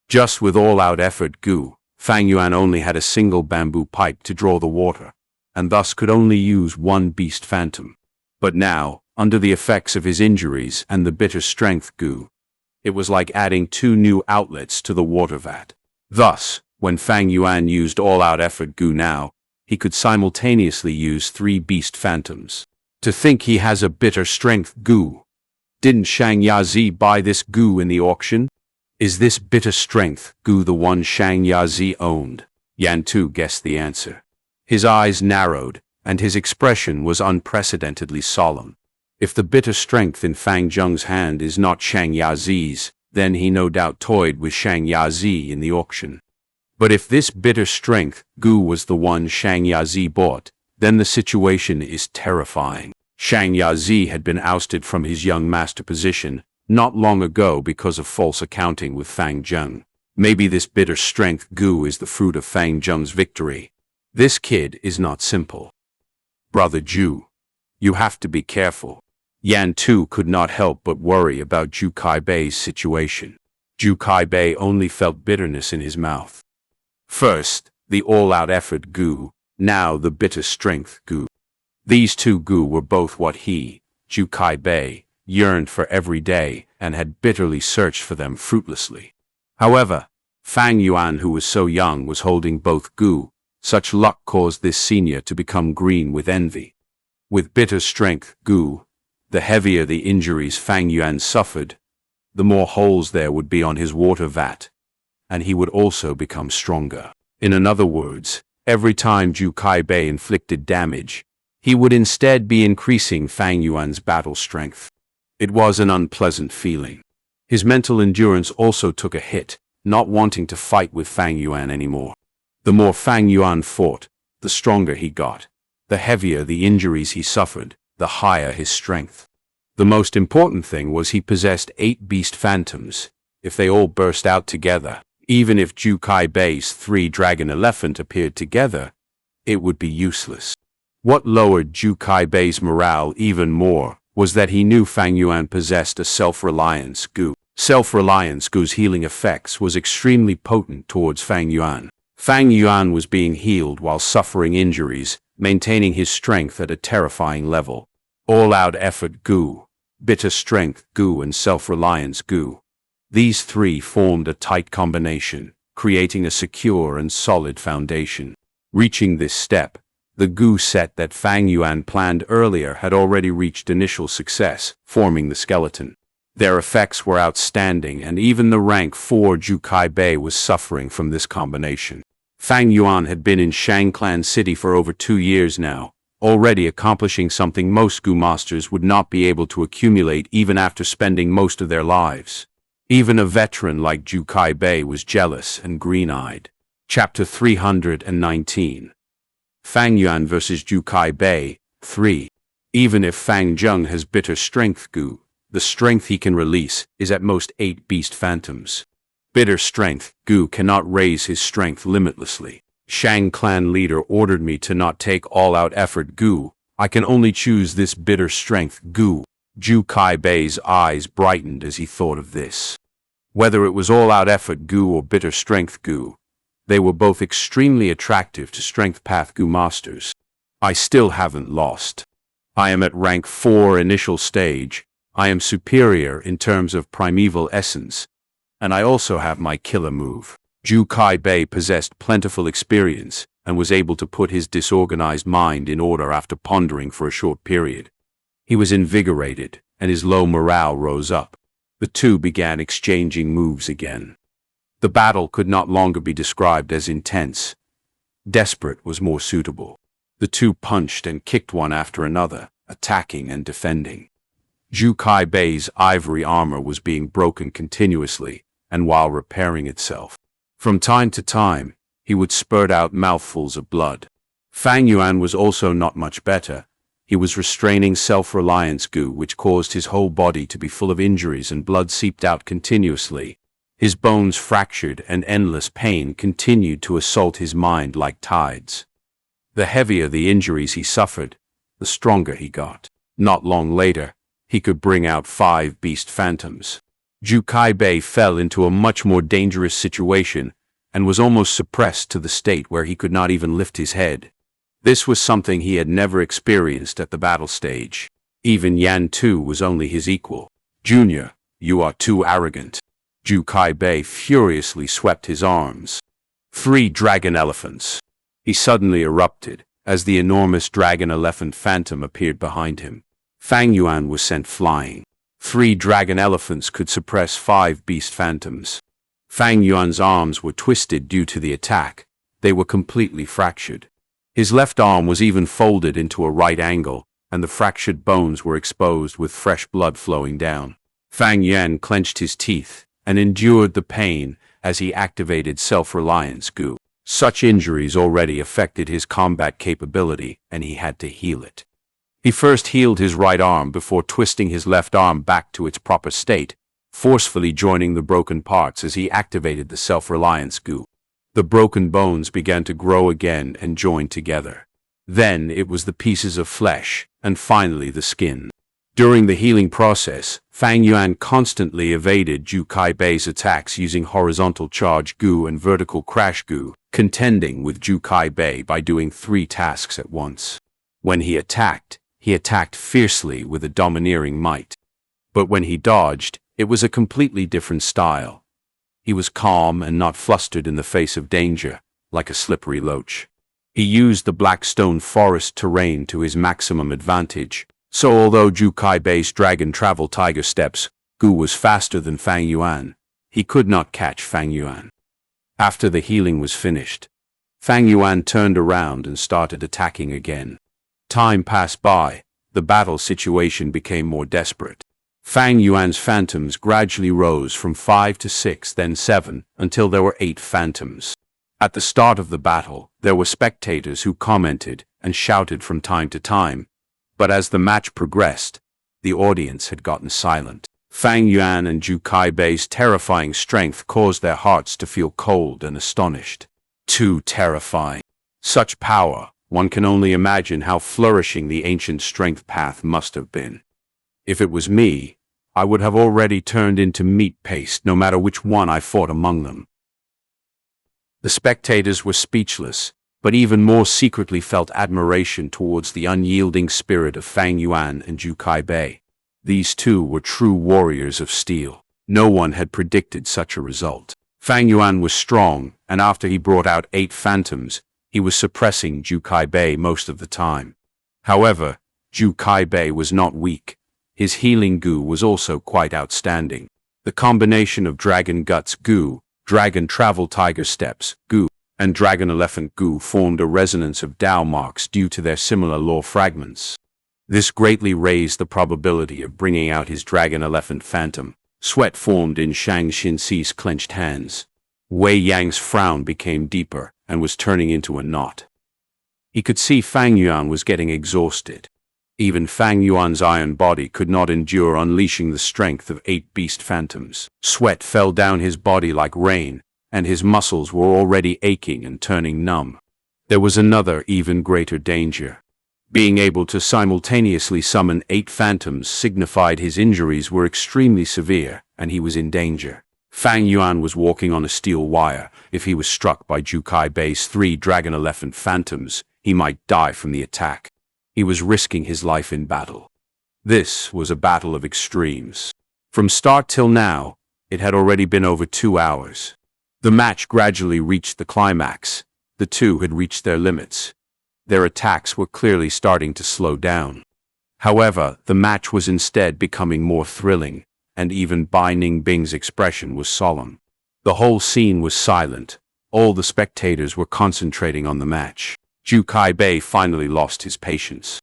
S1: Just with all-out effort Gu, Fang Yuan only had a single bamboo pipe to draw the water, and thus could only use 1 beast phantom. But now, under the effects of his injuries and the Bitter Strength Gu, it was like adding 2 new outlets to the water vat. Thus, when Fang Yuan used all-out effort Gu now, he could simultaneously use 3 beast phantoms. To think he has a Bitter Strength Gu. Didn't Shang Yazi buy this Gu in the auction? Is this Bitter Strength Gu the one Shang Yazi owned? Yan Tu guessed the answer. His eyes narrowed, and his expression was unprecedentedly solemn. If the bitter strength in Fang Zheng's hand is not Shang Yazi's, then he no doubt toyed with Shang Yazi in the auction. But if this bitter strength Gu was the one Shang Yazi bought, then the situation is terrifying. Shang Yazi had been ousted from his young master position not long ago because of false accounting with Fang Zheng. Maybe this bitter strength Gu is the fruit of Fang Zheng's victory. This kid is not simple. Brother Zhu, you have to be careful. Yan Tu could not help but worry about Zhu Kaibei's situation. Zhu Kaibei only felt bitterness in his mouth. First, the all-out effort Gu, now the bitter strength Gu. These two Gu were both what he, Zhu Kai-bei, yearned for every day and had bitterly searched for them fruitlessly. However, Fang Yuan, who was so young, was holding both Gu. Such luck caused this senior to become green with envy. With bitter strength Gu, the heavier the injuries Fang Yuan suffered, the more holes there would be on his water vat, and he would also become stronger. In other words, every time Zhu Kai-bei inflicted damage, he would instead be increasing Fang Yuan's battle strength. It was an unpleasant feeling. His mental endurance also took a hit, not wanting to fight with Fang Yuan anymore. The more Fang Yuan fought, the stronger he got. The heavier the injuries he suffered, the higher his strength. The most important thing was he possessed 8 beast phantoms. If they all burst out together, even if Zhu Kai-bei's 3 dragon elephant appeared together, it would be useless. What lowered Zhu Kai-bei's morale even more was that he knew Fang Yuan possessed a self-reliance Gu. Self-reliance Gu's healing effects was extremely potent towards Fang Yuan. Fang Yuan was being healed while suffering injuries, maintaining his strength at a terrifying level. All-out effort Gu, bitter strength Gu, and self-reliance Gu. These 3 formed a tight combination, creating a secure and solid foundation. Reaching this step, the Gu set that Fang Yuan planned earlier had already reached initial success, forming the skeleton. Their effects were outstanding, and even the rank 4 Zhu Kai-bei was suffering from this combination. Fang Yuan had been in Shang Clan City for over 2 years now, already accomplishing something most Gu masters would not be able to accumulate even after spending most of their lives. Even a veteran like Zhu Kai-bei was jealous and green-eyed. Chapter 319. Fang Yuan vs. Zhu Kai-bei, 3. Even if Fang Zheng has bitter strength Gu, the strength he can release is at most 8 beast phantoms. Bitter strength Gu cannot raise his strength limitlessly. Shang clan leader ordered me to not take all-out effort Gu. I can only choose this bitter strength Gu. Zhu Kai-bei's eyes brightened as he thought of this. Whether it was all-out effort Gu or bitter strength Gu, they were both extremely attractive to strength path Gu masters. I still haven't lost. I am at rank 4 initial stage. I am superior in terms of primeval essence, and I also have my killer move. Zhu Kai-bei possessed plentiful experience and was able to put his disorganized mind in order after pondering for a short period. He was invigorated, and his low morale rose up. The two began exchanging moves again. The battle could not longer be described as intense. Desperate was more suitable. The two punched and kicked one after another, attacking and defending. Zhu Kai-bei's ivory armor was being broken continuously, and while repairing itself. From time to time, he would spurt out mouthfuls of blood. Fang Yuan was also not much better. He was restraining self-reliance Gu, which caused his whole body to be full of injuries, and blood seeped out continuously. His bones fractured, and endless pain continued to assault his mind like tides. The heavier the injuries he suffered, the stronger he got. Not long later, he could bring out 5 beast phantoms. Zhu Kai-bei fell into a much more dangerous situation and was almost suppressed to the state where he could not even lift his head. This was something he had never experienced at the battle stage. Even Yan Tu was only his equal. "Junior, you are too arrogant." Zhu Kai-bei furiously swept his arms. 3 dragon elephants. He suddenly erupted as the enormous dragon elephant phantom appeared behind him. Fang Yuan was sent flying. 3 dragon elephants could suppress 5 beast phantoms. Fang Yuan's arms were twisted due to the attack. They were completely fractured. His left arm was even folded into a right angle, and the fractured bones were exposed with fresh blood flowing down. Fang Yuan clenched his teeth and endured the pain as he activated self-reliance Gu. Such injuries already affected his combat capability, and he had to heal it. He first healed his right arm before twisting his left arm back to its proper state, forcefully joining the broken parts as he activated the self-reliance Gu. The broken bones began to grow again and join together. Then it was the pieces of flesh, and finally the skin. During the healing process, Fang Yuan constantly evaded Zhu Kaibei's attacks using horizontal charge Gu and vertical crash Gu, contending with Zhu Kaibei by doing 3 tasks at once. When he attacked fiercely with a domineering might. But when he dodged, it was a completely different style. He was calm and not flustered in the face of danger, like a slippery loach. He used the black stone forest terrain to his maximum advantage, so although Zhu Kaibei's dragon travel tiger steps, Gu was faster than Fang Yuan, he could not catch Fang Yuan. After the healing was finished, Fang Yuan turned around and started attacking again. Time passed by, the battle situation became more desperate. Fang Yuan's phantoms gradually rose from 5 to 6, then 7, until there were 8 phantoms. At the start of the battle, there were spectators who commented and shouted from time to time, but as the match progressed, the audience had gotten silent. Fang Yuan and Zhu Kaibei's terrifying strength caused their hearts to feel cold and astonished. Too terrifying. Such power, one can only imagine how flourishing the ancient strength path must have been. If it was me, I would have already turned into meat paste no matter which one I fought among them. The spectators were speechless, but even more secretly felt admiration towards the unyielding spirit of Fang Yuan and Zhu Kaibei. These two were true warriors of steel. No one had predicted such a result. Fang Yuan was strong, and after he brought out 8 phantoms, he was suppressing Zhu Kaibei most of the time. However, Zhu Kaibei was not weak. His healing Gu was also quite outstanding. The combination of Dragon Guts Gu, Dragon Travel Tiger Steps Gu, and Dragon Elephant Gu formed a resonance of Dao marks due to their similar lore fragments. This greatly raised the probability of bringing out his Dragon Elephant Phantom. Sweat formed in Shang Xianxia's clenched hands. Wei Yang's frown became deeper and was turning into a knot. He could see Fang Yuan was getting exhausted. Even Fang Yuan's iron body could not endure unleashing the strength of 8 beast phantoms. Sweat fell down his body like rain, and his muscles were already aching and turning numb. There was another, even greater danger. Being able to simultaneously summon 8 phantoms signified his injuries were extremely severe, and he was in danger. Fang Yuan was walking on a steel wire. If he was struck by Zhu Kaibei's 3 Dragon Elephant Phantoms, he might die from the attack. He was risking his life in battle. This was a battle of extremes. From start till now, it had already been over 2 hours. The match gradually reached the climax. The two had reached their limits. Their attacks were clearly starting to slow down. However, the match was instead becoming more thrilling, and even Bai Ningbing's expression was solemn. The whole scene was silent. All the spectators were concentrating on the match. Zhu Kaibei finally lost his patience.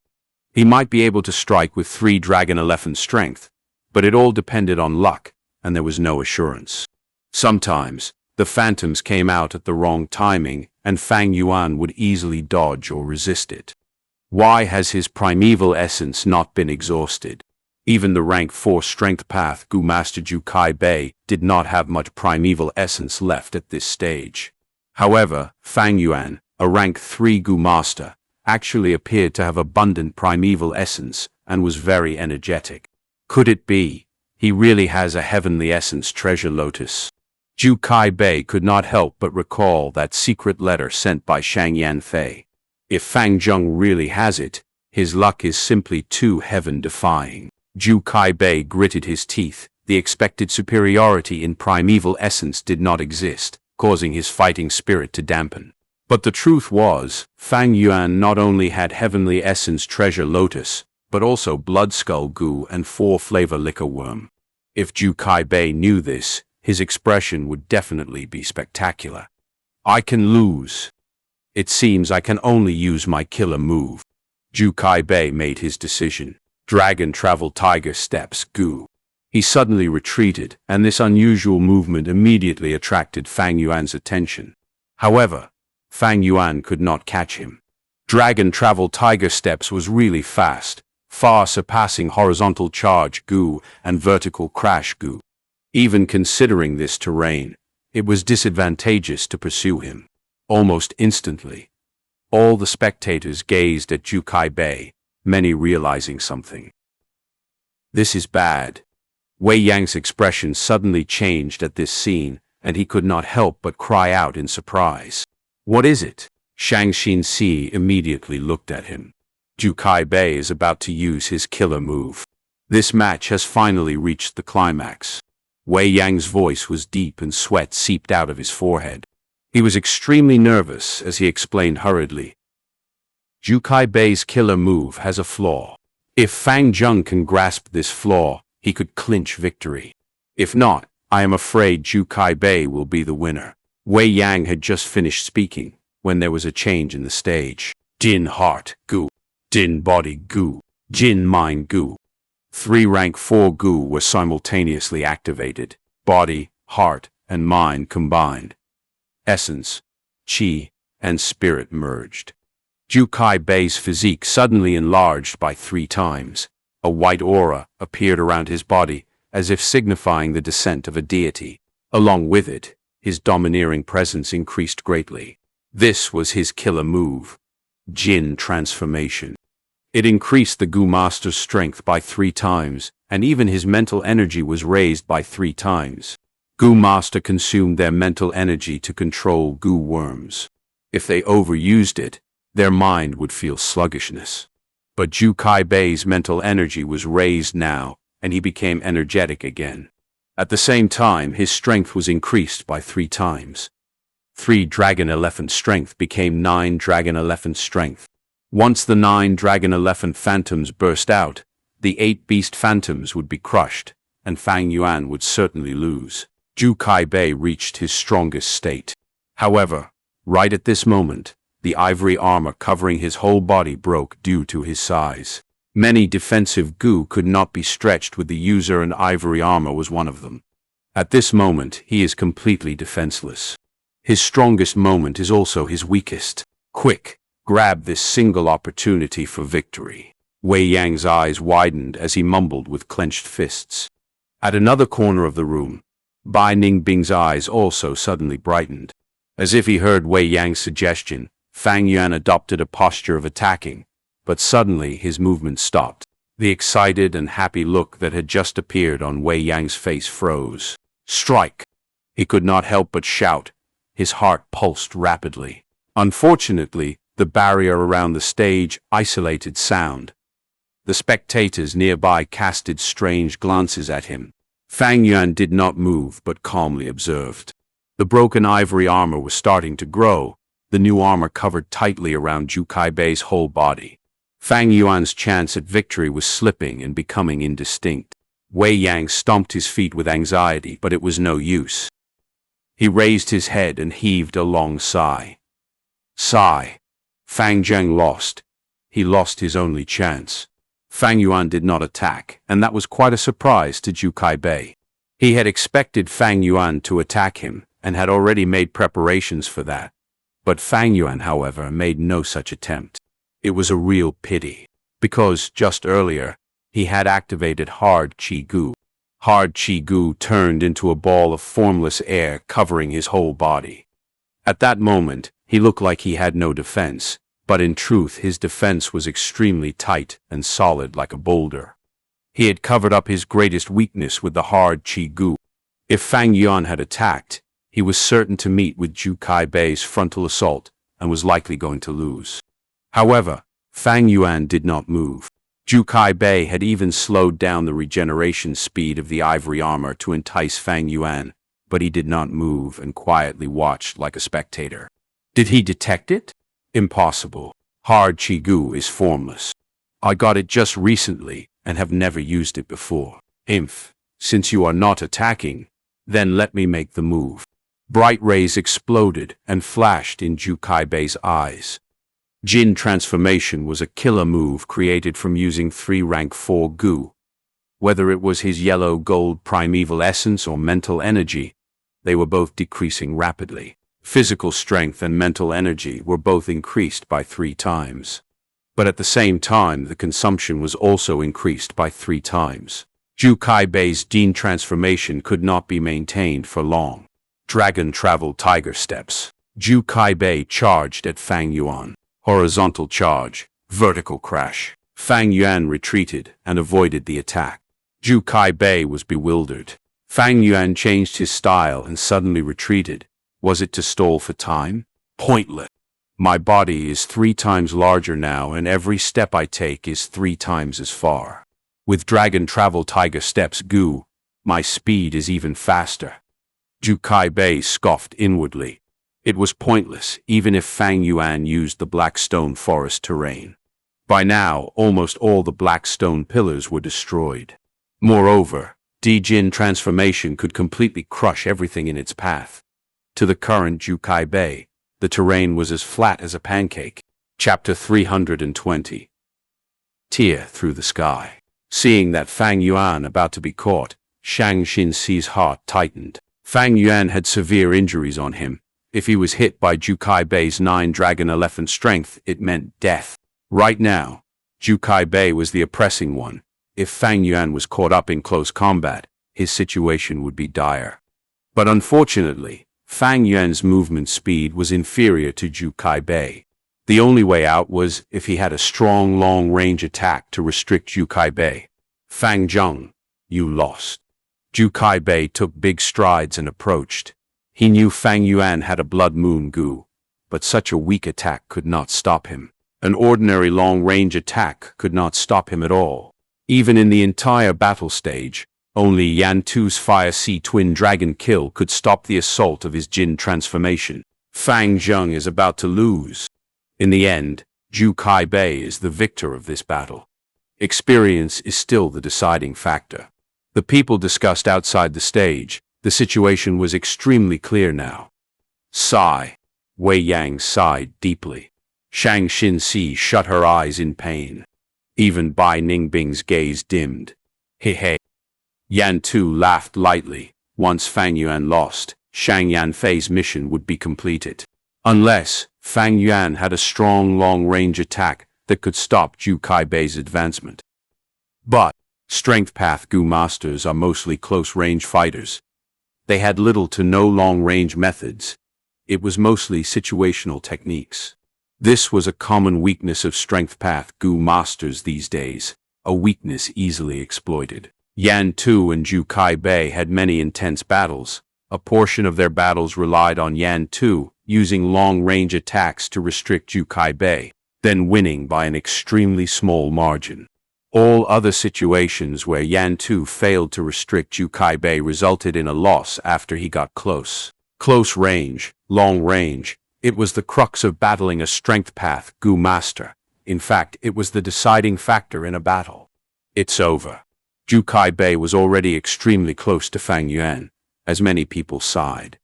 S1: He might be able to strike with 3 Dragon Elephant strength, but it all depended on luck, and there was no assurance. Sometimes, the phantoms came out at the wrong timing, and Fang Yuan would easily dodge or resist it. Why has his primeval essence not been exhausted? Even the rank 4 strength path Gu Master Zhu Kaibei did not have much primeval essence left at this stage. However, Fang Yuan, a rank 3 Gu Master, actually appeared to have abundant primeval essence and was very energetic. Could it be he really has a heavenly essence treasure lotus? Zhu Kaibei could not help but recall that secret letter sent by Shang Yanfei. If Fang Zheng really has it, his luck is simply too heaven-defying. Zhu Kaibei gritted his teeth. The expected superiority in primeval essence did not exist, causing his fighting spirit to dampen. But the truth was, Fang Yuan not only had heavenly essence treasure lotus, but also blood skull Gu and 4-flavor liquor worm. If Zhu Kaibei knew this, his expression would definitely be spectacular. I can lose. It seems I can only use my killer move. Zhu Kaibei made his decision. Dragon Travel Tiger Steps Gu. He suddenly retreated, and this unusual movement immediately attracted Fang Yuan's attention. However, Fang Yuan could not catch him. Dragon Travel Tiger Steps was really fast, far surpassing horizontal charge Gu and vertical crash Gu. Even considering this terrain, it was disadvantageous to pursue him. Almost instantly, all the spectators gazed at Zhu Kaibei, many realizing something. This is bad. Wei Yang's expression suddenly changed at this scene, and he could not help but cry out in surprise. What is it? Xianxia immediately looked at him. Zhu Kaibei is about to use his killer move. This match has finally reached the climax. Wei Yang's voice was deep and sweat seeped out of his forehead. He was extremely nervous as he explained hurriedly. Zhu Kaibei's killer move has a flaw. If Fang Zheng can grasp this flaw, he could clinch victory. If not, I am afraid Zhu Kaibei will be the winner. Wei Yang had just finished speaking when there was a change in the stage. Jin Heart Gu, Jin Body Gu, Jin Mind Gu. 3 rank 4 Gu were simultaneously activated. Body, heart, and mind combined. Essence, qi, and spirit merged. Zhu Kaibei's physique suddenly enlarged by 3 times. A white aura appeared around his body, as if signifying the descent of a deity. Along with it, his domineering presence increased greatly. This was his killer move, Jin Transformation. It increased the Gu Master's strength by 3 times, and even his mental energy was raised by 3 times. Gu Master consumed their mental energy to control Gu worms. If they overused it, their mind would feel sluggishness. But Zhu Kaibei's mental energy was raised now, and he became energetic again. At the same time, his strength was increased by 3 times. 3 Dragon Elephant strength became 9 Dragon Elephant strength. Once the 9 Dragon Elephant phantoms burst out, the 8 Beast phantoms would be crushed, and Fang Yuan would certainly lose. Zhu Kaibei reached his strongest state. However, right at this moment, the ivory armor covering his whole body broke due to his size. Many defensive Gu could not be stretched with the user, and ivory armor was one of them. At this moment, he is completely defenseless. His strongest moment is also his weakest. Quick, grab this single opportunity for victory. Wei Yang's eyes widened as he mumbled with clenched fists. At another corner of the room, Bai Ningbing's eyes also suddenly brightened. As if he heard Wei Yang's suggestion, Fang Yuan adopted a posture of attacking, but suddenly his movement stopped. The excited and happy look that had just appeared on Wei Yang's face froze. Strike! He could not help but shout. His heart pulsed rapidly. Unfortunately, the barrier around the stage isolated sound. The spectators nearby casted strange glances at him. Fang Yuan did not move but calmly observed. The broken ivory armor was starting to grow. The new armor covered tightly around Zhu Kaibei's whole body. Fang Yuan's chance at victory was slipping and becoming indistinct. Wei Yang stomped his feet with anxiety, but it was no use. He raised his head and heaved a long sigh. Sigh. Fang Zheng lost. He lost his only chance. Fang Yuan did not attack, and that was quite a surprise to Zhu Kaibei. He had expected Fang Yuan to attack him, and had already made preparations for that. But Fang Yuan, however, made no such attempt. It was a real pity, because just earlier, he had activated Hard Qi Gu. Hard Qi Gu turned into a ball of formless air covering his whole body. At that moment, he looked like he had no defense, but in truth his defense was extremely tight and solid like a boulder. He had covered up his greatest weakness with the Hard Qi Gu. If Fang Yuan had attacked, he was certain to meet with Zhu Kaibei's frontal assault and was likely going to lose. However, Fang Yuan did not move. Zhu Kaibei had even slowed down the regeneration speed of the ivory armor to entice Fang Yuan, but he did not move and quietly watched like a spectator. Did he detect it? Impossible. Hard Qi Gu is formless. I got it just recently and have never used it before. Since you are not attacking, then let me make the move. Bright rays exploded and flashed in Zhu Kaibei's eyes. Jin Transformation was a killer move created from using 3 rank 4 Gu. Whether it was his yellow-gold primeval essence or mental energy, they were both decreasing rapidly. Physical strength and mental energy were both increased by 3 times. But at the same time, the consumption was also increased by 3 times. Zhu Kaibei's Jin Transformation could not be maintained for long. Dragon Travel Tiger Steps. Zhu Kaibei charged at Fang Yuan. Horizontal charge, vertical crash. Fang Yuan retreated and avoided the attack. Zhu Kai-bei was bewildered. Fang Yuan changed his style and suddenly retreated. Was it to stall for time? Pointless. My body is 3 times larger now, and every step I take is 3 times as far. With dragon travel tiger steps, Gu, my speed is even faster. Zhu Kai-bei scoffed inwardly. It was pointless, even if Fang Yuan used the black stone forest terrain. By now, almost all the black stone pillars were destroyed. Moreover, Dijin transformation could completely crush everything in its path. To the current Zhu Kai-bei, the terrain was as flat as a pancake. Chapter 320. Tear through the sky. Seeing that Fang Yuan about to be caught, Shang Xinxi's heart tightened. Fang Yuan had severe injuries on him. If he was hit by Zhu Kai-bei's 9 dragon elephant strength, it meant death. Right now, Zhu Kai-bei was the oppressing one. If Fang Yuan was caught up in close combat, his situation would be dire. But unfortunately, Fang Yuan's movement speed was inferior to Zhu Kai-bei. The only way out was if he had a strong long-range attack to restrict Zhu Kai-bei. Fang Zheng, you lost. Zhu Kai-bei took big strides and approached. He knew Fang Yuan had a blood moon Gu, but such a weak attack could not stop him. An ordinary long-range attack could not stop him at all. Even in the entire battle stage, only Yan Tu's Fire Sea Twin Dragon kill could stop the assault of his Jin transformation. Fang Zheng is about to lose. In the end, Zhu Kai-bei is the victor of this battle. Experience is still the deciding factor. The people discussed outside the stage. The situation was extremely clear now. Sigh. Wei Yang sighed deeply. Shang Xinxi shut her eyes in pain. Even Bai Ningbing's gaze dimmed. He. Yan Tu laughed lightly. Once Fang Yuan lost, Shang Yanfei's mission would be completed. Unless Fang Yuan had a strong long-range attack that could stop Zhu Kai-bei's advancement. But Strength Path Gu masters are mostly close-range fighters. They had little to no long-range methods. It was mostly situational techniques. This was a common weakness of Strength Path Gu masters these days, a weakness easily exploited. Yan Tu and Zhu Kai-bei had many intense battles. A portion of their battles relied on Yan Tu using long-range attacks to restrict Zhu Kai-bei, then winning by an extremely small margin. All other situations where Yan Tu failed to restrict Zhu Kai-bei resulted in a loss after he got close. Close range, long range, it was the crux of battling a Strength Path Gu master. In fact, it was the deciding factor in a battle. It's over. Zhu Kai-bei was already extremely close to Fang Yuan, as many people sighed.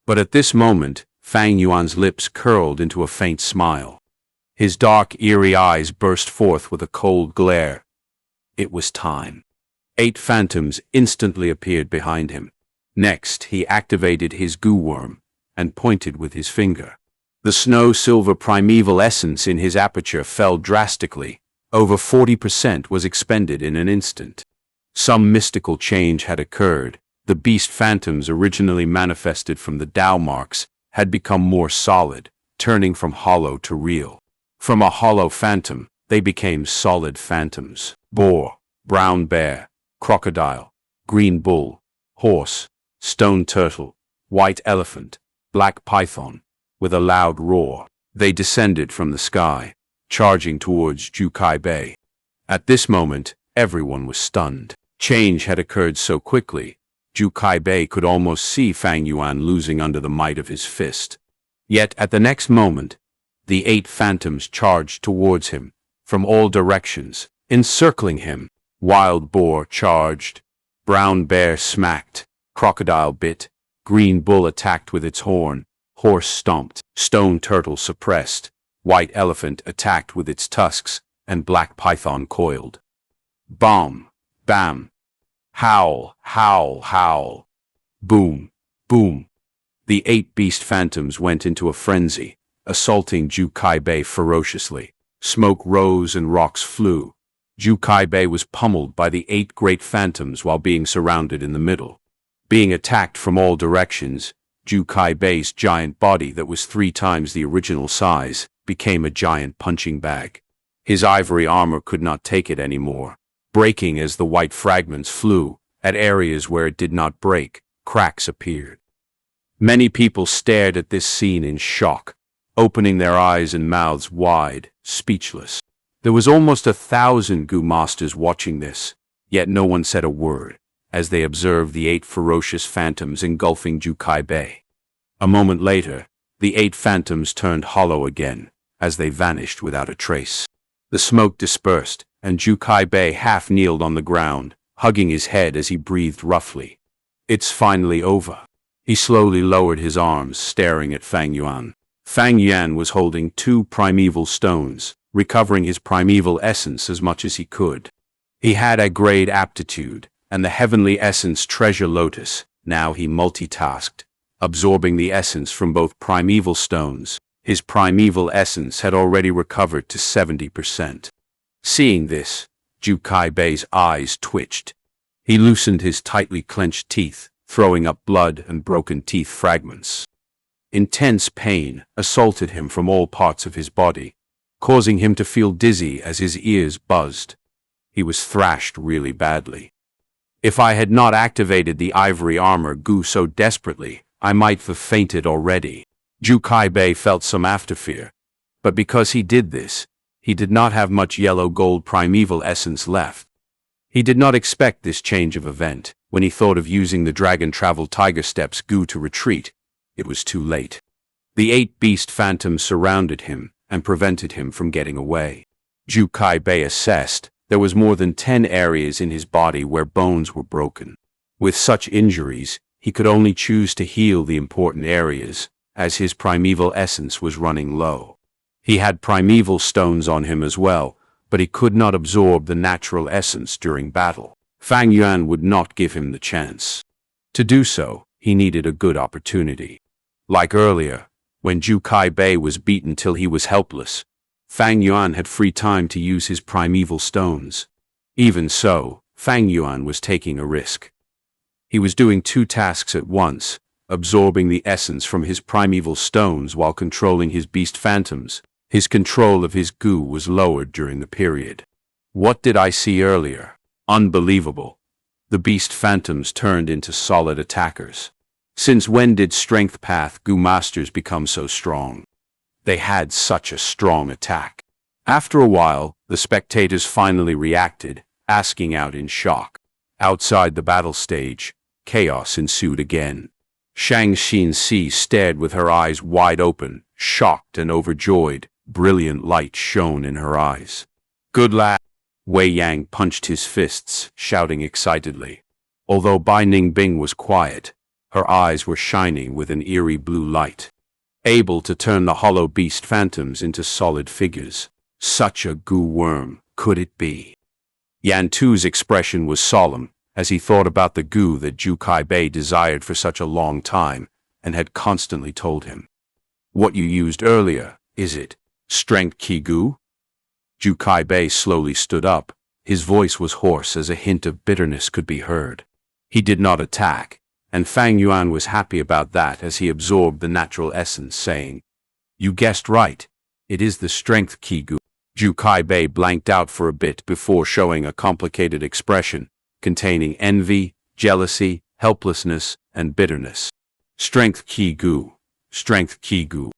S1: But at this moment, Fang Yuan's lips curled into a faint smile. His dark, eerie eyes burst forth with a cold glare. It was time. 8 phantoms instantly appeared behind him. Next, he activated his Gu worm and pointed with his finger. The snow-silver primeval essence in his aperture fell drastically. Over 40% was expended in an instant. Some mystical change had occurred. The beast phantoms originally manifested from the Dao marks had become more solid, turning from hollow to real. From a hollow phantom, they became solid phantoms. Boar, brown bear, crocodile, green bull, horse, stone turtle, white elephant, black python. With a loud roar, they descended from the sky, charging towards Zhu Kai-bei. At this moment, everyone was stunned. Change had occurred so quickly, Zhu Kai-bei could almost see Fang Yuan losing under the might of his fist. Yet at the next moment, the 8 phantoms charged towards him, from all directions, encircling him. Wild boar charged, brown bear smacked, crocodile bit, green bull attacked with its horn, horse stomped, stone turtle suppressed, white elephant attacked with its tusks, and black python coiled. Bomb, bam, howl, howl, howl, boom, boom. The 8 beast phantoms went into a frenzy, assaulting Zhu Kai-bei ferociously. Smoke rose and rocks flew. Zhu Kai-bei was pummeled by the 8 great phantoms while being surrounded in the middle. Being attacked from all directions, Zhu Kai-bei's giant body that was 3 times the original size became a giant punching bag. His ivory armor could not take it anymore. breaking as the white fragments flew. At areas where it did not break, cracks appeared. Many people stared at this scene in shock, opening their eyes and mouths wide, speechless. There was almost 1,000 Gu masters watching this, yet no one said a word, as they observed the 8 ferocious phantoms engulfing Jukai Bei. A moment later, the 8 phantoms turned hollow again, as they vanished without a trace. The smoke dispersed, and Jukai Bei half kneeled on the ground, hugging his head as he breathed roughly. "It's finally over." He slowly lowered his arms, staring at Fang Yuan. Fang Yuan was holding 2 primeval stones, recovering his primeval essence as much as he could. He had a great aptitude, and the heavenly essence treasure lotus. Now he multitasked, absorbing the essence from both primeval stones. His primeval essence had already recovered to 70%. Seeing this, Jukai Bei's eyes twitched. He loosened his tightly clenched teeth, throwing up blood and broken teeth fragments. Intense pain assaulted him from all parts of his body, causing him to feel dizzy as his ears buzzed. He was thrashed really badly. If I had not activated the ivory armor Gu so desperately, I might have fainted already. Jukai Bei felt some afterfear, but because he did this, he did not have much yellow-gold primeval essence left. He did not expect this change of event. When he thought of using the dragon-travel tiger steps Gu to retreat, it was too late. The 8 beast phantoms surrounded him and prevented him from getting away. Jukai Bei assessed there was more than 10 areas in his body where bones were broken. With such injuries, he could only choose to heal the important areas, as his primeval essence was running low. He had primeval stones on him as well, but he could not absorb the natural essence during battle. Fang Yuan would not give him the chance. To do so, he needed a good opportunity. Like earlier, when Jukai Bei was beaten till he was helpless, Fang Yuan had free time to use his primeval stones. Even so, Fang Yuan was taking a risk. He was doing 2 tasks at once, absorbing the essence from his primeval stones while controlling his beast phantoms. His control of his Gu was lowered during the period. What did I see earlier? Unbelievable. The beast phantoms turned into solid attackers. Since when did Strength Path Gu Masters become so strong? They had such a strong attack. After a while, the spectators finally reacted, asking out in shock. Outside the battle stage, chaos ensued again. Xianxia stared with her eyes wide open, shocked and overjoyed. Brilliant light shone in her eyes. "Good lad!" Wei Yang punched his fists, shouting excitedly. Although Bai Ningbing was quiet, her eyes were shining with an eerie blue light, able to turn the hollow beast phantoms into solid figures. Such a Gu worm, could it be? Yan Tu's expression was solemn, as he thought about the Gu that Jukai Bei desired for such a long time, and had constantly told him. "What you used earlier, is it Strength Ki Gu?" Jukai Bei slowly stood up. His voice was hoarse as a hint of bitterness could be heard. He did not attack, and Fang Yuan was happy about that as he absorbed the natural essence, saying, "You guessed right. It is the Strength Ki Gu." Jukai Bei blanked out for a bit before showing a complicated expression, containing envy, jealousy, helplessness, and bitterness. "Strength Ki Gu. Strength Ki Gu."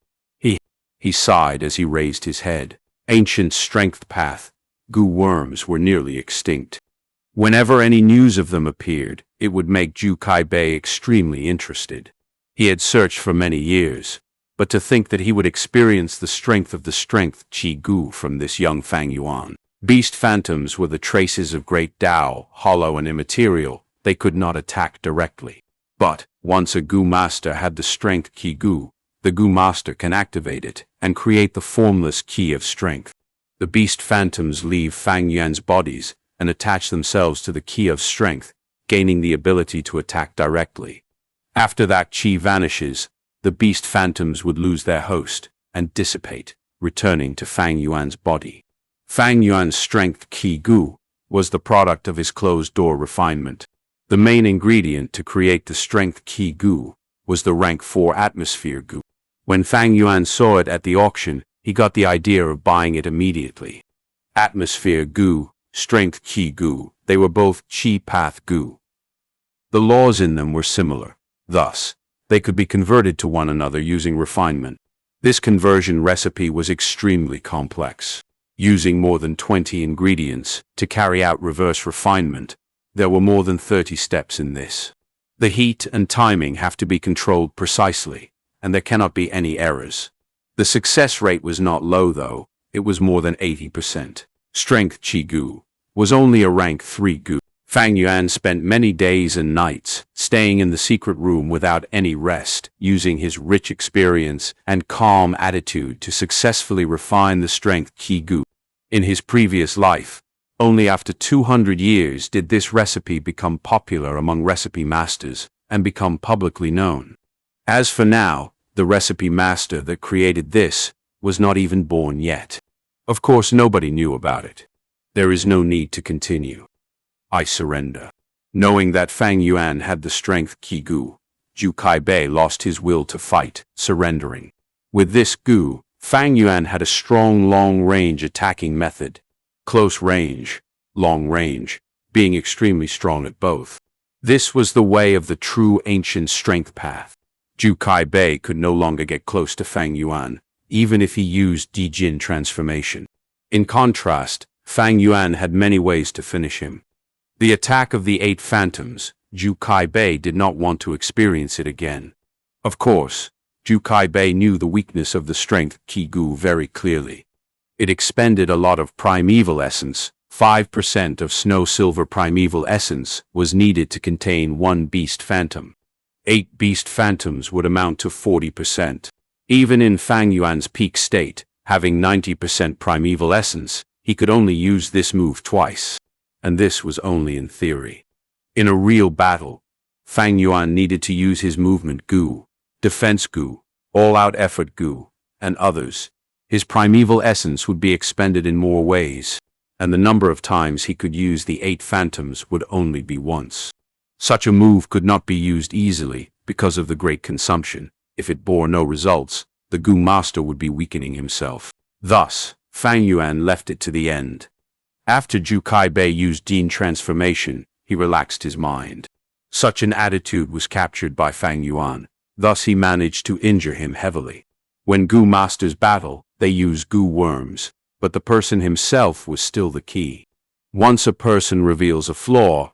S1: He sighed as he raised his head. Ancient strength path Gu worms were nearly extinct. Whenever any news of them appeared, it would make Jukai Bei extremely interested. He had searched for many years, but to think that he would experience the strength of the Strength Chi Gu from this young Fang Yuan. Beast phantoms were the traces of great Tao, hollow and immaterial. They could not attack directly. But once a Gu master had the Strength Ki Gu, the Gu master can activate it and create the formless key of strength. The beast phantoms leave Fang Yuan's bodies and attach themselves to the key of strength, gaining the ability to attack directly. After that chi vanishes, the beast phantoms would lose their host and dissipate, returning to Fang Yuan's body. Fang Yuan's Strength Ki Gu was the product of his closed-door refinement. The main ingredient to create the Strength Ki Gu was the rank 4 Atmosphere Gu. When Fang Yuan saw it at the auction, he got the idea of buying it immediately. Atmosphere Gu, Strength Qi Gu. They were both Qi Path Gu. The laws in them were similar. Thus, they could be converted to one another using refinement. This conversion recipe was extremely complex. Using more than 20 ingredients to carry out reverse refinement, there were more than 30 steps in this. The heat and timing have to be controlled precisely, and there cannot be any errors. The success rate was not low though, it was more than 80%. Strength Qi Gu was only a rank 3 Gu. Fang Yuan spent many days and nights staying in the secret room without any rest, using his rich experience and calm attitude to successfully refine the strength Qi Gu. In his previous life, only after 200 years did this recipe become popular among recipe masters and become publicly known. As for now, the recipe master that created this was not even born yet. Of course, nobody knew about it. There is no need to continue. I surrender. Knowing that Fang Yuan had the strength Qi Gu, Zhu Kaibei lost his will to fight, surrendering. With this Gu, Fang Yuan had a strong long-range attacking method. Close range, long range, being extremely strong at both. This was the way of the true ancient strength path. Zhu Kaibei could no longer get close to Fang Yuan, even if he used Dijin transformation. In contrast, Fang Yuan had many ways to finish him. The attack of the 8 phantoms, Zhu Kaibei did not want to experience it again. Of course, Zhu Kaibei knew the weakness of the strength Qi Gu very clearly. It expended a lot of primeval essence. 5% of snow-silver primeval essence was needed to contain 1 beast phantom. 8 beast phantoms would amount to 40%. Even in Fang Yuan's peak state, having 90% primeval essence, he could only use this move twice. And this was only in theory. In a real battle, Fang Yuan needed to use his movement Gu, defense Gu, all-out effort Gu, and others. His primeval essence would be expended in more ways, and the number of times he could use the 8 phantoms would only be once. Such a move could not be used easily because of the great consumption. If it bore no results, the Gu master would be weakening himself. Thus, Fang Yuan left it to the end. After Zhu Kaibei used Dijin transformation, he relaxed his mind. Such an attitude was captured by Fang Yuan, thus he managed to injure him heavily. When Gu masters battle, they use Gu worms, but the person himself was still the key. Once a person reveals a flaw,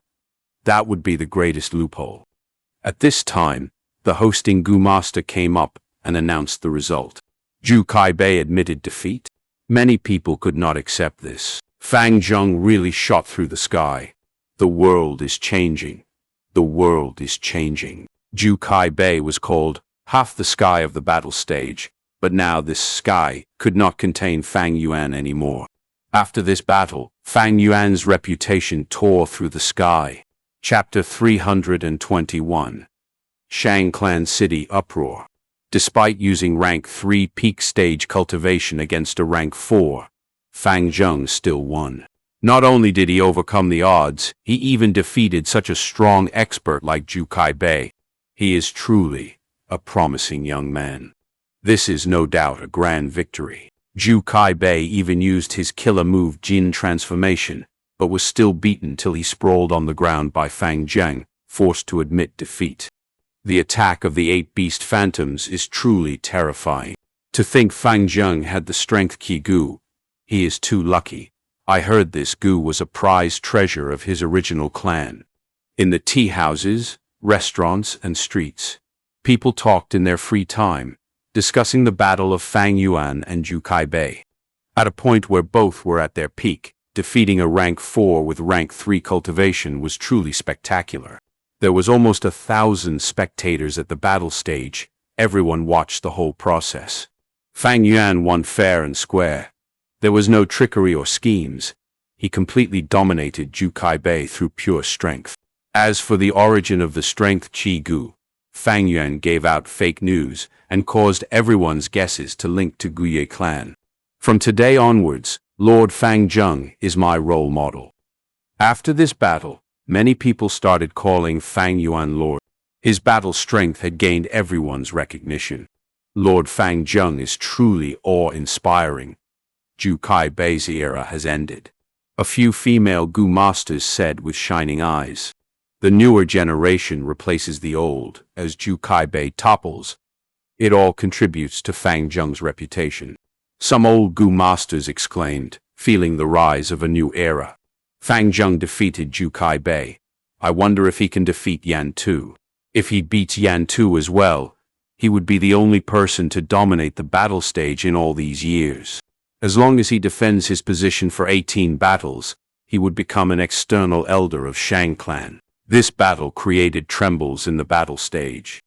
S1: that would be the greatest loophole. At this time, the hosting Gu master came up and announced the result. Zhu Kaibei admitted defeat. Many people could not accept this. Fang Zheng really shot through the sky. The world is changing. The world is changing. Zhu Kaibei was called half the sky of the battle stage, but now this sky could not contain Fang Yuan anymore. After this battle, Fang Yuan's reputation tore through the sky. Chapter 321. Shang Clan City Uproar. Despite using rank 3 peak stage cultivation against a rank 4, Fang Zheng still won. Not only did he overcome the odds, he even defeated such a strong expert like Zhu Kaibei. He is truly a promising young man. This is no doubt a grand victory. Zhu Kaibei even used his killer move Dijin transformation, but was still beaten till he sprawled on the ground by Fang Zheng, forced to admit defeat. The attack of the 8 beast phantoms is truly terrifying. To think Fang Zheng had the strength Qi Gu. He is too lucky. I heard this Gu was a prized treasure of his original clan. In the tea houses, restaurants, and streets, people talked in their free time, discussing the battle of Fang Yuan and Zhu Kaibei. At a point where both were at their peak, defeating a rank 4 with rank 3 cultivation was truly spectacular. There was almost 1,000 spectators at the battle stage. Everyone watched the whole process. Fang Yuan won fair and square. There was no trickery or schemes. He completely dominated Zhu Kaibei through pure strength. As for the origin of the strength Qi Gu, Fang Yuan gave out fake news and caused everyone's guesses to link to Guye clan. From today onwards, Lord Fang Zheng is my role model. After this battle, many people started calling Fang Yuan Lord. His battle strength had gained everyone's recognition. Lord Fang Zheng is truly awe-inspiring. Zhu Kaibei's era has ended. a few female Gu masters said with shining eyes. The newer generation replaces the old, as Zhu Kaibei topples. It all contributes to Fang Zheng's reputation. Some old Gu masters exclaimed, feeling the rise of a new era. Fang Zheng defeated Zhu Kaibei. I wonder if he can defeat Yan Tu. If he beats Yan Tu as well, he would be the only person to dominate the battle stage in all these years. As long as he defends his position for 18 battles, he would become an external elder of Shang clan. This battle created trembles in the battle stage.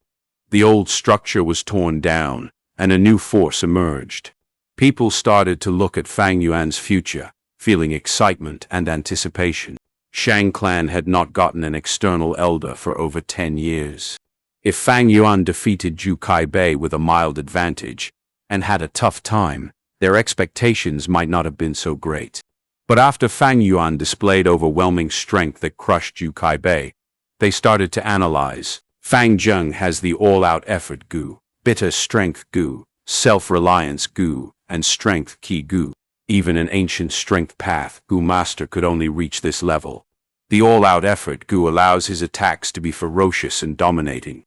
S1: The old structure was torn down, and a new force emerged. People started to look at Fang Yuan's future, feeling excitement and anticipation. Shang clan had not gotten an external elder for over 10 years. If Fang Yuan defeated Zhu Kaibei with a mild advantage, and had a tough time, their expectations might not have been so great. But after Fang Yuan displayed overwhelming strength that crushed Zhu Kaibei, they started to analyze. Fang Zheng has the all-out effort Gu, bitter strength Gu, self-reliance Gu, and strength Qi Gu. Even an ancient strength path Gu master could only reach this level. The all-out effort Gu allows his attacks to be ferocious and dominating.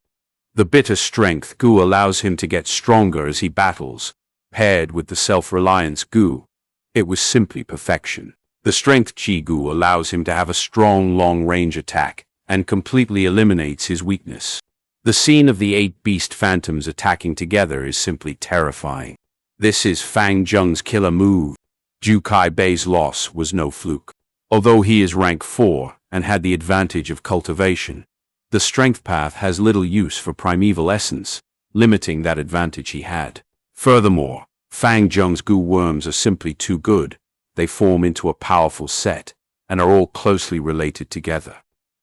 S1: The bitter strength Gu allows him to get stronger as he battles. Paired with the self-reliance Gu, it was simply perfection. The strength Qi Gu allows him to have a strong long-range attack and completely eliminates his weakness. The scene of the 8 beast phantoms attacking together is simply terrifying. This is Fang Zheng's killer move. Zhu Kaibei's loss was no fluke. Although he is rank 4 and had the advantage of cultivation, the strength path has little use for primeval essence, limiting that advantage he had. Furthermore, Fang Zheng's Gu worms are simply too good. They form into a powerful set and are all closely related together.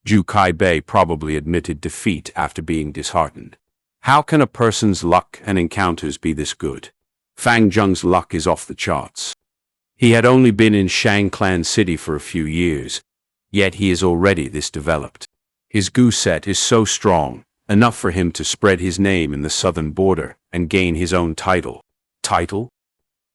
S1: Zhu Kaibei probably admitted defeat after being disheartened. How can a person's luck and encounters be this good? Fang Zheng's luck is off the charts. He had only been in Shang Clan City for a few years, yet he is already this developed. His Gu set is so strong, enough for him to spread his name in the southern border and gain his own title. Title?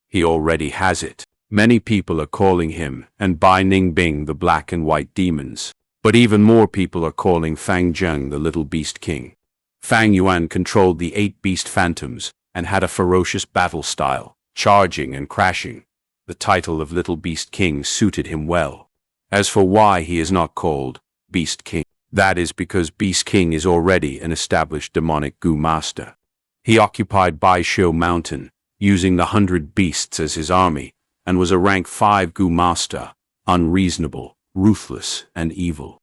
S1: He already has it. Many people are calling him and Bai Ningbing the Black and White Demons. But even more people are calling Fang Zheng the Little Beast King. Fang Yuan controlled the 8 beast phantoms and had a ferocious battle style, charging and crashing. The title of Little Beast King suited him well. As for why he is not called Beast King, that is because Beast King is already an established demonic Gu master. He occupied Baishu Mountain, using the 100 beasts as his army, and was a rank 5 Gu master, unreasonable, ruthless, and evil.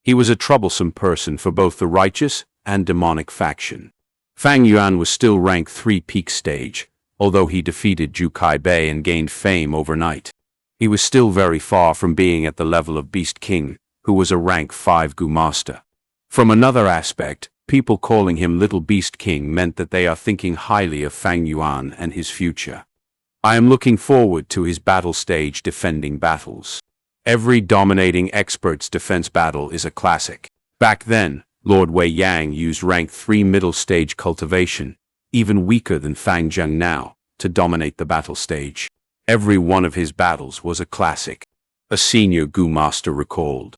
S1: He was a troublesome person for both the righteous and demonic faction. Fang Yuan was still rank 3 peak stage, although he defeated Zhu Kaibei and gained fame overnight. He was still very far from being at the level of Beast King, who was a rank 5 Gu master. From another aspect, people calling him Little Beast King meant that they are thinking highly of Fang Yuan and his future. I am looking forward to his battle stage defending battles. Every dominating expert's defense battle is a classic. Back then, Lord Wei Yang used rank 3 middle stage cultivation, even weaker than Fang Zheng now, to dominate the battle stage. Every one of his battles was a classic, a senior Gu master recalled.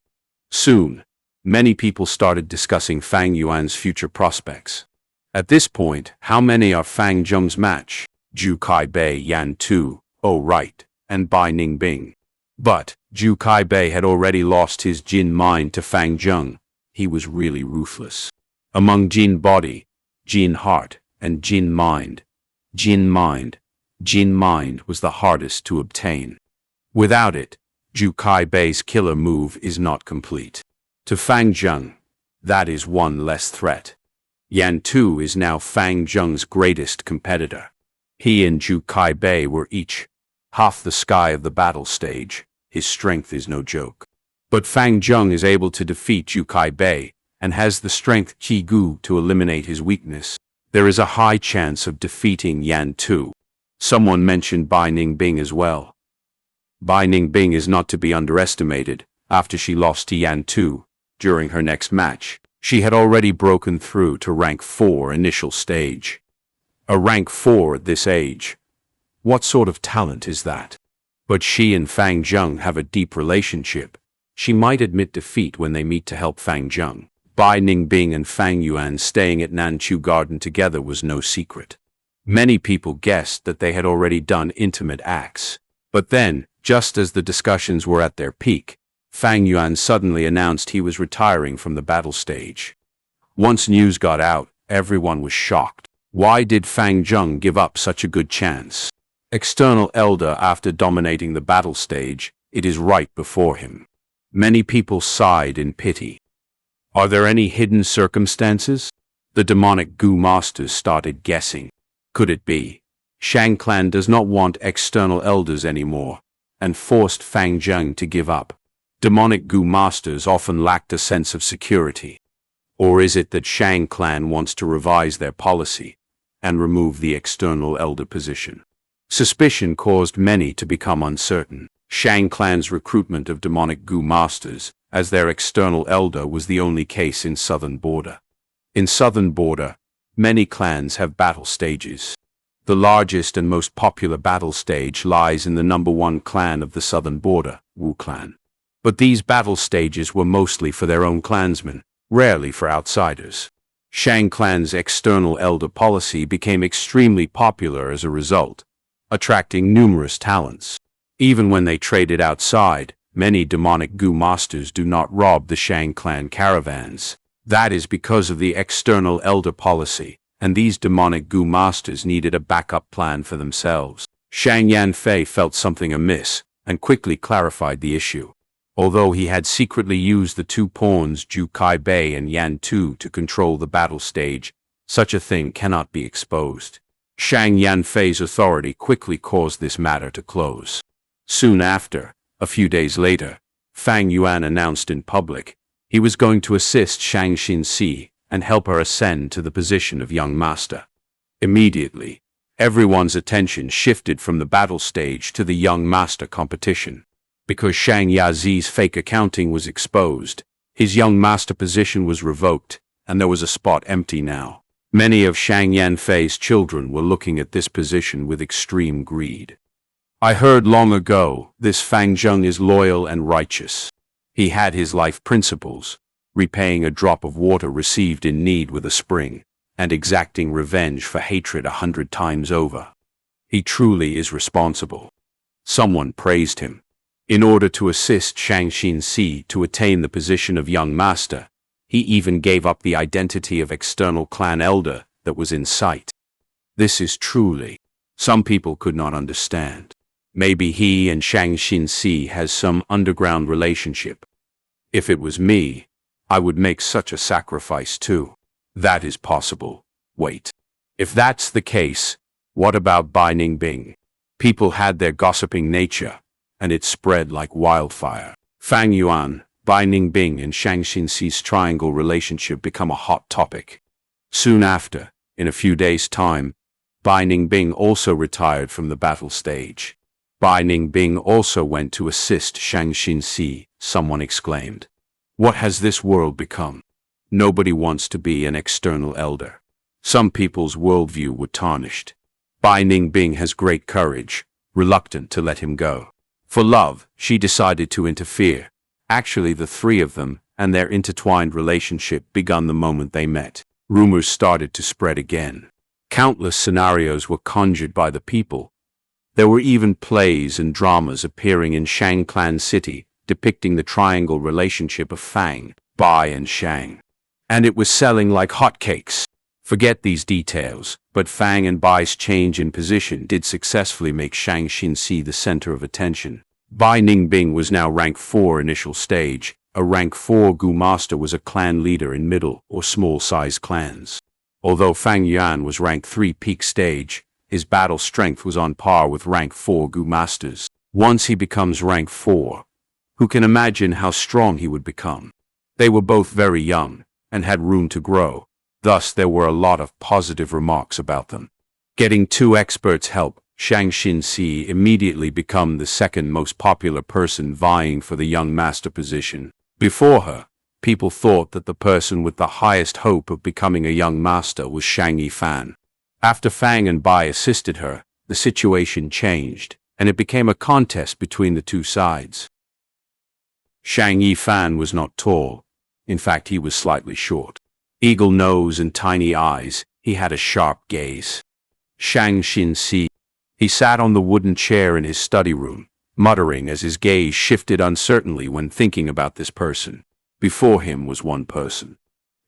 S1: Soon, many people started discussing Fang Yuan's future prospects. At this point, how many are Fang Zheng's match? Zhu Kaibei, Yan Tu, oh right, and Bai Ningbing. But Zhu Kaibei had already lost his Jin mind to Fang Zheng. He was really ruthless. Among Jin body, Jin heart, and Jin mind, Jin mind was the hardest to obtain. Without it, Zhu Kaibei's killer move is not complete. To Fang Zheng, that is one less threat. Yan Tu is now Fang Zheng's greatest competitor. He and Zhu Kaibei were each half the sky of the battle stage. His strength is no joke. But Fang Zheng is able to defeat Zhu Kaibei and has the strength Qi Gu to eliminate his weakness. There is a high chance of defeating Yan Tu. Someone mentioned Bai Ningbing as well. Bai Ningbing is not to be underestimated. After she lost to Yan Tu during her next match, she had already broken through to rank 4 initial stage. A rank 4 at this age. What sort of talent is that? But she and Fang Zheng have a deep relationship. She might admit defeat when they meet to help Fang Zheng. Bai Ningbing and Fang Yuan staying at Nanchu Garden together was no secret. Many people guessed that they had already done intimate acts. But then, just as the discussions were at their peak, Fang Yuan suddenly announced he was retiring from the battle stage. Once news got out, everyone was shocked. Why did Fang Zheng give up such a good chance? External Elder after dominating the battle stage, it is right before him. Many people sighed in pity. Are there any hidden circumstances? The demonic Gu masters started guessing. Could it be? Shang clan does not want external elders anymore, and forced Fang Zheng to give up. Demonic Gu masters often lacked a sense of security. Or is it that Shang clan wants to revise their policy and remove the external elder position? Suspicion caused many to become uncertain. Shang clan's recruitment of demonic Gu masters as their external elder was the only case in Southern Border. In Southern Border, many clans have battle stages. The largest and most popular battle stage lies in the #1 clan of the Southern Border, Wu clan. But these battle stages were mostly for their own clansmen, rarely for outsiders. Shang clan's external elder policy became extremely popular as a result, attracting numerous talents. Even when they traded outside, many demonic Gu masters do not rob the Shang clan caravans. That is because of the external elder policy, and these demonic Gu masters needed a backup plan for themselves. Shang Yanfei felt something amiss, and quickly clarified the issue. Although he had secretly used the two pawns Zhu Kai Bei and Yan Tu to control the battle stage, such a thing cannot be exposed. Shang Yanfei's authority quickly caused this matter to close. Soon after, a few days later, Fang Yuan announced in public he was going to assist Shang Xianxia and help her ascend to the position of young master. Immediately, everyone's attention shifted from the battle stage to the young master competition. Because Shang Yazi's fake accounting was exposed, his young master position was revoked, and there was a spot empty now. Many of Shang Yanfei's children were looking at this position with extreme greed. I heard long ago, this Fang Zheng is loyal and righteous. He had his life principles, repaying a drop of water received in need with a spring, and exacting revenge for hatred 100 times over. He truly is responsible. Someone praised him. In order to assist Shang Xianxia to attain the position of young master, he even gave up the identity of external clan elder that was in sight. This is truly. Some people could not understand. Maybe he and Shang Xianxia has some underground relationship. If it was me, I would make such a sacrifice too. That is possible. Wait. If that's the case, what about Bai Ningbing? People had their gossiping nature, and it spread like wildfire. Fang Yuan, Bai Ningbing and Shang Xianxia's triangle relationship become a hot topic. Soon after, in a few days' time, Bai Ningbing also retired from the battle stage. Bai Ningbing also went to assist Shang Xianxia, someone exclaimed. What has this world become? Nobody wants to be an external elder. Some people's worldview were tarnished. Bai Ningbing has great courage, reluctant to let him go. For love, she decided to interfere. Actually, the three of them and their intertwined relationship begun the moment they met. Rumors started to spread again. Countless scenarios were conjured by the people. There were even plays and dramas appearing in Shang Clan City depicting the triangle relationship of Fang, Bai and Shang. And it was selling like hotcakes. Forget these details, but Fang and Bai's change in position did successfully make Shang Xianxia the center of attention. Bai Ningbing was now rank 4 initial stage. A rank 4 Gu master was a clan leader in middle or small-sized clans. Although Fang Yuan was rank 3 peak stage, his battle strength was on par with rank 4 Gu masters. Once he becomes rank 4, who can imagine how strong he would become? They were both very young and had room to grow. Thus, there were a lot of positive remarks about them. Getting 2 experts' help, Shang Xianxia immediately became the second most popular person vying for the young master position. Before her, people thought that the person with the highest hope of becoming a young master was Shang Yifan. After Fang and Bai assisted her, the situation changed, and it became a contest between the two sides. Shang Yifan was not tall. In fact, he was slightly short. Eagle nose and tiny eyes, he had a sharp gaze. Shang Xinxi. He sat on the wooden chair in his study room, muttering as his gaze shifted uncertainly when thinking about this person. Before him was one person.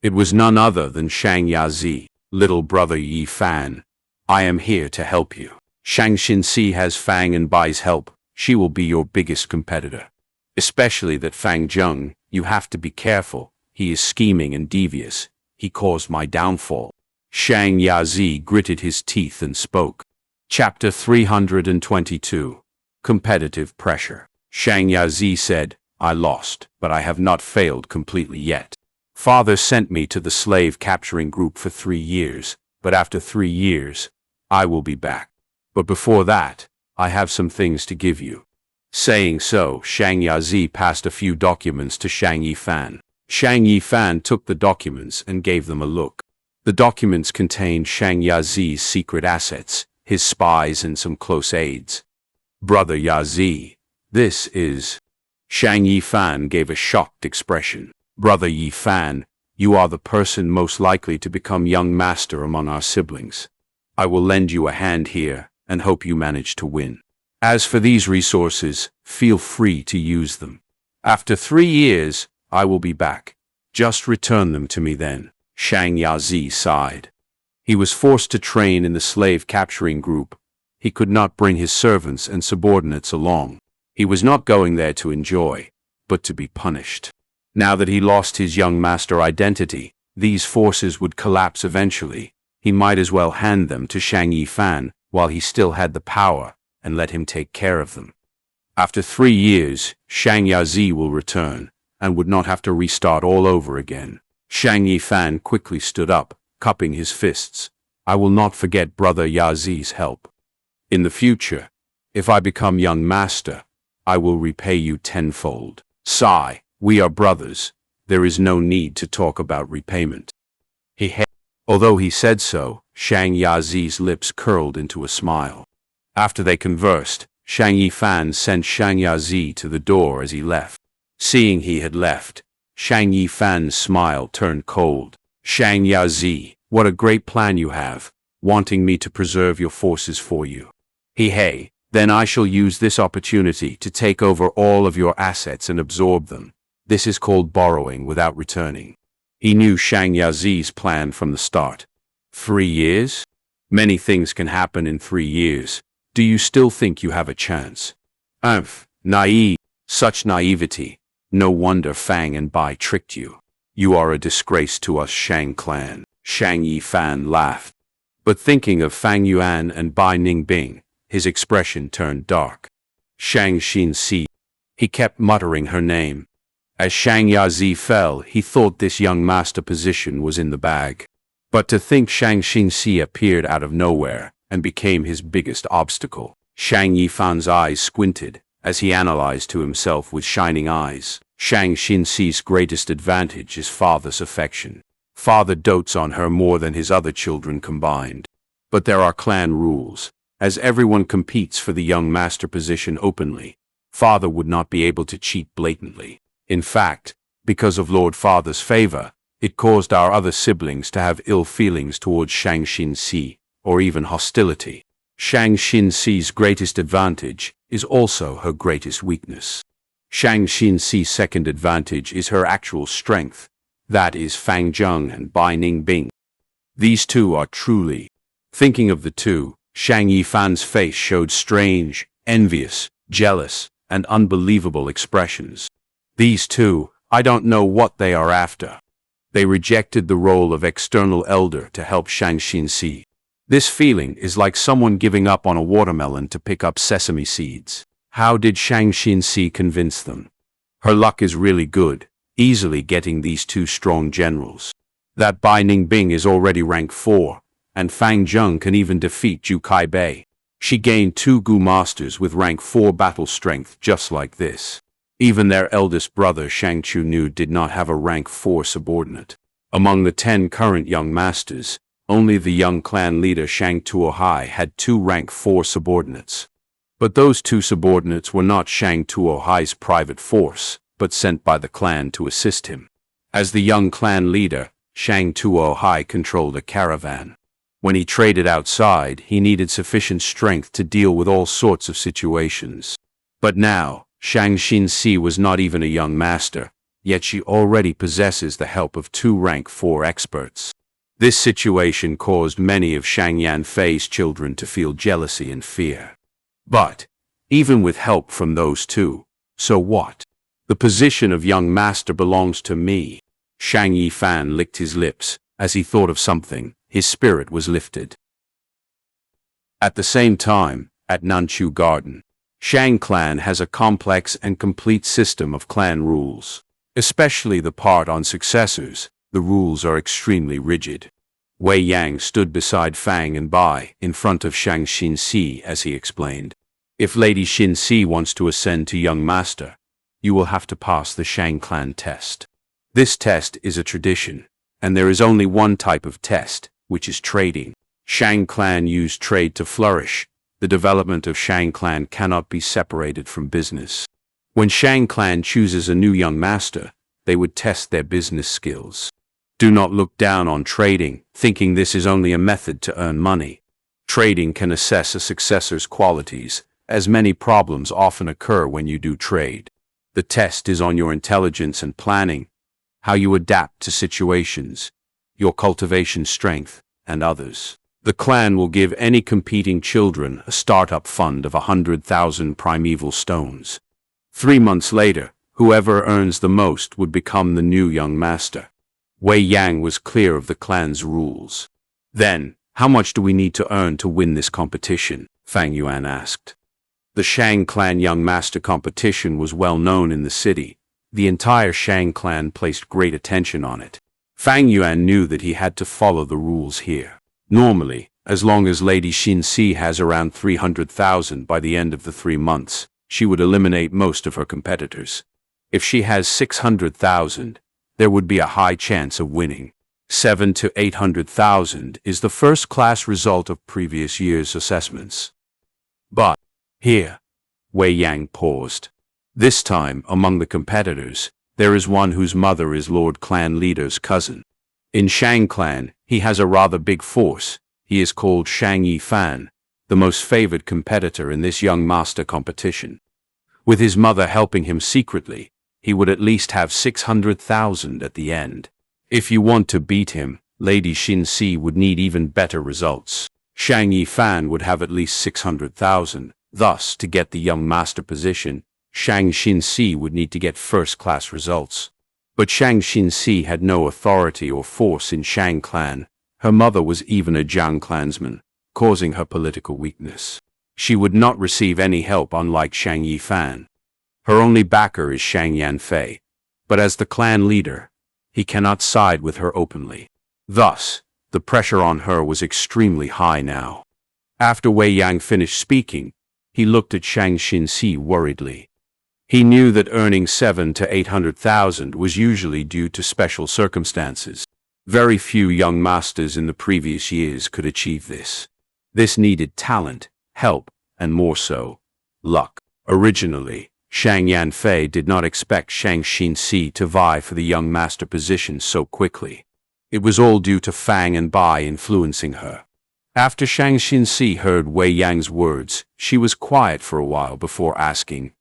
S1: It was none other than Shang Yazi, little brother Yi Fan. I am here to help you. Shang Xinxi has Fang and Bai's help. She will be your biggest competitor. Especially that Fang Zheng, you have to be careful. He is scheming and devious. He caused my downfall. Shang Yazi gritted his teeth and spoke. Chapter 322. Competitive Pressure. Shang Yazi said, I lost, but I have not failed completely yet. Father sent me to the slave capturing group for 3 years, but after 3 years, I will be back. But before that, I have some things to give you. Saying so, Shang Yazi passed a few documents to Shang Yifan. Shang Yifan took the documents and gave them a look. The documents contained Shang Yazi's secret assets, his spies and some close aides. Brother Yazi, this is... Shang Yifan gave a shocked expression. Brother Yifan, you are the person most likely to become young master among our siblings. I will lend you a hand here and hope you manage to win. As for these resources, feel free to use them. After 3 years, I will be back. Just return them to me then. Shang Yazi sighed. He was forced to train in the slave capturing group. He could not bring his servants and subordinates along. He was not going there to enjoy, but to be punished. Now that he lost his young master identity, these forces would collapse eventually. He might as well hand them to Shang Yifan while he still had the power and let him take care of them. After 3 years, Shang Yazi will return and would not have to restart all over again. Shang Yifan quickly stood up, cupping his fists. I will not forget Brother Yazi's help. In the future, if I become young master, I will repay you tenfold. Sigh, we are brothers. There is no need to talk about repayment. Although he said so, Shang Yazi's lips curled into a smile. After they conversed, Shang Yifan sent Shang Yazi to the door as he left. Seeing he had left, Shang Yifan's smile turned cold. Shang Yazi, what a great plan you have, wanting me to preserve your forces for you. Hey, then I shall use this opportunity to take over all of your assets and absorb them. This is called borrowing without returning. He knew Shang Yazi's plan from the start. 3 years? Many things can happen in 3 years. Do you still think you have a chance? Naive. Such naivety. No wonder Fang and Bai tricked you. You are a disgrace to us Shang clan. Shang Yifan laughed. But thinking of Fang Yuan and Bai Ningbing, his expression turned dark. Shang Xinxi. He kept muttering her name. As Shang Yazi fell, he thought this young master position was in the bag. But to think Shang Xinxi appeared out of nowhere and became his biggest obstacle. Shang Yifan's eyes squinted as he analyzed to himself with shining eyes. Shang Xinxi's greatest advantage is father's affection. Father dotes on her more than his other children combined. But there are clan rules. As everyone competes for the young master position openly, father would not be able to cheat blatantly. In fact, because of Lord Father's favor, it caused our other siblings to have ill feelings towards Shang Xinxi, or even hostility. Shang Xinxi's greatest advantage is also her greatest weakness. Shang Xinxi's second advantage is her actual strength. That is Fang Zheng and Bai Ningbing. These two are truly... Thinking of the two, Shang Yifan's face showed strange, envious, jealous, and unbelievable expressions. These two, I don't know what they are after. They rejected the role of external elder to help Shang Xinxi. This feeling is like someone giving up on a watermelon to pick up sesame seeds. How did Shang Xinxi convince them? Her luck is really good, easily getting these two strong generals. That Bai Ningbing is already rank 4, and Fang Zheng can even defeat Zhu Kaibei. She gained 2 Gu masters with rank 4 battle strength just like this. Even their eldest brother Shang Chunu did not have a rank 4 subordinate. Among the 10 current young masters, only the young clan leader Shang Tuohai had 2 rank 4 subordinates. But those two subordinates were not Shang Tuohai's private force, but sent by the clan to assist him. As the young clan leader, Shang Tuohai controlled a caravan. When he traded outside, he needed sufficient strength to deal with all sorts of situations. But now, Shang Xianxia was not even a young master, yet she already possesses the help of 2 rank 4 experts. This situation caused many of Shang Yanfei's children to feel jealousy and fear. But, even with help from those two, so what? The position of young master belongs to me. Shang Yifan licked his lips. As he thought of something, his spirit was lifted. At the same time, at Nanchu Garden, Shang clan has a complex and complete system of clan rules. Especially the part on successors, the rules are extremely rigid. Wei Yang stood beside Fang and Bai in front of Shang Xianxia as he explained. If Lady Xianxia wants to ascend to young master, you will have to pass the Shang clan test. This test is a tradition, and there is only one type of test, which is trading. Shang clan use trade to flourish. The development of Shang clan cannot be separated from business. When Shang clan chooses a new young master, they would test their business skills. Do not look down on trading, thinking this is only a method to earn money. Trading can assess a successor's qualities, as many problems often occur when you do trade. The test is on your intelligence and planning, how you adapt to situations, your cultivation strength, and others. The clan will give any competing children a startup fund of 100,000 primeval stones. 3 months later, whoever earns the most would become the new young master. Wei Yang was clear of the clan's rules. Then, how much do we need to earn to win this competition? Fang Yuan asked. The Shang clan young master competition was well known in the city. The entire Shang clan placed great attention on it. Fang Yuan knew that he had to follow the rules here. Normally, as long as Lady Xianxia has around 300,000 by the end of the 3 months, she would eliminate most of her competitors. If she has 600,000, there would be a high chance of winning. 700,000 to 800,000 is the first-class result of previous year's assessments. But, here, Wei Yang paused. This time, among the competitors, there is one whose mother is Lord Clan Leader's cousin. In Shang clan, he has a rather big force. He is called Shang Yifan, the most favored competitor in this young master competition. With his mother helping him secretly, he would at least have 600,000 at the end. If you want to beat him, Lady Xianxia would need even better results. Shang Yifan would have at least 600,000. Thus, to get the young master position, Shang Xianxia would need to get first-class results. But Shang Xianxia had no authority or force in Shang clan. Her mother was even a Jiang clansman, causing her political weakness. She would not receive any help, unlike Shang Yifan. Her only backer is Shang Yanfei, but as the clan leader, he cannot side with her openly. Thus, the pressure on her was extremely high now. After Wei Yang finished speaking, he looked at Shang Xianxia worriedly. He knew that earning 700,000 to 800,000 was usually due to special circumstances. Very few young masters in the previous years could achieve this. This needed talent, help, and more so, luck. Originally, Shang Yanfei did not expect Shang Xianxia to vie for the young master position so quickly. It was all due to Fang and Bai influencing her. After Shang Xianxia heard Wei Yang's words, she was quiet for a while before asking,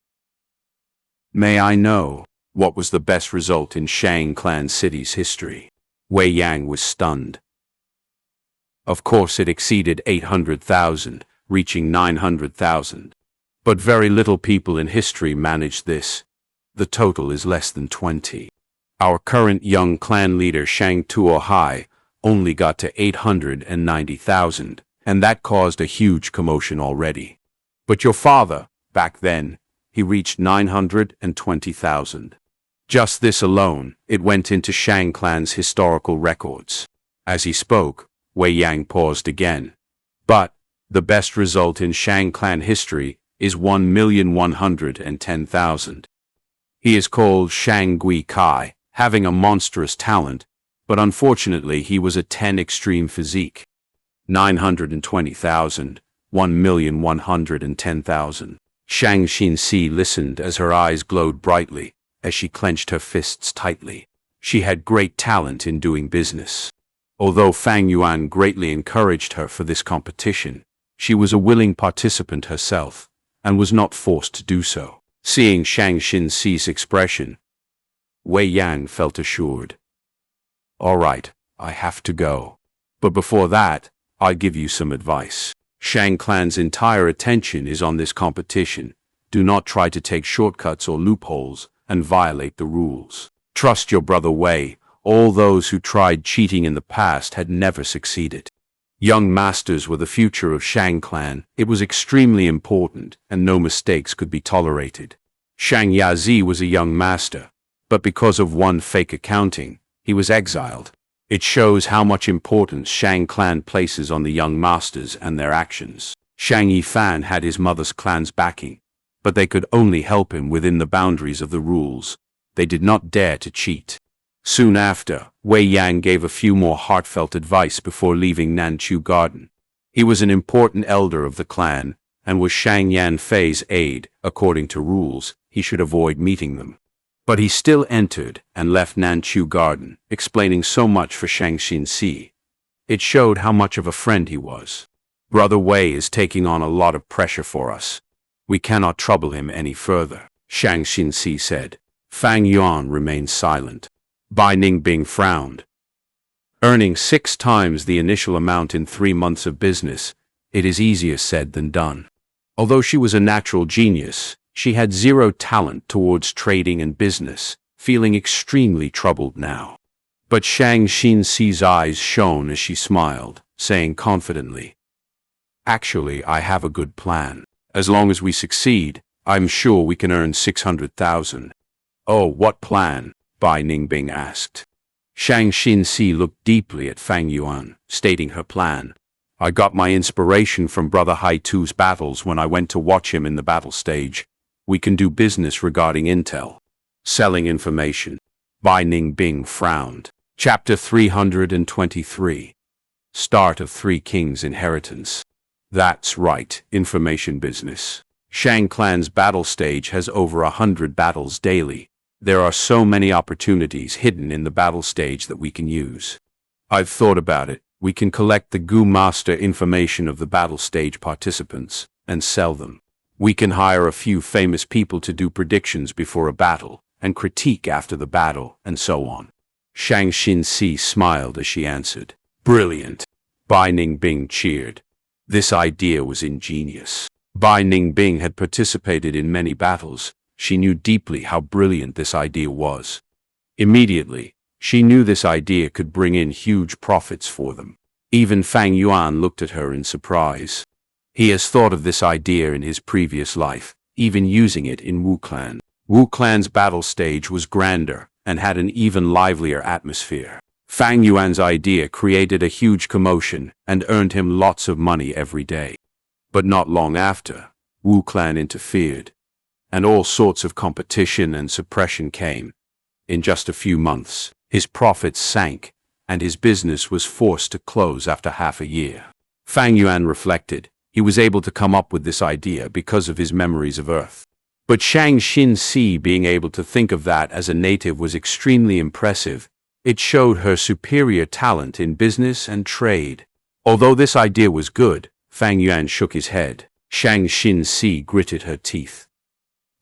S1: "May I know, what was the best result in Shang clan city's history?" Wei Yang was stunned. Of course it exceeded 800,000, reaching 900,000. But very little people in history managed this. The total is less than 20. Our current young clan leader Shang Tuohai only got to 890,000, and that caused a huge commotion already. But your father, back then, he reached 920,000. Just this alone, it went into Shang clan's historical records. As he spoke, Wei Yang paused again. But, the best result in Shang clan history is 1,110,000. He is called Shang Gui Kai, having a monstrous talent, but unfortunately he was a 10 extreme physique. 920,000, 1,110,000. Shang Xinxi listened as her eyes glowed brightly, as she clenched her fists tightly. She had great talent in doing business. Although Fang Yuan greatly encouraged her for this competition, she was a willing participant herself, and was not forced to do so. Seeing Shang Xinxi's expression, Wei Yan felt assured. All right, I have to go. But before that, I'll give you some advice. Shang clan's entire attention is on this competition. Do not try to take shortcuts or loopholes and violate the rules. Trust your brother Wei. All those who tried cheating in the past had never succeeded. Young masters were the future of Shang clan. It was extremely important, and no mistakes could be tolerated. Shang Yazi was a young master, but because of one fake accounting, he was exiled. It shows how much importance Shang clan places on the young masters and their actions. Shang Yifan had his mother's clan's backing, but they could only help him within the boundaries of the rules. They did not dare to cheat. Soon after, Wei Yan gave a few more heartfelt advice before leaving Nanchu Garden. He was an important elder of the clan, and was Shang Yanfei's aide. According to rules, he should avoid meeting them. But he still entered and left Nanchu Garden, explaining so much for Shang Xinxi. It showed how much of a friend he was. Brother Wei is taking on a lot of pressure for us. We cannot trouble him any further, Shang Xinxi said. Fang Yuan remained silent. Bai Ningbing frowned. Earning 6 times the initial amount in 3 months of business, it is easier said than done. Although she was a natural genius, she had zero talent towards trading and business, feeling extremely troubled now. But Shang Xinxi's eyes shone as she smiled, saying confidently, Actually, I have a good plan. As long as we succeed, I'm sure we can earn 600,000. Oh, what plan? Bai Ningbing asked. Shang Xinxi looked deeply at Fang Yuan, stating her plan. I got my inspiration from Brother Hai Tu's battles when I went to watch him in the battle stage. We can do business regarding intel. Selling information. Bai Ningbing frowned. Chapter 323. Start of Three Kings' Inheritance. That's right, information business. Shang clan's battle stage has over 100 battles daily. There are so many opportunities hidden in the battle stage that we can use. I've thought about it. We can collect the Gu Master information of the battle stage participants and sell them. We can hire a few famous people to do predictions before a battle and critique after the battle, and so on. Shang Xinxi smiled as she answered. Brilliant. Bai Ningbing cheered. This idea was ingenious. Bai Ningbing had participated in many battles. She knew deeply how brilliant this idea was. Immediately, she knew this idea could bring in huge profits for them. Even Fang Yuan looked at her in surprise. He has thought of this idea in his previous life, even using it in Wu Clan. Wu Clan's battle stage was grander and had an even livelier atmosphere. Fang Yuan's idea created a huge commotion and earned him lots of money every day. But not long after, Wu Clan interfered, and all sorts of competition and suppression came. In just a few months, his profits sank, and his business was forced to close after half a year. Fang Yuan reflected. He was able to come up with this idea because of his memories of Earth. But Shang Xinxi being able to think of that as a native was extremely impressive. It showed her superior talent in business and trade. Although this idea was good, Fang Yuan shook his head. Shang Xinxi gritted her teeth.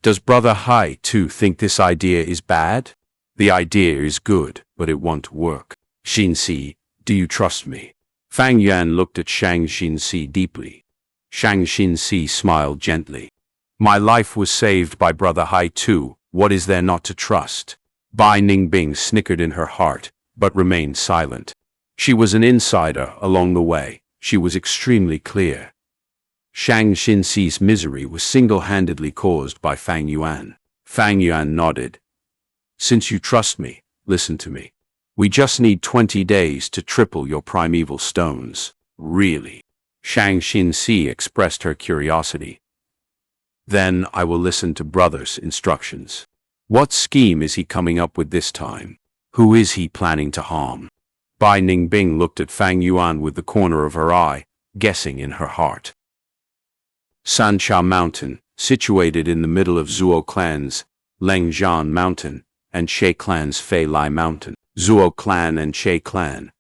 S1: Does Brother Hai Tu think this idea is bad? The idea is good, but it won't work. Xinxi, do you trust me? Fang Yuan looked at Shang Xinxi deeply. Shang Xinxi smiled gently. My life was saved by Brother Hai Tu. What is there not to trust? Bai Ningbing snickered in her heart, but remained silent. She was an insider along the way. She was extremely clear. Shang Xinxi's misery was single-handedly caused by Fang Yuan. Fang Yuan nodded. Since you trust me, listen to me. We just need 20 days to triple your primeval stones. Really? Shang Xinxi expressed her curiosity. Then I will listen to Brother's instructions. What scheme is he coming up with this time? Who is he planning to harm? Bai Ningbing looked at Fang Yuan with the corner of her eye, guessing in her heart. Xianxia Mountain, situated in the middle of Zhuo Clan's Lengzhan Mountain and Che Clan's Fei Lai Mountain. Zhuo Clan and Che Clan.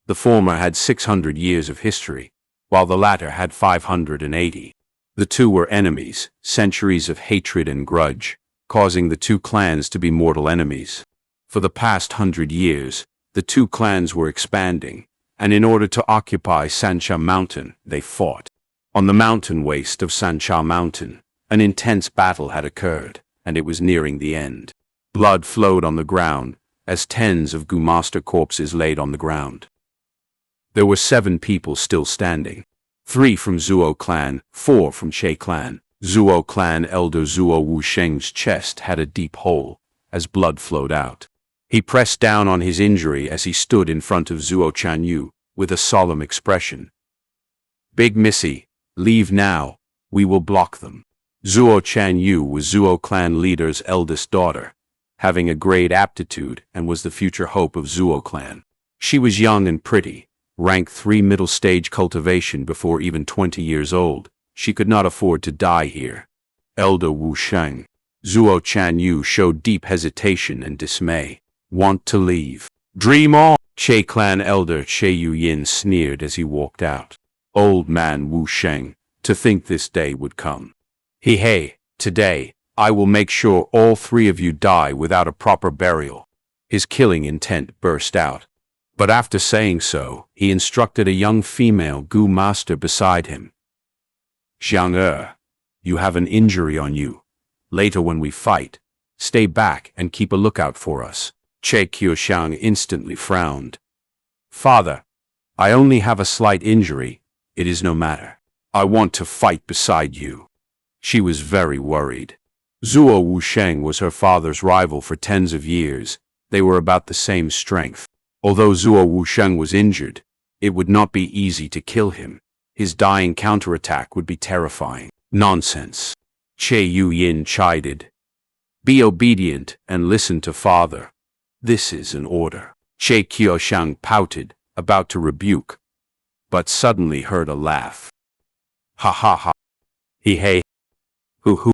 S1: The former had 600 years of history, while the latter had 580. The two were enemies, centuries of hatred and grudge, causing the two clans to be mortal enemies. For the past 100 years, the two clans were expanding, and in order to occupy Xianxia Mountain, they fought. On the mountain waste of Xianxia Mountain, an intense battle had occurred, and it was nearing the end. Blood flowed on the ground, as tens of Gu Master corpses laid on the ground. There were 7 people still standing. 3 from Zhuo Clan, 4 from Che Clan. Zhuo Clan elder Zhuo Wusheng's chest had a deep hole, as blood flowed out. He pressed down on his injury as he stood in front of Zhuo Chanyu, with a solemn expression. "Big Missy, leave now, we will block them." Zhuo Chanyu was Zhuo Clan leader's eldest daughter, having a great aptitude and was the future hope of Zhuo Clan. She was young and pretty, rank 3 middle stage cultivation before even 20 years old. She could not afford to die here. Elder Wu Shang. Zhuo Chanyu showed deep hesitation and dismay. "Want to leave? Dream on!" Che Clan elder Che Yuyin sneered as he walked out. Old man Wu Sheng, to think this day would come. Hey, today, I will make sure all 3 of you die without a proper burial." His killing intent burst out. But after saying so, he instructed a young female Gu master beside him. "Xiang, you have an injury on you. Later when we fight, stay back and keep a lookout for us." Che Qiushang instantly frowned. "Father, I only have a slight injury. It is no matter. I want to fight beside you." She was very worried. Zhuo Wusheng was her father's rival for tens of years. They were about the same strength. Although Zhuo Wusheng was injured, it would not be easy to kill him. His dying counterattack would be terrifying. "Nonsense," Che Yuyin chided. "Be obedient and listen to father. This is an order." Che Qiushang pouted, about to rebuke, but suddenly heard a laugh. "Ha ha ha. Hey. Hoo.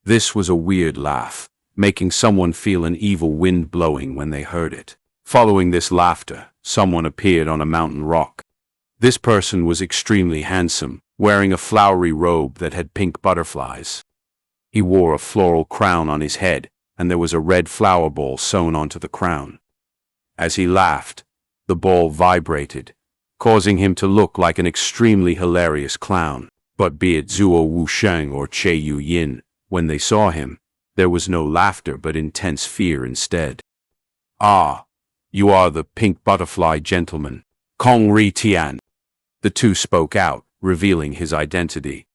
S1: This was a weird laugh, making someone feel an evil wind blowing when they heard it. Following this laughter, someone appeared on a mountain rock. This person was extremely handsome, wearing a flowery robe that had pink butterflies. He wore a floral crown on his head, and there was a red flower ball sewn onto the crown. As he laughed, the ball vibrated, causing him to look like an extremely hilarious clown. But be it Zhuo Wusheng or Che Yuyin, when they saw him, there was no laughter but intense fear instead. "Ah, you are the pink butterfly gentleman, Kong Ri Tian." The two spoke out, revealing his identity.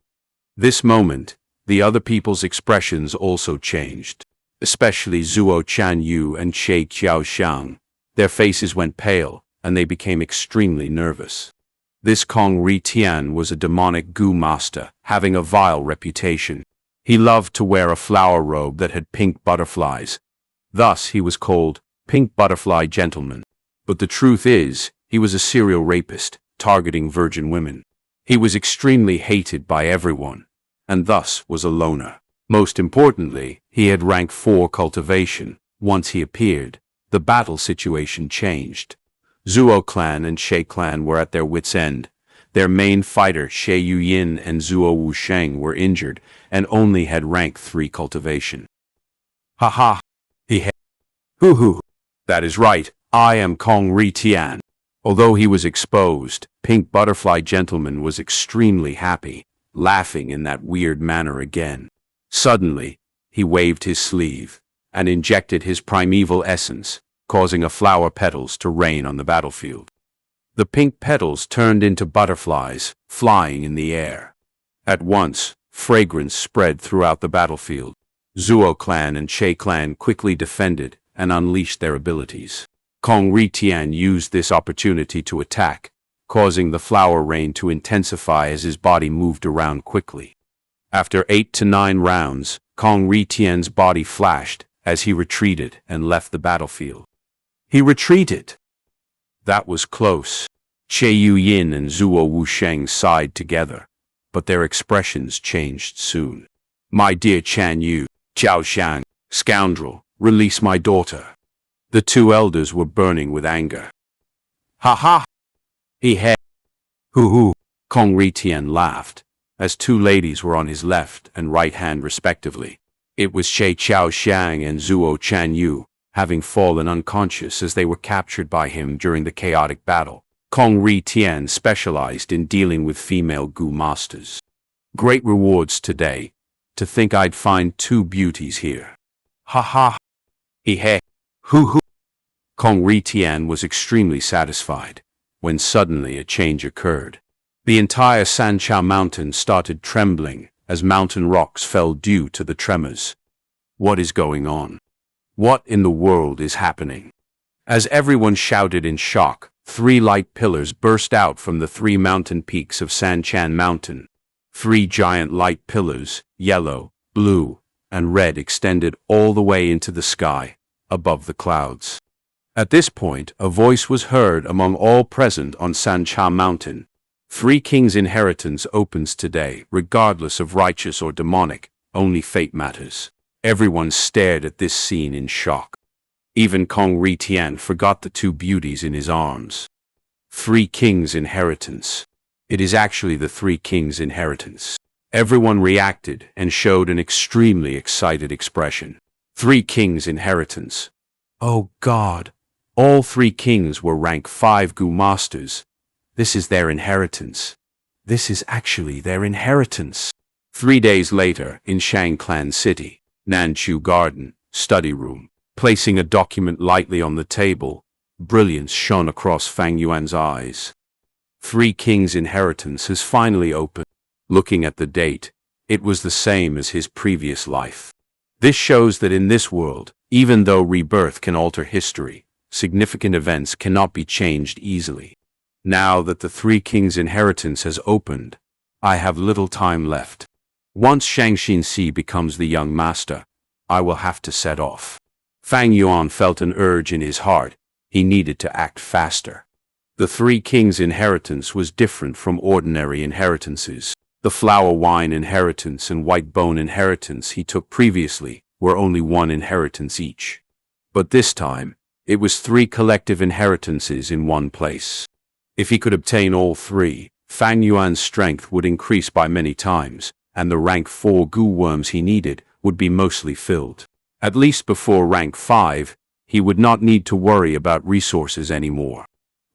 S1: This moment, the other people's expressions also changed, especially Zhuo Chanyu and Che Qiushang. Their faces went pale, and they became extremely nervous. This Kong Ri Tian was a demonic Gu master, having a vile reputation. He loved to wear a flower robe that had pink butterflies. Thus he was called Pink Butterfly Gentleman. But the truth is, he was a serial rapist, targeting virgin women. He was extremely hated by everyone, and thus was a loner. Most importantly, he had rank 4 cultivation. Once he appeared, the battle situation changed. Zhuo Clan and Che Clan were at their wits' end. Their main fighter, Che Yuyin and Zhuo Wusheng, were injured and only had rank 3 cultivation. "Ha ha. Hoo. That is right, I am Kong Ri Tian." Although he was exposed, Pink Butterfly Gentleman was extremely happy, laughing in that weird manner again. Suddenly, he waved his sleeve and injected his primeval essence, causing a flower petals to rain on the battlefield. The pink petals turned into butterflies, flying in the air. At once, fragrance spread throughout the battlefield. Zhuo Clan and Che Clan quickly defended and unleashed their abilities. Kong Ri Tian used this opportunity to attack, causing the flower rain to intensify as his body moved around quickly. After 8 to 9 rounds, Kong Ri Tian's body flashed as he retreated and left the battlefield. He retreated. That was close. Che Yuyin and Zhuo Wusheng sighed together, but their expressions changed soon. "My dear Chan Yu, Jiao Shang, scoundrel, release my daughter." The two elders were burning with anger. "Ha ha! He he! Hoo hoo!" Kong Ritian laughed, as two ladies were on his left and right hand respectively. It was She Chao Shang and Zuo Chan Yu, having fallen unconscious as they were captured by him during the chaotic battle. Kong Ritian specialized in dealing with female Gu masters. "Great rewards today. To think I'd find two beauties here. Ha ha! He he! Hoo hoo!" Kong Ritian was extremely satisfied, when suddenly a change occurred. The entire Xianxia mountain started trembling as mountain rocks fell due to the tremors. What is going on? What in the world is happening? As everyone shouted in shock, 3 light pillars burst out from the 3 mountain peaks of Sanchan Mountain. 3 giant light pillars, yellow, blue, and red, extended all the way into the sky, above the clouds. At this point, a voice was heard among all present on Sancha Mountain. 3 kings' inheritance opens today, regardless of righteous or demonic, only fate matters. Everyone stared at this scene in shock. Even Kong Ritian forgot the 2 beauties in his arms. 3 kings' inheritance. It is actually the 3 kings' inheritance. Everyone reacted and showed an extremely excited expression. 3 kings' inheritance. Oh God! All 3 kings were rank 5 Gu masters. This is their inheritance. This is actually their inheritance. 3 days later, in Shang Clan City, Nanchu Garden, study room, placing a document lightly on the table, brilliance shone across Fang Yuan's eyes. 3 kings' inheritance has finally opened. Looking at the date, it was the same as his previous life. This shows that in this world, even though rebirth can alter history, significant events cannot be changed easily. Now that the 3 kings' inheritance has opened, I have little time left. Once Xianxia becomes the young master, I will have to set off. Fang Yuan felt an urge in his heart. He needed to act faster. The 3 kings' inheritance was different from ordinary inheritances. The flower wine inheritance and white bone inheritance he took previously were only 1 inheritance each. But this time, it was 3 collective inheritances in one place. If he could obtain all 3, Fang Yuan's strength would increase by many times, and the rank 4 Gu worms he needed would be mostly filled. At least before rank 5, he would not need to worry about resources anymore.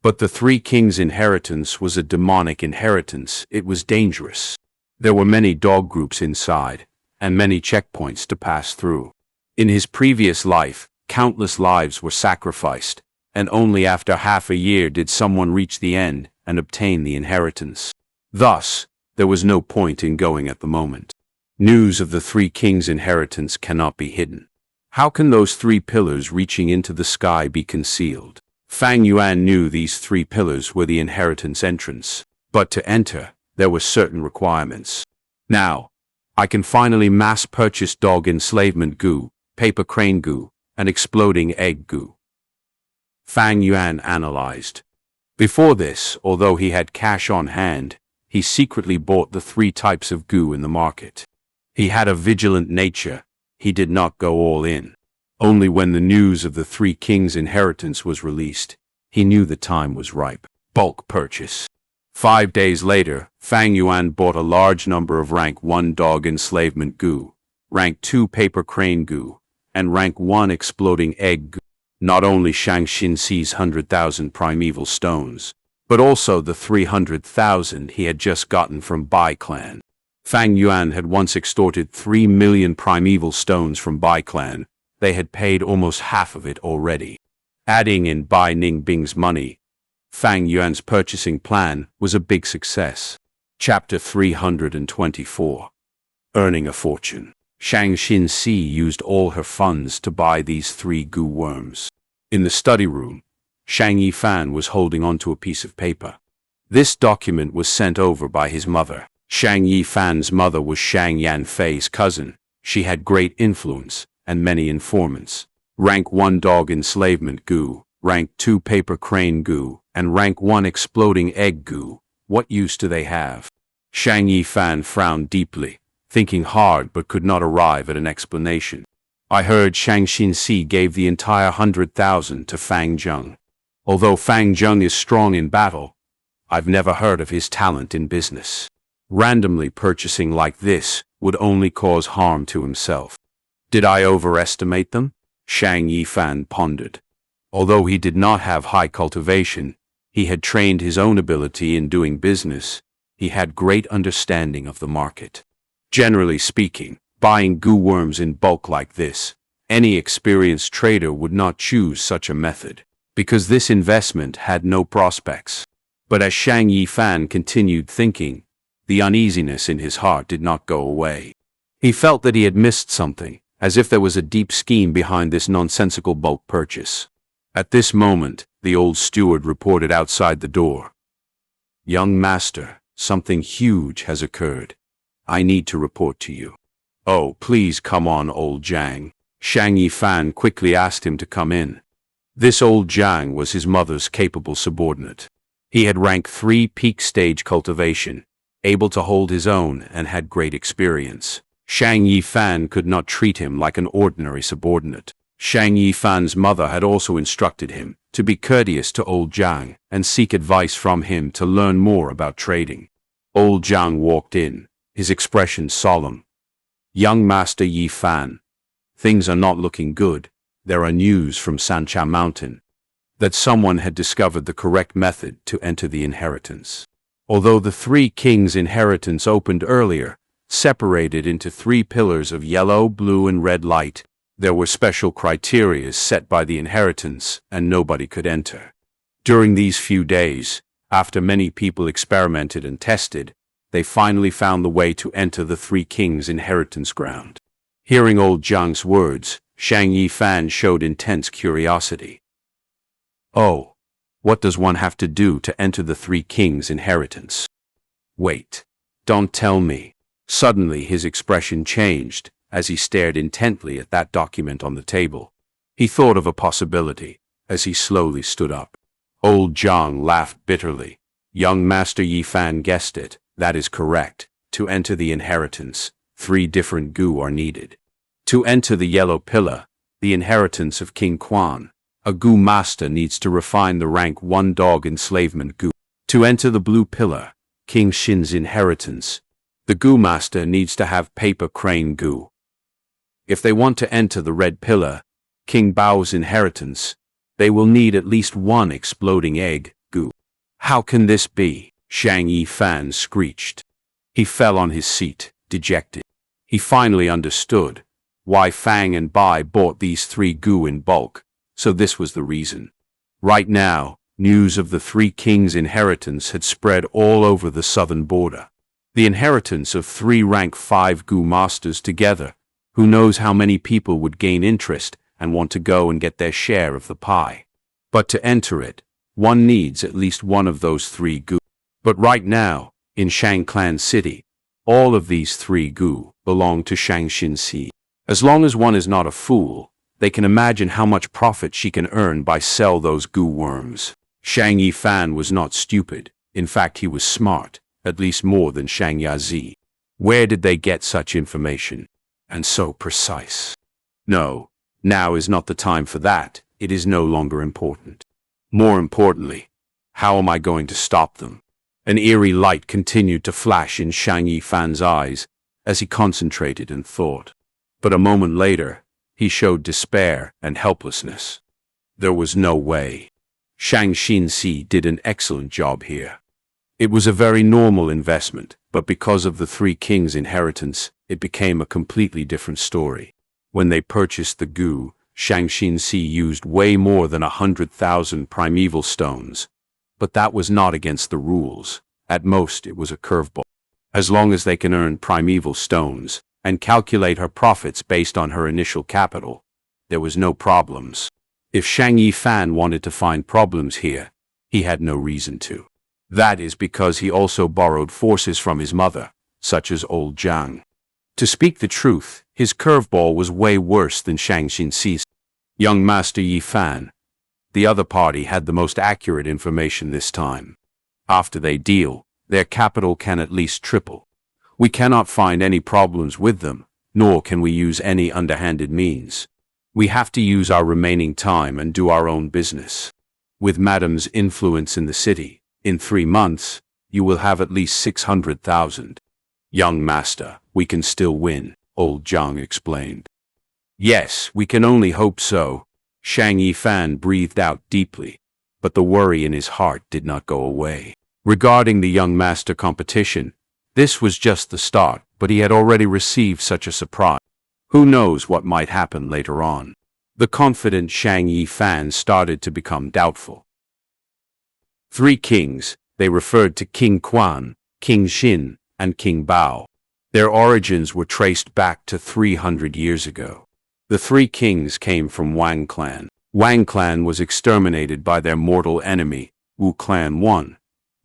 S1: But the 3 kings' inheritance was a demonic inheritance. It was dangerous. There were many dog groups inside, and many checkpoints to pass through. In his previous life, countless lives were sacrificed, and only after half a year did someone reach the end and obtain the inheritance. Thus, there was no point in going at the moment. News of the 3 kings' inheritance cannot be hidden. How can those 3 pillars reaching into the sky be concealed? Fang Yuan knew these 3 pillars were the inheritance entrance, but to enter, there were certain requirements. Now, I can finally mass-purchase dog enslavement Gu, paper crane Gu, and exploding egg Gu. Fang Yuan analyzed. Before this, although he had cash on hand, he secretly bought the 3 types of Gu in the market. He had a vigilant nature. He did not go all in. Only when the news of the 3 kings' inheritance was released, he knew the time was ripe. Bulk purchase. 5 days later, Fang Yuan bought a large number of rank 1 dog enslavement Gu, rank 2 paper crane Gu, and rank 1 exploding egg Gu. Not only Xianxia's 100,000 primeval stones, but also the 300,000 he had just gotten from Bai Clan. Fang Yuan had once extorted 3 million primeval stones from Bai Clan. They had paid almost half of it already. Adding in Bai Ningbing's money, Fang Yuan's purchasing plan was a big success. Chapter 324. Earning a fortune. Xianxia used all her funds to buy these 3 Gu worms. In the study room, Shang Yifan was holding onto a piece of paper. This document was sent over by his mother. Shang Yifan's mother was Shang Yanfei's cousin. She had great influence and many informants. Rank 1 dog enslavement Gu, rank 2 paper crane Gu, and rank 1 exploding egg Gu. What use do they have? Shang Yifan frowned deeply, thinking hard but could not arrive at an explanation. I heard Shang Xinxi gave the entire 100,000 to Fang Zheng. Although Fang Zheng is strong in battle, I've never heard of his talent in business. Randomly purchasing like this would only cause harm to himself. Did I overestimate them? Shang Yifan pondered. Although he did not have high cultivation, he had trained his own ability in doing business. He had great understanding of the market. Generally speaking, buying goo worms in bulk like this, any experienced trader would not choose such a method, because this investment had no prospects. But as Shang Yifan continued thinking, the uneasiness in his heart did not go away. He felt that he had missed something, as if there was a deep scheme behind this nonsensical bulk purchase. At this moment, the old steward reported outside the door. "Young master, something huge has occurred. I need to report to you." "Oh, please come on, old Zhang." Shang Yifan quickly asked him to come in. This old Zhang was his mother's capable subordinate. He had rank 3 peak stage cultivation, able to hold his own and had great experience. Shang Yifan could not treat him like an ordinary subordinate. Shang Yifan's mother had also instructed him to be courteous to old Zhang and seek advice from him to learn more about trading. Old Zhang walked in, his expression solemn. "Young Master Yifan, things are not looking good. There are news from Xianxia Mountain that someone had discovered the correct method to enter the inheritance. Although the 3 kings' inheritance opened earlier, separated into 3 pillars of yellow, blue, and red light, there were special criteria set by the inheritance, and nobody could enter. During these few days, after many people experimented and tested, they finally found the way to enter the 3 kings' inheritance ground." Hearing old Zhang's words, Shang Yifan showed intense curiosity. "Oh, what does one have to do to enter the 3 kings' inheritance?" "Wait, don't tell me." Suddenly his expression changed as he stared intently at that document on the table. He thought of a possibility as he slowly stood up. Old Zhang laughed bitterly. "Young Master Yifan guessed it. That is correct. To enter the inheritance, 3 different gu are needed. To enter the yellow pillar, the inheritance of King Quan, a gu master needs to refine the rank 1 dog enslavement gu. To enter the blue pillar, King Xin's inheritance, the gu master needs to have paper crane gu. If they want to enter the red pillar, King Bao's inheritance, they will need at least 1 exploding egg gu. How can this be?" Shang Yifan screeched. He fell on his seat, dejected. He finally understood why Fang and Bai bought these 3 gu in bulk, so this was the reason. Right now, news of the 3 kings' inheritance had spread all over the southern border. The inheritance of 3 rank 5 gu masters together. Who knows how many people would gain interest and want to go and get their share of the pie. But to enter it, one needs at least 1 of those 3 gu. But right now, in Shang Clan City, all of these 3 gu belong to Shang Xinxi. As long as one is not a fool, they can imagine how much profit she can earn by sell those gu worms. Shang Yifan was not stupid. In fact, he was smart, at least more than Shang Yazi. Where did they get such information? And so precise. No, now is not the time for that. It is no longer important. More importantly, how am I going to stop them? An eerie light continued to flash in Shang Yifan's eyes as he concentrated and thought. But a moment later, he showed despair and helplessness. There was no way. Shang Xinxi did an excellent job here. It was a very normal investment, but because of the 3 kings' inheritance, it became a completely different story. When they purchased the gu, Shang Xinxi used way more than 100,000 primeval stones. But that was not against the rules. At most, it was a curveball. As long as they can earn primeval stones and calculate her profits based on her initial capital, there was no problems. If Shang Yifan wanted to find problems here, he had no reason to. That is because he also borrowed forces from his mother, such as old Zhang. To speak the truth, his curveball was way worse than Shang Xinxi's. Young Master Yifan, the other party had the most accurate information this time. After they deal, their capital can at least triple. We cannot find any problems with them, nor can we use any underhanded means. We have to use our remaining time and do our own business. With Madame's influence in the city, in 3 months, you will have at least 600,000. Young master, we can still win, old Zhang explained. Yes, we can only hope so. Shang Yifan breathed out deeply, but the worry in his heart did not go away. Regarding the young master competition, this was just the start, but he had already received such a surprise. Who knows what might happen later on? The confident Shang Yifan started to become doubtful. 3 kings, they referred to King Quan, King Xin, and King Bao. Their origins were traced back to 300 years ago. The 3 kings came from Wang clan. Wang clan was exterminated by their mortal enemy, Wu clan 1,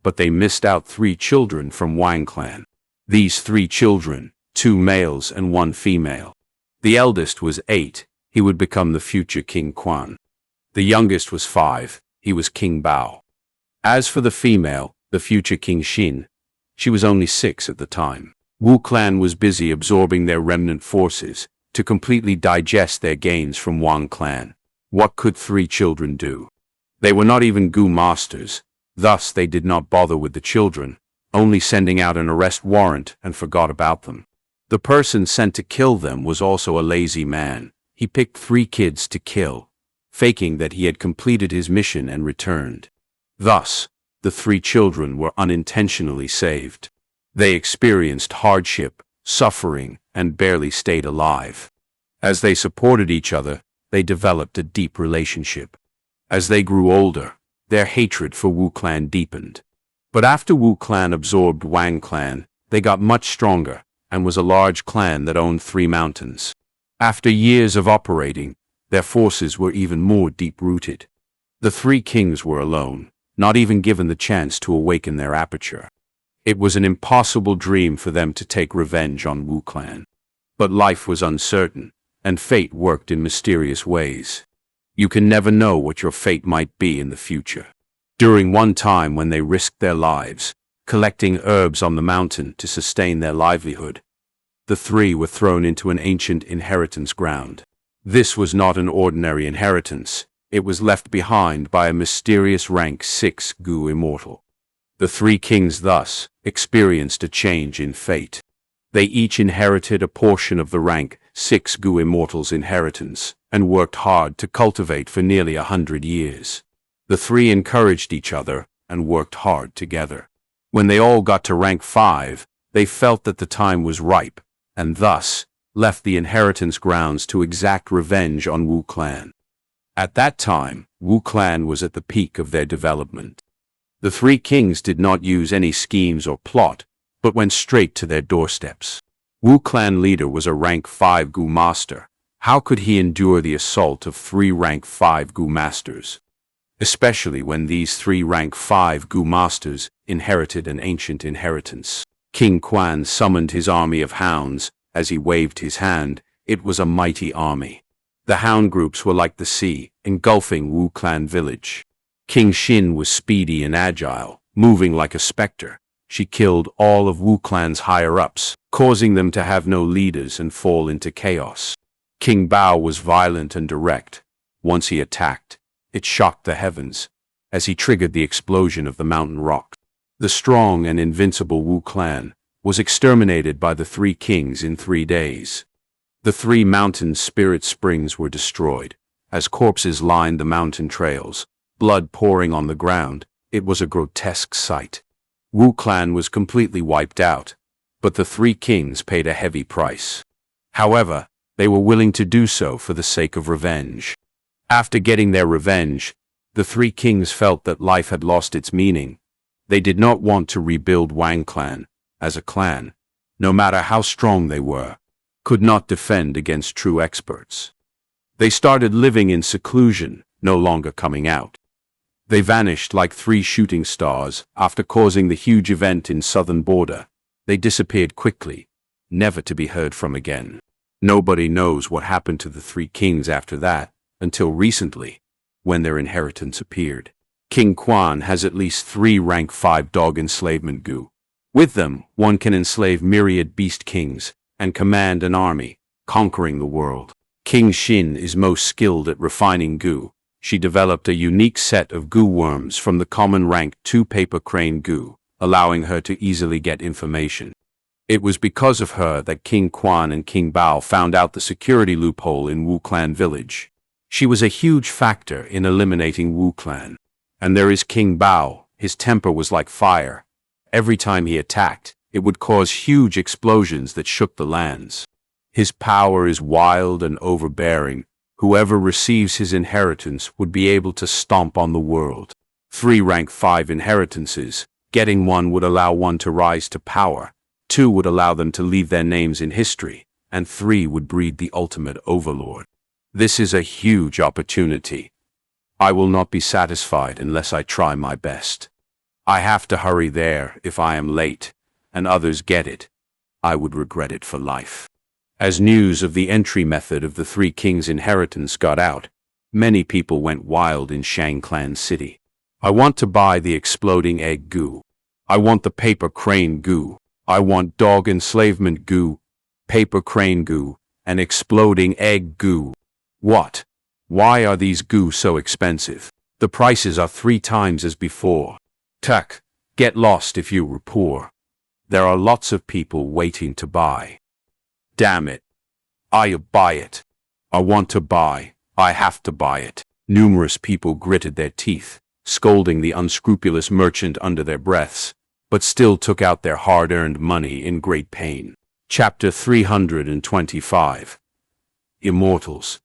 S1: but they missed out 3 children from Wang clan. These 3 children, 2 males and 1 female. The eldest was 8, he would become the future King Quan. The youngest was 5, he was King Bao. As for the female, the future King Xin, she was only 6 at the time. Wu clan was busy absorbing their remnant forces to completely digest their gains from Wang clan. What could 3 children do? They were not even Gu masters, thus they did not bother with the children, only sending out an arrest warrant and forgot about them. The person sent to kill them was also a lazy man. He picked 3 kids to kill, faking that he had completed his mission and returned. Thus, the 3 children were unintentionally saved. They experienced hardship, suffering, and barely stayed alive. As they supported each other, they developed a deep relationship. As they grew older, their hatred for Wu clan deepened. But after Wu clan absorbed Wang clan, they got much stronger, and was a large clan that owned 3 mountains. After years of operating, their forces were even more deep-rooted. The 3 kings were alone, not even given the chance to awaken their aperture. It was an impossible dream for them to take revenge on Wu clan. But life was uncertain, and fate worked in mysterious ways. You can never know what your fate might be in the future. During one time when they risked their lives, collecting herbs on the mountain to sustain their livelihood, the 3 were thrown into an ancient inheritance ground. This was not an ordinary inheritance. It was left behind by a mysterious rank 6 Gu immortal. The 3 kings thus experienced a change in fate. They each inherited a portion of the rank 6 Gu immortal's inheritance, and worked hard to cultivate for nearly 100 years. The 3 encouraged each other and worked hard together. When they all got to rank 5, they felt that the time was ripe, and thus left the inheritance grounds to exact revenge on Wu clan. At that time, Wu clan was at the peak of their development. The 3 kings did not use any schemes or plot, but went straight to their doorsteps. Wu clan leader was a rank 5 Gu master. How could he endure the assault of 3 rank 5 Gu masters? Especially when these 3 rank 5 Gu masters inherited an ancient inheritance. King Quan summoned his army of hounds. As he waved his hand, it was a mighty army. The hound groups were like the sea, engulfing Wu clan village. King Xin was speedy and agile, moving like a specter. She killed all of Wu clan's higher-ups, causing them to have no leaders and fall into chaos. King Bao was violent and direct. Once he attacked, it shocked the heavens, as he triggered the explosion of the mountain rock. The strong and invincible Wu clan was exterminated by the 3 kings in 3 days. The 3 mountain spirit springs were destroyed. As corpses lined the mountain trails, blood pouring on the ground, it was a grotesque sight. Wu clan was completely wiped out, but the 3 kings paid a heavy price. However, they were willing to do so for the sake of revenge. After getting their revenge, the 3 kings felt that life had lost its meaning. They did not want to rebuild Wang clan, as a clan, no matter how strong they were, could not defend against true experts. They started living in seclusion, no longer coming out. They vanished like 3 shooting stars after causing the huge event in southern border. They disappeared quickly, never to be heard from again. Nobody knows what happened to the 3 kings after that, until recently, when their inheritance appeared. King Quan has at least 3 rank 5 dog enslavement Gu. With them, one can enslave myriad beast kings and command an army, conquering the world. King Xin is most skilled at refining Gu. She developed a unique set of Gu worms from the common rank 2 paper crane Gu, allowing her to easily get information. It was because of her that King Quan and King Bao found out the security loophole in Wu Clan village. She was a huge factor in eliminating Wu Clan. And there is King Bao. His temper was like fire. Every time he attacked, it would cause huge explosions that shook the lands. His power is wild and overbearing. Whoever receives his inheritance would be able to stomp on the world. 3 rank 5 inheritances. Getting one would allow one to rise to power. 2 would allow them to leave their names in history. And 3 would breed the ultimate overlord. This is a huge opportunity. I will not be satisfied unless I try my best. I have to hurry there if I am late, and others get it. I would regret it for life. As news of the entry method of the 3 kings' inheritance got out, many people went wild in Shang Clan City. I want to buy the exploding egg Gu. I want the paper crane Gu. I want dog enslavement Gu, paper crane Gu, and exploding egg Gu. What? Why are these Gu so expensive? The prices are 3 times as before. Tuck, get lost if you were poor. There are lots of people waiting to buy. Damn it. I buy it. I want to buy. I have to buy it. Numerous people gritted their teeth, scolding the unscrupulous merchant under their breaths, but still took out their hard-earned money in great pain. Chapter 325. Immortals.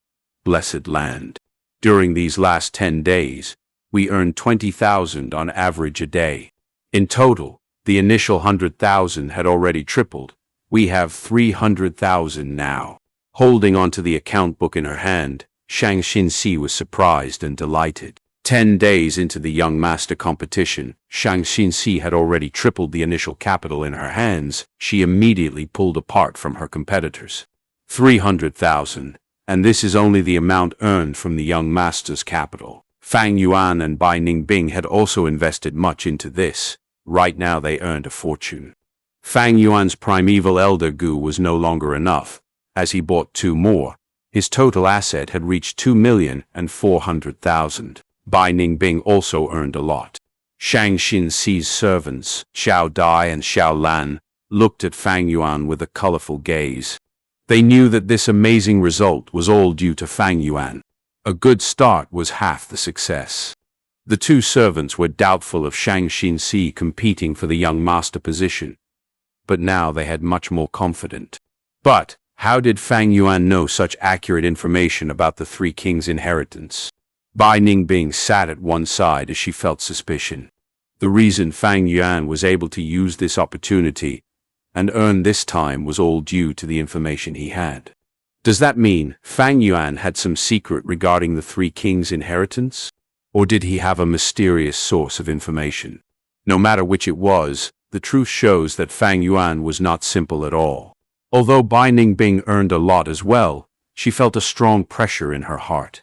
S1: Blessed land. During these last 10 days, we earned 20,000 on average a day. In total, the initial 100,000 had already tripled. We have 300,000 now. Holding onto the account book in her hand, Xianxia was surprised and delighted. 10 days into the young master competition, Xianxia had already tripled the initial capital in her hands. She immediately pulled apart from her competitors. 300,000. And this is only the amount earned from the young master's capital. Fang Yuan and Bai Ningbing had also invested much into this. Right now they earned a fortune. Fang Yuan's primeval elder Gu was no longer enough. As he bought 2 more, his total asset had reached 2,400,000. Bai Ningbing also earned a lot. Xianxia's servants, Xiao Dai and Xiao Lan, looked at Fang Yuan with a colorful gaze. They knew that this amazing result was all due to Fang Yuan. A good start was half the success. The 2 servants were doubtful of Xianxia competing for the young master position, but now they had much more confidence. But how did Fang Yuan know such accurate information about the 3 kings' inheritance? Bai Ningbing sat at one side as she felt suspicion. The reason Fang Yuan was able to use this opportunity and earn this time was all due to the information he had. Does that mean Fang Yuan had some secret regarding the 3 kings' inheritance? Or did he have a mysterious source of information? No matter which it was, the truth shows that Fang Yuan was not simple at all. Although Bai Ningbing earned a lot as well, she felt a strong pressure in her heart.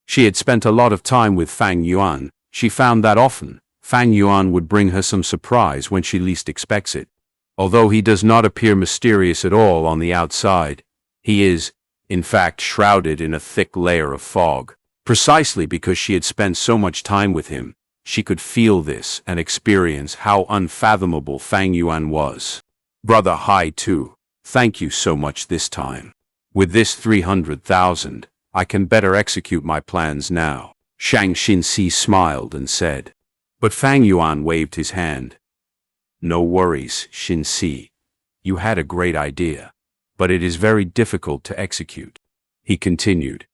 S1: She had spent a lot of time with Fang Yuan. She found that often, Fang Yuan would bring her some surprise when she least expects it. Although he does not appear mysterious at all on the outside, he is, in fact, shrouded in a thick layer of fog. Precisely because she had spent so much time with him, she could feel this and experience how unfathomable Fang Yuan was. Brother Hai too, thank you so much this time. With this 300,000, I can better execute my plans now. Xianxia smiled and said. But Fang Yuan waved his hand. No worries, Xinxi. You had a great idea, but it is very difficult to execute. He continued.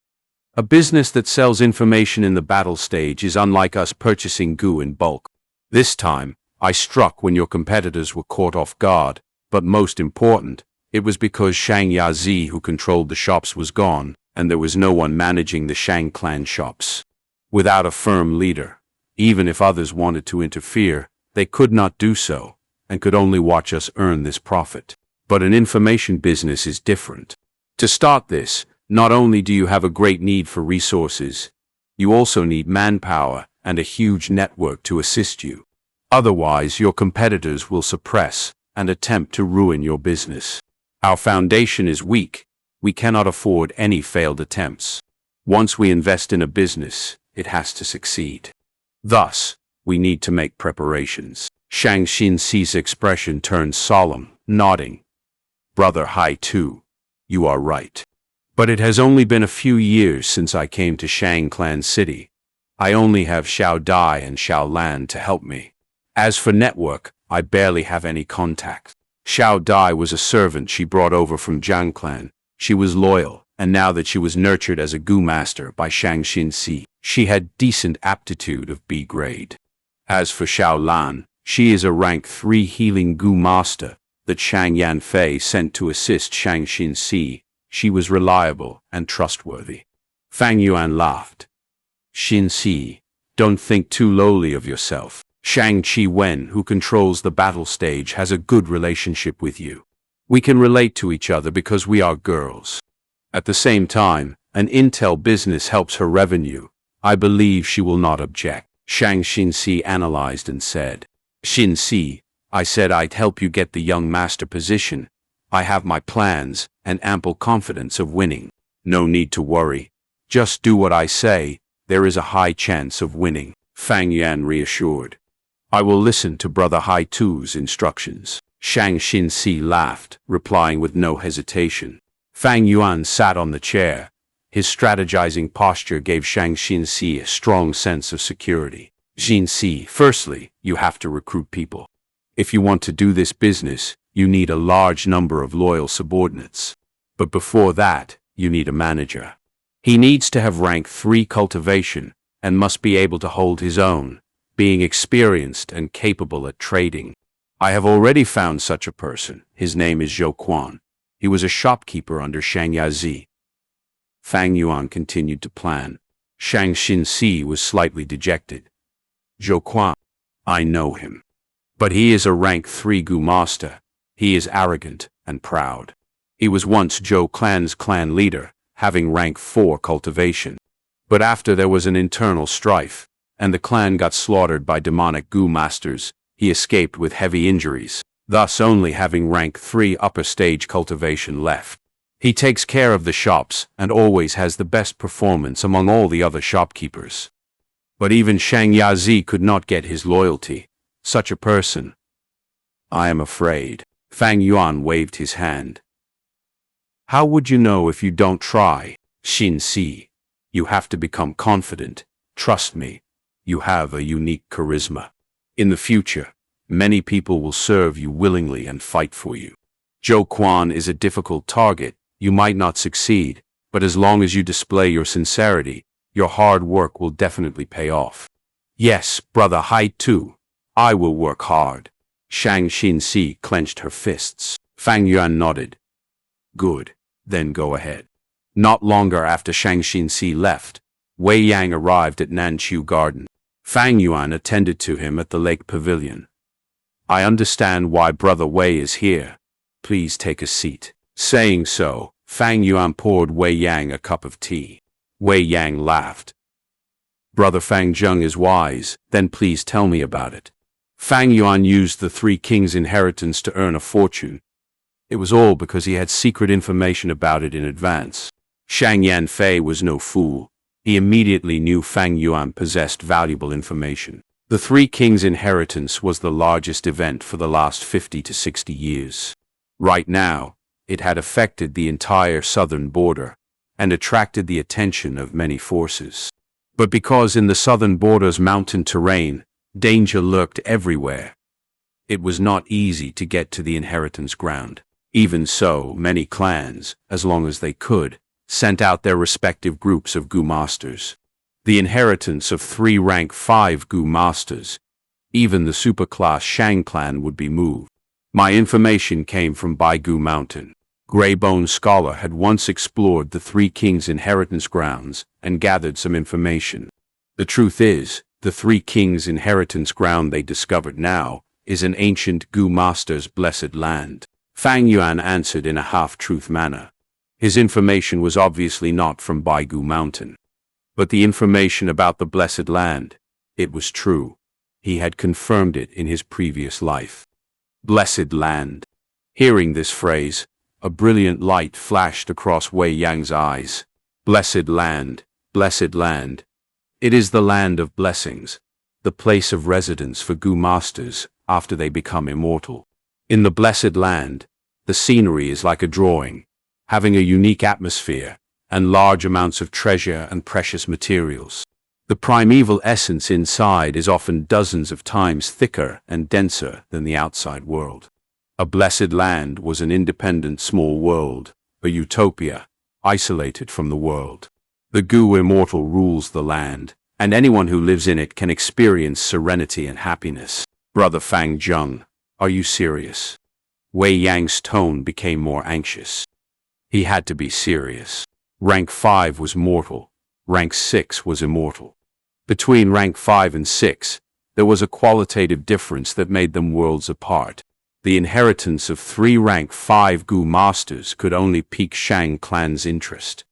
S1: A business that sells information in the battle stage is unlike us purchasing Gu in bulk. This time, I struck when your competitors were caught off guard, but most important, it was because Shang Yazi, who controlled the shops, was gone, and there was no one managing the Shang clan shops. Without a firm leader, even if others wanted to interfere, they could not do so, and could only watch us earn this profit. But an information business is different. To start this, not only do you have a great need for resources, you also need manpower and a huge network to assist you. Otherwise, your competitors will suppress and attempt to ruin your business. Our foundation is weak. We cannot afford any failed attempts. Once we invest in a business, it has to succeed. Thus, we need to make preparations. Xianxia's expression turned solemn, nodding. Brother Hai Tu, you are right. But it has only been a few years since I came to Shang Clan City. I only have Xiao Dai and Xiao Lan to help me. As for network, I barely have any contact. Xiao Dai was a servant she brought over from Zhang Clan. She was loyal, and now that she was nurtured as a Gu master by Xianxia, she had decent aptitude of B grade. As for Xiao Lan, she is a rank 3 healing Gu master that Shang Yanfei sent to assist Xianxia. She was reliable and trustworthy. Fang Yuan laughed. Xinxi, don't think too lowly of yourself. Shang Wen, who controls the battle stage, has a good relationship with you. We can relate to each other because we are girls. At the same time, an intel business helps her revenue. I believe she will not object. Shang Xinxi analyzed and said, Xinxi, I said I'd help you get the young master position. I have my plans and ample confidence of winning. No need to worry. Just do what I say. There is a high chance of winning. Fang Yuan reassured. I will listen to Brother Hai Tu's instructions. Shang Xinxi laughed, replying with no hesitation. Fang Yuan sat on the chair. His strategizing posture gave Shang Xinxi a strong sense of security. Xinxi, firstly, you have to recruit people. If you want to do this business, you need a large number of loyal subordinates. But before that, you need a manager. He needs to have rank 3 cultivation and must be able to hold his own, being experienced and capable at trading. I have already found such a person. His name is Zhou Quan. He was a shopkeeper under Shang Yazi. Fang Yuan continued to plan. Shang Xinxi was slightly dejected. Zhou Quan, I know him. But he is a rank 3 Gu master. He is arrogant and proud. He was once Zhou Clan's clan leader, having rank 4 cultivation. But after there was an internal strife, and the clan got slaughtered by demonic Gu masters, he escaped with heavy injuries, thus only having rank 3 upper stage cultivation left. He takes care of the shops and always has the best performance among all the other shopkeepers. But even Shang Yazi could not get his loyalty. Such a person. I am afraid. Fang Yuan waved his hand. How would you know if you don't try? Xinxi, you have to become confident. Trust me, you have a unique charisma. In the future, many people will serve you willingly and fight for you. Zhou Quan is a difficult target. You might not succeed, but as long as you display your sincerity, your hard work will definitely pay off. Yes, Brother Hai Tu, I will work hard. Shang Xinxi clenched her fists. Fang Yuan nodded. Good, then go ahead. Not longer after Shang Xinxi left, Wei Yang arrived at Nanqiu Garden. Fang Yuan attended to him at the lake pavilion. I understand why Brother Wei is here. Please take a seat. Saying so, Fang Yuan poured Wei Yang a cup of tea. Wei Yang laughed. Brother Fang Zheng is wise, then please tell me about it. Fang Yuan used the 3 kings' inheritance to earn a fortune. It was all because he had secret information about it in advance. Shang Yanfei was no fool. He immediately knew Fang Yuan possessed valuable information. The 3 kings' inheritance was the largest event for the last 50 to 60 years. Right now, it had affected the entire southern border and attracted the attention of many forces. But because in the southern border's mountain terrain, danger lurked everywhere, it was not easy to get to the inheritance ground. Even so, many clans, as long as they could, sent out their respective groups of Gu masters. The inheritance of 3 rank 5 Gu masters, even the superclass Shang clan would be moved. My information came from Baigu Mountain. Greybone Scholar had once explored the 3 kings' inheritance grounds and gathered some information. The truth is, the 3 kings' inheritance ground they discovered now is an ancient Gu master's blessed land. Fang Yuan answered in a half-truth manner. His information was obviously not from Baigu Mountain. But the information about the blessed land, it was true. He had confirmed it in his previous life. Blessed land. Hearing this phrase, a brilliant light flashed across Wei Yang's eyes. Blessed land, blessed land. It is the land of blessings, the place of residence for Gu masters after they become immortal. In the blessed land, the scenery is like a drawing, having a unique atmosphere and large amounts of treasure and precious materials. The primeval essence inside is often dozens of times thicker and denser than the outside world. A blessed land was an independent small world, a utopia, isolated from the world. The Gu immortal rules the land, and anyone who lives in it can experience serenity and happiness. Brother Fang Zheng, are you serious? Wei Yang's tone became more anxious. He had to be serious. Rank 5 was mortal. Rank 6 was immortal. Between rank 5 and 6, there was a qualitative difference that made them worlds apart. The inheritance of 3 rank 5 Gu masters could only pique Shang clan's interest.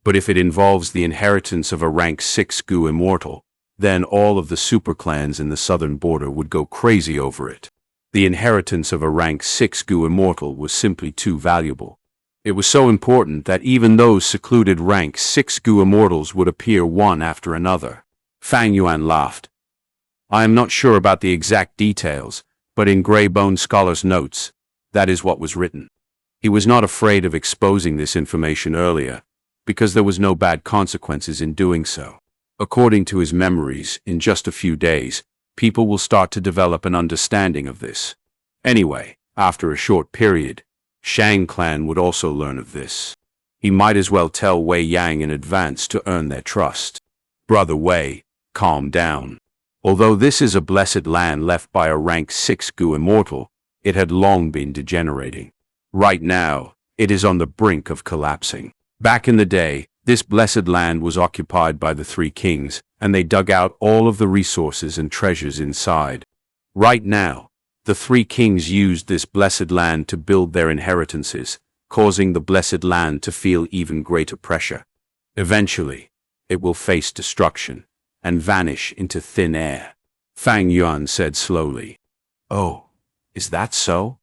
S1: But if it involves the inheritance of a rank 6 Gu immortal, then all of the superclans in the southern border would go crazy over it. The inheritance of a rank 6 Gu immortal was simply too valuable. It was so important that even those secluded rank 6 Gu immortals would appear one after another. Fang Yuan laughed. I am not sure about the exact details, but in Grey-Bone Scholar's notes, that is what was written. He was not afraid of exposing this information earlier, because there was no bad consequences in doing so. According to his memories, in just a few days, people will start to develop an understanding of this. Anyway, after a short period, Shang clan would also learn of this. He might as well tell Wei Yang in advance to earn their trust. Brother Wei, calm down. Although this is a blessed land left by a rank 6 Gu immortal, it had long been degenerating. Right now, it is on the brink of collapsing. Back in the day, this blessed land was occupied by the 3 kings, and they dug out all of the resources and treasures inside. Right now, the 3 kings used this blessed land to build their inheritances, causing the blessed land to feel even greater pressure. Eventually, it will face destruction and vanish into thin air. Fang Yuan said slowly. Oh, is that so?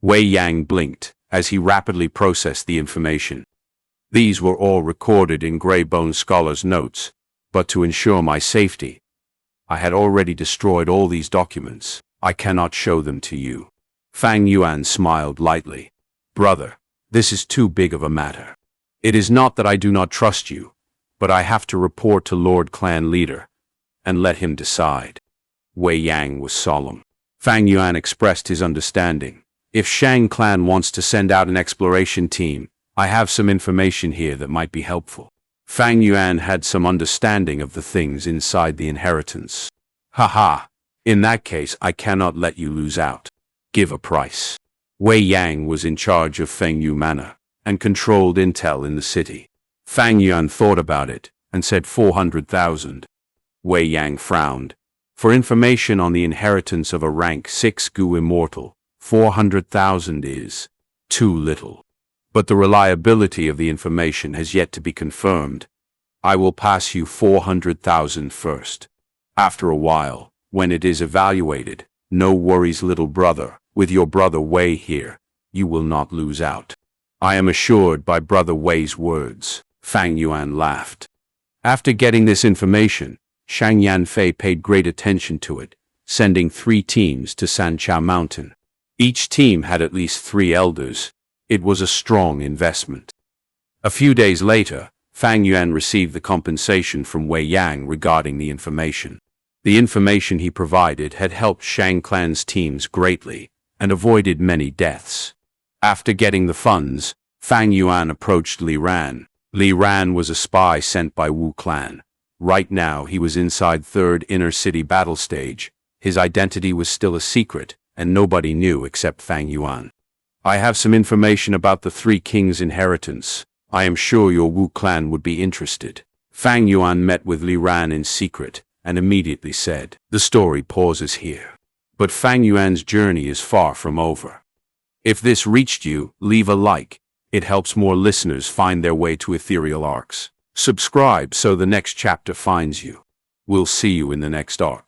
S1: Wei Yang blinked as he rapidly processed the information. These were all recorded in Grey-Bone Scholar's notes, but to ensure my safety, I had already destroyed all these documents. I cannot show them to you. Fang Yuan smiled lightly. Brother, this is too big of a matter. It is not that I do not trust you, but I have to report to Lord Clan Leader, and let him decide. Wei Yang was solemn. Fang Yuan expressed his understanding. If Shang clan wants to send out an exploration team, I have some information here that might be helpful. Fang Yuan had some understanding of the things inside the inheritance. Haha, in that case I cannot let you lose out. Give a price. Wei Yang was in charge of Feng Yu Manor, and controlled intel in the city. Fang Yuan thought about it, and said 400,000. Wei Yang frowned. For information on the inheritance of a rank 6 Gu immortal, 400,000 is too little. But the reliability of the information has yet to be confirmed. I will pass you 400,000 first. After a while, when it is evaluated, no worries, little brother, with your brother Wei here, you will not lose out. I am assured by brother Wei's words. Fang Yuan laughed. After getting this information, Shang Yanfei paid great attention to it, sending 3 teams to Sanchao Mountain. Each team had at least 3 elders. It was a strong investment. A few days later, Fang Yuan received the compensation from Wei Yang regarding the information. The information he provided had helped Shang clan's teams greatly, and avoided many deaths. After getting the funds, Fang Yuan approached Li Ran. Li Ran was a spy sent by Wu clan. Right now he was inside 3rd Inner City battle stage. His identity was still a secret, and nobody knew except Fang Yuan. I have some information about the 3 kings' inheritance. I am sure your Wu clan would be interested. Fang Yuan met with Li Ran in secret, and immediately said, the story pauses here. But Fang Yuan's journey is far from over. If this reached you, leave a like. It helps more listeners find their way to EtherealArcs. Subscribe so the next chapter finds you. We'll see you in the next arc.